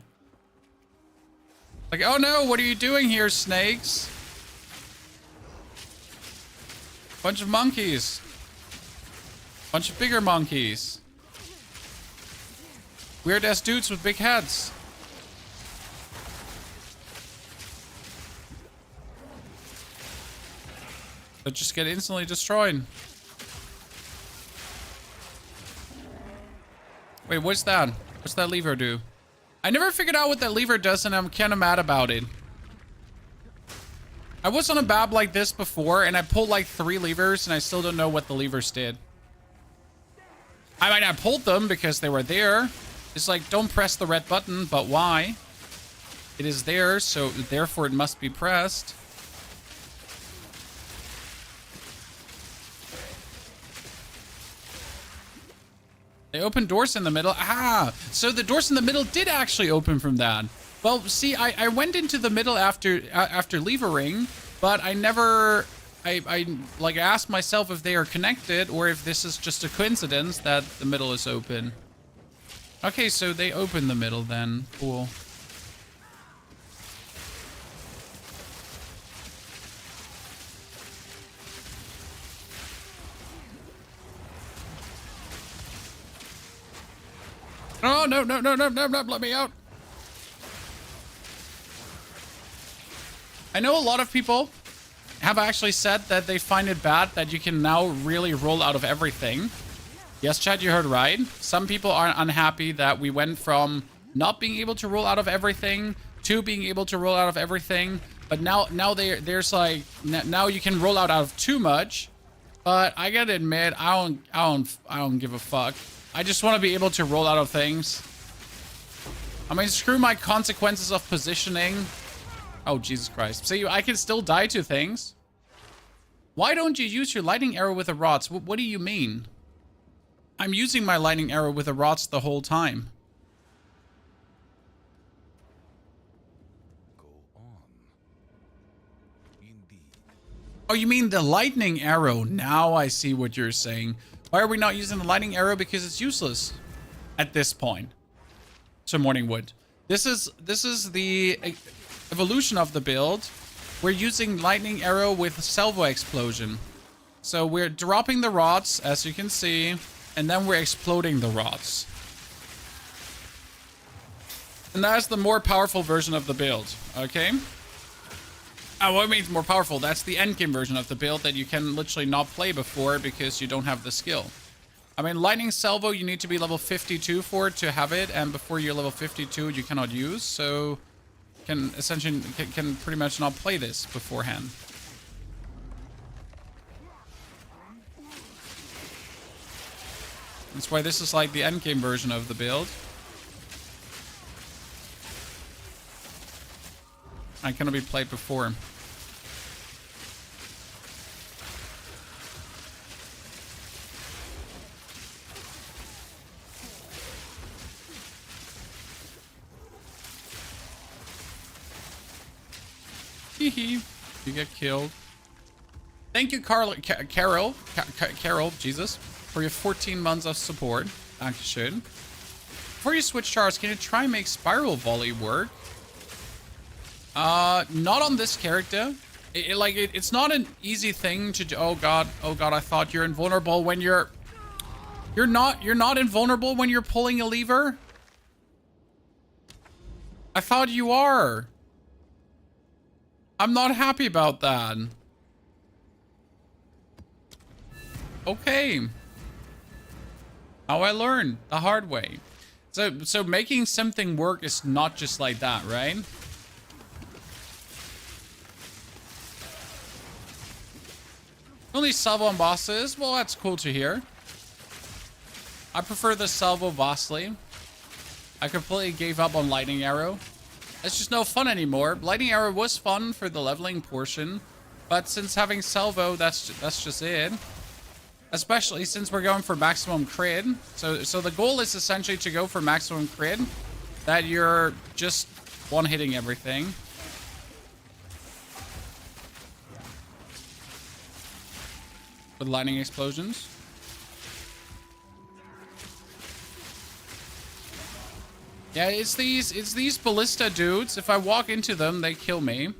Like, oh no, what are you doing here, snakes? Bunch of monkeys. Bunch of bigger monkeys. Weird ass dudes with big heads. But just get instantly destroyed. Wait, what's that? What's that lever do? I never figured out what that lever does, and I'm kind of mad about it. I was on a bab like this before, and I pulled like 3 levers, and I still don't know what the levers did. I mean, I pulled them because they were there. It's like, don't press the red button, but why? It is there, so therefore it must be pressed. They open doors in the middle. Ah, so the doors in the middle did actually open from that. Well, see, I went into the middle after levering, but I never, I like asked myself if they are connected or if this is just a coincidence that the middle is open. Okay, so they open the middle then. Cool. Oh, no, no, no, no, no, no, let me out. I know a lot of people have actually said that they find it bad that you can now really roll out of everything. Yes, Chad, you heard right. Some people are unhappy that we went from not being able to roll out of everything to being able to roll out of everything. But now there's like, now you can roll out of too much. But I gotta admit, I don't give a fuck. I just want to be able to roll out of things. I mean, screw my consequences of positioning. Oh, Jesus Christ. So I can still die to things. Why don't you use your lightning arrow with the rods? What do you mean? I'm using my lightning arrow with the rods the whole time. Go on. Indeed. Oh, you mean the lightning arrow? Now I see what you're saying. Why are we not using the lightning arrow? Because it's useless at this point. So Morningwood. This is the evolution of the build. We're using lightning arrow with salvo explosion. So we're dropping the rods, as you can see, and then we're exploding the rods. And that's the more powerful version of the build, okay? Oh, what means more powerful? That's the endgame version of the build that you can literally not play before because you don't have the skill. I mean, lightning salvo, you need to be level 52 for it to have it, and before you're level 52, you cannot use, so can essentially can pretty much not play this beforehand. That's why this is like the endgame version of the build. I cannot be played before. Hee. You get killed. Thank you, Carol, Jesus, for your 14 months of support. Dankeschön. Before you switch chars, can you try and make spiral volley work? Not on this character. It's not an easy thing to do. Oh god, I thought you're invulnerable when you're not invulnerable when you're pulling a lever. I thought you are. I'm not happy about that. Okay. How I learned the hard way. So making something work is not just like that, right? Only salvo on bosses. Well, that's cool to hear. I prefer the salvo vastly. I completely gave up on lightning arrow. It's just no fun anymore. Lightning Arrow was fun for the leveling portion, but since having salvo, that's just it. Especially since we're going for maximum crit. So the goal is essentially to go for maximum crit, that you're just one-hitting everything. With lightning explosions. Yeah, it's these ballista dudes. If I walk into them, they kill me.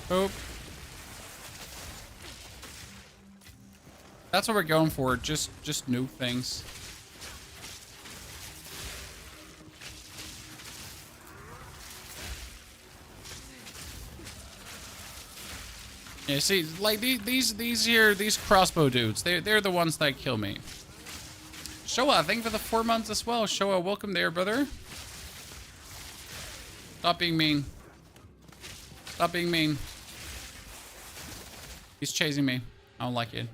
Boop. That's what we're going for. Just nuke things. Yeah, see, like these crossbow dudes, they're the ones that kill me. Showa, thank you for the 4 months as well. Showa, welcome there, brother. Stop being mean. Stop being mean. He's chasing me. I don't like it.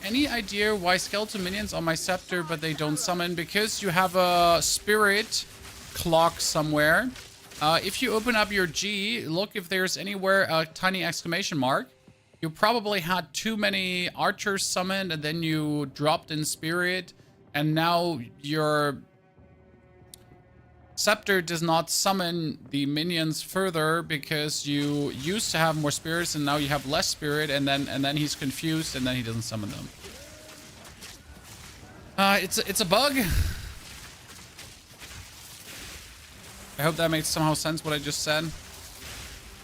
Any idea why skeleton minions on my scepter, but they don't summon? Because you have a spirit clock somewhere. If you open up your G, look if there's anywhere a tiny exclamation mark. You probably had too many archers summoned, and then you dropped in spirit, and now your scepter does not summon the minions further because you used to have more spirits and now you have less spirit, and then he's confused and then he doesn't summon them. It's a bug. I hope that makes somehow sense what I just said.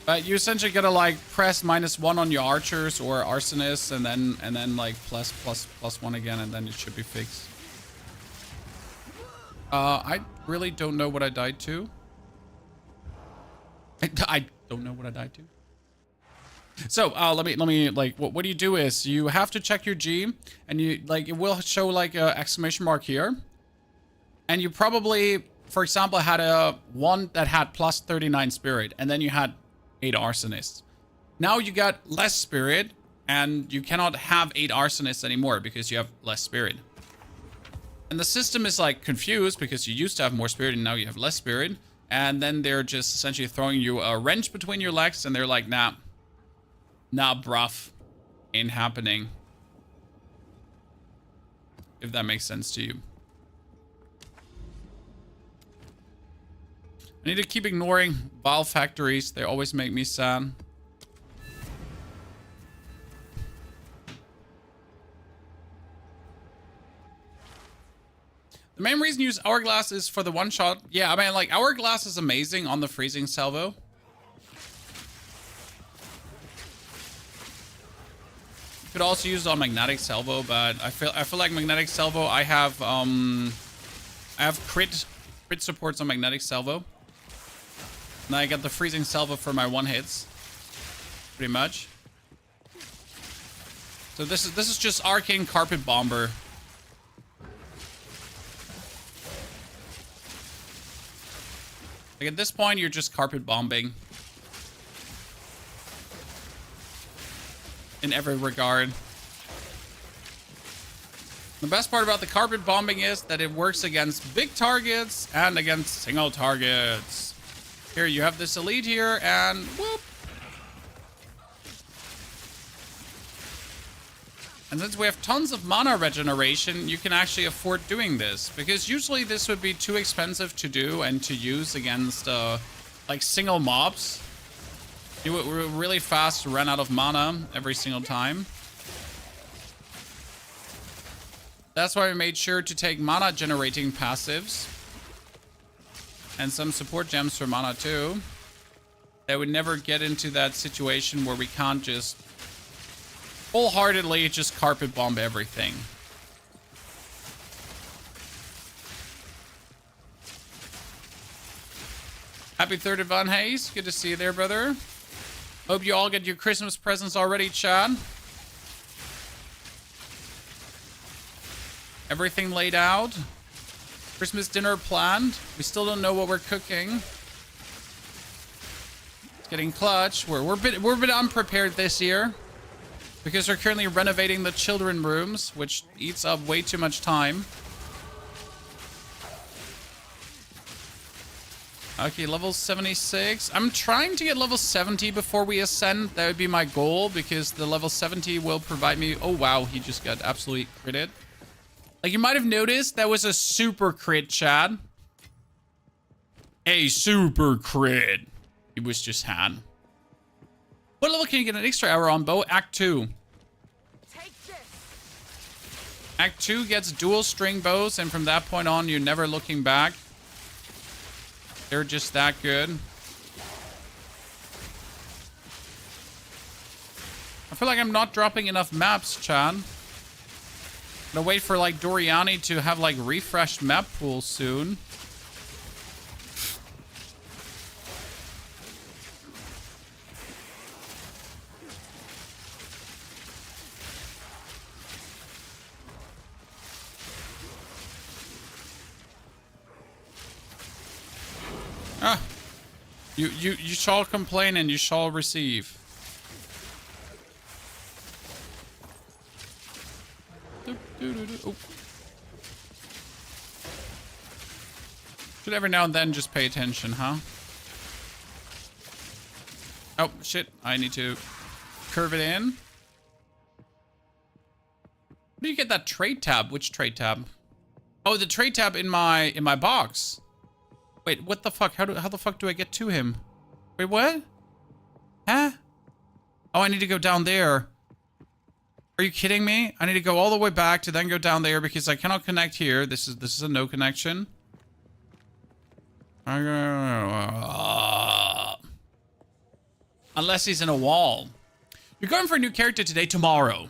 But you essentially gotta like press -1 on your archers or arsonists, and then like +1 again, and then it should be fixed. I really don't know what I died to. I don't know what I died to. So let me like what you do is you have to check your G, and you like it will show like a exclamation mark here, and you probably, for example, had a one that had +39 spirit, and then you had 8 arsonists. Now you got less spirit, and you cannot have 8 arsonists anymore because you have less spirit. And the system is like confused because you used to have more spirit and now you have less spirit. And then they're just essentially throwing you a wrench between your legs, and they're like, nah, bruv, ain't happening. If that makes sense to you. I need to keep ignoring Valve factories. They always make me sad. The main reason you use Hourglass is for the one-shot. Yeah, I mean, like, Hourglass is amazing on the freezing salvo. You could also use it on magnetic salvo, but I feel like magnetic salvo, I have crit supports on magnetic salvo. And I get the freezing salvo for my one hits, pretty much. So this is just arcane carpet bomber. Like at this point, you're just carpet bombing in every regard. The best part about the carpet bombing is that it works against big targets and against single targets. Here, you have this elite here, and whoop. And since we have tons of mana regeneration, you can actually afford doing this. Because usually this would be too expensive to do and to use against, like, single mobs. You would really fast run out of mana every single time. That's why we made sure to take mana generating passives. And some support gems for mana too. That would never get into that situation where we can't just wholeheartedly just carpet bomb everything. Happy 3rd of Van Hayes. Good to see you there, brother. Hope you all get your Christmas presents already, Chad. Everything laid out. Christmas dinner planned. We still don't know what we're cooking. It's getting clutch. We're a bit unprepared this year. Because we're currently renovating the children rooms, which eats up way too much time. Okay, level 76. I'm trying to get level 70 before we ascend. That would be my goal, because the level 70 will provide me... Oh, wow, he just got absolutely critted. Like, you might have noticed, that was a super crit, Chad. A super crit. It was just had. What level can you get an extra arrow on, bow? Act 2. Take this. Act 2 gets dual string bows, and from that point on, you're never looking back. They're just that good. I feel like I'm not dropping enough maps, Chad. I'm gonna wait for, like, Doriani to have, like, refreshed map pool soon. Ah, you shall complain and you shall receive. Oh. Should every now and then just pay attention, huh? Oh shit! I need to curve it in. Where do you get that trade tab? Which trade tab? Oh, the trade tab in my box. Wait, what the fuck? How the fuck do I get to him? Wait, what? Huh? Oh, I need to go down there. Are you kidding me? I need to go all the way back to then go down there because I cannot connect here. This is a no connection. Unless he's in a wall. You're going for a new character today? Tomorrow.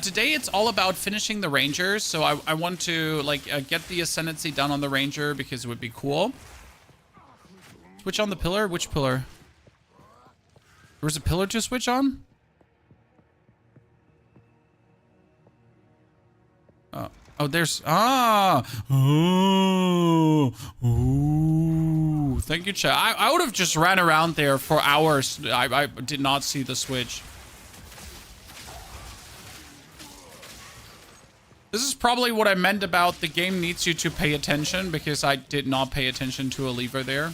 Today it's all about finishing the Rangers, so I want to like get the Ascendancy done on the Ranger because it would be cool. Switch on the pillar? Which pillar? There was a pillar to switch on? Oh, there's... Ah! Oh! Ooh! Thank you, chat. I would have just ran around there for hours. I did not see the switch. This is probably what I meant about the game needs you to pay attention, because I did not pay attention to a lever there.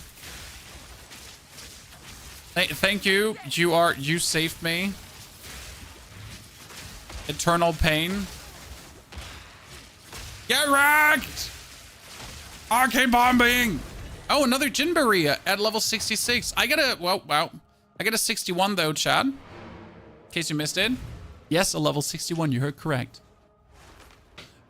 Thank you. You saved me. Eternal pain. Get wrecked! Arcane bombing! Oh, another Jinberry at level 66. I got a... Well, wow. I got a 61 though, Chad. In case you missed it. Yes, a level 61. You heard correct.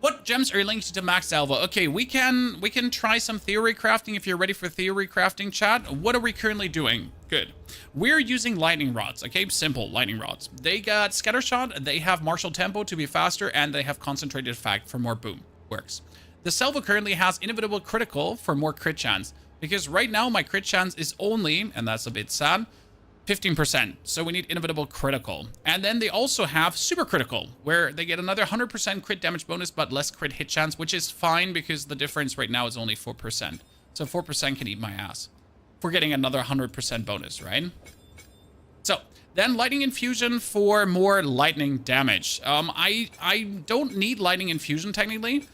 What gems are you linked to Max Alva? Okay, we can try some theory crafting if you're ready for theory crafting, chat. What are we currently doing? Good. We're using lightning rods, okay? Simple lightning rods. They got scattershot, they have martial tempo to be faster, and they have concentrated effect for more boom. Works. The Salvo currently has inevitable critical for more crit chance, because right now my crit chance is only, and that's a bit sad, 15%. So we need inevitable critical. And then they also have super critical, where they get another 100% crit damage bonus, but less crit hit chance, which is fine because the difference right now is only 4%. So 4% can eat my ass. We're getting another 100% bonus, right? So then lightning infusion for more lightning damage. I don't need lightning infusion technically,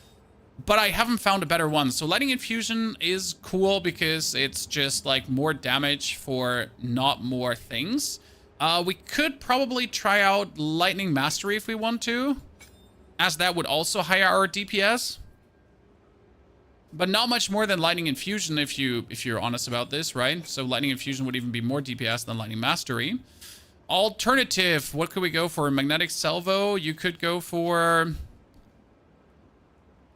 but I haven't found a better one. So lightning infusion is cool because it's just like more damage for not more things. We could probably try out lightning mastery if we want to, as that would also higher our DPS. But not much more than lightning infusion if you're honest about this, right? So lightning infusion would even be more DPS than lightning mastery. Alternative, what could we go for? Magnetic salvo. You could go for...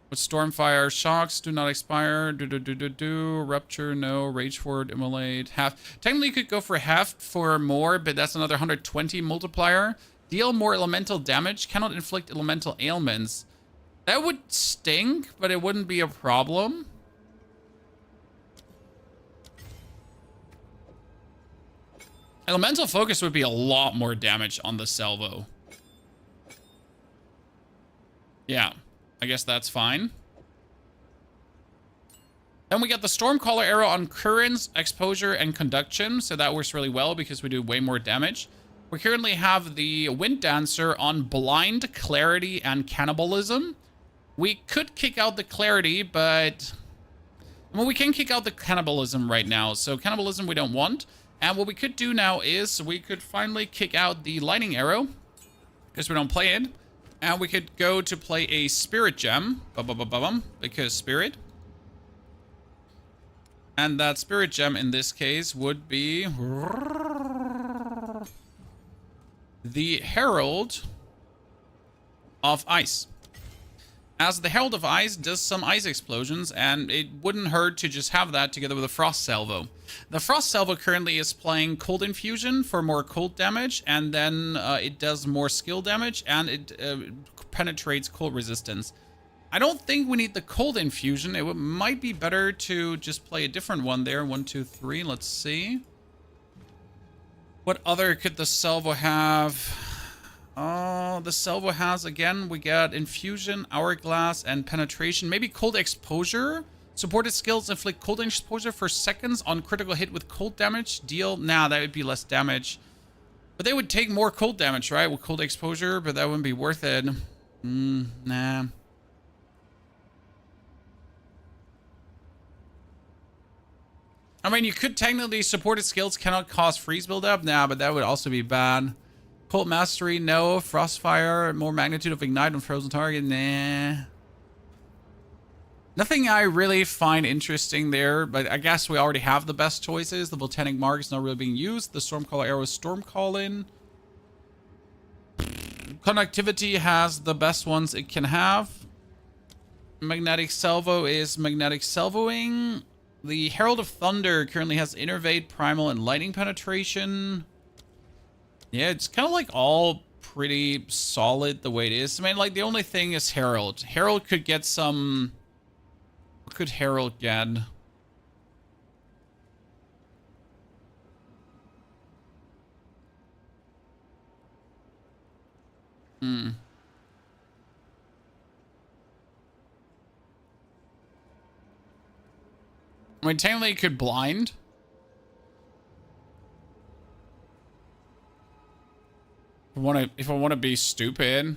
With Stormfire, shocks do not expire. Rupture, no. Rage forward, immolate, half. Technically, you could go for half for more, but that's another 120 multiplier. Deal more elemental damage. Cannot inflict elemental ailments. That would stink, but it wouldn't be a problem. Elemental focus would be a lot more damage on the salvo. Yeah. I guess that's fine. Then we got the Stormcaller arrow on currents, exposure, and conduction. So that works really well because we do way more damage. We currently have the Wind Dancer on Blind, Clarity, and Cannibalism. We could kick out the Clarity, but... Well, we can kick out the Cannibalism right now. So Cannibalism we don't want. And what we could do now is we could finally kick out the Lightning Arrow, because we don't play it. And we could go to play a Spirit Gem. Because Spirit. And that Spirit Gem in this case would be... the Herald of Ice. As the Herald of Ice does some ice explosions, and it wouldn't hurt to just have that together with a Frost Salvo. The Frost Salvo currently is playing Cold Infusion for more cold damage, and then it does more skill damage, and it penetrates cold resistance. I don't think we need the Cold Infusion. It might be better to just play a different one there. 1, 2, 3. Let's see. What other could the Salvo have? Oh, the Salvo has, again, we got Infusion, Hourglass, and Penetration. Maybe Cold Exposure? Supported skills inflict cold exposure for seconds on critical hit with cold damage. Deal? Nah, that would be less damage. But they would take more cold damage, right? With cold exposure, but that wouldn't be worth it. Nah. I mean, you could technically supported skills cannot cause freeze buildup. Nah, but that would also be bad. Cold Mastery, no. Frostfire, more magnitude of Ignite on frozen target. Nah. Nothing I really find interesting there, but I guess we already have the best choices. The Volcanic Mark is not really being used. The Stormcaller Arrow is Stormcalling. Conductivity has the best ones it can have. Magnetic Salvo is Magnetic Salvoing. The Herald of Thunder currently has Innervate, Primal, and Lightning Penetration. Yeah, it's kind of like all pretty solid the way it is. I mean, like, the only thing is Herald. Herald could get some... What could Herald get? I mean, technically it could blind. If I want to be stupid.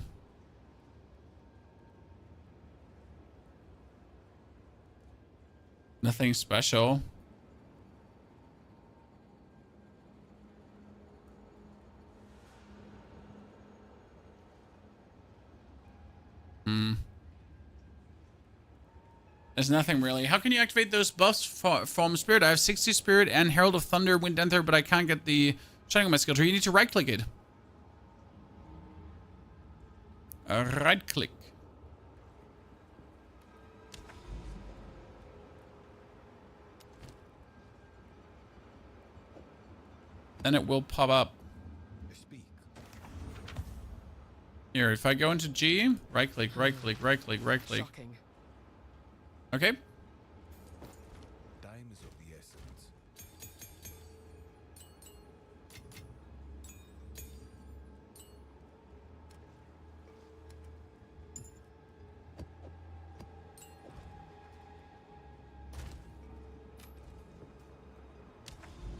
Nothing special. There's nothing really. How can you activate those buffs from Spirit? I have 60 Spirit and Herald of Thunder, Wind Dancer, but I can't get the Shining on my skill tree. You need to right-click it. Right-click. Then it will pop up. Here, if I go into G, right-click, right-click, right-click, right-click. Shocking. Okay. Time is of the essence.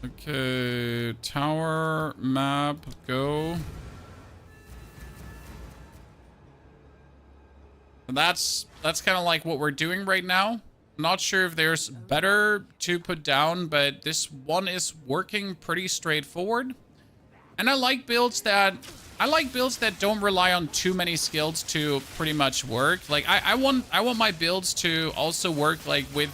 Okay, tower, map, go. That's kind of like what we're doing right now. I'm not sure if there's better to put down, but this one is working pretty straightforward. And I like builds that don't rely on too many skills to pretty much work. Like I want my builds to also work like with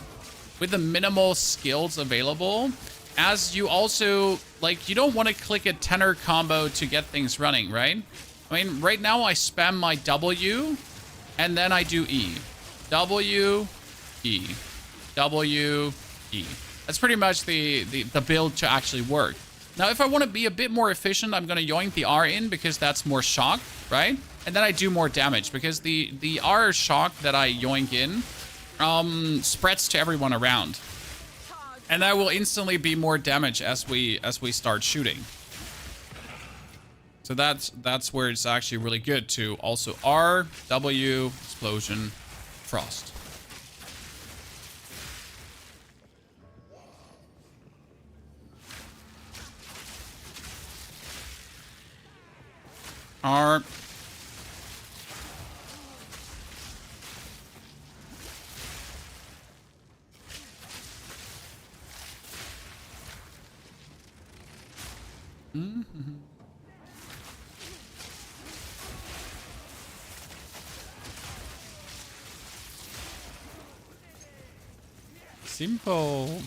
the minimal skills available. As you also, like, you don't want to click a tenor combo to get things running, right? I mean, right now I spam my W and then I do E. W, E. W, E. That's pretty much the build to actually work. Now, if I want to be a bit more efficient, I'm going to yoink the R in because that's more shock, right? And then I do more damage because the R shock that I yoink in spreads to everyone around. And that will instantly be more damage as we start shooting. So that's where it's actually really good to also R, W, explosion, frost. Are simple.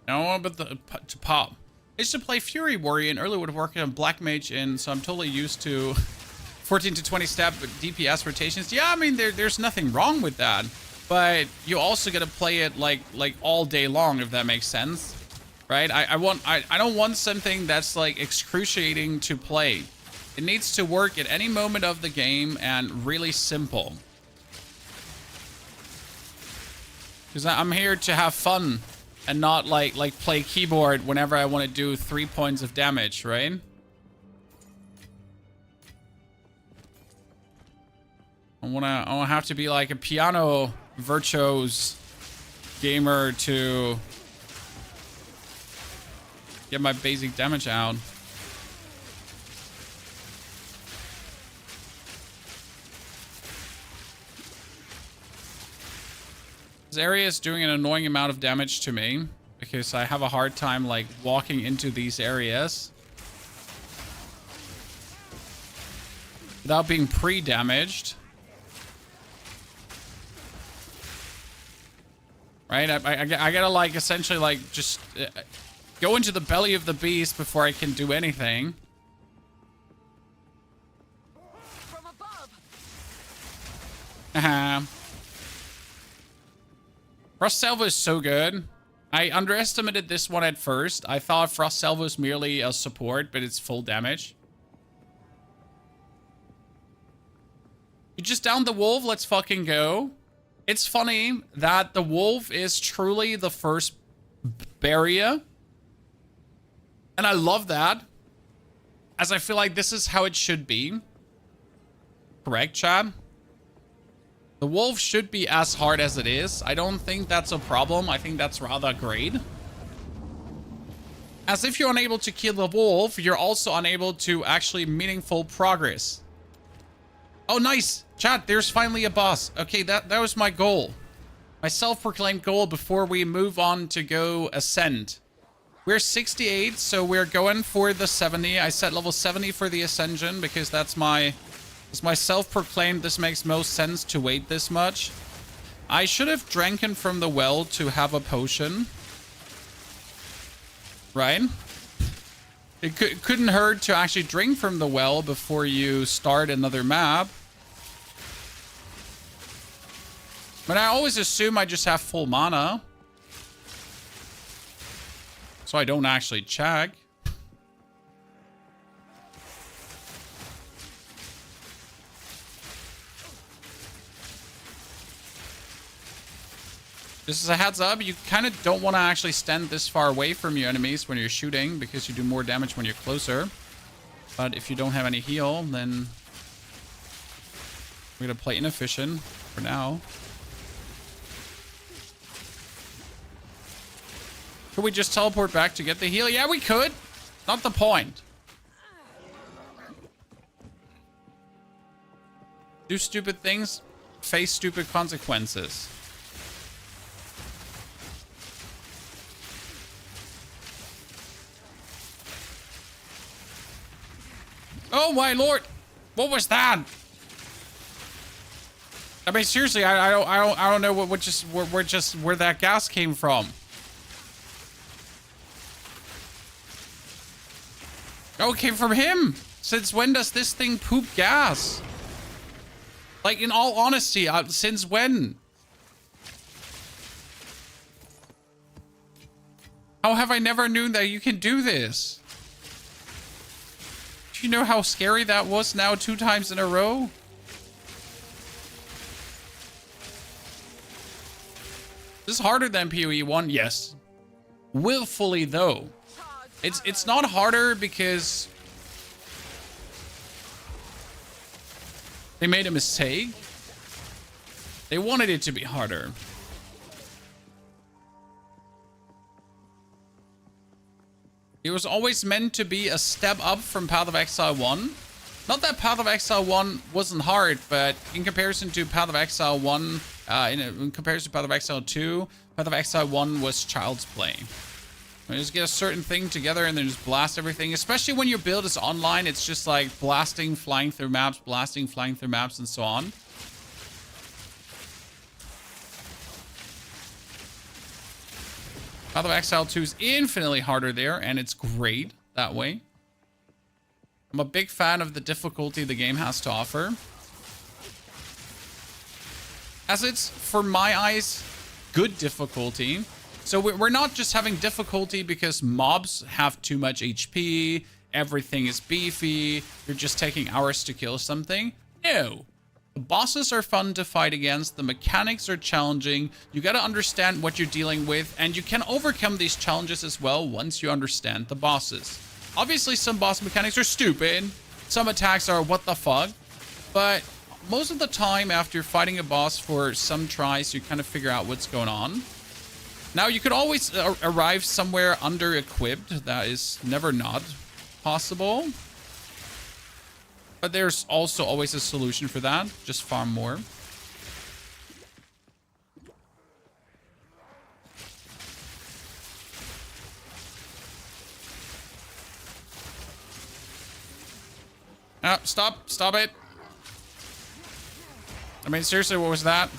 No, but to pop. I used to play Fury Warrior and earlier would work on Black Mage, and so I'm totally used to 14 to 20 stab DPS rotations. Yeah, I mean there's nothing wrong with that, but you also gotta play it like all day long, if that makes sense, right? I don't want something that's like excruciating to play. It needs to work at any moment of the game and really simple. Because I'm here to have fun and not like play keyboard whenever I want to do 3 points of damage, right? I wanna have to be like a piano virtuose gamer to get my basic damage out. This area is doing an annoying amount of damage to me because I have a hard time like walking into these areas without being pre-damaged. Right? I gotta like essentially like just go into the belly of the beast before I can do anything. From above. Frost Salvo is so good. I underestimated this one at first. I thought Frost Salvo is merely a support, but it's full damage. You just downed the wolf. Let's fucking go. It's funny that the wolf is truly the first barrier. And I love that, as I feel like this is how it should be. Correct, Chad? The wolf should be as hard as it is. I don't think that's a problem. I think that's rather great. As if you're unable to kill the wolf, you're also unable to actually meaningful progress. Oh, nice. Chat, there's finally a boss. Okay, that was my goal. My self-proclaimed goal before we move on to go ascend. We're 68, so we're going for the 70. I set level 70 for the Ascension because that's my self-proclaimed. This makes most sense to wait this much. I should have dranken from the well to have a potion. Right? It couldn't hurt to actually drink from the well before you start another map. But I always assume I just have full mana, so I don't actually check. Just as a heads up, you kind of don't want to actually stand this far away from your enemies when you're shooting, because you do more damage when you're closer. But if you don't have any heal, then we're going to play inefficient for now. Could we just teleport back to get the heal? Yeah, we could. Not the point. Do stupid things, face stupid consequences. Oh my lord! What was that? I mean, seriously, I don't know where that gas came from. Oh, it came from him. Since when does this thing poop gas? Like, in all honesty, since when? How have I never known that you can do this? Do you know how scary that was now 2 times in a row? This is harder than PoE 1, yes. Willfully, though. It's not harder because they made a mistake. They wanted it to be harder. It was always meant to be a step up from Path of Exile 1. Not that Path of Exile 1 wasn't hard, but in comparison to Path of Exile 1, in comparison to Path of Exile 2, Path of Exile 1 was child's play. You just get a certain thing together and then just blast everything. Especially when your build is online, it's just like blasting, flying through maps, blasting, flying through maps, and so on. Path of Exile 2 is infinitely harder there, and it's great that way. I'm a big fan of the difficulty the game has to offer. As it's, for my eyes, good difficulty. So we're not just having difficulty because mobs have too much HP, everything is beefy, you're just taking hours to kill something. No. The bosses are fun to fight against, the mechanics are challenging, you gotta understand what you're dealing with, and you can overcome these challenges as well once you understand the bosses. Obviously, some boss mechanics are stupid, some attacks are what the fuck, but most of the time after fighting a boss for some tries, you kind of figure out what's going on. Now, you could always arrive somewhere under-equipped. That is never not possible. But there's also always a solution for that. Just farm more. Ah, stop. Stop it. I mean, seriously, what was that?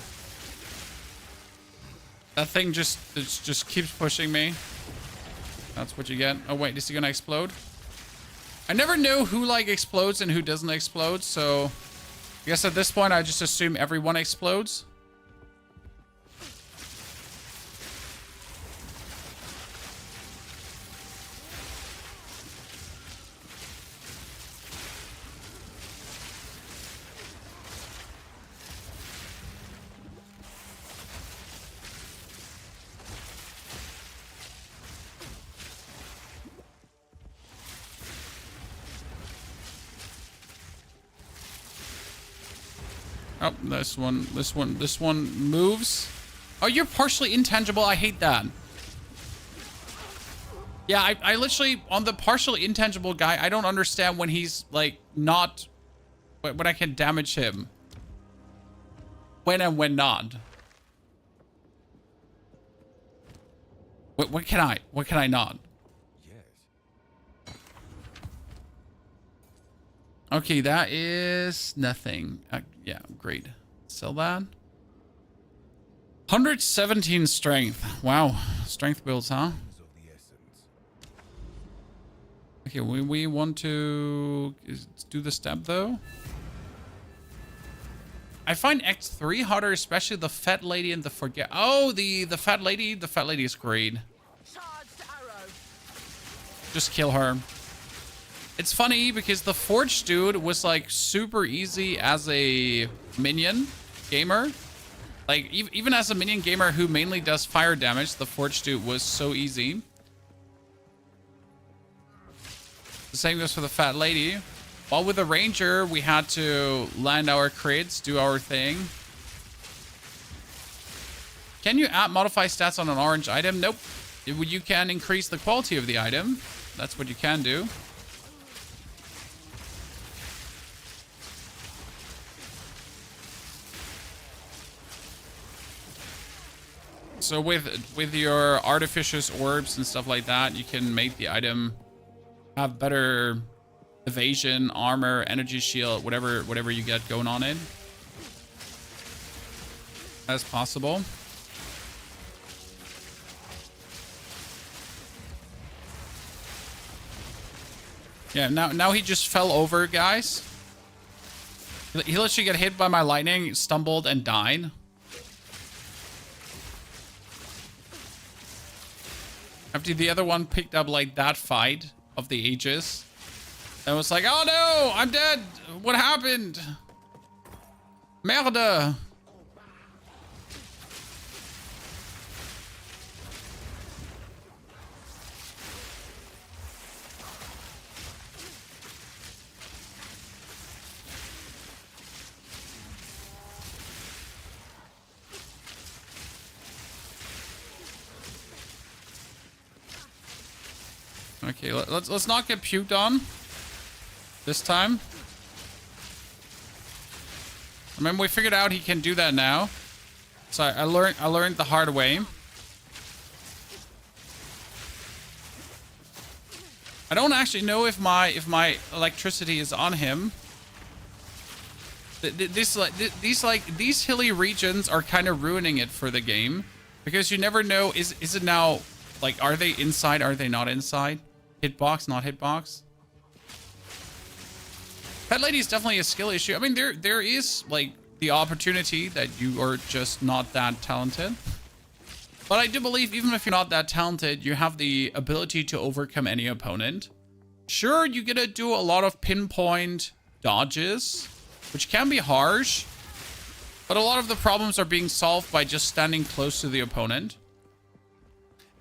That thing just keeps pushing me. That's what you get. Oh, wait, is he gonna explode? I never know who, like, explodes and who doesn't explode, so I guess at this point, I just assume everyone explodes. Oh, this one moves. Oh, you're partially intangible. I hate that. Yeah, I literally, on the partially intangible guy, I don't understand when he's, like, not, when I can damage him. When and when not. What can I not? Okay, that is nothing. Yeah, great. Sell that. 117 strength. Wow. Strength builds, huh? Okay, we want to do the step, though. I find Act 3 harder, especially the fat lady and the forget. Oh, the fat lady. The fat lady is great. Just kill her. It's funny because the Forge dude was like super easy as a minion gamer. Like even as a minion gamer who mainly does fire damage, the Forge dude was so easy. The same goes for the fat lady. While with the ranger, we had to land our crits, do our thing. Can you modify stats on an orange item? Nope. You can increase the quality of the item. That's what you can do. So with your artificious orbs and stuff like that, you can make the item have better evasion, armor, energy shield, whatever you get going on it. As possible. Yeah, now he just fell over, guys. He literally got hit by my lightning, stumbled, and died. After the other one picked up like that fight of the ages. And was like, oh no, I'm dead. What happened? Merde. Okay, let's not get puked on this time. I mean, we figured out he can do that now. So I learned the hard way. I don't actually know if my electricity is on him. These hilly regions are kind of ruining it for the game, because you never know, is it now, like, are they inside, are they not inside? Hitbox, not hitbox? Pet Lady is definitely a skill issue. I mean, there is, like, the opportunity that you are just not that talented. But I do believe even if you're not that talented, you have the ability to overcome any opponent. Sure, you're gonna do a lot of pinpoint dodges, which can be harsh, but a lot of the problems are being solved by just standing close to the opponent.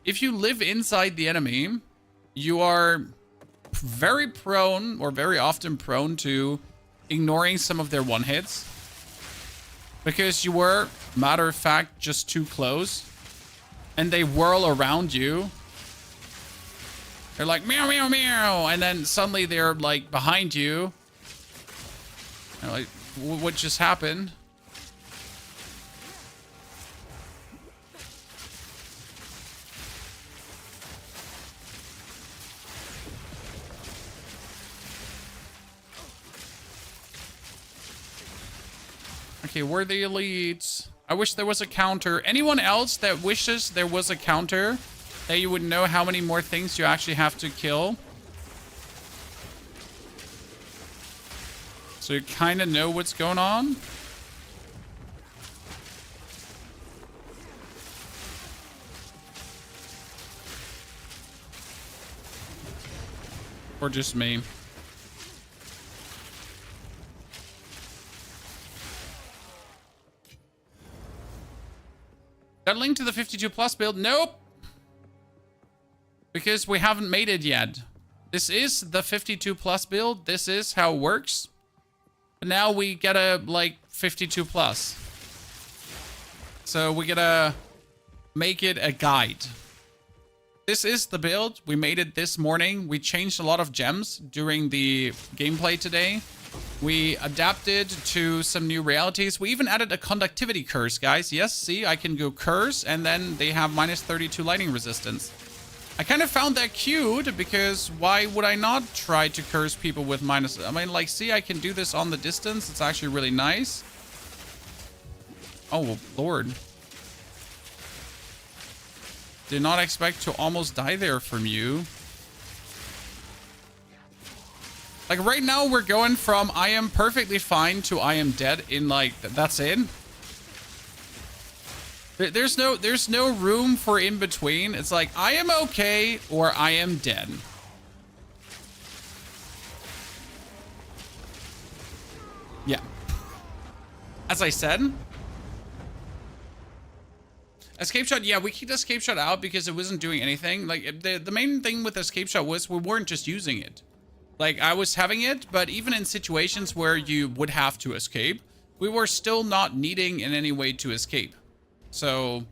If you live inside the enemy, you are very prone, or very often prone, to ignoring some of their one-hits, because you were, matter of fact, just too close, and they whirl around you. They're like, meow, meow, meow, and then suddenly they're, like, behind you. You're like, what just happened? Okay, we're the elites. I wish there was a counter. Anyone else that wishes there was a counter, that you would know how many more things you actually have to kill, so you kind of know what's going on? Or just me? Got a link to the 52 plus build? Nope. Because we haven't made it yet. This is the 52 plus build. This is how it works. But now we gotta, like, 52 plus. So we gotta make it a guide. This is the build. We made it this morning. We changed a lot of gems during the gameplay today. We adapted to some new realities. We even added a conductivity curse, guys. Yes, see, I can go curse, and then they have minus 32 lightning resistance. I kind of found that cute, because why would I not try to curse people with minus... I mean, like, see, I can do this on the distance. It's actually really nice. Oh, Lord. Did not expect to almost die there from you. Like, right now, we're going from I am perfectly fine to I am dead in, like, that's it. There's no room for in between. It's like, I am okay or I am dead. Yeah. As I said. Escape shot, yeah, we kicked escape shot out because it wasn't doing anything. Like, the main thing with escape shot was we weren't just using it. Like, I was having it, but even in situations where you would have to escape, we were still not needing in any way to escape. So,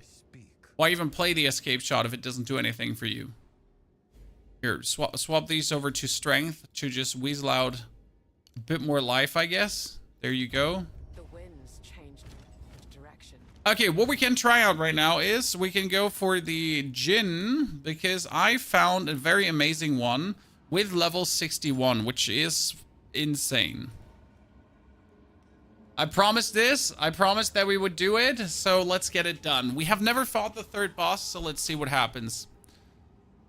why even play the escape shot if it doesn't do anything for you? Here, swap these over to strength to just weasel out a bit more life, I guess. There you go. The wind's changed direction. Okay, what we can try out right now is we can go for the Jinn, because I found a very amazing one with level 61, which is insane. I promised this. I promised that we would do it, so let's get it done. We have never fought the third boss, so let's see what happens.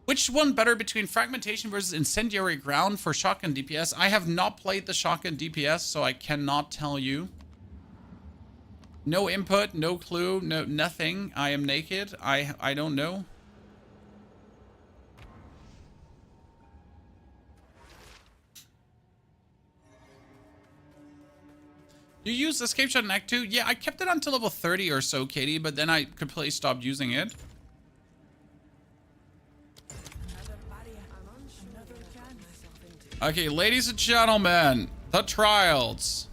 Which one better between fragmentation versus incendiary ground for shotgun DPS? I have not played the shotgun DPS, so I cannot tell you. No input, no clue, no nothing. I am naked. I don't know. You used escape shot in Act 2? Yeah, I kept it until level 30 or so, Katie, but then I completely stopped using it. Okay, ladies and gentlemen, the trials.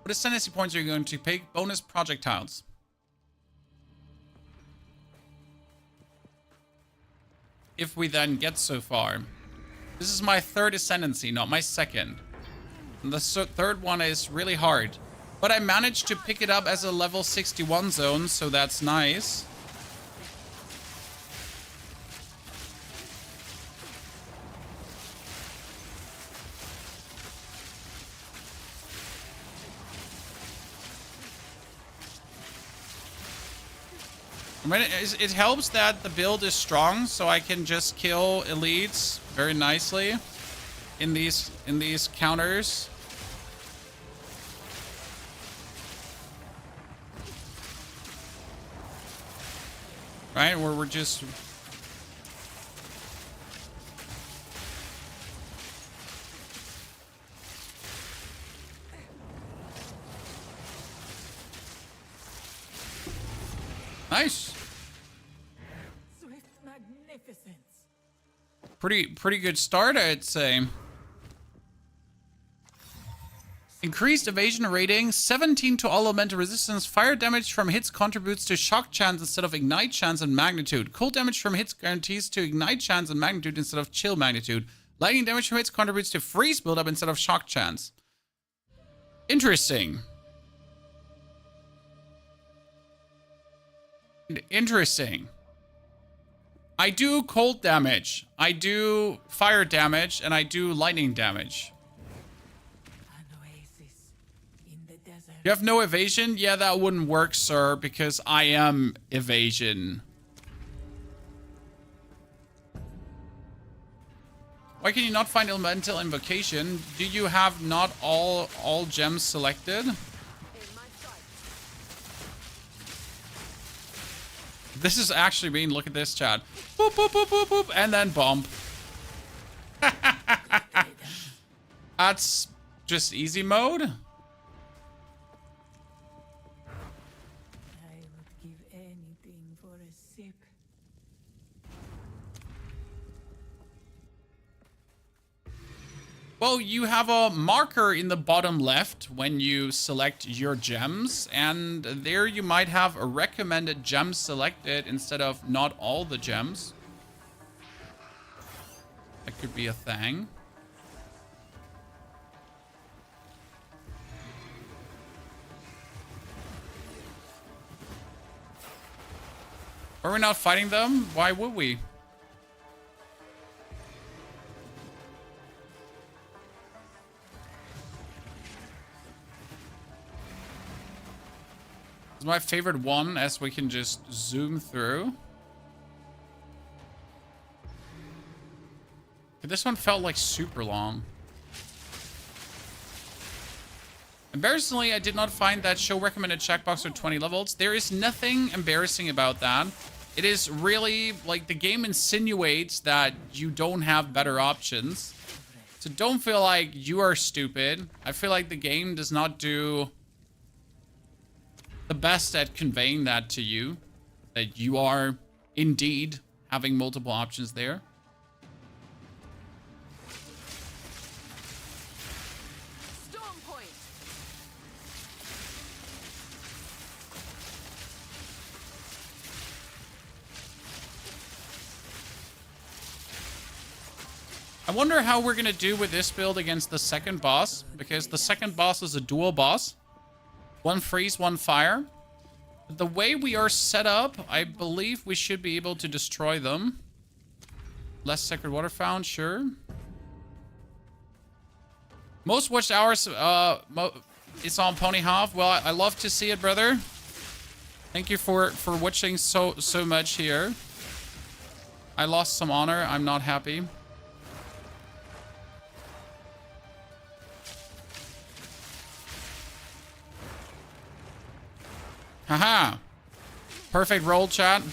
What ascendancy points are you going to pick? Bonus projectiles. if we then get so far. This is my third ascendancy, not my second. And the third one is really hard. But I managed to pick it up as a level 61 zone, so that's nice. I mean, it helps that the build is strong, so I can just kill elites very nicely in these counters. Right, where we're just... Nice. Swift magnificence. Pretty good start, I'd say. Increased evasion rating, 17 to all elemental resistance. Fire damage from hits contributes to shock chance instead of ignite chance and magnitude. Cold damage from hits guarantees to ignite chance and magnitude instead of chill magnitude. Lightning damage from hits contributes to freeze buildup instead of shock chance. Interesting. Interesting. I do cold damage, I do fire damage, and I do lightning damage. An oasis in the desert. You have no evasion? Yeah, that wouldn't work, sir, because I am evasion. Why can you not find elemental invocation? Do you have not all gems selected? This is actually mean. Look at this, chat. Boop, boop, boop, boop, boop, and then bump. That's just easy mode. I would give anything for a sip. Well, you have a marker in the bottom left when you select your gems, and there you might have a recommended gem selected instead of not all the gems. That could be a thing. Are we not fighting them? Why would we? It's my favorite one, as we can just zoom through. This one felt like super long. Embarrassingly, I did not find that show recommended checkbox with 20 levels. There is nothing embarrassing about that. It is really, like, the game insinuates that you don't have better options. So don't feel like you are stupid. I feel like the game does not do the best at conveying that to you. That you are indeed having multiple options there. Storm point. I wonder how we're gonna do with this build against the second boss, because the second boss is a dual boss. One freeze, one fire. The way we are set up, I believe we should be able to destroy them. Less sacred water found, sure. Most watched hours, it's on Pony Half. Well, I love to see it, brother. Thank you for watching so much here. I lost some honor. I'm not happy. Haha. Perfect roll, chat.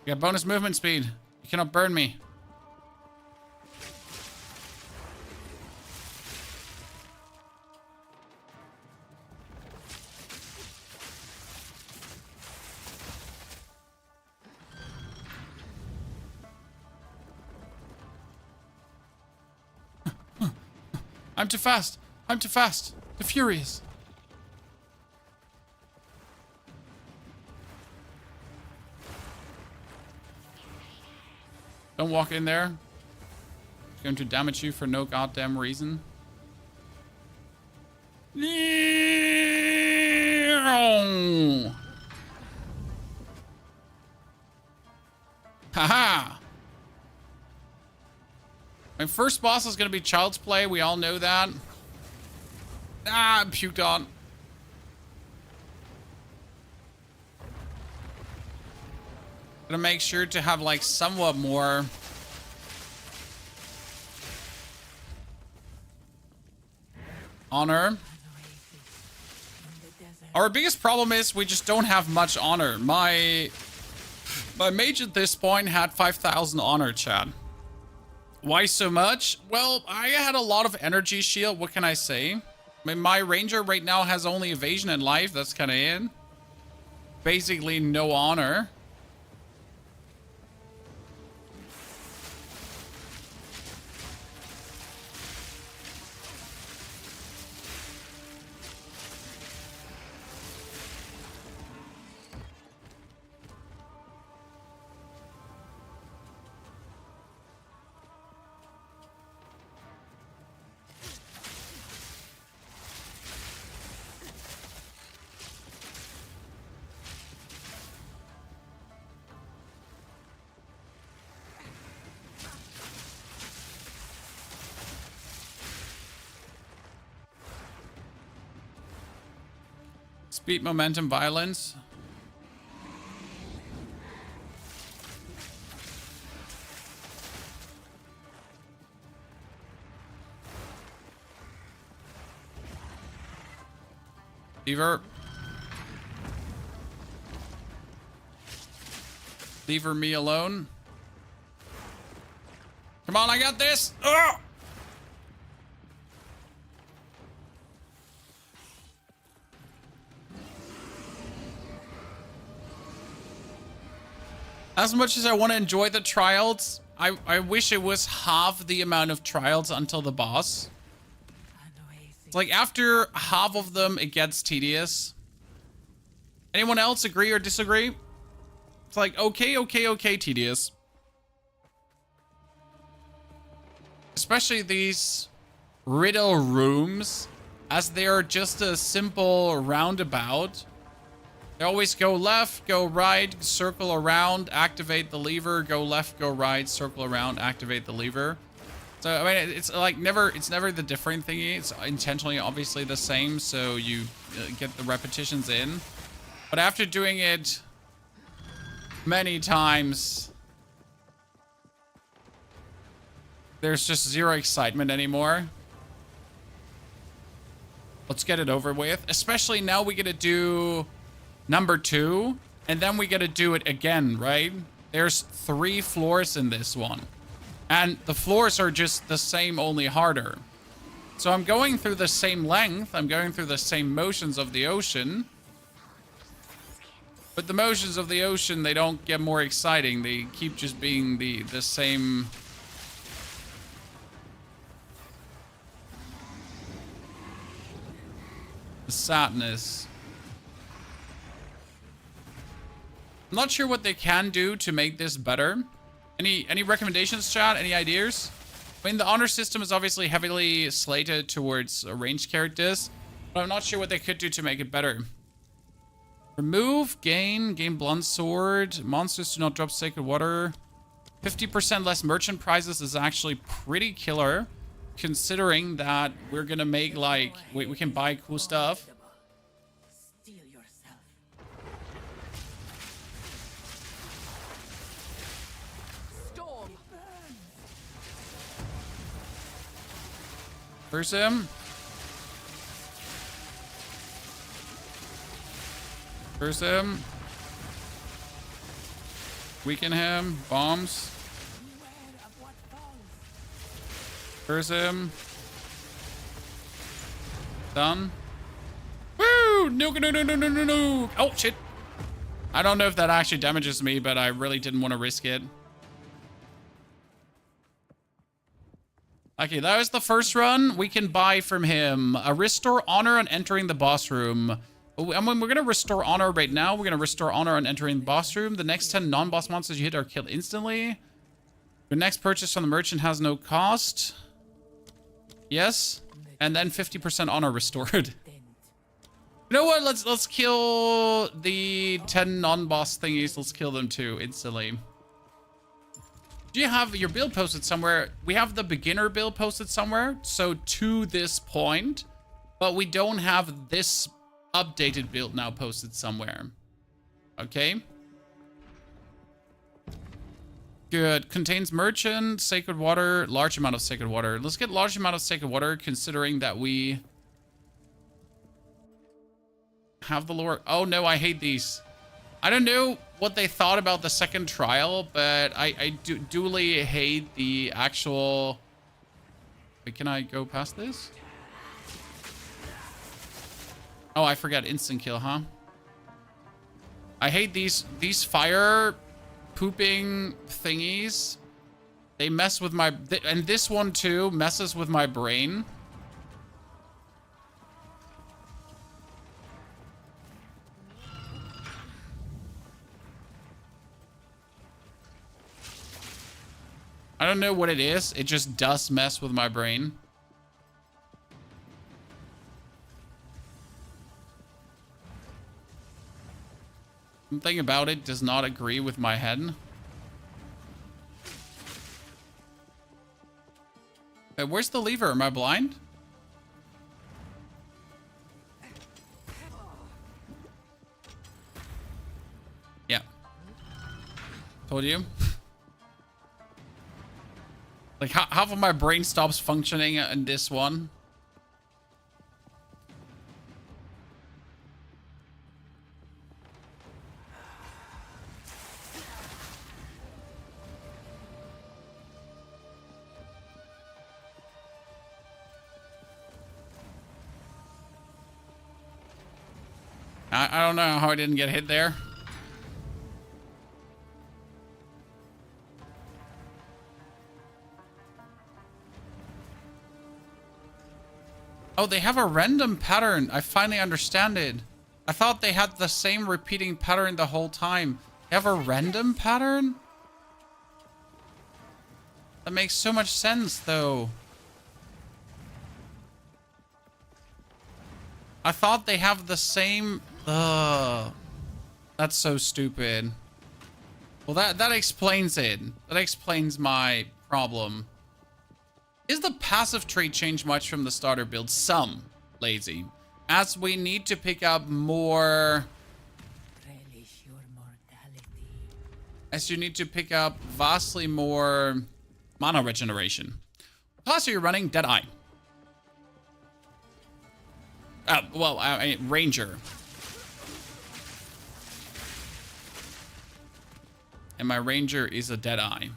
You got bonus movement speed. You cannot burn me. I'm too fast. I'm too fast. The Furious. Don't walk in there. It's going to damage you for no goddamn reason. Haha. My first boss is going to be Child's Play. We all know that. Ah, I'm puked on. Gonna make sure to have like somewhat more honor. Our biggest problem is we just don't have much honor. My mage at this point had 5,000 honor, chat. Why so much? Well, I had a lot of energy shield. What can I say? I mean, my ranger right now has only evasion and life. That's kind of it. Basically no honor. Speed, momentum, violence. Lever. Lever me alone. Come on, I got this. Ugh! As much as I want to enjoy the trials, I wish it was half the amount of trials until the boss. It's like after half of them, it gets tedious. Anyone else agree or disagree? It's like, okay, tedious. Especially these riddle rooms, as they are just a simple roundabout. They always go left, go right, circle around, activate the lever, go left, go right, circle around, activate the lever. So, I mean, it's like it's never the different thingy. It's intentionally obviously the same, so you get the repetitions in. But after doing it many times, there's just zero excitement anymore. Let's get it over with. Especially now we get to do number 2, and then we get to do it again, right? There's 3 floors in this one. And the floors are just the same, only harder. So I'm going through the same length. I'm going through the same motions of the ocean. But the motions of the ocean, they don't get more exciting. They keep just being the same. The sadness. I'm not sure what they can do to make this better. Any recommendations, chat? Any ideas? I mean, the honor system is obviously heavily slated towards ranged characters, but I'm not sure what they could do to make it better. Remove, gain blunt sword. Monsters do not drop sacred water. 50% less merchant prizes is actually pretty killer, considering that we're gonna make like we can buy cool stuff. Curse him. Curse him. Weaken him. Bombs. Curse him. Done. Woo! No. Oh, shit. I don't know if that actually damages me, but I really didn't want to risk it. Okay, that was the first run. We can buy from him a restore honor on entering the boss room. I mean, we're going to restore honor right now. We're going to restore honor on entering the boss room. The next 10 non-boss monsters you hit are killed instantly. Your next purchase from the merchant has no cost. Yes. And then 50% honor restored. You know what? Let's kill the 10 non-boss thingies. Let's kill them too instantly. Do you have your build posted somewhere? We have the beginner build posted somewhere. So to this point, but we don't have this updated build now posted somewhere. Okay. Good. Contains merchant, sacred water, large amount of sacred water. Let's get large amount of sacred water considering that we have the lore. Oh no, I hate these. I don't know what they thought about the second trial, but I duly hate the actual... Wait, can I go past this? Oh, I forgot instant kill, huh? I hate these fire pooping thingies. They mess with my... And this one too messes with my brain. I don't know what it is. It just does mess with my brain. Something about it does not agree with my head. Hey, where's the lever? Am I blind? Yeah. Told you. Like, half of my brain stops functioning in this one. I don't know how I didn't get hit there. Oh, they have a random pattern. I finally understand it. I thought they had the same repeating pattern the whole time. They have a random pattern? That makes so much sense, though. I thought they have the same... Ugh. That's so stupid. Well, that explains it. That explains my problem. Is the passive trait change much from the starter build? Some, lazy. As we need to pick up more... Relish your mortality. As you need to pick up vastly more mana regeneration. What class are you running? Deadeye. Well, Ranger. And my Ranger is a Deadeye.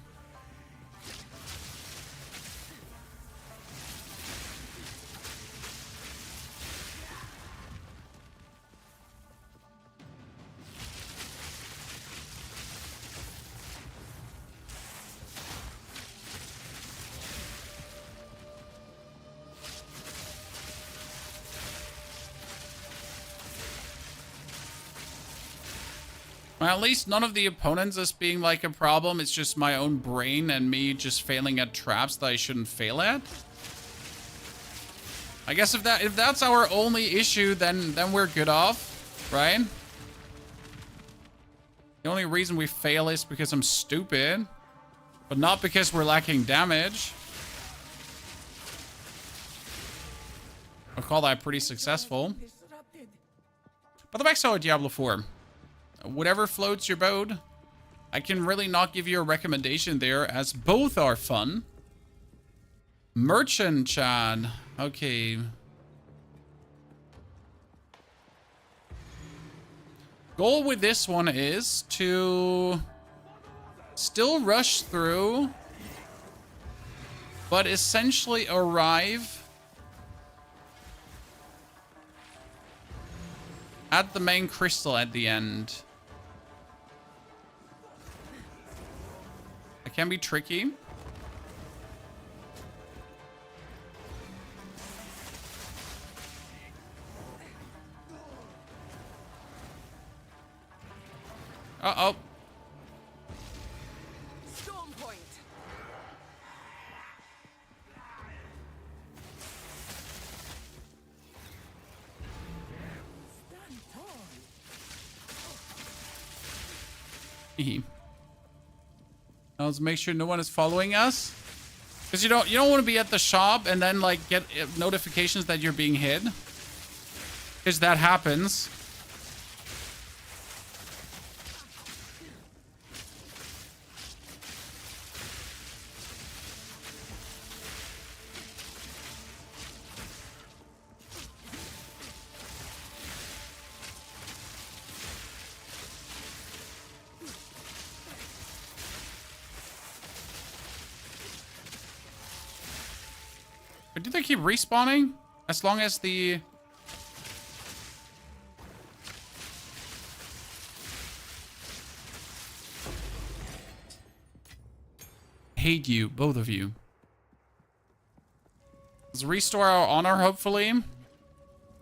Well, at least none of the opponents is being like a problem. It's just my own brain and me just failing at traps that I shouldn't fail at. I guess if that's our only issue, then we're good off, right? The only reason we fail is because I'm stupid, but not because we're lacking damage. I'll call that pretty successful. Path of Exile or Diablo 4? Whatever floats your boat. I can really not give you a recommendation there, as both are fun. Merchant Chad. Okay. Goal with this one is to still rush through, but essentially arrive at the main crystal at the end. It can be tricky. Uh-oh. Storm point. Now let's make sure no one is following us. Because you don't want to be at the shop and then like get notifications that you're being hit. Because that happens. But do they keep respawning? As long as the... Hate you, both of you. Let's restore our honor, hopefully.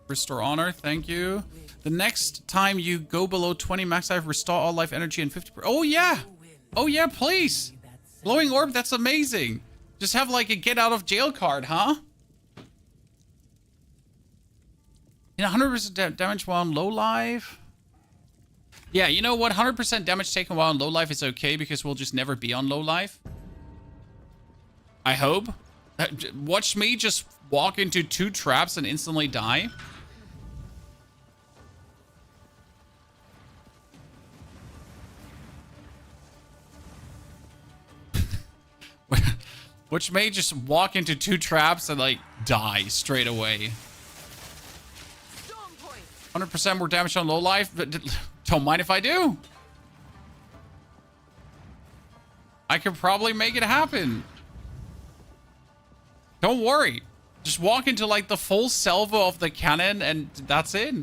Restore honor, thank you. The next time you go below 20 max life, restore all life energy and 50%. Oh, yeah. Oh, yeah, please. Glowing orb, that's amazing. Just have like a get out of jail card, huh? 100% damage while on low life. Yeah, you know what? 100% damage taken while on low life is okay because we'll just never be on low life. I hope. Watch me just walk into 2 traps and instantly die. Which may just walk into 2 traps and like die straight away. 100% more damage on low life, but don't mind if I do. I could probably make it happen. Don't worry. Just walk into like the full salvo of the cannon and that's it.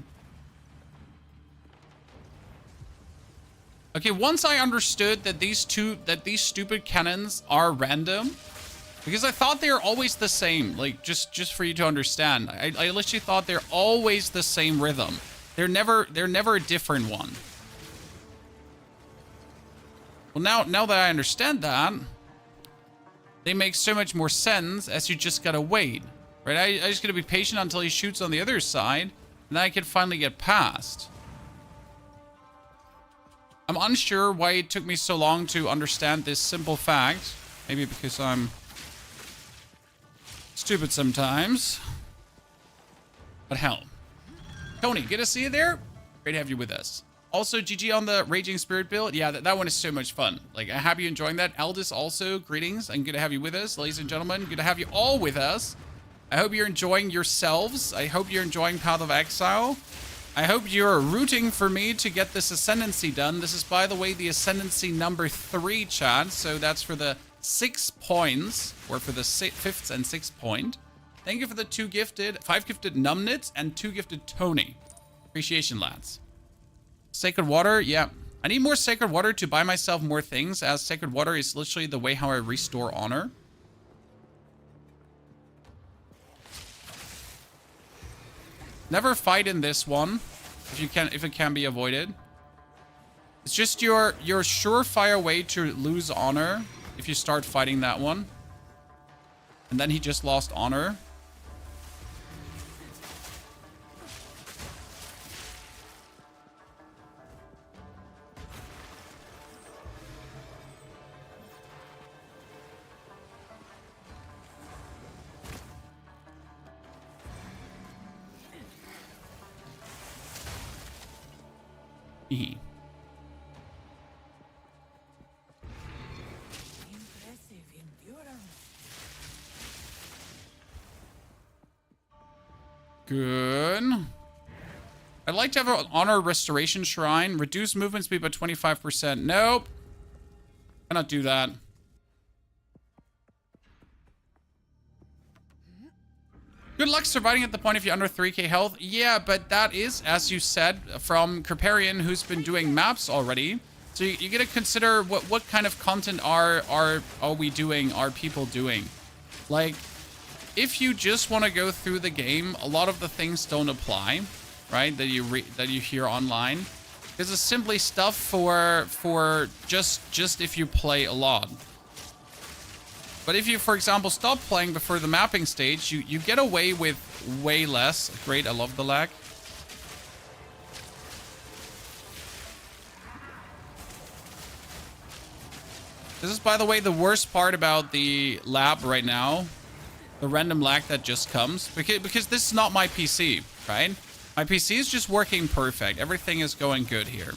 Okay, once I understood that these stupid cannons are random, because I thought they were always the same, like just for you to understand. I literally thought they're always the same rhythm. They're never a different one. Well, now that I understand that, they make so much more sense as you just gotta wait, right? I just gotta be patient until he shoots on the other side, and then I can finally get past. I'm unsure why it took me so long to understand this simple fact. Maybe because I'm stupid sometimes. But hell. Tony, good to see you there. Great to have you with us. Also, GG on the Raging Spirit build. Yeah, that one is so much fun. Like, I have you enjoying that. Aldous also, greetings, and good to have you with us. Ladies and gentlemen, good to have you all with us. I hope you're enjoying yourselves. I hope you're enjoying Path of Exile. I hope you're rooting for me to get this Ascendancy done. This is, by the way, the Ascendancy number 3, chat. So that's for the 6 points, or for the 5th and 6th point. Thank you for the 5 gifted Numnits, and 2 gifted Tony. Appreciation, lads. Sacred Water, yeah. I need more Sacred Water to buy myself more things, as Sacred Water is literally the way how I restore honor. Never fight in this one, if it can be avoided. It's just your surefire way to lose honor if you start fighting that one. And then he just lost honor. Good. I'd like to have an honor restoration shrine. Reduce movement speed by 25%. Nope. Cannot do that. Good luck surviving at the point if you're under 3k health. Yeah, but that is, as you said, from Kriparian, who's been doing maps already. So you gotta consider what kind of content are we doing, are people doing. Like, if you just want to go through the game, a lot of the things don't apply, right? That you hear online. This is simply stuff for just if you play a lot. But if you, for example, stop playing before the mapping stage, you get away with way less. Great, I love the lag. This is, by the way, the worst part about the lab right now. The random lag that just comes. Because this is not my PC, right? My PC is just working perfect. Everything is going good here.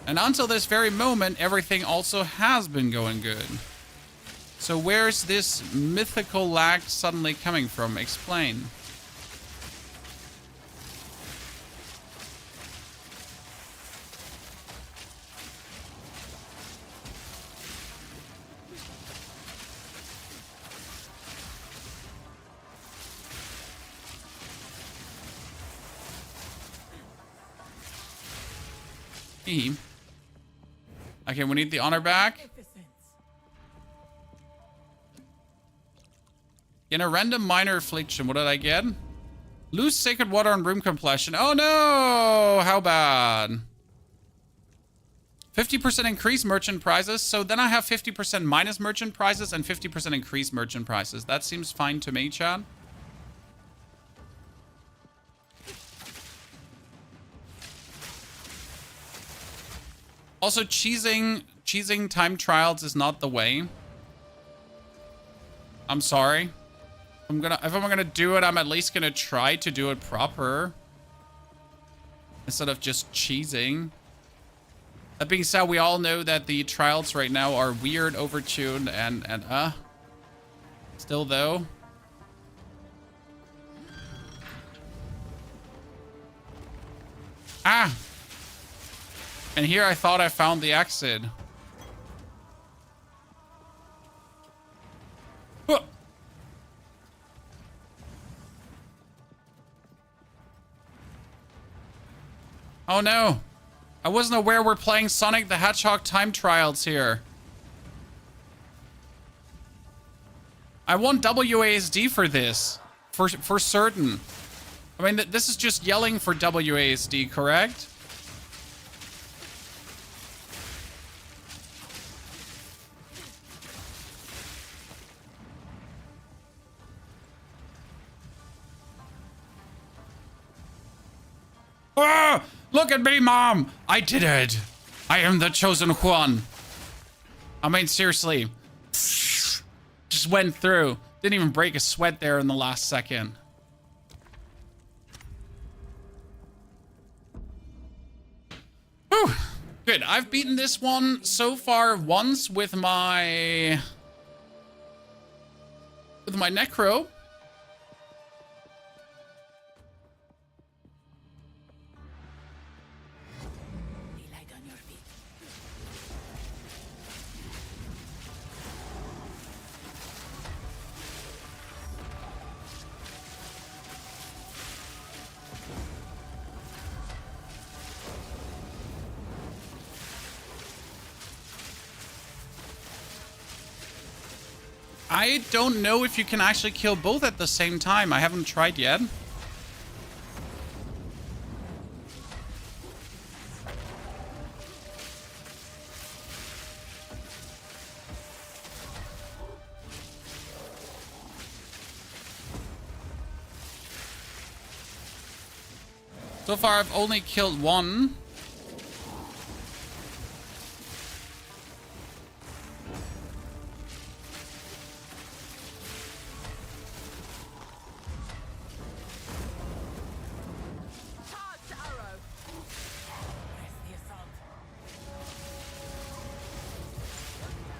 And until this very moment, everything also has been going good. So where's this mythical lag suddenly coming from? Explain. Okay, we need the honor back. In a random minor affliction, what did I get? Lose sacred water on room completion. Oh no! How bad? 50% increase merchant prizes. So then I have 50% minus merchant prizes and 50% increased merchant prizes. That seems fine to me, Chad. Also, cheesing time trials is not the way. I'm sorry. If I'm gonna do it, I'm at least gonna try to do it proper. Instead of just cheesing. That being said, we all know that the trials right now are weird, overtuned, and still though. Ah! And here I thought I found the exit. Huh. Oh no. I wasn't aware we're playing Sonic the Hedgehog time trials here. I want WASD for this. For certain. I mean, this is just yelling for WASD, correct? Ah! Look at me, Mom! I did it! I am the chosen one. I mean, seriously. Just went through. Didn't even break a sweat there in the last second. Whew. Good. I've beaten this one so far once with my Necro. I don't know if you can actually kill both at the same time. I haven't tried yet. So far, I've only killed one.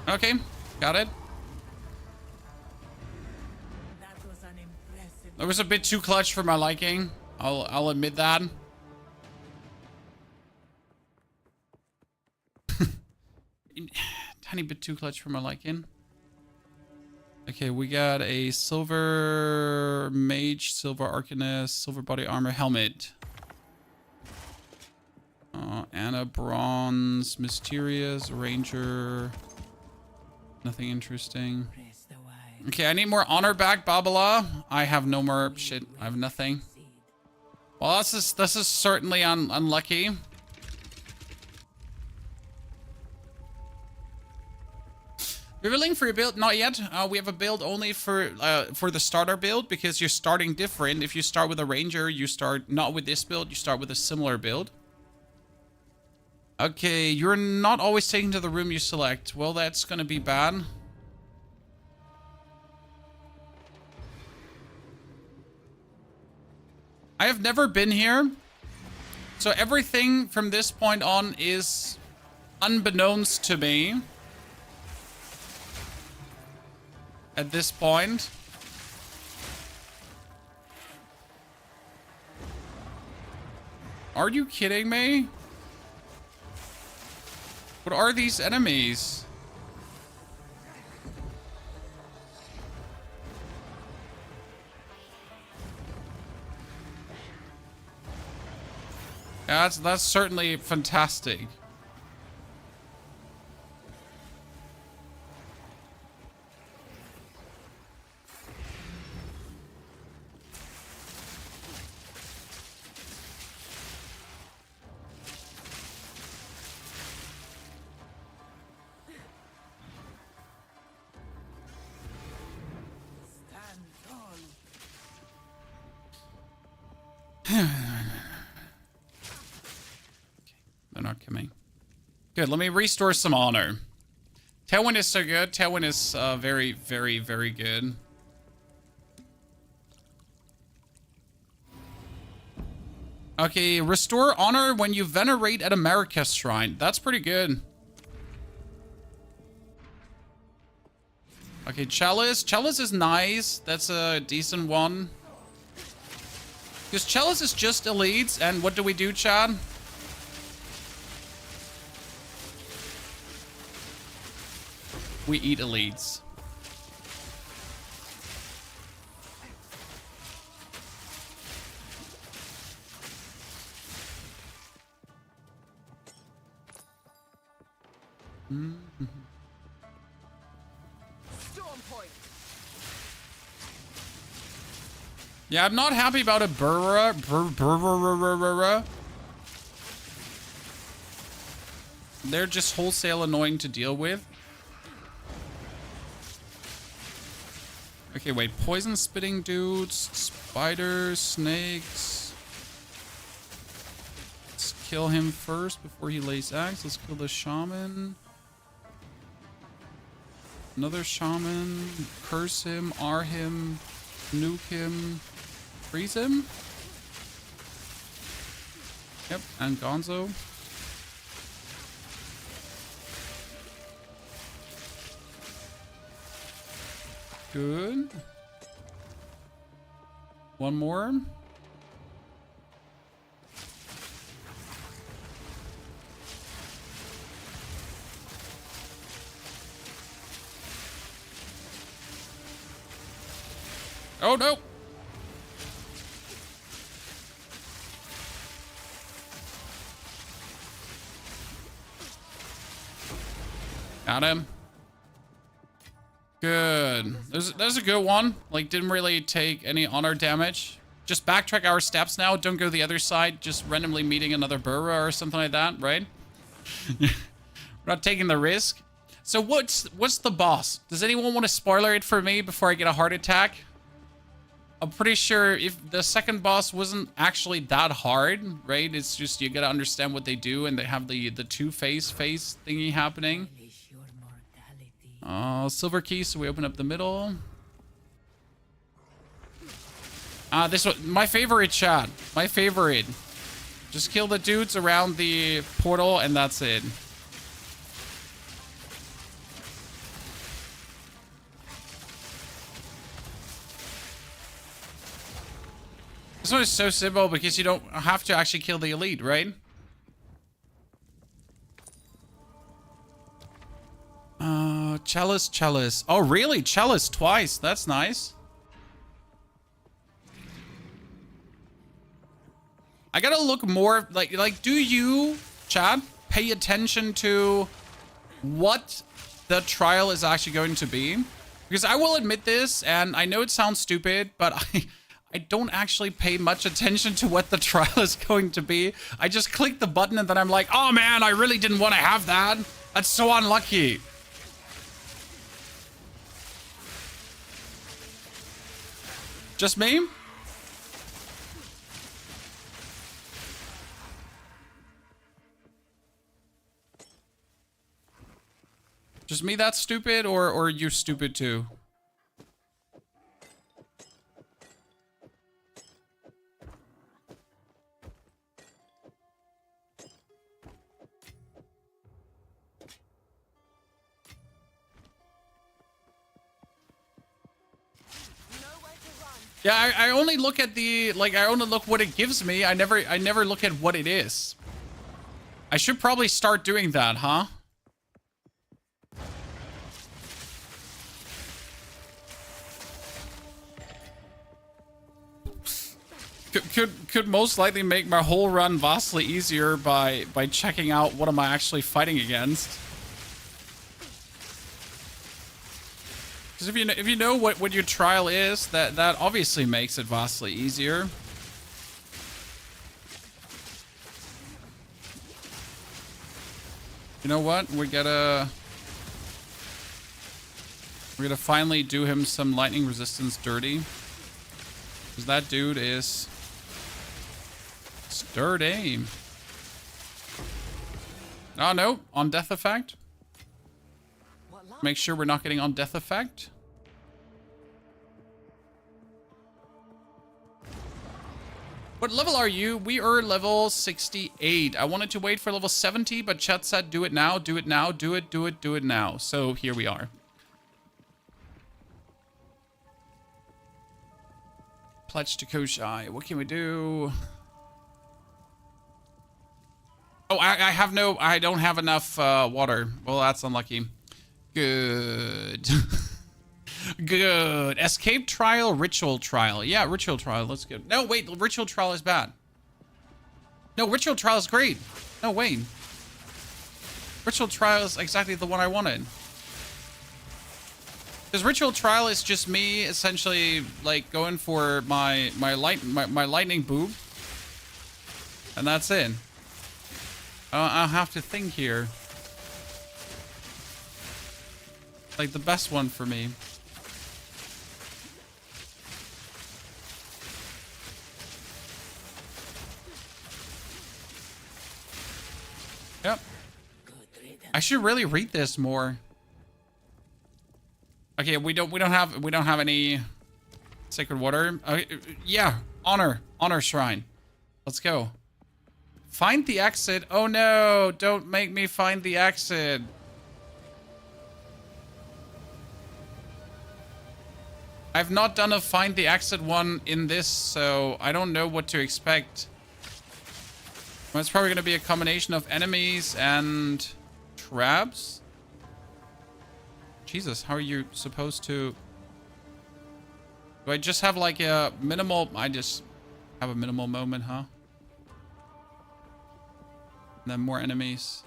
Okay, got it. That was a bit too clutch for my liking. I'll admit that. Tiny bit too clutch for my liking. Okay, we got a silver mage, silver arcanist, silver body armor helmet. And a bronze mysterious ranger. Nothing interesting. Okay, I need more honor back, Babala. I have no more shit. I have nothing. Well, this is certainly unlucky. You're willing for your build? Not yet. We have a build only for the starter build because you're starting different. If you start with a ranger, you start not with this build. You start with a similar build. Okay, you're not always taken to the room you select. Well, that's gonna be bad. I have never been here, so everything from this point on is unbeknownst to me. At this point. Are you kidding me? What are these enemies? Yeah, that's certainly fantastic. They're not coming. Good, let me restore some honor. Tailwind is so good. Tailwind is very, very, very good. Okay, restore honor when you venerate at America's shrine. That's pretty good. Okay, Chalice. Chalice is nice. That's a decent one. Because Chalice is just elites, and what do we do, Chad? We eat elites. Yeah, I'm not happy about a burra. They're just wholesale annoying to deal with. Okay, wait. Poison spitting dudes, spiders, snakes. Let's kill him first before he lays eggs. Let's kill the shaman. Another shaman. Curse him, R him, nuke him, freeze him. Yep, and Gonzo. Good. One more. Oh no. Got him. Good. There's a good one. Like, didn't really take any honor damage. Just backtrack our steps now. Don't go the other side. Just randomly meeting another burrow or something like that, right? We're not taking the risk. So what's the boss? Does anyone want to spoiler it for me before I get a heart attack? I'm pretty sure if the second boss wasn't actually that hard, right? It's just you gotta understand what they do, and they have the two-face thingy happening. Silver key, so we open up the middle. This one, my favorite, chat. My favorite. Just kill the dudes around the portal, and that's it. This one is so simple because you don't have to actually kill the elite, right? Chalice. Oh, really? Chalice twice. That's nice. I gotta look more, like, do you, Chad, pay attention to what the trial is actually going to be? Because I will admit this, and I know it sounds stupid, but I don't actually pay much attention to what the trial is going to be. I just click the button and then I'm like, oh man, I really didn't want to have that. That's so unlucky. Just me? Just me that's stupid, or you stupid too? Yeah, I only look at the, like, I only look what it gives me. I never look at what it is. I should probably start doing that, huh? Could most likely make my whole run vastly easier by checking out what am I actually fighting against. Because if you know what your trial is, that obviously makes it vastly easier. You know what? We're gonna finally do him some lightning resistance dirty. Because that dude is sturdy. Oh no, on death effect. Make sure we're not getting on death effect. What level are you? We are level 68. I wanted to wait for level 70, but chat said do it now, do it now, do it now. So here we are. Pledge to Koshai. What can we do? Oh, I don't have enough water. Well, that's unlucky. Good. Good. Escape trial, ritual trial. Yeah, ritual trial. Let's go. No, wait. Ritual trial is bad. No, ritual trial is great. No, wait. Ritual trial is exactly the one I wanted. Because ritual trial is just me essentially like going for my lightning boob. And that's it. I'll have to think here. Like the best one for me. Yep. I should really read this more. Okay, we don't have any sacred water. Yeah, honor shrine. Let's go. Find the exit. Oh no, don't make me find the exit. I've not done a find the exit one in this, so I don't know what to expect. Well, it's probably going to be a combination of enemies and traps. Jesus, how are you supposed to... Do I just have like a minimal... I just have a minimal moment, huh? And then more enemies.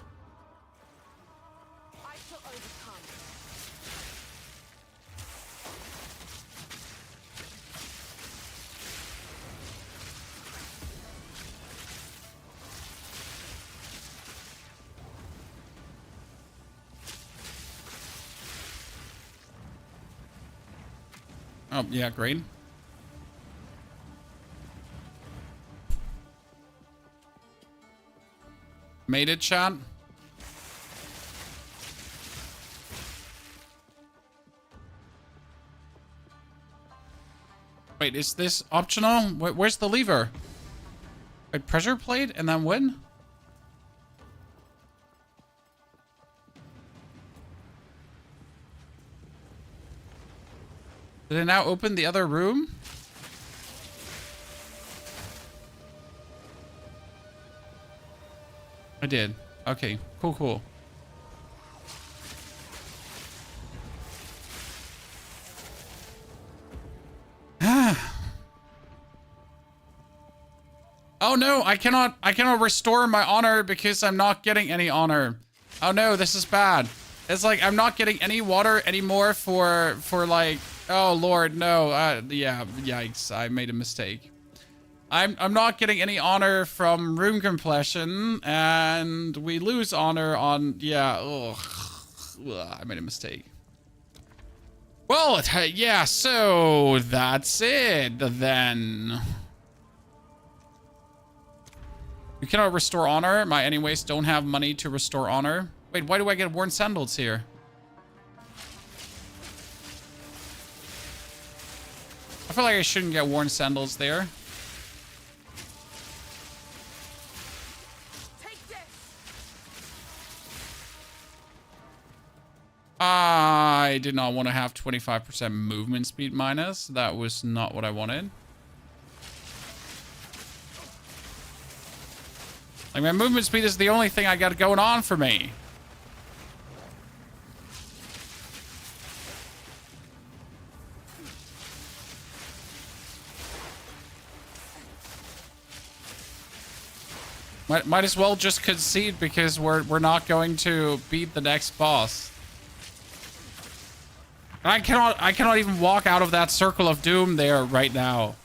Oh, yeah, great. Made it, chat. Wait, is this optional? Where's the lever? Wait, pressure plate and then win? Did it now open the other room? I did. Okay, cool. Oh no, I cannot restore my honor because I'm not getting any honor. Oh no, this is bad. It's like I'm not getting any water anymore for like, oh lord, no. Yeah, yikes, I made a mistake. I'm not getting any honor from room completion, and we lose honor on, yeah, ugh, I made a mistake. Well, yeah, so that's it then. You cannot restore honor. My anyways don't have money to restore honor. Wait, why do I get worn sandals here? I feel like I shouldn't get worn sandals there. I did not want to have 25% movement speed minus. That was not what I wanted. Like, my movement speed is the only thing I got going on for me. Might as well just concede because we're not going to beat the next boss. I cannot even walk out of that circle of doom there right now.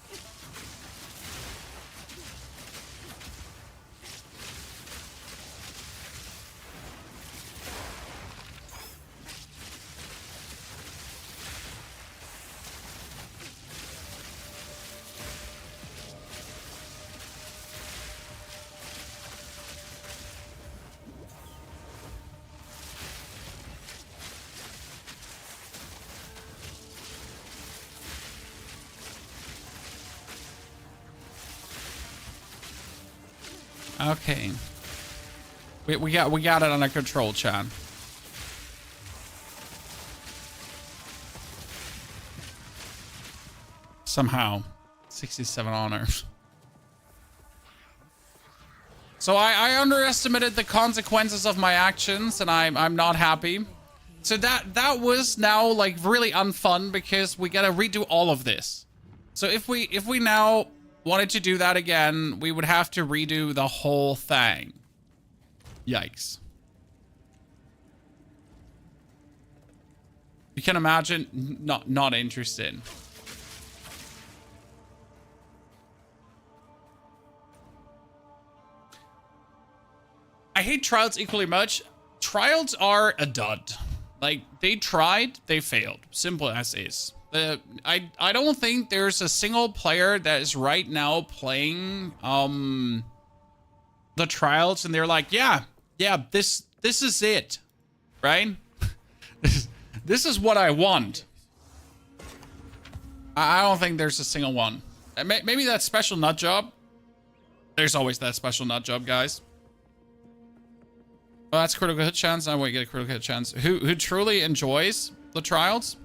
Okay. We got it under control, Chan. Somehow. 67 honor. So I underestimated the consequences of my actions, and I'm not happy. So that was now like really unfun because we gotta redo all of this. So if we now wanted to do that again, we would have to redo the whole thing. Yikes. You can imagine not interested. I hate trials equally much. Trials are a dud. Like, they tried, they failed. Simple as is. I don't think there's a single player that is right now playing the trials and they're like, yeah, this is it, right? This is what I want. I don't think there's a single one. Maybe that special nut job. There's always that special nut job, guys. Oh, that's critical hit chance. I won't get a critical hit chance. Who truly enjoys the trials?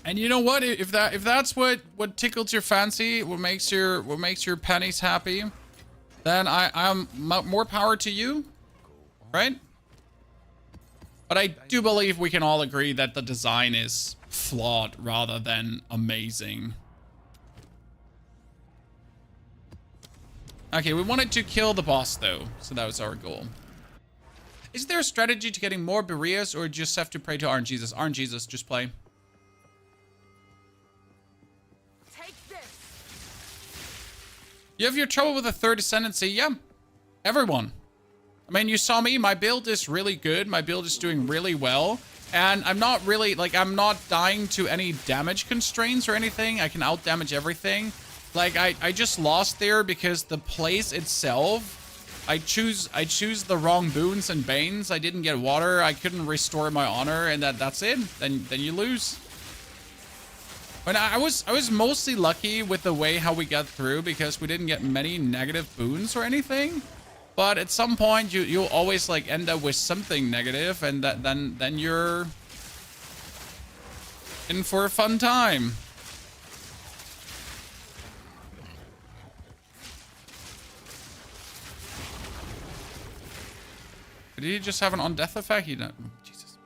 And you know what? If that's what tickles your fancy, what makes your pennies happy, then I'm more power to you, right? But I do believe we can all agree that the design is flawed rather than amazing. Okay, we wanted to kill the boss though, so that was our goal. Is there a strategy to getting more Bereas, or just have to pray to RNGesus? RNGesus, just play. Take this. You have your trouble with the third ascendancy? Yeah, everyone. I mean, you saw me. My build is really good. My build is doing really well. And I'm not really, like, I'm not dying to any damage constraints or anything. I can out-damage everything. Like, I just lost there because the place itself, I choose the wrong boons and banes. I didn't get water. I couldn't restore my honor, and that's it. Then you lose. But I was mostly lucky with the way how we got through because we didn't get many negative boons or anything. But at some point you'll always like end up with something negative, and then you're in for a fun time. Did he just have an on-death effect? He don't. Jesus.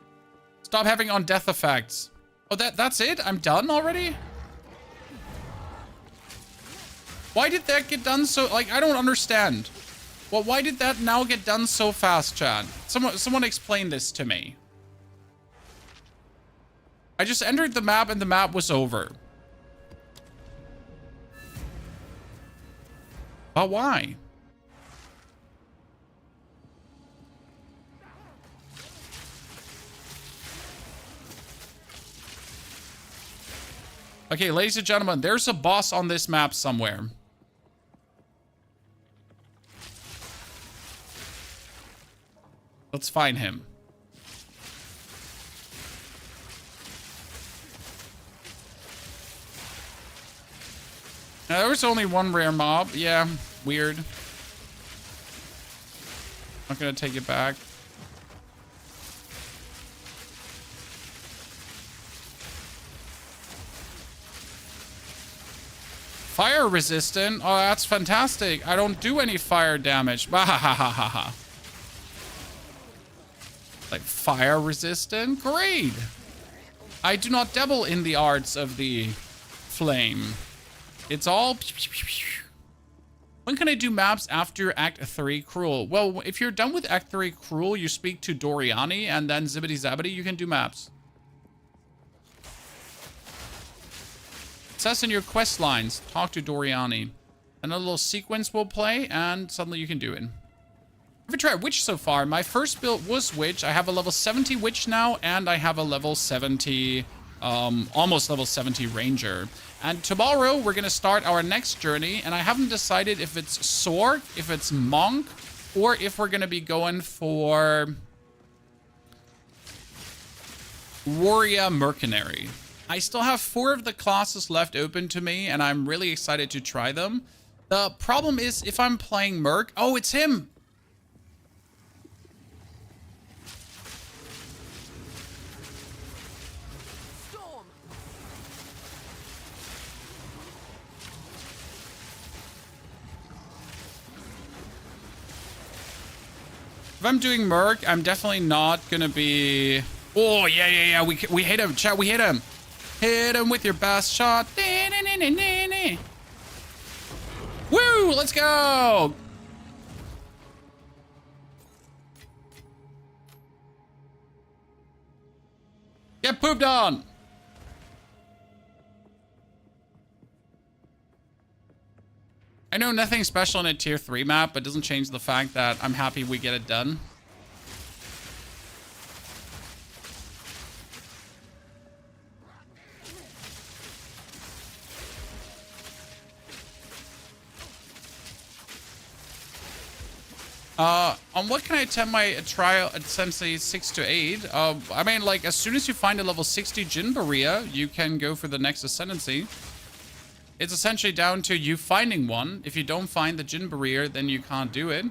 Stop having on-death effects. Oh, that's it? I'm done already? Why did that get done so... Like, I don't understand. Well, why did that now get done so fast, Chad? Someone explain this to me. I just entered the map and the map was over. But why? Okay, ladies and gentlemen, there's a boss on this map somewhere. Let's find him. Now, there was only one rare mob. Yeah, weird. Not gonna take it back. Fire resistant? Oh, that's fantastic. I don't do any fire damage. Bahahaha. Like fire resistant? Great. I do not dabble in the arts of the flame. It's all... When can I do maps after Act 3 Cruel? Well, if you're done with Act 3 Cruel, you speak to Doriani, and then Zibbity Zabbity, you can do maps. It says in your quest lines, talk to Doriani. And a little sequence will play, and suddenly you can do it. Have you tried Witch so far? My first build was Witch. I have a level 70 Witch now, and I have a level 70, almost level 70 Ranger. And tomorrow, we're going to start our next journey, and I haven't decided if it's Sword, if it's Monk, or if we're going to be going for Warrior Mercenary. I still have 4 of the classes left open to me, and I'm really excited to try them. The problem is, if I'm playing Merc... Oh, it's him! If I'm doing Merc, I'm definitely not gonna be... Oh, yeah. We hit him. Chat, we hit him. Hit him with your best shot. Woo! Let's go! Get pooped on! I know nothing special in a tier 3 map, but doesn't change the fact that I'm happy we get it done. On what can I attempt my trial at Sensei 6 to 8? I mean, like, as soon as you find a level 60 Jin Berea, you can go for the next Ascendancy. It's essentially down to you finding one. If you don't find the Jin Berea, then you can't do it.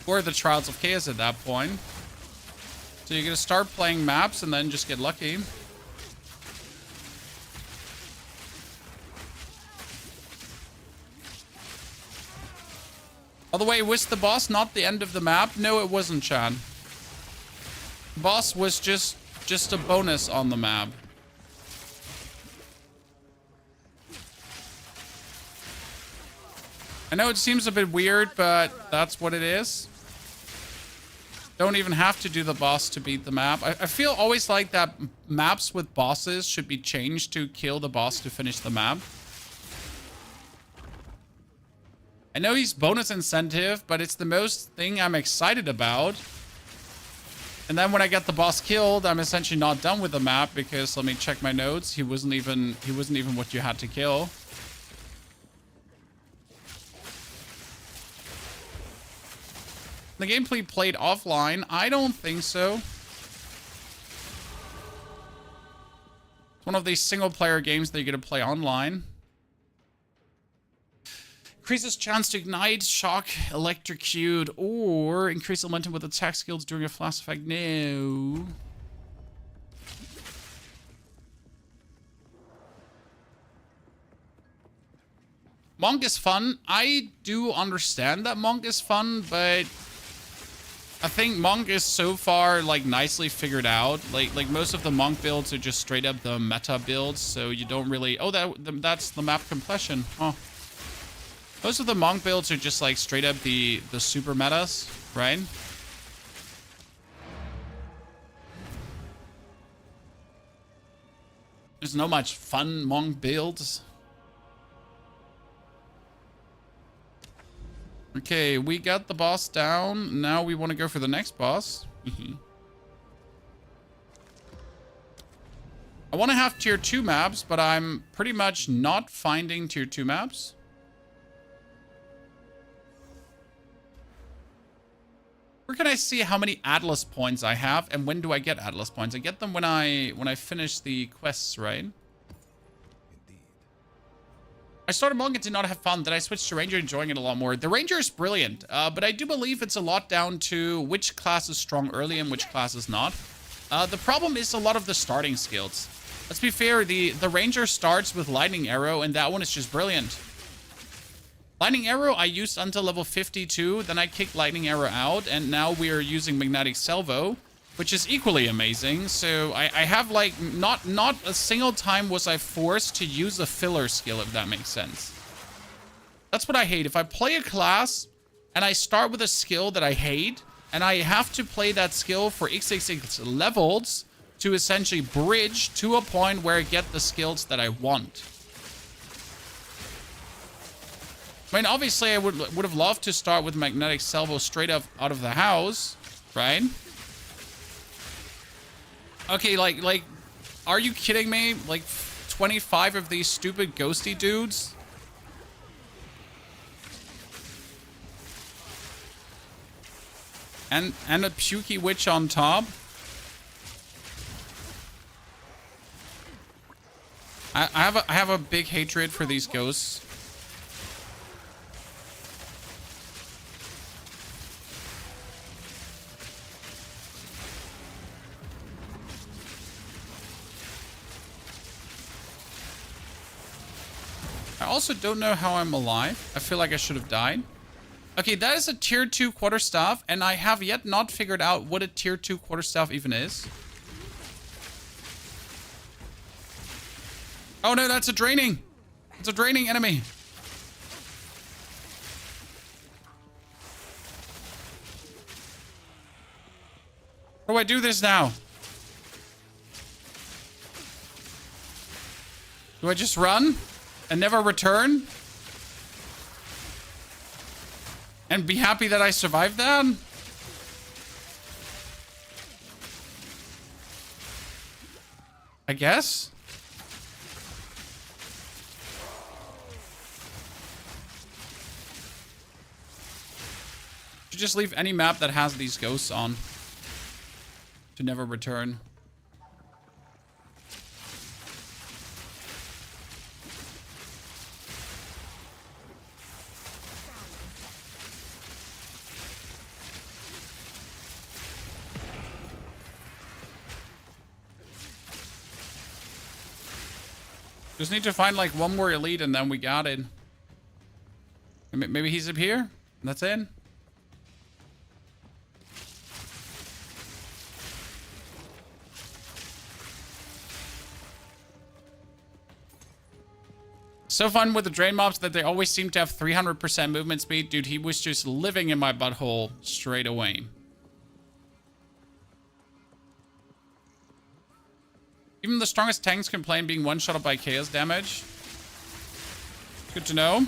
Or the Trials of Chaos at that point. So you're gonna start playing maps and then just get lucky. By the way, was the boss not the end of the map? No, it wasn't, Chad. The boss was just a bonus on the map. I know it seems a bit weird, but that's what it is. Don't even have to do the boss to beat the map. I feel always like that maps with bosses should be changed to kill the boss to finish the map. I know he's bonus incentive, but it's the most thing I'm excited about. And then when I get the boss killed, I'm essentially not done with the map because, let me check my notes, he wasn't even what you had to kill. The gameplay played offline? I don't think so. It's one of these single-player games that you're going to play online. Increases chance to ignite, shock, electrocute, or increase momentum with attack skills during a flash effect. No. Monk is fun. I do understand that Monk is fun, but I think Monk is so far like nicely figured out. Like most of the Monk builds are just straight up the meta builds, so you don't really... Oh, that's the map completion. Oh. Most of the Monk builds are just like straight up the super metas, right? There's no much fun Monk builds. Okay, we got the boss down. Now we want to go for the next boss. I I want to have tier 2 maps, but I'm pretty much not finding tier 2 maps. Where can I see how many Atlas points I have, and when do I get Atlas points? I get them when I finish the quests, right? I started Monk and did not have fun. Then I switched to Ranger, enjoying it a lot more. The Ranger is brilliant, but I do believe it's a lot down to which class is strong early and which class is not. The problem is a lot of the starting skills. Let's be fair, the Ranger starts with Lightning Arrow, and that one is just brilliant. Lightning Arrow I used until level 52, then I kicked Lightning Arrow out, and now we are using Magnetic Salvo, which is equally amazing. So I have like, not a single time was I forced to use a filler skill, if that makes sense. That's what I hate. If I play a class and I start with a skill that I hate, and I have to play that skill for XXX levels to essentially bridge to a point where I get the skills that I want. I mean, obviously, I would have loved to start with Magnetic Salvo straight up out of the house, right? Okay, like, are you kidding me? Like, 25 of these stupid ghosty dudes? And a pukey witch on top? I have a big hatred for these ghosts. I also don't know how I'm alive. I feel like I should have died. Okay, that is a tier 2 quarterstaff, and I have yet not figured out what a tier 2 quarterstaff even is. Oh no, that's a draining. It's a draining enemy. How do I do this now? Do I just run and never return? And be happy that I survived that? I guess. Should just leave any map that has these ghosts on to never return. Just need to find like one more elite and then we got it. Maybe he's up here? That's it? So fun with the drain mobs that they always seem to have 300% movement speed. Dude, he was just living in my butthole straight away. Even the strongest tanks complain being one-shot by chaos damage. Good to know.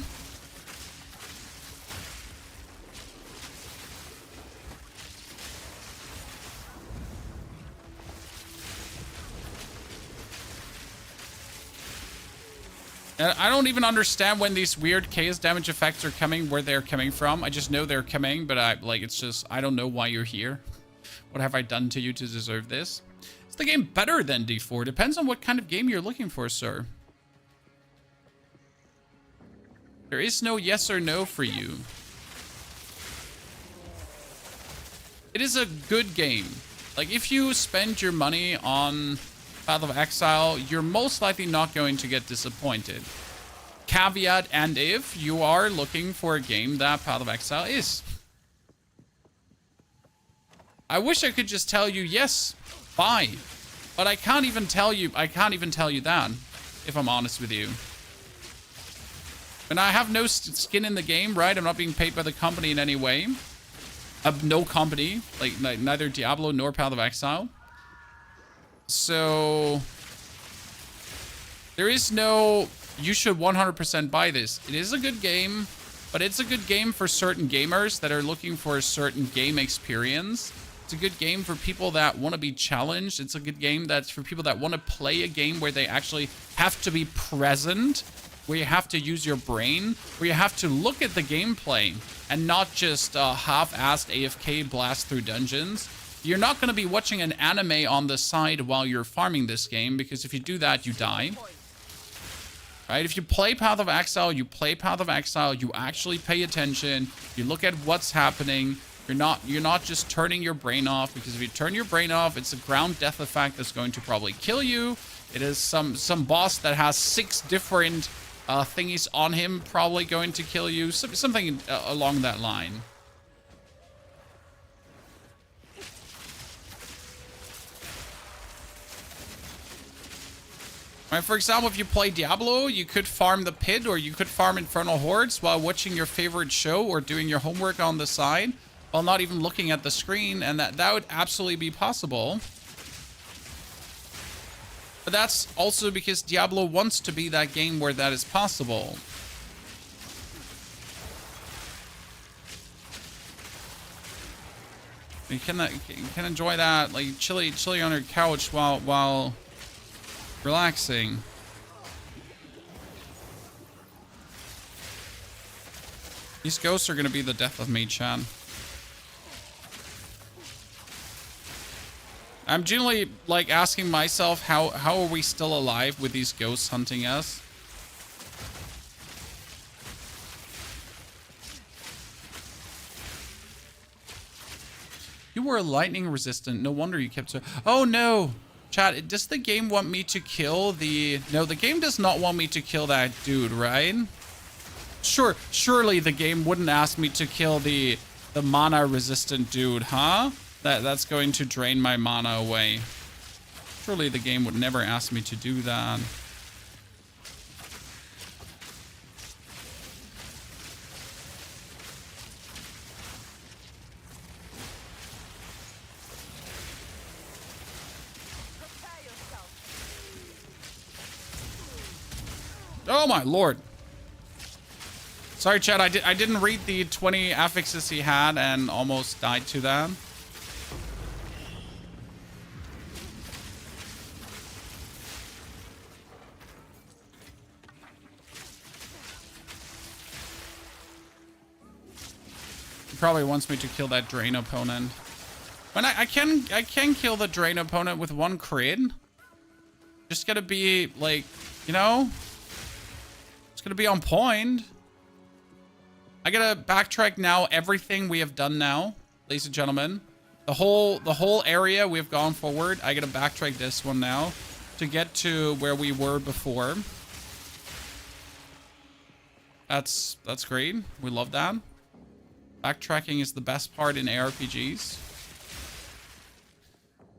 And I don't even understand when these weird chaos damage effects are coming, where they're coming from. I just know they're coming, but it's just, I don't know why you're here. What have I done to you to deserve this? Is the game better than D4? Depends on what kind of game you're looking for, sir. There is no yes or no for you. It is a good game. Like, if you spend your money on Path of Exile, you're most likely not going to get disappointed. Caveat, and if you are looking for a game that Path of Exile is. I wish I could just tell you, yes, buy. But I can't even tell you that, if I'm honest with you. And I have no skin in the game, right? I'm not being paid by the company in any way. No company, like neither Diablo nor Path of Exile. So there is no, you should 100% buy this. It is a good game, but it's a good game for certain gamers that are looking for a certain game experience. It's a good game for people that want to be challenged. It's a good game that's for people that want to play a game where they actually have to be present, where you have to use your brain, where you have to look at the gameplay and not just half-assed AFK blast through dungeons. You're not going to be watching an anime on the side while you're farming this game, because if you do that, you die. Right? If you play Path of Exile, you play Path of Exile, you actually pay attention, you look at what's happening. You're not just turning your brain off, because if you turn your brain off, it's a ground death effect that's going to probably kill you. It is some boss that has 6 different thingies on him probably going to kill you. Something along that line. Right, for example, if you play Diablo, you could farm the pit, or you could farm Infernal Hordes while watching your favorite show or doing your homework on the side, while not even looking at the screen, and that would absolutely be possible. But that's also because Diablo wants to be that game where that is possible. You can enjoy that, like chilly on your couch while relaxing. These ghosts are gonna be the death of me, Chan. I'm generally like asking myself, how are we still alive with these ghosts hunting us? You were lightning resistant. No wonder you kept so. Oh no, chat. Does the game want me to kill the? No, the game does not want me to kill that dude, right? Surely the game wouldn't ask me to kill the mana resistant dude, huh? That's going to drain my mana away. Surely the game would never ask me to do that. Oh my lord. Sorry, Chad, I didn't read the 20 affixes he had and almost died to that. He probably wants me to kill that drain opponent. When I can kill the drain opponent with 1 crit. Just gotta be like, you know, it's gonna be on point. I gotta backtrack now everything we have done now, ladies and gentlemen. The whole area we have gone forward. I gotta backtrack this one now to get to where we were before. That's great. We love that. Backtracking is the best part in ARPGs.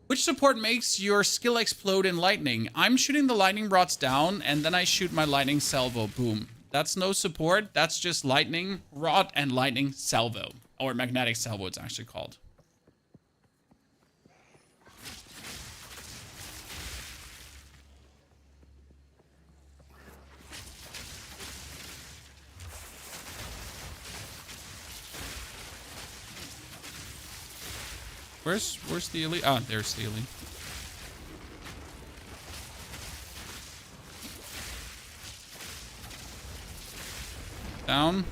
Which support makes your skill explode in lightning? I'm shooting the lightning rods down, and then I shoot my lightning salvo. Boom. That's no support. That's just lightning rod and lightning salvo. Or magnetic salvo, it's actually called. Where's the elite? Ah, there's the elite. Down.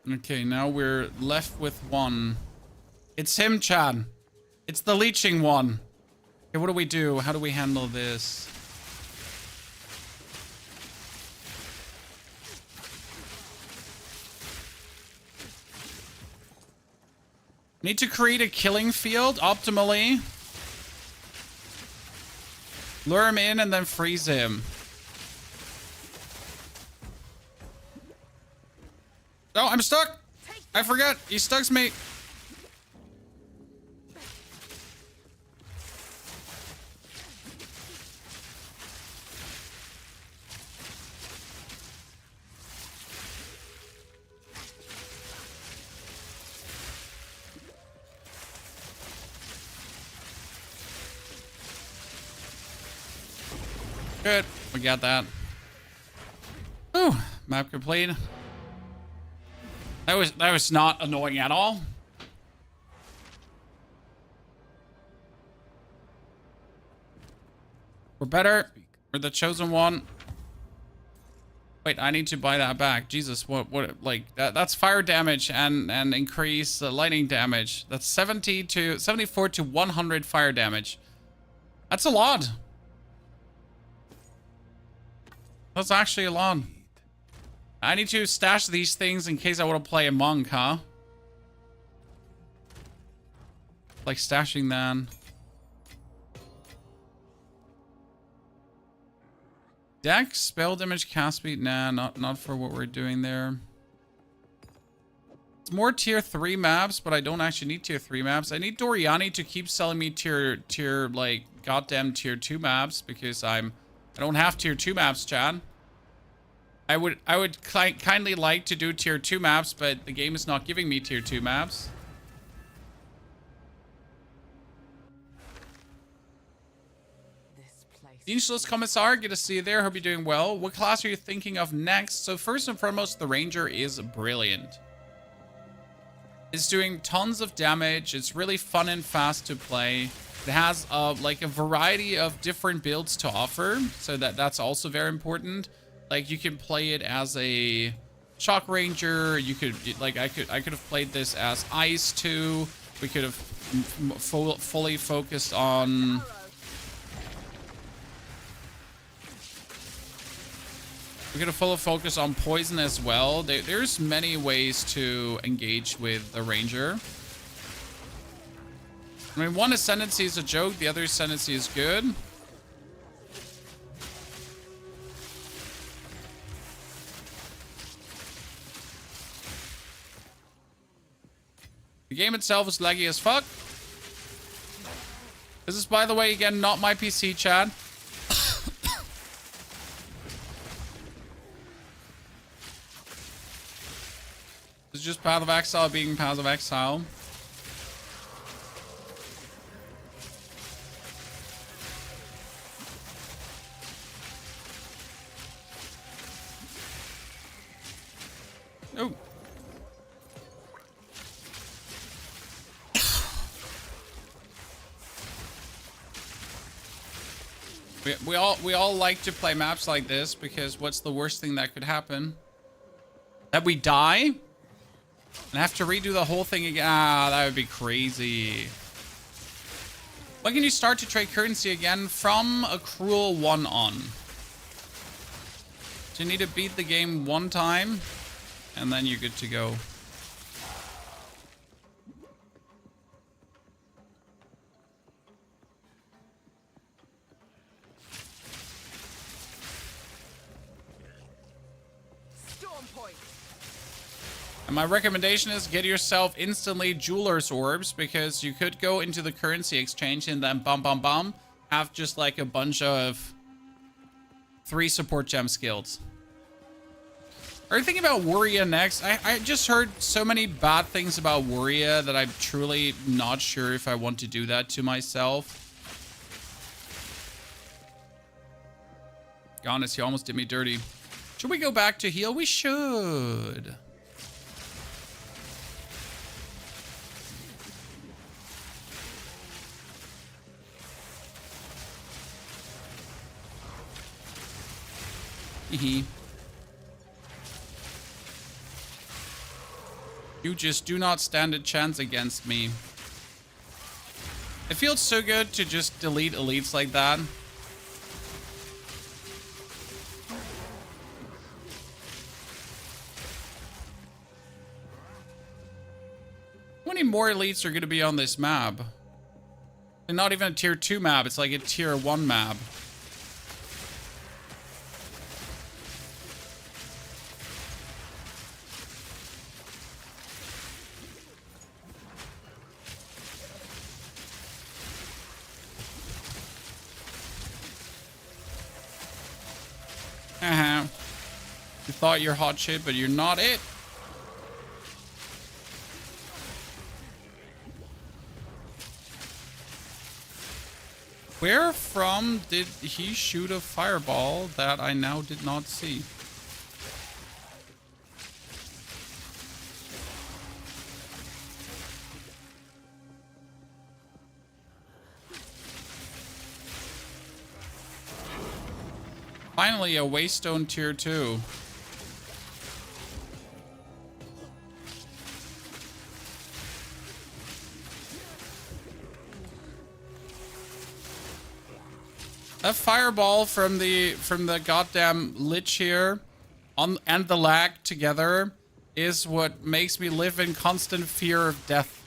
Okay, now we're left with 1. It's him, Chad. It's the leeching one. Okay, what do we do? How do we handle this? Need to create a killing field optimally. Lure him in and then freeze him. Oh, I'm stuck. I forgot. He stucks me. Good. We got that. Ooh, map complete. That was not annoying at all. We're better. We're the chosen one. Wait, I need to buy that back. Jesus, what, like, that's fire damage and increase lightning damage. That's 74 to 100 fire damage. That's a lot. That's actually a lot. I need to stash these things in case I want to play a monk, huh? Like stashing that. Dex, spell damage, cast speed. Nah, not for what we're doing there. It's more tier 3 maps, but I don't actually need tier 3 maps. I need Doriani to keep selling me tier like goddamn tier 2 maps because I don't have tier 2 maps, Chad. I would kindly like to do tier 2 maps, but the game is not giving me tier 2 maps. Dienstlos Commissar, good to see you there. Hope you're doing well. What class are you thinking of next? So first and foremost, the Ranger is brilliant. It's doing tons of damage. It's really fun and fast to play. It has like a variety of different builds to offer, so that's also very important. Like you can play it as a Shock Ranger. You could like I could have played this as Ice too. We could have fully focused on. We could have full focus on poison as well. There's many ways to engage with the Ranger. I mean, one Ascendancy is a joke, the other Ascendancy is good. The game itself is laggy as fuck. This is, by the way, again, not my PC, Chad. It's just Path of Exile being Path of Exile. Oh. We all like to play maps like this because what's the worst thing that could happen? That we die? And have to redo the whole thing again. Ah, that would be crazy. When can you start to trade currency again? From a cruel 1 on. So you need to beat the game 1 time, and then you're good to go. And my recommendation is get yourself instantly Jeweler's Orbs, because you could go into the currency exchange and then bum, have just like a bunch of 3 support gem skills. Are you thinking about Warrior next? I just heard so many bad things about Warrior that I'm truly not sure if I want to do that to myself. Honest, he almost did me dirty. Should we go back to heal? We should. You just do not stand a chance against me. It feels so good to just delete elites like that. How many more elites are going to be on this map? And not even a tier 2 map, it's like a tier 1 map. You thought you're hot shit, but you're not it. Where from did he shoot a fireball that I now did not see? Finally, a Waystone tier 2. That fireball from the goddamn lich here and the lag together is what makes me live in constant fear of death.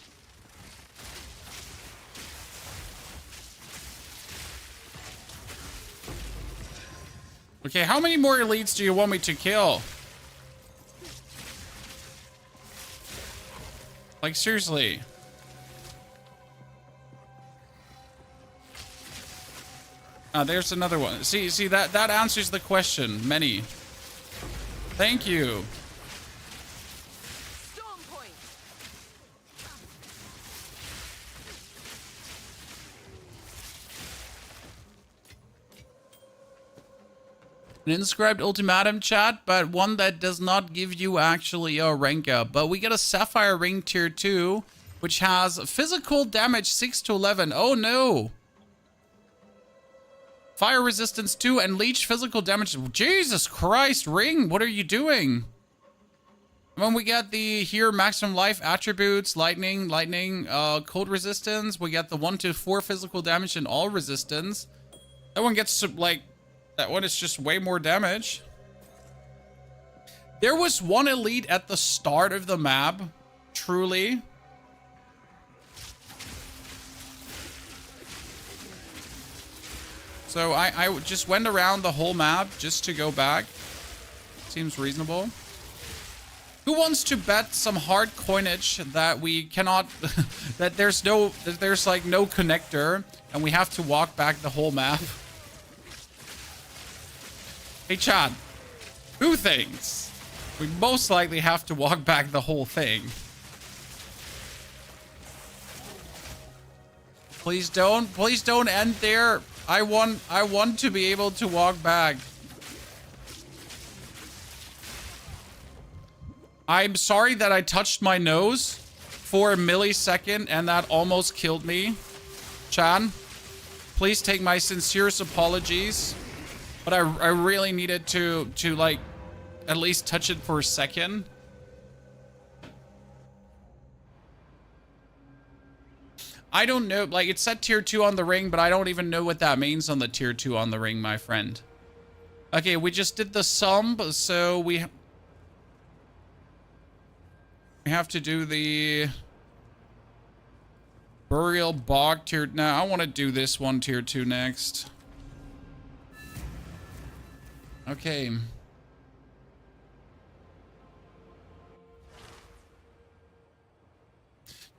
Okay, how many more elites do you want me to kill? Like, seriously. There's another one. See, that answers the question. Many. Thank you. Storm point. An inscribed ultimatum, chat, but one that does not give you actually a rank up. But we get a Sapphire Ring tier 2, which has physical damage 6 to 11. Oh no! Fire resistance 2 and leech physical damage. Jesus Christ, Ring, what are you doing? And then we get the here maximum life attributes, lightning, cold resistance. We get the 1 to 4 physical damage and all resistance. That one gets like, that one is just way more damage. There was one elite at the start of the map, truly. So I just went around the whole map just to go back. Seems reasonable. Who wants to bet some hard coinage that we cannot, that there's like no connector and we have to walk back the whole map? Hey, Chad, who thinks we most likely have to walk back the whole thing? Please don't end there. I want to be able to walk back. I'm sorry that I touched my nose for a millisecond and that almost killed me. Chan, please take my sincerest apologies. But I really needed to like at least touch it for a second. I don't know, like it said tier 2 on the ring, but I don't even know what that means on the tier 2 on the ring, my friend. Okay, we just did the sum, so we have to do the Burial Bog tier. No, I want to do this one tier 2 next. Okay. You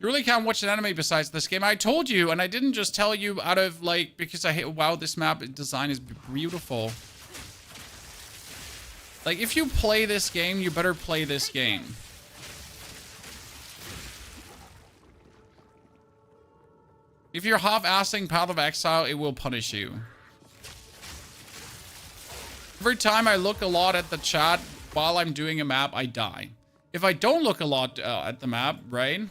really can't watch an anime besides this game. I told you, and I didn't just tell you out of like, because I hate, wow, this map design is beautiful. Like, if you play this game, you better play this game. If you're half-assing Path of Exile, it will punish you. Every time I look a lot at the chat while I'm doing a map, I die. If I don't look a lot at the map, right?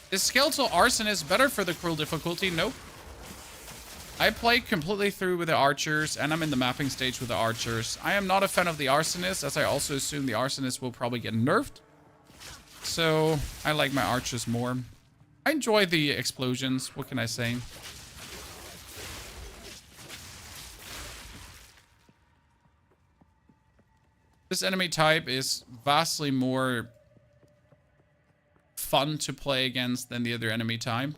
Is Skeletal Arsonist better for the cruel difficulty? Nope. I play completely through with the archers, and I'm in the mapping stage with the archers. I am not a fan of the Arsonist, as I also assume the Arsonist will probably get nerfed. So, I like my archers more. I enjoy the explosions, what can I say? This enemy type is vastly more fun to play against than the other enemy type.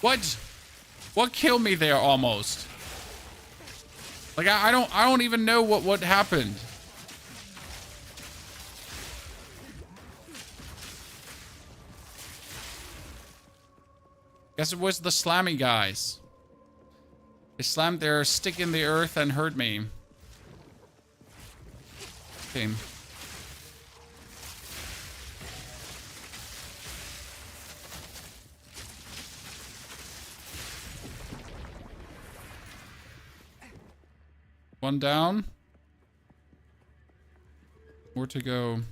What killed me there almost? Like I don't even know what happened. Guess it was the slammy guys. They slammed their stick in the earth and hurt me. Okay. One down. More to go.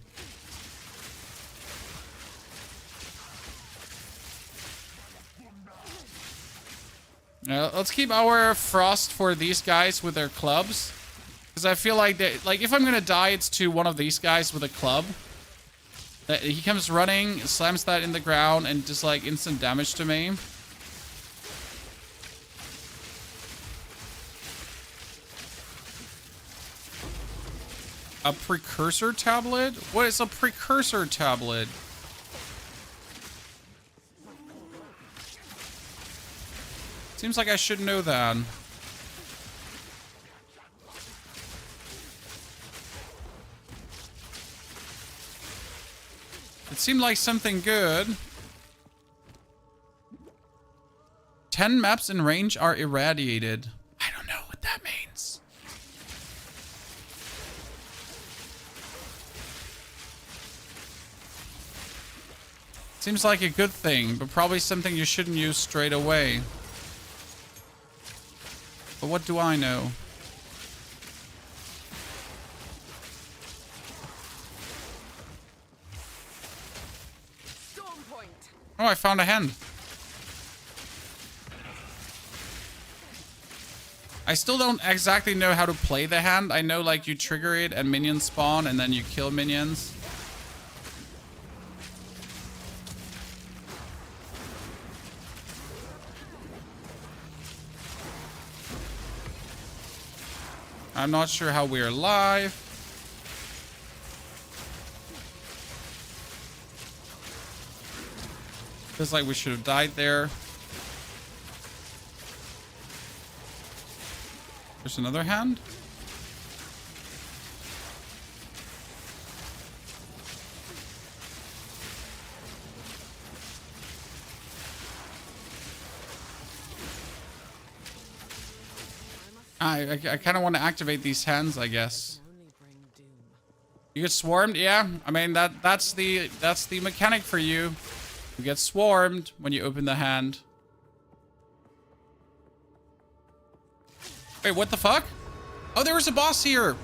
Let's keep our frost for these guys with their clubs. Because I feel like, if I'm going to die, it's to one of these guys with a club. He comes running, slams that in the ground, and just like instant damage to me. A precursor tablet? What is a precursor tablet? Seems like I should know that. It seemed like something good. 10 maps in range are irradiated. I don't know what that means. Seems like a good thing, but probably something you shouldn't use straight away. But what do I know? Storm point. Oh, I found a hand. I still don't exactly know how to play the hand. I know, like, you trigger it and minions spawn and then you kill minions. I'm not sure how we're live. Feels like we should have died there. There's another hand. I kind of want to activate these hands, I guess. You get swarmed, yeah. I mean that's the mechanic for you. You get swarmed when you open the hand. Wait, what the fuck? Oh, there was a boss here.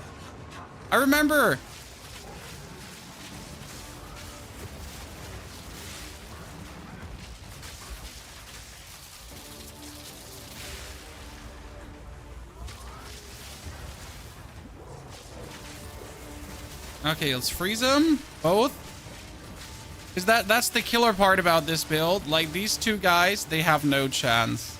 I remember. Okay, let's freeze them both. Because that's the killer part about this build. Like, these two guys, they have no chance.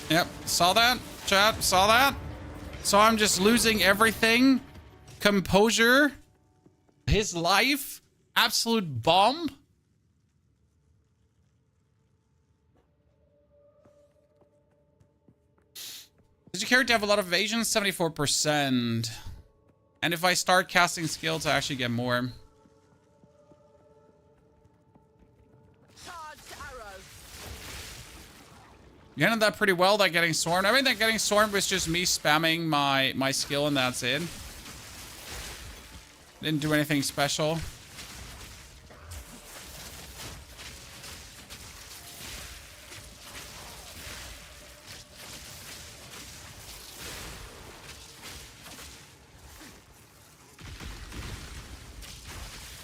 Yep, saw that? Chat, saw that? So I'm just losing everything. Composure. His life. Absolute bomb. Does your character have a lot of evasion? 74%. And if I start casting skills, I actually get more. You handled that pretty well, that getting swarmed. I mean, that getting swarmed was just me spamming my skill and that's it. Didn't do anything special.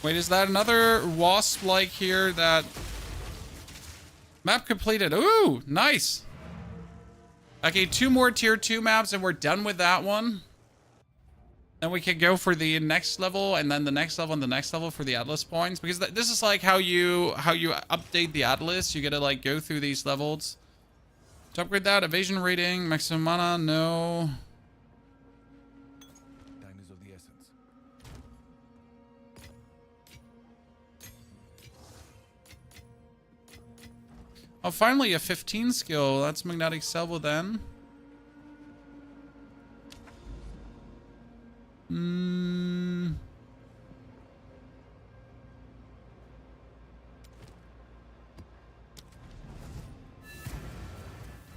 Wait, is that another wasp like here that... Map completed. Ooh, nice. Okay, 2 more tier 2 maps and we're done with that one. Then we can go for the next level and then the next level and the next level for the Atlas points. Because this is like how you update the Atlas. You gotta like go through these levels. To upgrade that, evasion rating, maximum mana, no. Time is of the essence. Oh, finally a 15 skill. That's magnetic salvo then.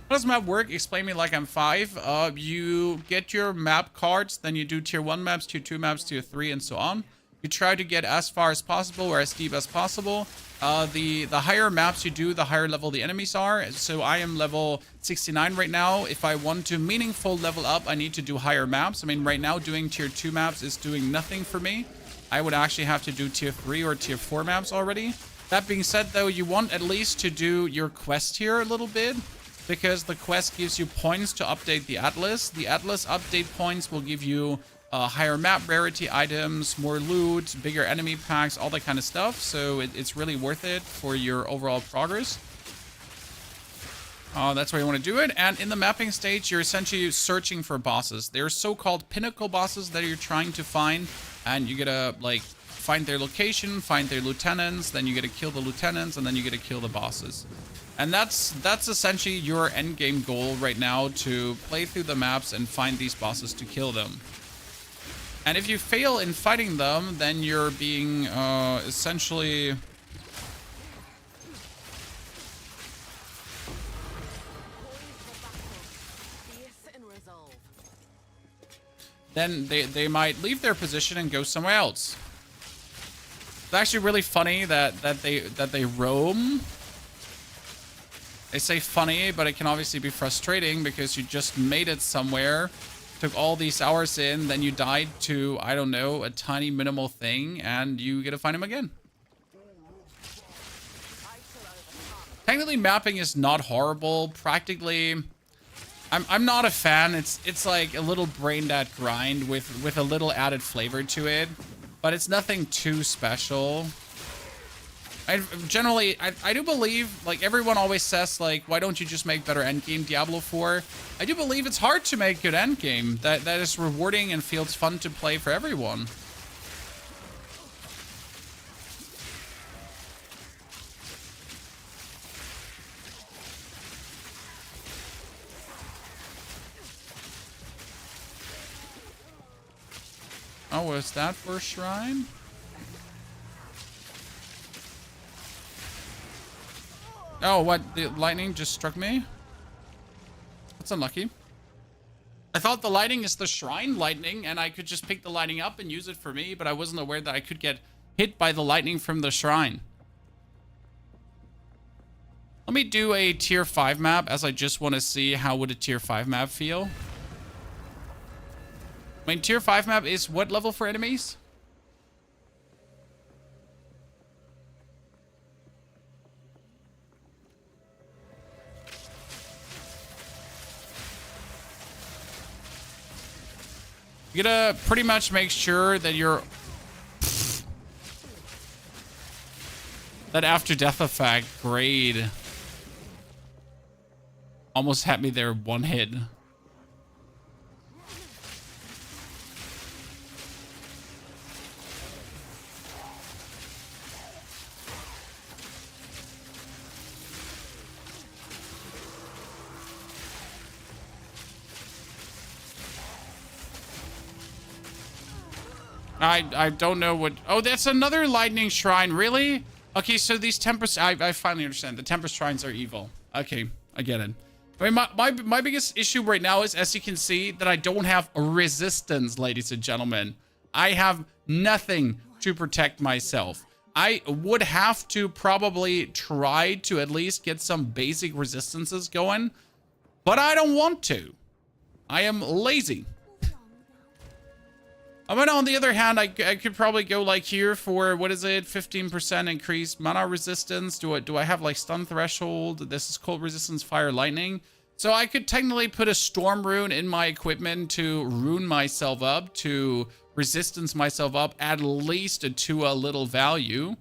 How does map work? Explain me like I'm 5. You get your map cards, then you do tier 1 maps, tier 2 maps, tier 3, and so on. You try to get as far as possible or as deep as possible. The higher maps you do, the higher level the enemies are. So I am level 69 right now. If I want to meaningful level up, I need to do higher maps. I mean, right now doing tier 2 maps is doing nothing for me. I would actually have to do tier 3 or tier 4 maps already. That being said, though, you want at least to do your quest here a little bit, because the quest gives you points to update the Atlas. The Atlas update points will give you higher map rarity items, more loot, bigger enemy packs, all that kind of stuff. So it's really worth it for your overall progress. That's where you want to do it. And in the mapping stage, you're essentially searching for bosses. They're so-called pinnacle bosses that you're trying to find. And you gotta, like, find their location, find their lieutenants, then you gotta kill the lieutenants, and then you gotta kill the bosses. And that's essentially your end game goal right now, to play through the maps and find these bosses to kill them. And if you fail in fighting them, then you're being essentially... then they might leave their position and go somewhere else. It's actually really funny that they roam. They say funny, but it can obviously be frustrating because you just made it somewhere, took all these hours in, then you died to, I don't know, a tiny minimal thing, and you get to find him again. Technically, mapping is not horrible. Practically, I'm not a fan. It's like a little brain dead grind with a little added flavor to it, but it's nothing too special. I do believe, like, everyone always says, like, why don't you just make better endgame Diablo 4? I do believe it's hard to make good endgame that is rewarding and feels fun to play for everyone. Oh, was that for a shrine? Oh, what? The lightning just struck me? That's unlucky. I thought the lightning is the shrine lightning, and I could just pick the lightning up and use it for me, but I wasn't aware that I could get hit by the lightning from the shrine. Let me do a tier 5 map, as I just want to see how would a tier 5 map feel. I mean, tier 5 map is what level for enemies? You gotta pretty much make sure that you're... that after death effect grade almost had me there one hit. I don't know what... Oh, that's another lightning shrine. Really? Okay, so these Tempest... I finally understand. The Tempest shrines are evil. Okay, I get it. I mean, my biggest issue right now is, as you can see, that I don't have resistance, ladies and gentlemen. I have nothing to protect myself. I would have to probably try to at least get some basic resistances going, but I don't want to. I am lazy. But on the other hand, I could probably go like here for, what is it, 15% increased mana resistance. Do I have like stun threshold? This is cold resistance, fire, lightning. So I could technically put a storm rune in my equipment to rune myself up, to resistance myself up at least to a little value.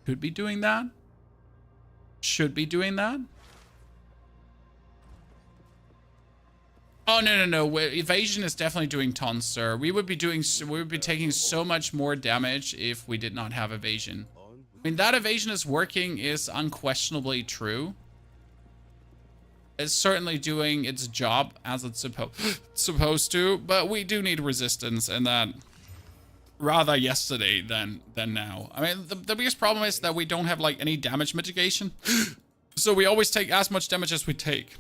Could be doing that. Should be doing that. Oh, no. Evasion is definitely doing tons, sir. We would be taking so much more damage if we did not have evasion. I mean, that evasion is working is unquestionably true. It's certainly doing its job as it's supposed to, but we do need resistance, and that rather yesterday than now. I mean, the biggest problem is that we don't have like any damage mitigation. So we always take as much damage as we take.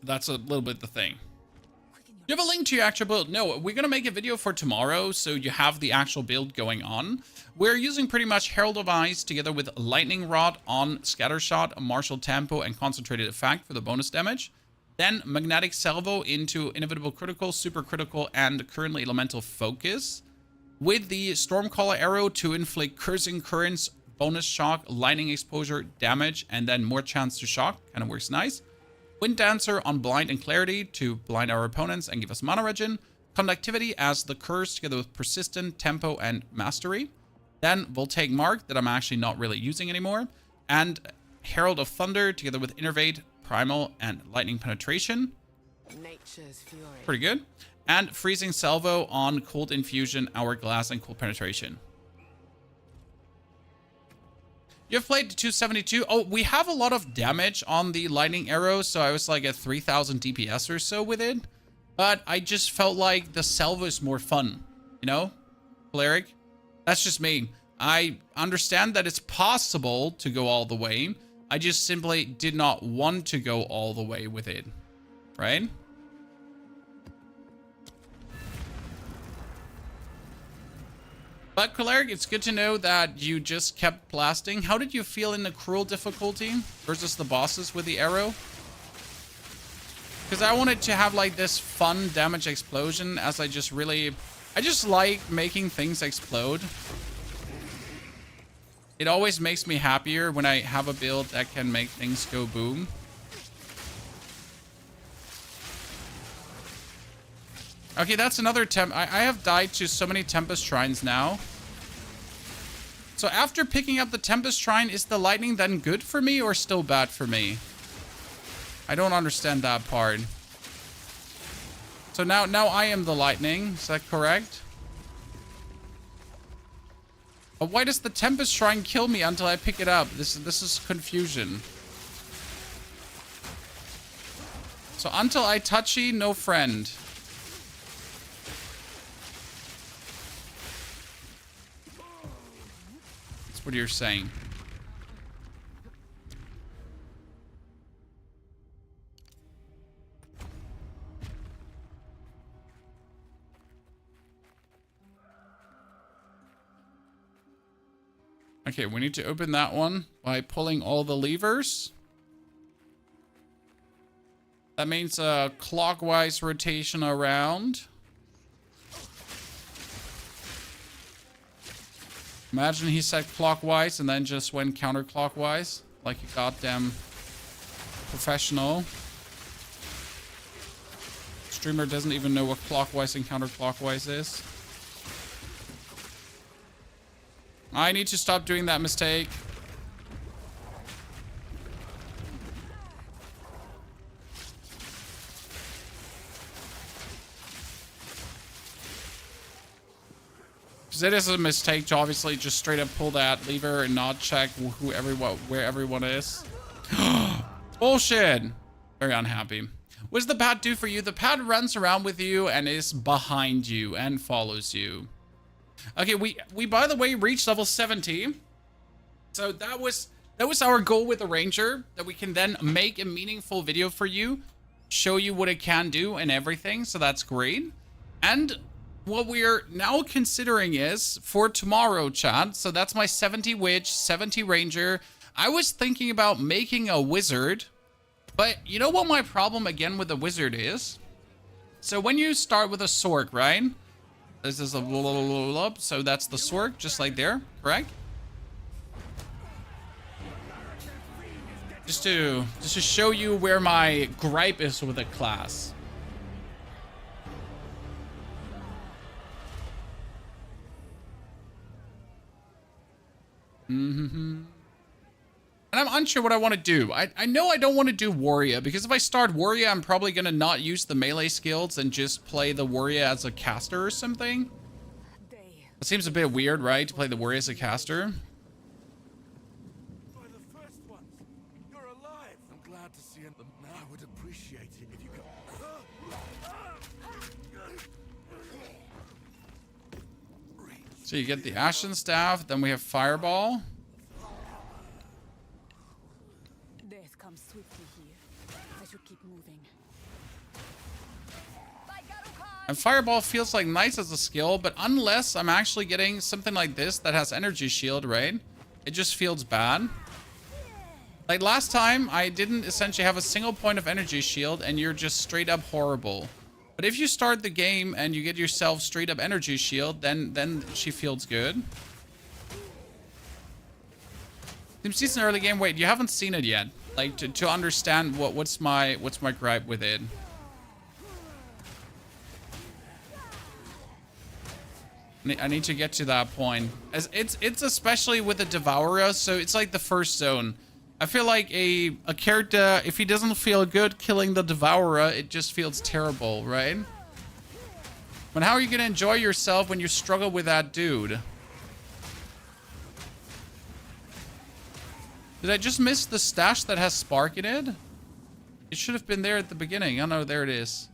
That's a little bit the thing. Do you have a link to your actual build? No, we're going to make a video for tomorrow, so you have the actual build going on. We're using pretty much Herald of Ice together with Lightning Rod on Scattershot, Martial Tempo, and Concentrated Effect for the bonus damage. Then Magnetic Salvo into Inevitable Critical, Super Critical, and currently Elemental Focus. With the Stormcaller Arrow to inflict Cursing Currents, bonus shock, lightning exposure, damage, and then more chance to shock. Kind of works nice. Wind Dancer on Blind and Clarity to blind our opponents and give us mana regen. Conductivity as the Curse together with Persistent, Tempo, and Mastery. Then Voltaic Mark that I'm actually not really using anymore. And Herald of Thunder together with Innervate, Primal, and Lightning Penetration. Nature's fury. Pretty good. And Freezing Salvo on Cold Infusion, Hourglass, and Cold Penetration. You've played 272. Oh, we have a lot of damage on the Lightning Arrow, so I was like at 3000 DPS or so with it. But I just felt like the Salvo is more fun, you know? Cleric? That's just me. I understand that it's possible to go all the way. I just simply did not want to go all the way with it, right? But Cleric, it's good to know that you just kept blasting. How did you feel in the cruel difficulty versus the bosses with the arrow? Because I wanted to have like this fun damage explosion as I just like making things explode. It always makes me happier when I have a build that can make things go boom. Okay, that's another I have died to so many Tempest Shrines now. So after picking up the Tempest Shrine, is the lightning then good for me or still bad for me? I don't understand that part. So now I am the lightning, is that correct? But why does the Tempest Shrine kill me until I pick it up? This is confusion. So until I touchy, no friend. That's what you're saying. Okay, we need to open that one by pulling all the levers. That means a clockwise rotation around. Imagine he said clockwise and then just went counterclockwise, like a goddamn professional. Streamer doesn't even know what clockwise and counterclockwise is. I need to stop doing that mistake. Because it is a mistake to obviously just straight up pull that lever and not check where everyone is. Bullshit. Very unhappy. What does the pad do for you? The pad runs around with you and is behind you and follows you. Okay, we by the way reached level 70. So that was our goal with the Ranger, that we can then make a meaningful video for you, show you what it can do and everything. So that's great. And what we're now considering is for tomorrow, chat. So that's my 70 Witch, 70 Ranger. I was thinking about making a Wizard, but you know what my problem again with the Wizard is? So when you start with a Sork, right? This is a so that's the Sork, just like there, correct? Just to show you where my gripe is with the class. And I'm unsure what I want to do. I know I don't want to do Warrior, because if I start Warrior, I'm probably going to not use the melee skills and just play the Warrior as a caster or something. It seems a bit weird, right? To play the Warrior as a caster. By the first ones, you're alive. I'm glad to see him. I would appreciate it if you could. So you get the Ashen Staff, then we have Fireball. Death comes swiftly here. I should keep moving. By God, And Fireball feels like nice as a skill, but unless I'm actually getting something like this that has energy shield, right? It just feels bad. Like last time, I didn't essentially have a single point of energy shield and you're just straight up horrible. But if you start the game and you get yourself straight up energy shield, then she feels good. Team Season early game, wait, you haven't seen it yet. Like to understand what's my gripe with it. I need to get to that point. As it's especially with the Devourer, so it's like the first zone. I feel like a character, if he doesn't feel good killing the Devourer, it just feels terrible, right? But how are you gonna enjoy yourself when you struggle with that dude? Did I just miss the stash that has Spark in it? It should have been there at the beginning. Oh no, there it is.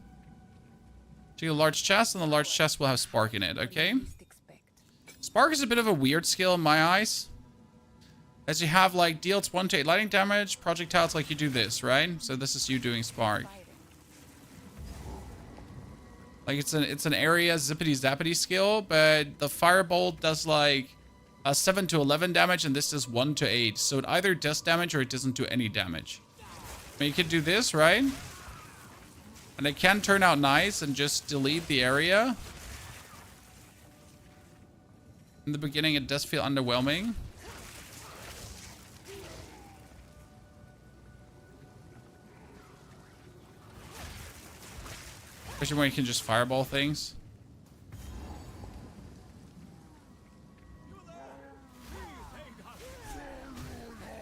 So a large chest, and the large chest will have Spark in it, okay? Spark is a bit of a weird skill in my eyes. As you have like deals 1 to 8 lightning damage, projectiles like you do this, right? So this is you doing Spark. Like it's an area zippity zappity skill, but the Firebolt does like 7 to 11 damage, and this does 1 to 8. So it either does damage or it doesn't do any damage. I mean, you can do this, right? And it can turn out nice and just delete the area. In the beginning, it does feel underwhelming. Especially when you can just fireball things.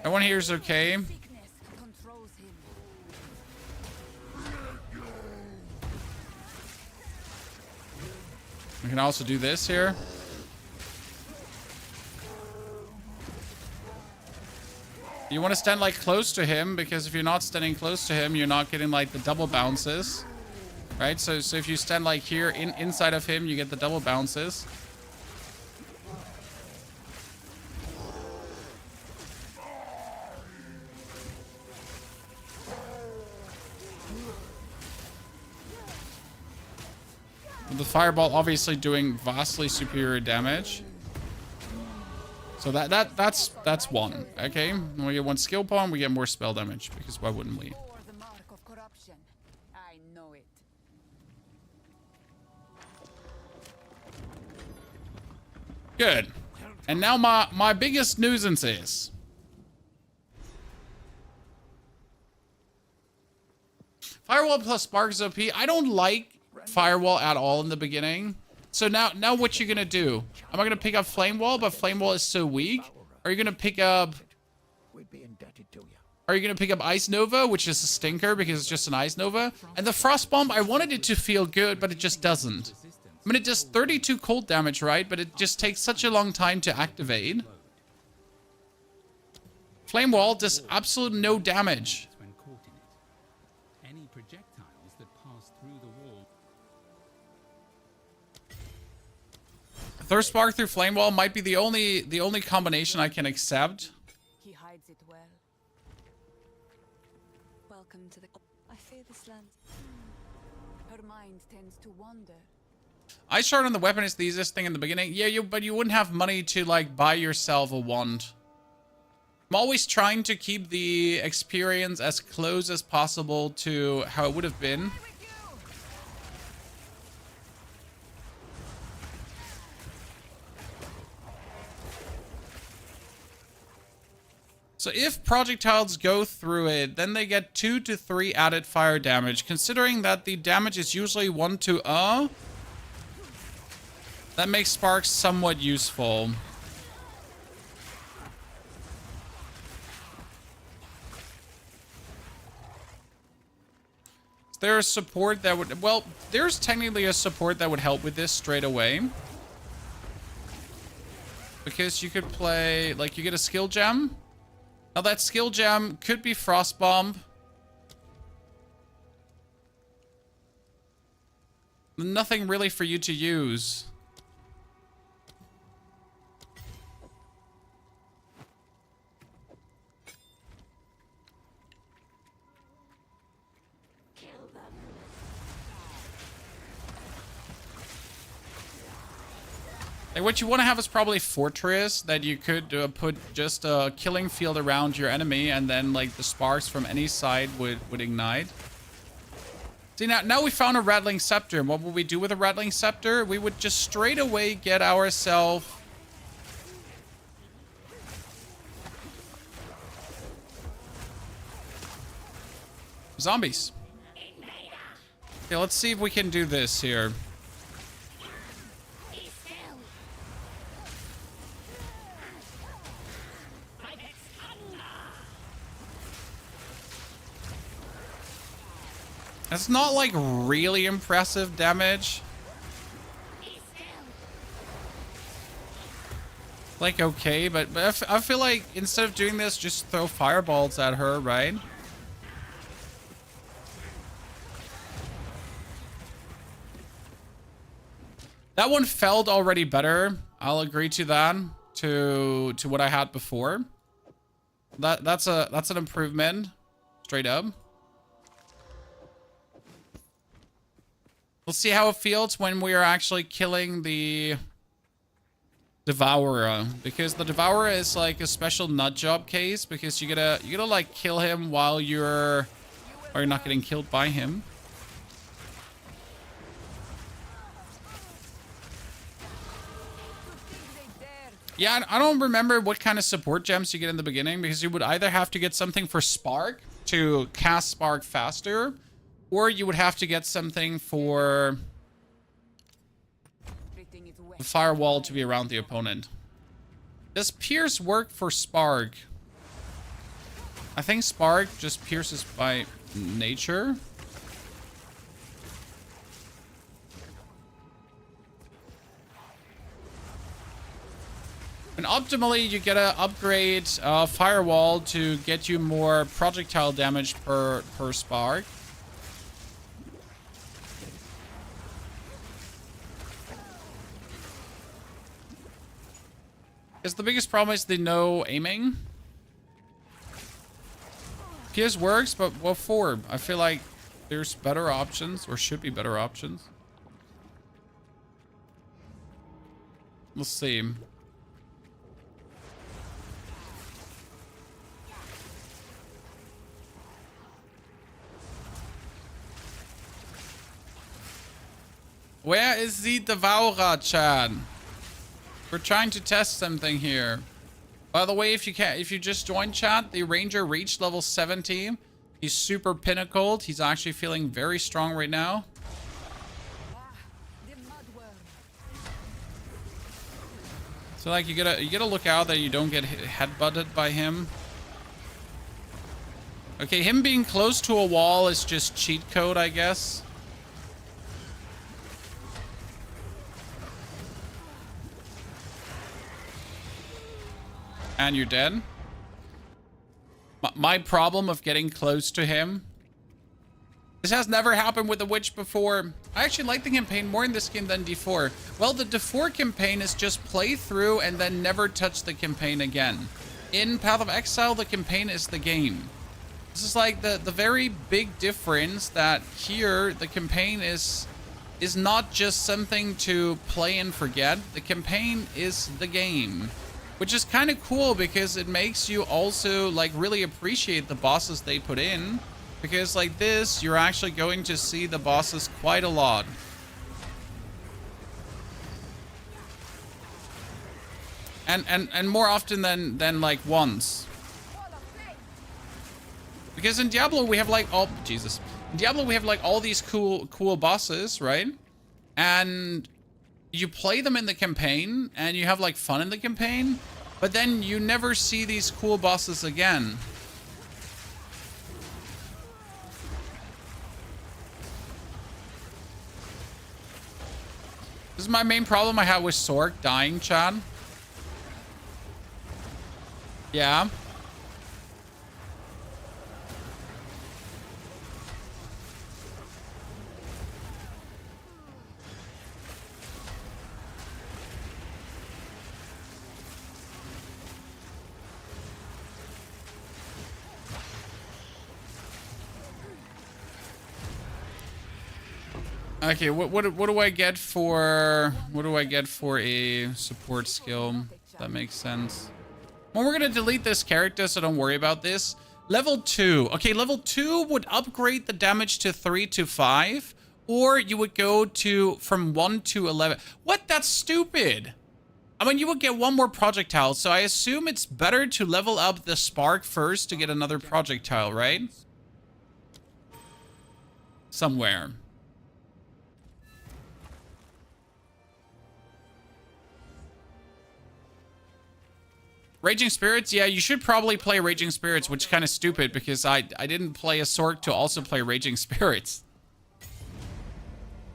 Everyone here is okay. We can also do this here. You want to stand like close to him, because if you're not standing close to him, you're not getting like the double bounces. Right? So if you stand like here inside of him, you get the double bounces. The fireball obviously doing vastly superior damage. So that's one. Okay, when we get 1 skill point, we get more spell damage, because why wouldn't we? Good. And now my biggest nuisance is Firewall plus Spark is OP. I don't like Firewall at all in the beginning. So now what you gonna do? Am I gonna pick up Flame Wall, but Flame Wall is so weak? Are you gonna pick up Ice Nova, which is a stinker because it's just an Ice Nova? And the Frost Bomb, I wanted it to feel good, but it just doesn't. I mean, it does 32 cold damage, right? But it just takes such a long time to activate. Flame Wall does absolutely no damage. Thirst Spark through Flame Wall might be the only combination I can accept. He hides it well. Welcome to the... I fear this land. Her mind tends to wander. Ice Shard on the weapon is the easiest thing in the beginning. Yeah, but you wouldn't have money to like buy yourself a wand. I'm always trying to keep the experience as close as possible to how it would have been. So if projectiles go through it, then they get 2 to 3 added fire damage. Considering that the damage is usually 1 to that makes sparks somewhat useful. Is there a support that would... Well, there's technically a support that would help with this straight away. Because you could play... Like, you get a skill gem. Now, that skill gem could be Frost Bomb. Nothing really for you to use. Like what you want to have is probably Fortress that you could put just a killing field around your enemy, and then like the sparks from any side would ignite. See, now we found a Rattling Scepter. What would we do with a Rattling Scepter? We would just straight away get ourselves... zombies. Okay, let's see if we can do this here. It's not like really impressive damage. Like okay, but I feel like instead of doing this, just throw fireballs at her, right? That one felt already better. I'll agree to that. To what I had before. That's an improvement, straight up. We'll see how it feels when we are actually killing the Devourer, because the Devourer is like a special nut job case, because you gotta like kill him while you're not getting killed by him. Yeah, I don't remember what kind of support gems you get in the beginning, because you would either have to get something for Spark to cast Spark faster, or you would have to get something for the firewall to be around the opponent. Does Pierce work for Spark? I think Spark just pierces by nature. And optimally, you gotta upgrade Firewall to get you more projectile damage per spark. Because the biggest problem is the no aiming. PS works, but what for? I feel like there's better options, or should be better options. We'll see. Where is the Devourer, Chad? We're trying to test something here. By the way, if you just joined chat, the Ranger reached level 70. He's super pinnacled. He's actually feeling very strong right now. So like you gotta look out that you don't get headbutted by him. Okay, him being close to a wall is just cheat code, I guess. And you're dead. My problem of getting close to him. This has never happened with the witch before. I actually like the campaign more in this game than D4. Well, the D4 campaign is just play through and then never touch the campaign again. In Path of Exile, the campaign is the game. This is like the very big difference, that here the campaign is not just something to play and forget. The campaign is the game. Which is kind of cool, because it makes you also like really appreciate the bosses they put in. Because like this, you're actually going to see the bosses quite a lot. And more often than like once. Because in Diablo we have like all In Diablo we have like all these cool bosses, right? And you play them in the campaign and you have like fun in the campaign, but then you never see these cool bosses again. This is my main problem I had with Sork dying, Chad. Yeah. Okay, what do I get for a support skill? That makes sense. Well, we're gonna delete this character, so don't worry about this. Level 2. Okay, level 2 would upgrade the damage to 3 to 5, or you would go to from 1 to 11. What? That's stupid. I mean, you would get one more projectile, so I assume it's better to level up the spark first to get another projectile, right? Somewhere. Raging Spirits? Yeah, you should probably play Raging Spirits, which is kind of stupid because I didn't play a Sork to also play Raging Spirits.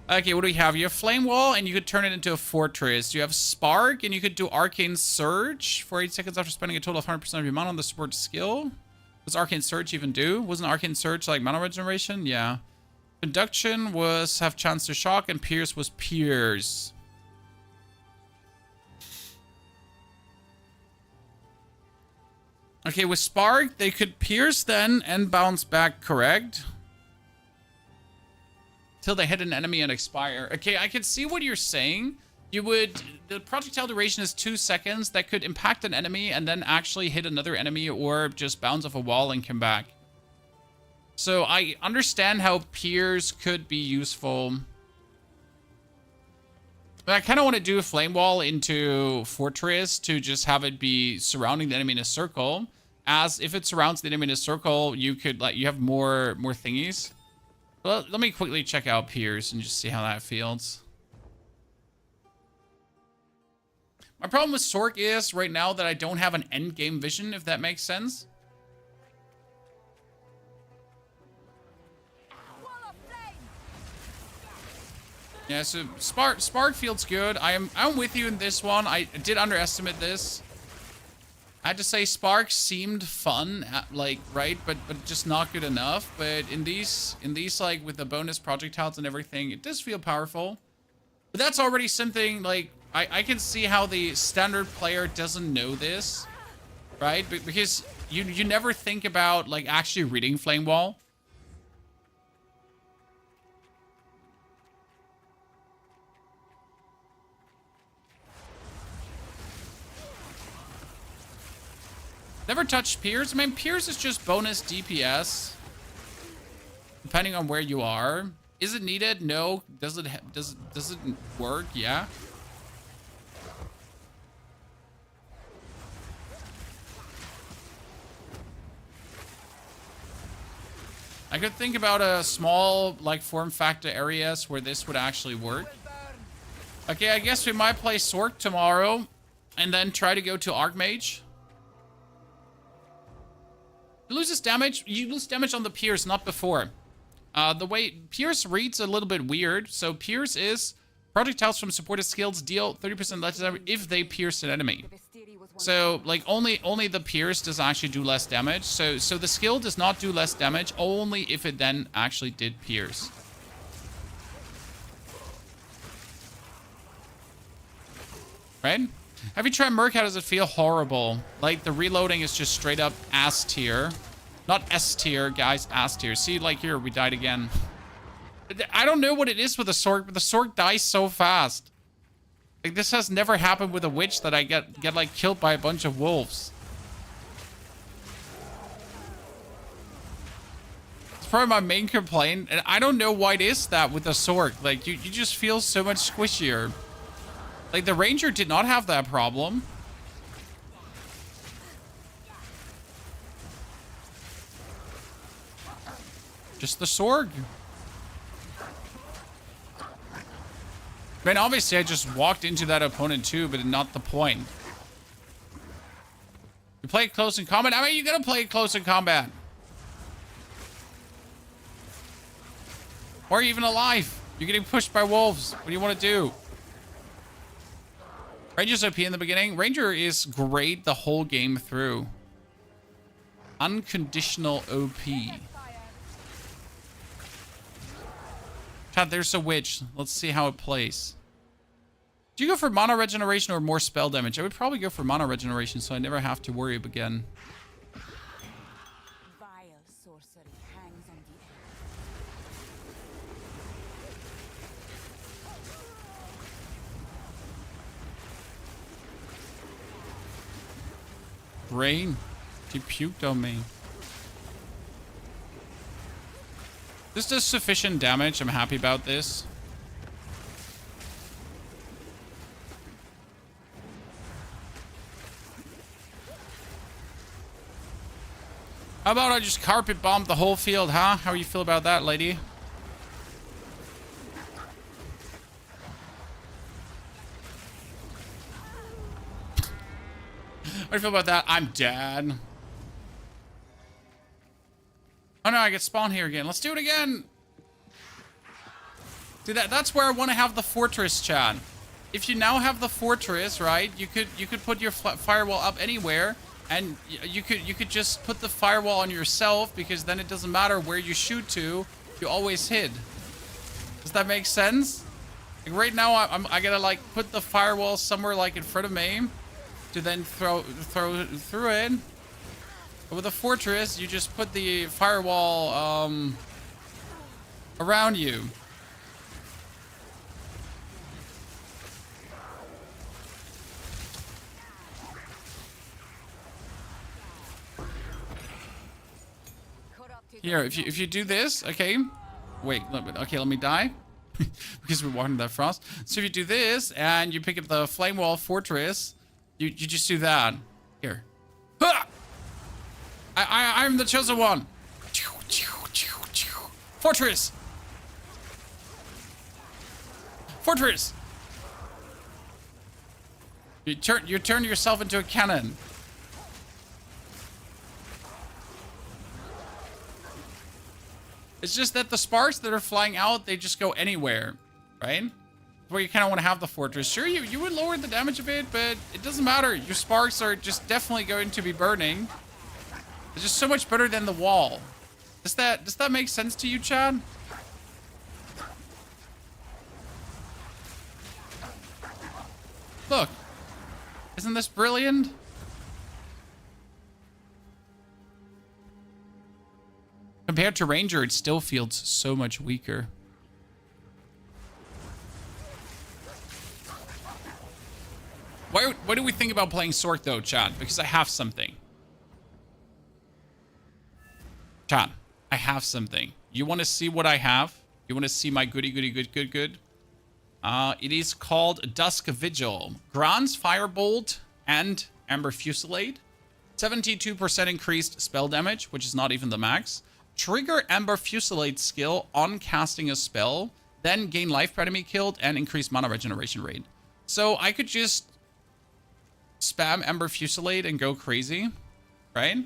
Okay, what do we have? You have Flame Wall, and you could turn it into a Fortress. You have Spark, and you could do Arcane Surge for 8 seconds after spending a total of 100% of your mana on the support skill. What's Arcane Surge even do? Wasn't Arcane Surge like mana regeneration? Yeah. Conduction was have chance to shock, and Pierce was Pierce. Okay, with Spark, they could pierce then and bounce back, correct? Till they hit an enemy and expire. Okay, I can see what you're saying. You would... The projectile duration is 2 seconds. That could impact an enemy and then actually hit another enemy or just bounce off a wall and come back. So I understand how Pierce could be useful. But I kind of want to do a Flame Wall into Fortress to just have it be surrounding the enemy in a circle. As if it surrounds the enemy in a circle, you could you have more thingies. Well, let me quickly check out Pierce and just see how that feels. My problem with Sork is right now that I don't have an endgame vision, if that makes sense. Yeah, so Spark feels good. I'm with you in this one. I did underestimate this. I had to say Spark seemed fun, right, but just not good enough. But in these like with the bonus projectiles and everything, it does feel powerful. But that's already something like I can see how the standard player doesn't know this, right? Because you never think about like actually reading Flame Wall. Never touched Pierce. I mean, Pierce is just bonus DPS, depending on where you are. Is it needed? No. Does it work? Yeah. I could think about a small like form factor areas where this would actually work. Okay, I guess we might play Sork tomorrow, and then try to go to Archmage. You lose this damage. You lose damage on the Pierce, not before. The way Pierce reads a little bit weird. So Pierce is projectiles from supported skills deal 30% less damage if they pierce an enemy. So like only the Pierce does actually do less damage. So the skill does not do less damage only if it then actually did pierce. Right? Have you tried Merc? How does it feel? Horrible. Like, the reloading is just straight up ass tier. Not S tier, guys. Ass tier. See, like here, we died again. I don't know what it is with the Sork, but the Sork dies so fast. Like, this has never happened with a witch that I get like, killed by a bunch of wolves. It's probably my main complaint, and I don't know why it is that with the Sork. Like, you just feel so much squishier. Like, the Ranger did not have that problem. Just the Sorg. I mean, obviously, I just walked into that opponent too, but not the point. You play it close in combat? I mean, you're gonna play it close in combat. Or are you even alive? You're getting pushed by wolves. What do you want to do? Ranger's OP in the beginning. Ranger is great the whole game through. Unconditional OP. Chat, there's a witch. Let's see how it plays. Do you go for mana regeneration or more spell damage? I would probably go for mana regeneration so I never have to worry again. Vile sorcery hangs on the brain. She puked on me. This does sufficient damage. I'm happy about this. How about I just carpet bomb the whole field, huh? How you feel about that, lady? How do you feel about that? I'm dead. Oh no, I get spawned here again. Let's do it again. See, that's where I want to have the fortress, Chad. If you now have the fortress, right? You could put your firewall up anywhere, and you could just put the firewall on yourself, because then it doesn't matter where you shoot to, you always hit. Does that make sense? Like right now, I gotta like put the firewall somewhere like in front of me to then throw through it. But with a fortress, you just put the firewall around you. Here, if you do this, okay. Wait, let me die. Because we're walking that frost. So if you do this and you pick up the flame wall fortress, you just do that. Here. Ha! I'm the chosen one. Fortress. Fortress. You turn yourself into a cannon. It's just that the sparks that are flying out, they just go anywhere, right? Where you kind of want to have the fortress. Sure, you would lower the damage a bit, but it doesn't matter. Your sparks are just definitely going to be burning. It's just so much better than the wall. Does that make sense to you, Chad? Look. Isn't this brilliant? Compared to Ranger, it still feels so much weaker. Why do we think about playing Sork though, Chad? Because I have something. Chad, I have something. You want to see what I have? You want to see my good? It is called Dusk Vigil. Grants Firebolt and Amber Fusillade. 72% increased spell damage, which is not even the max. Trigger Amber Fusillade skill on casting a spell. Then gain life per enemy killed and increase mana regeneration rate. So I could just spam Amber Fusillade and go crazy, right?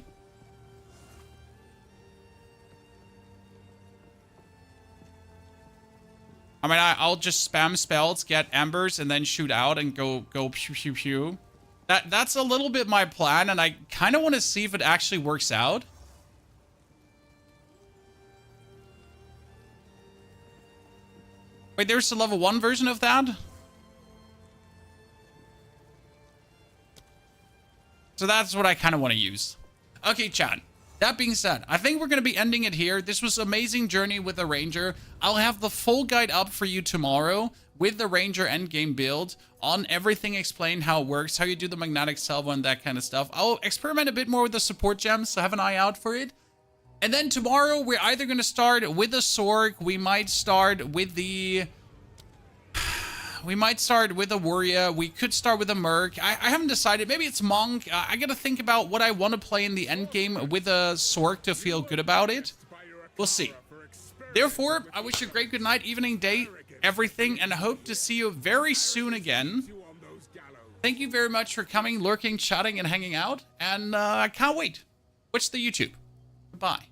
I mean, I'll just spam spells, get embers, and then shoot out and go pew pew pew. That's a little bit my plan, and I kind of want to see if it actually works out. Wait, there's a level 1 version of that? So that's what I kind of want to use. Okay, chat. That being said, I think we're going to be ending it here. This was an amazing journey with the Ranger. I'll have the full guide up for you tomorrow with the Ranger endgame build on everything explained, how it works, how you do the magnetic salvo and that kind of stuff. I'll experiment a bit more with the support gems, so have an eye out for it. And then tomorrow, we're either going to start with the Sork, we might start with the... We might start with a Warrior. We could start with a Merc. I haven't decided. Maybe it's Monk. I gotta think about what I want to play in the endgame with a Sork to feel good about it. We'll see. Therefore, I wish you a great good night, evening, day, everything, and I hope to see you very soon again. Thank you very much for coming, lurking, chatting, and hanging out. And I can't wait. Watch the YouTube. Goodbye.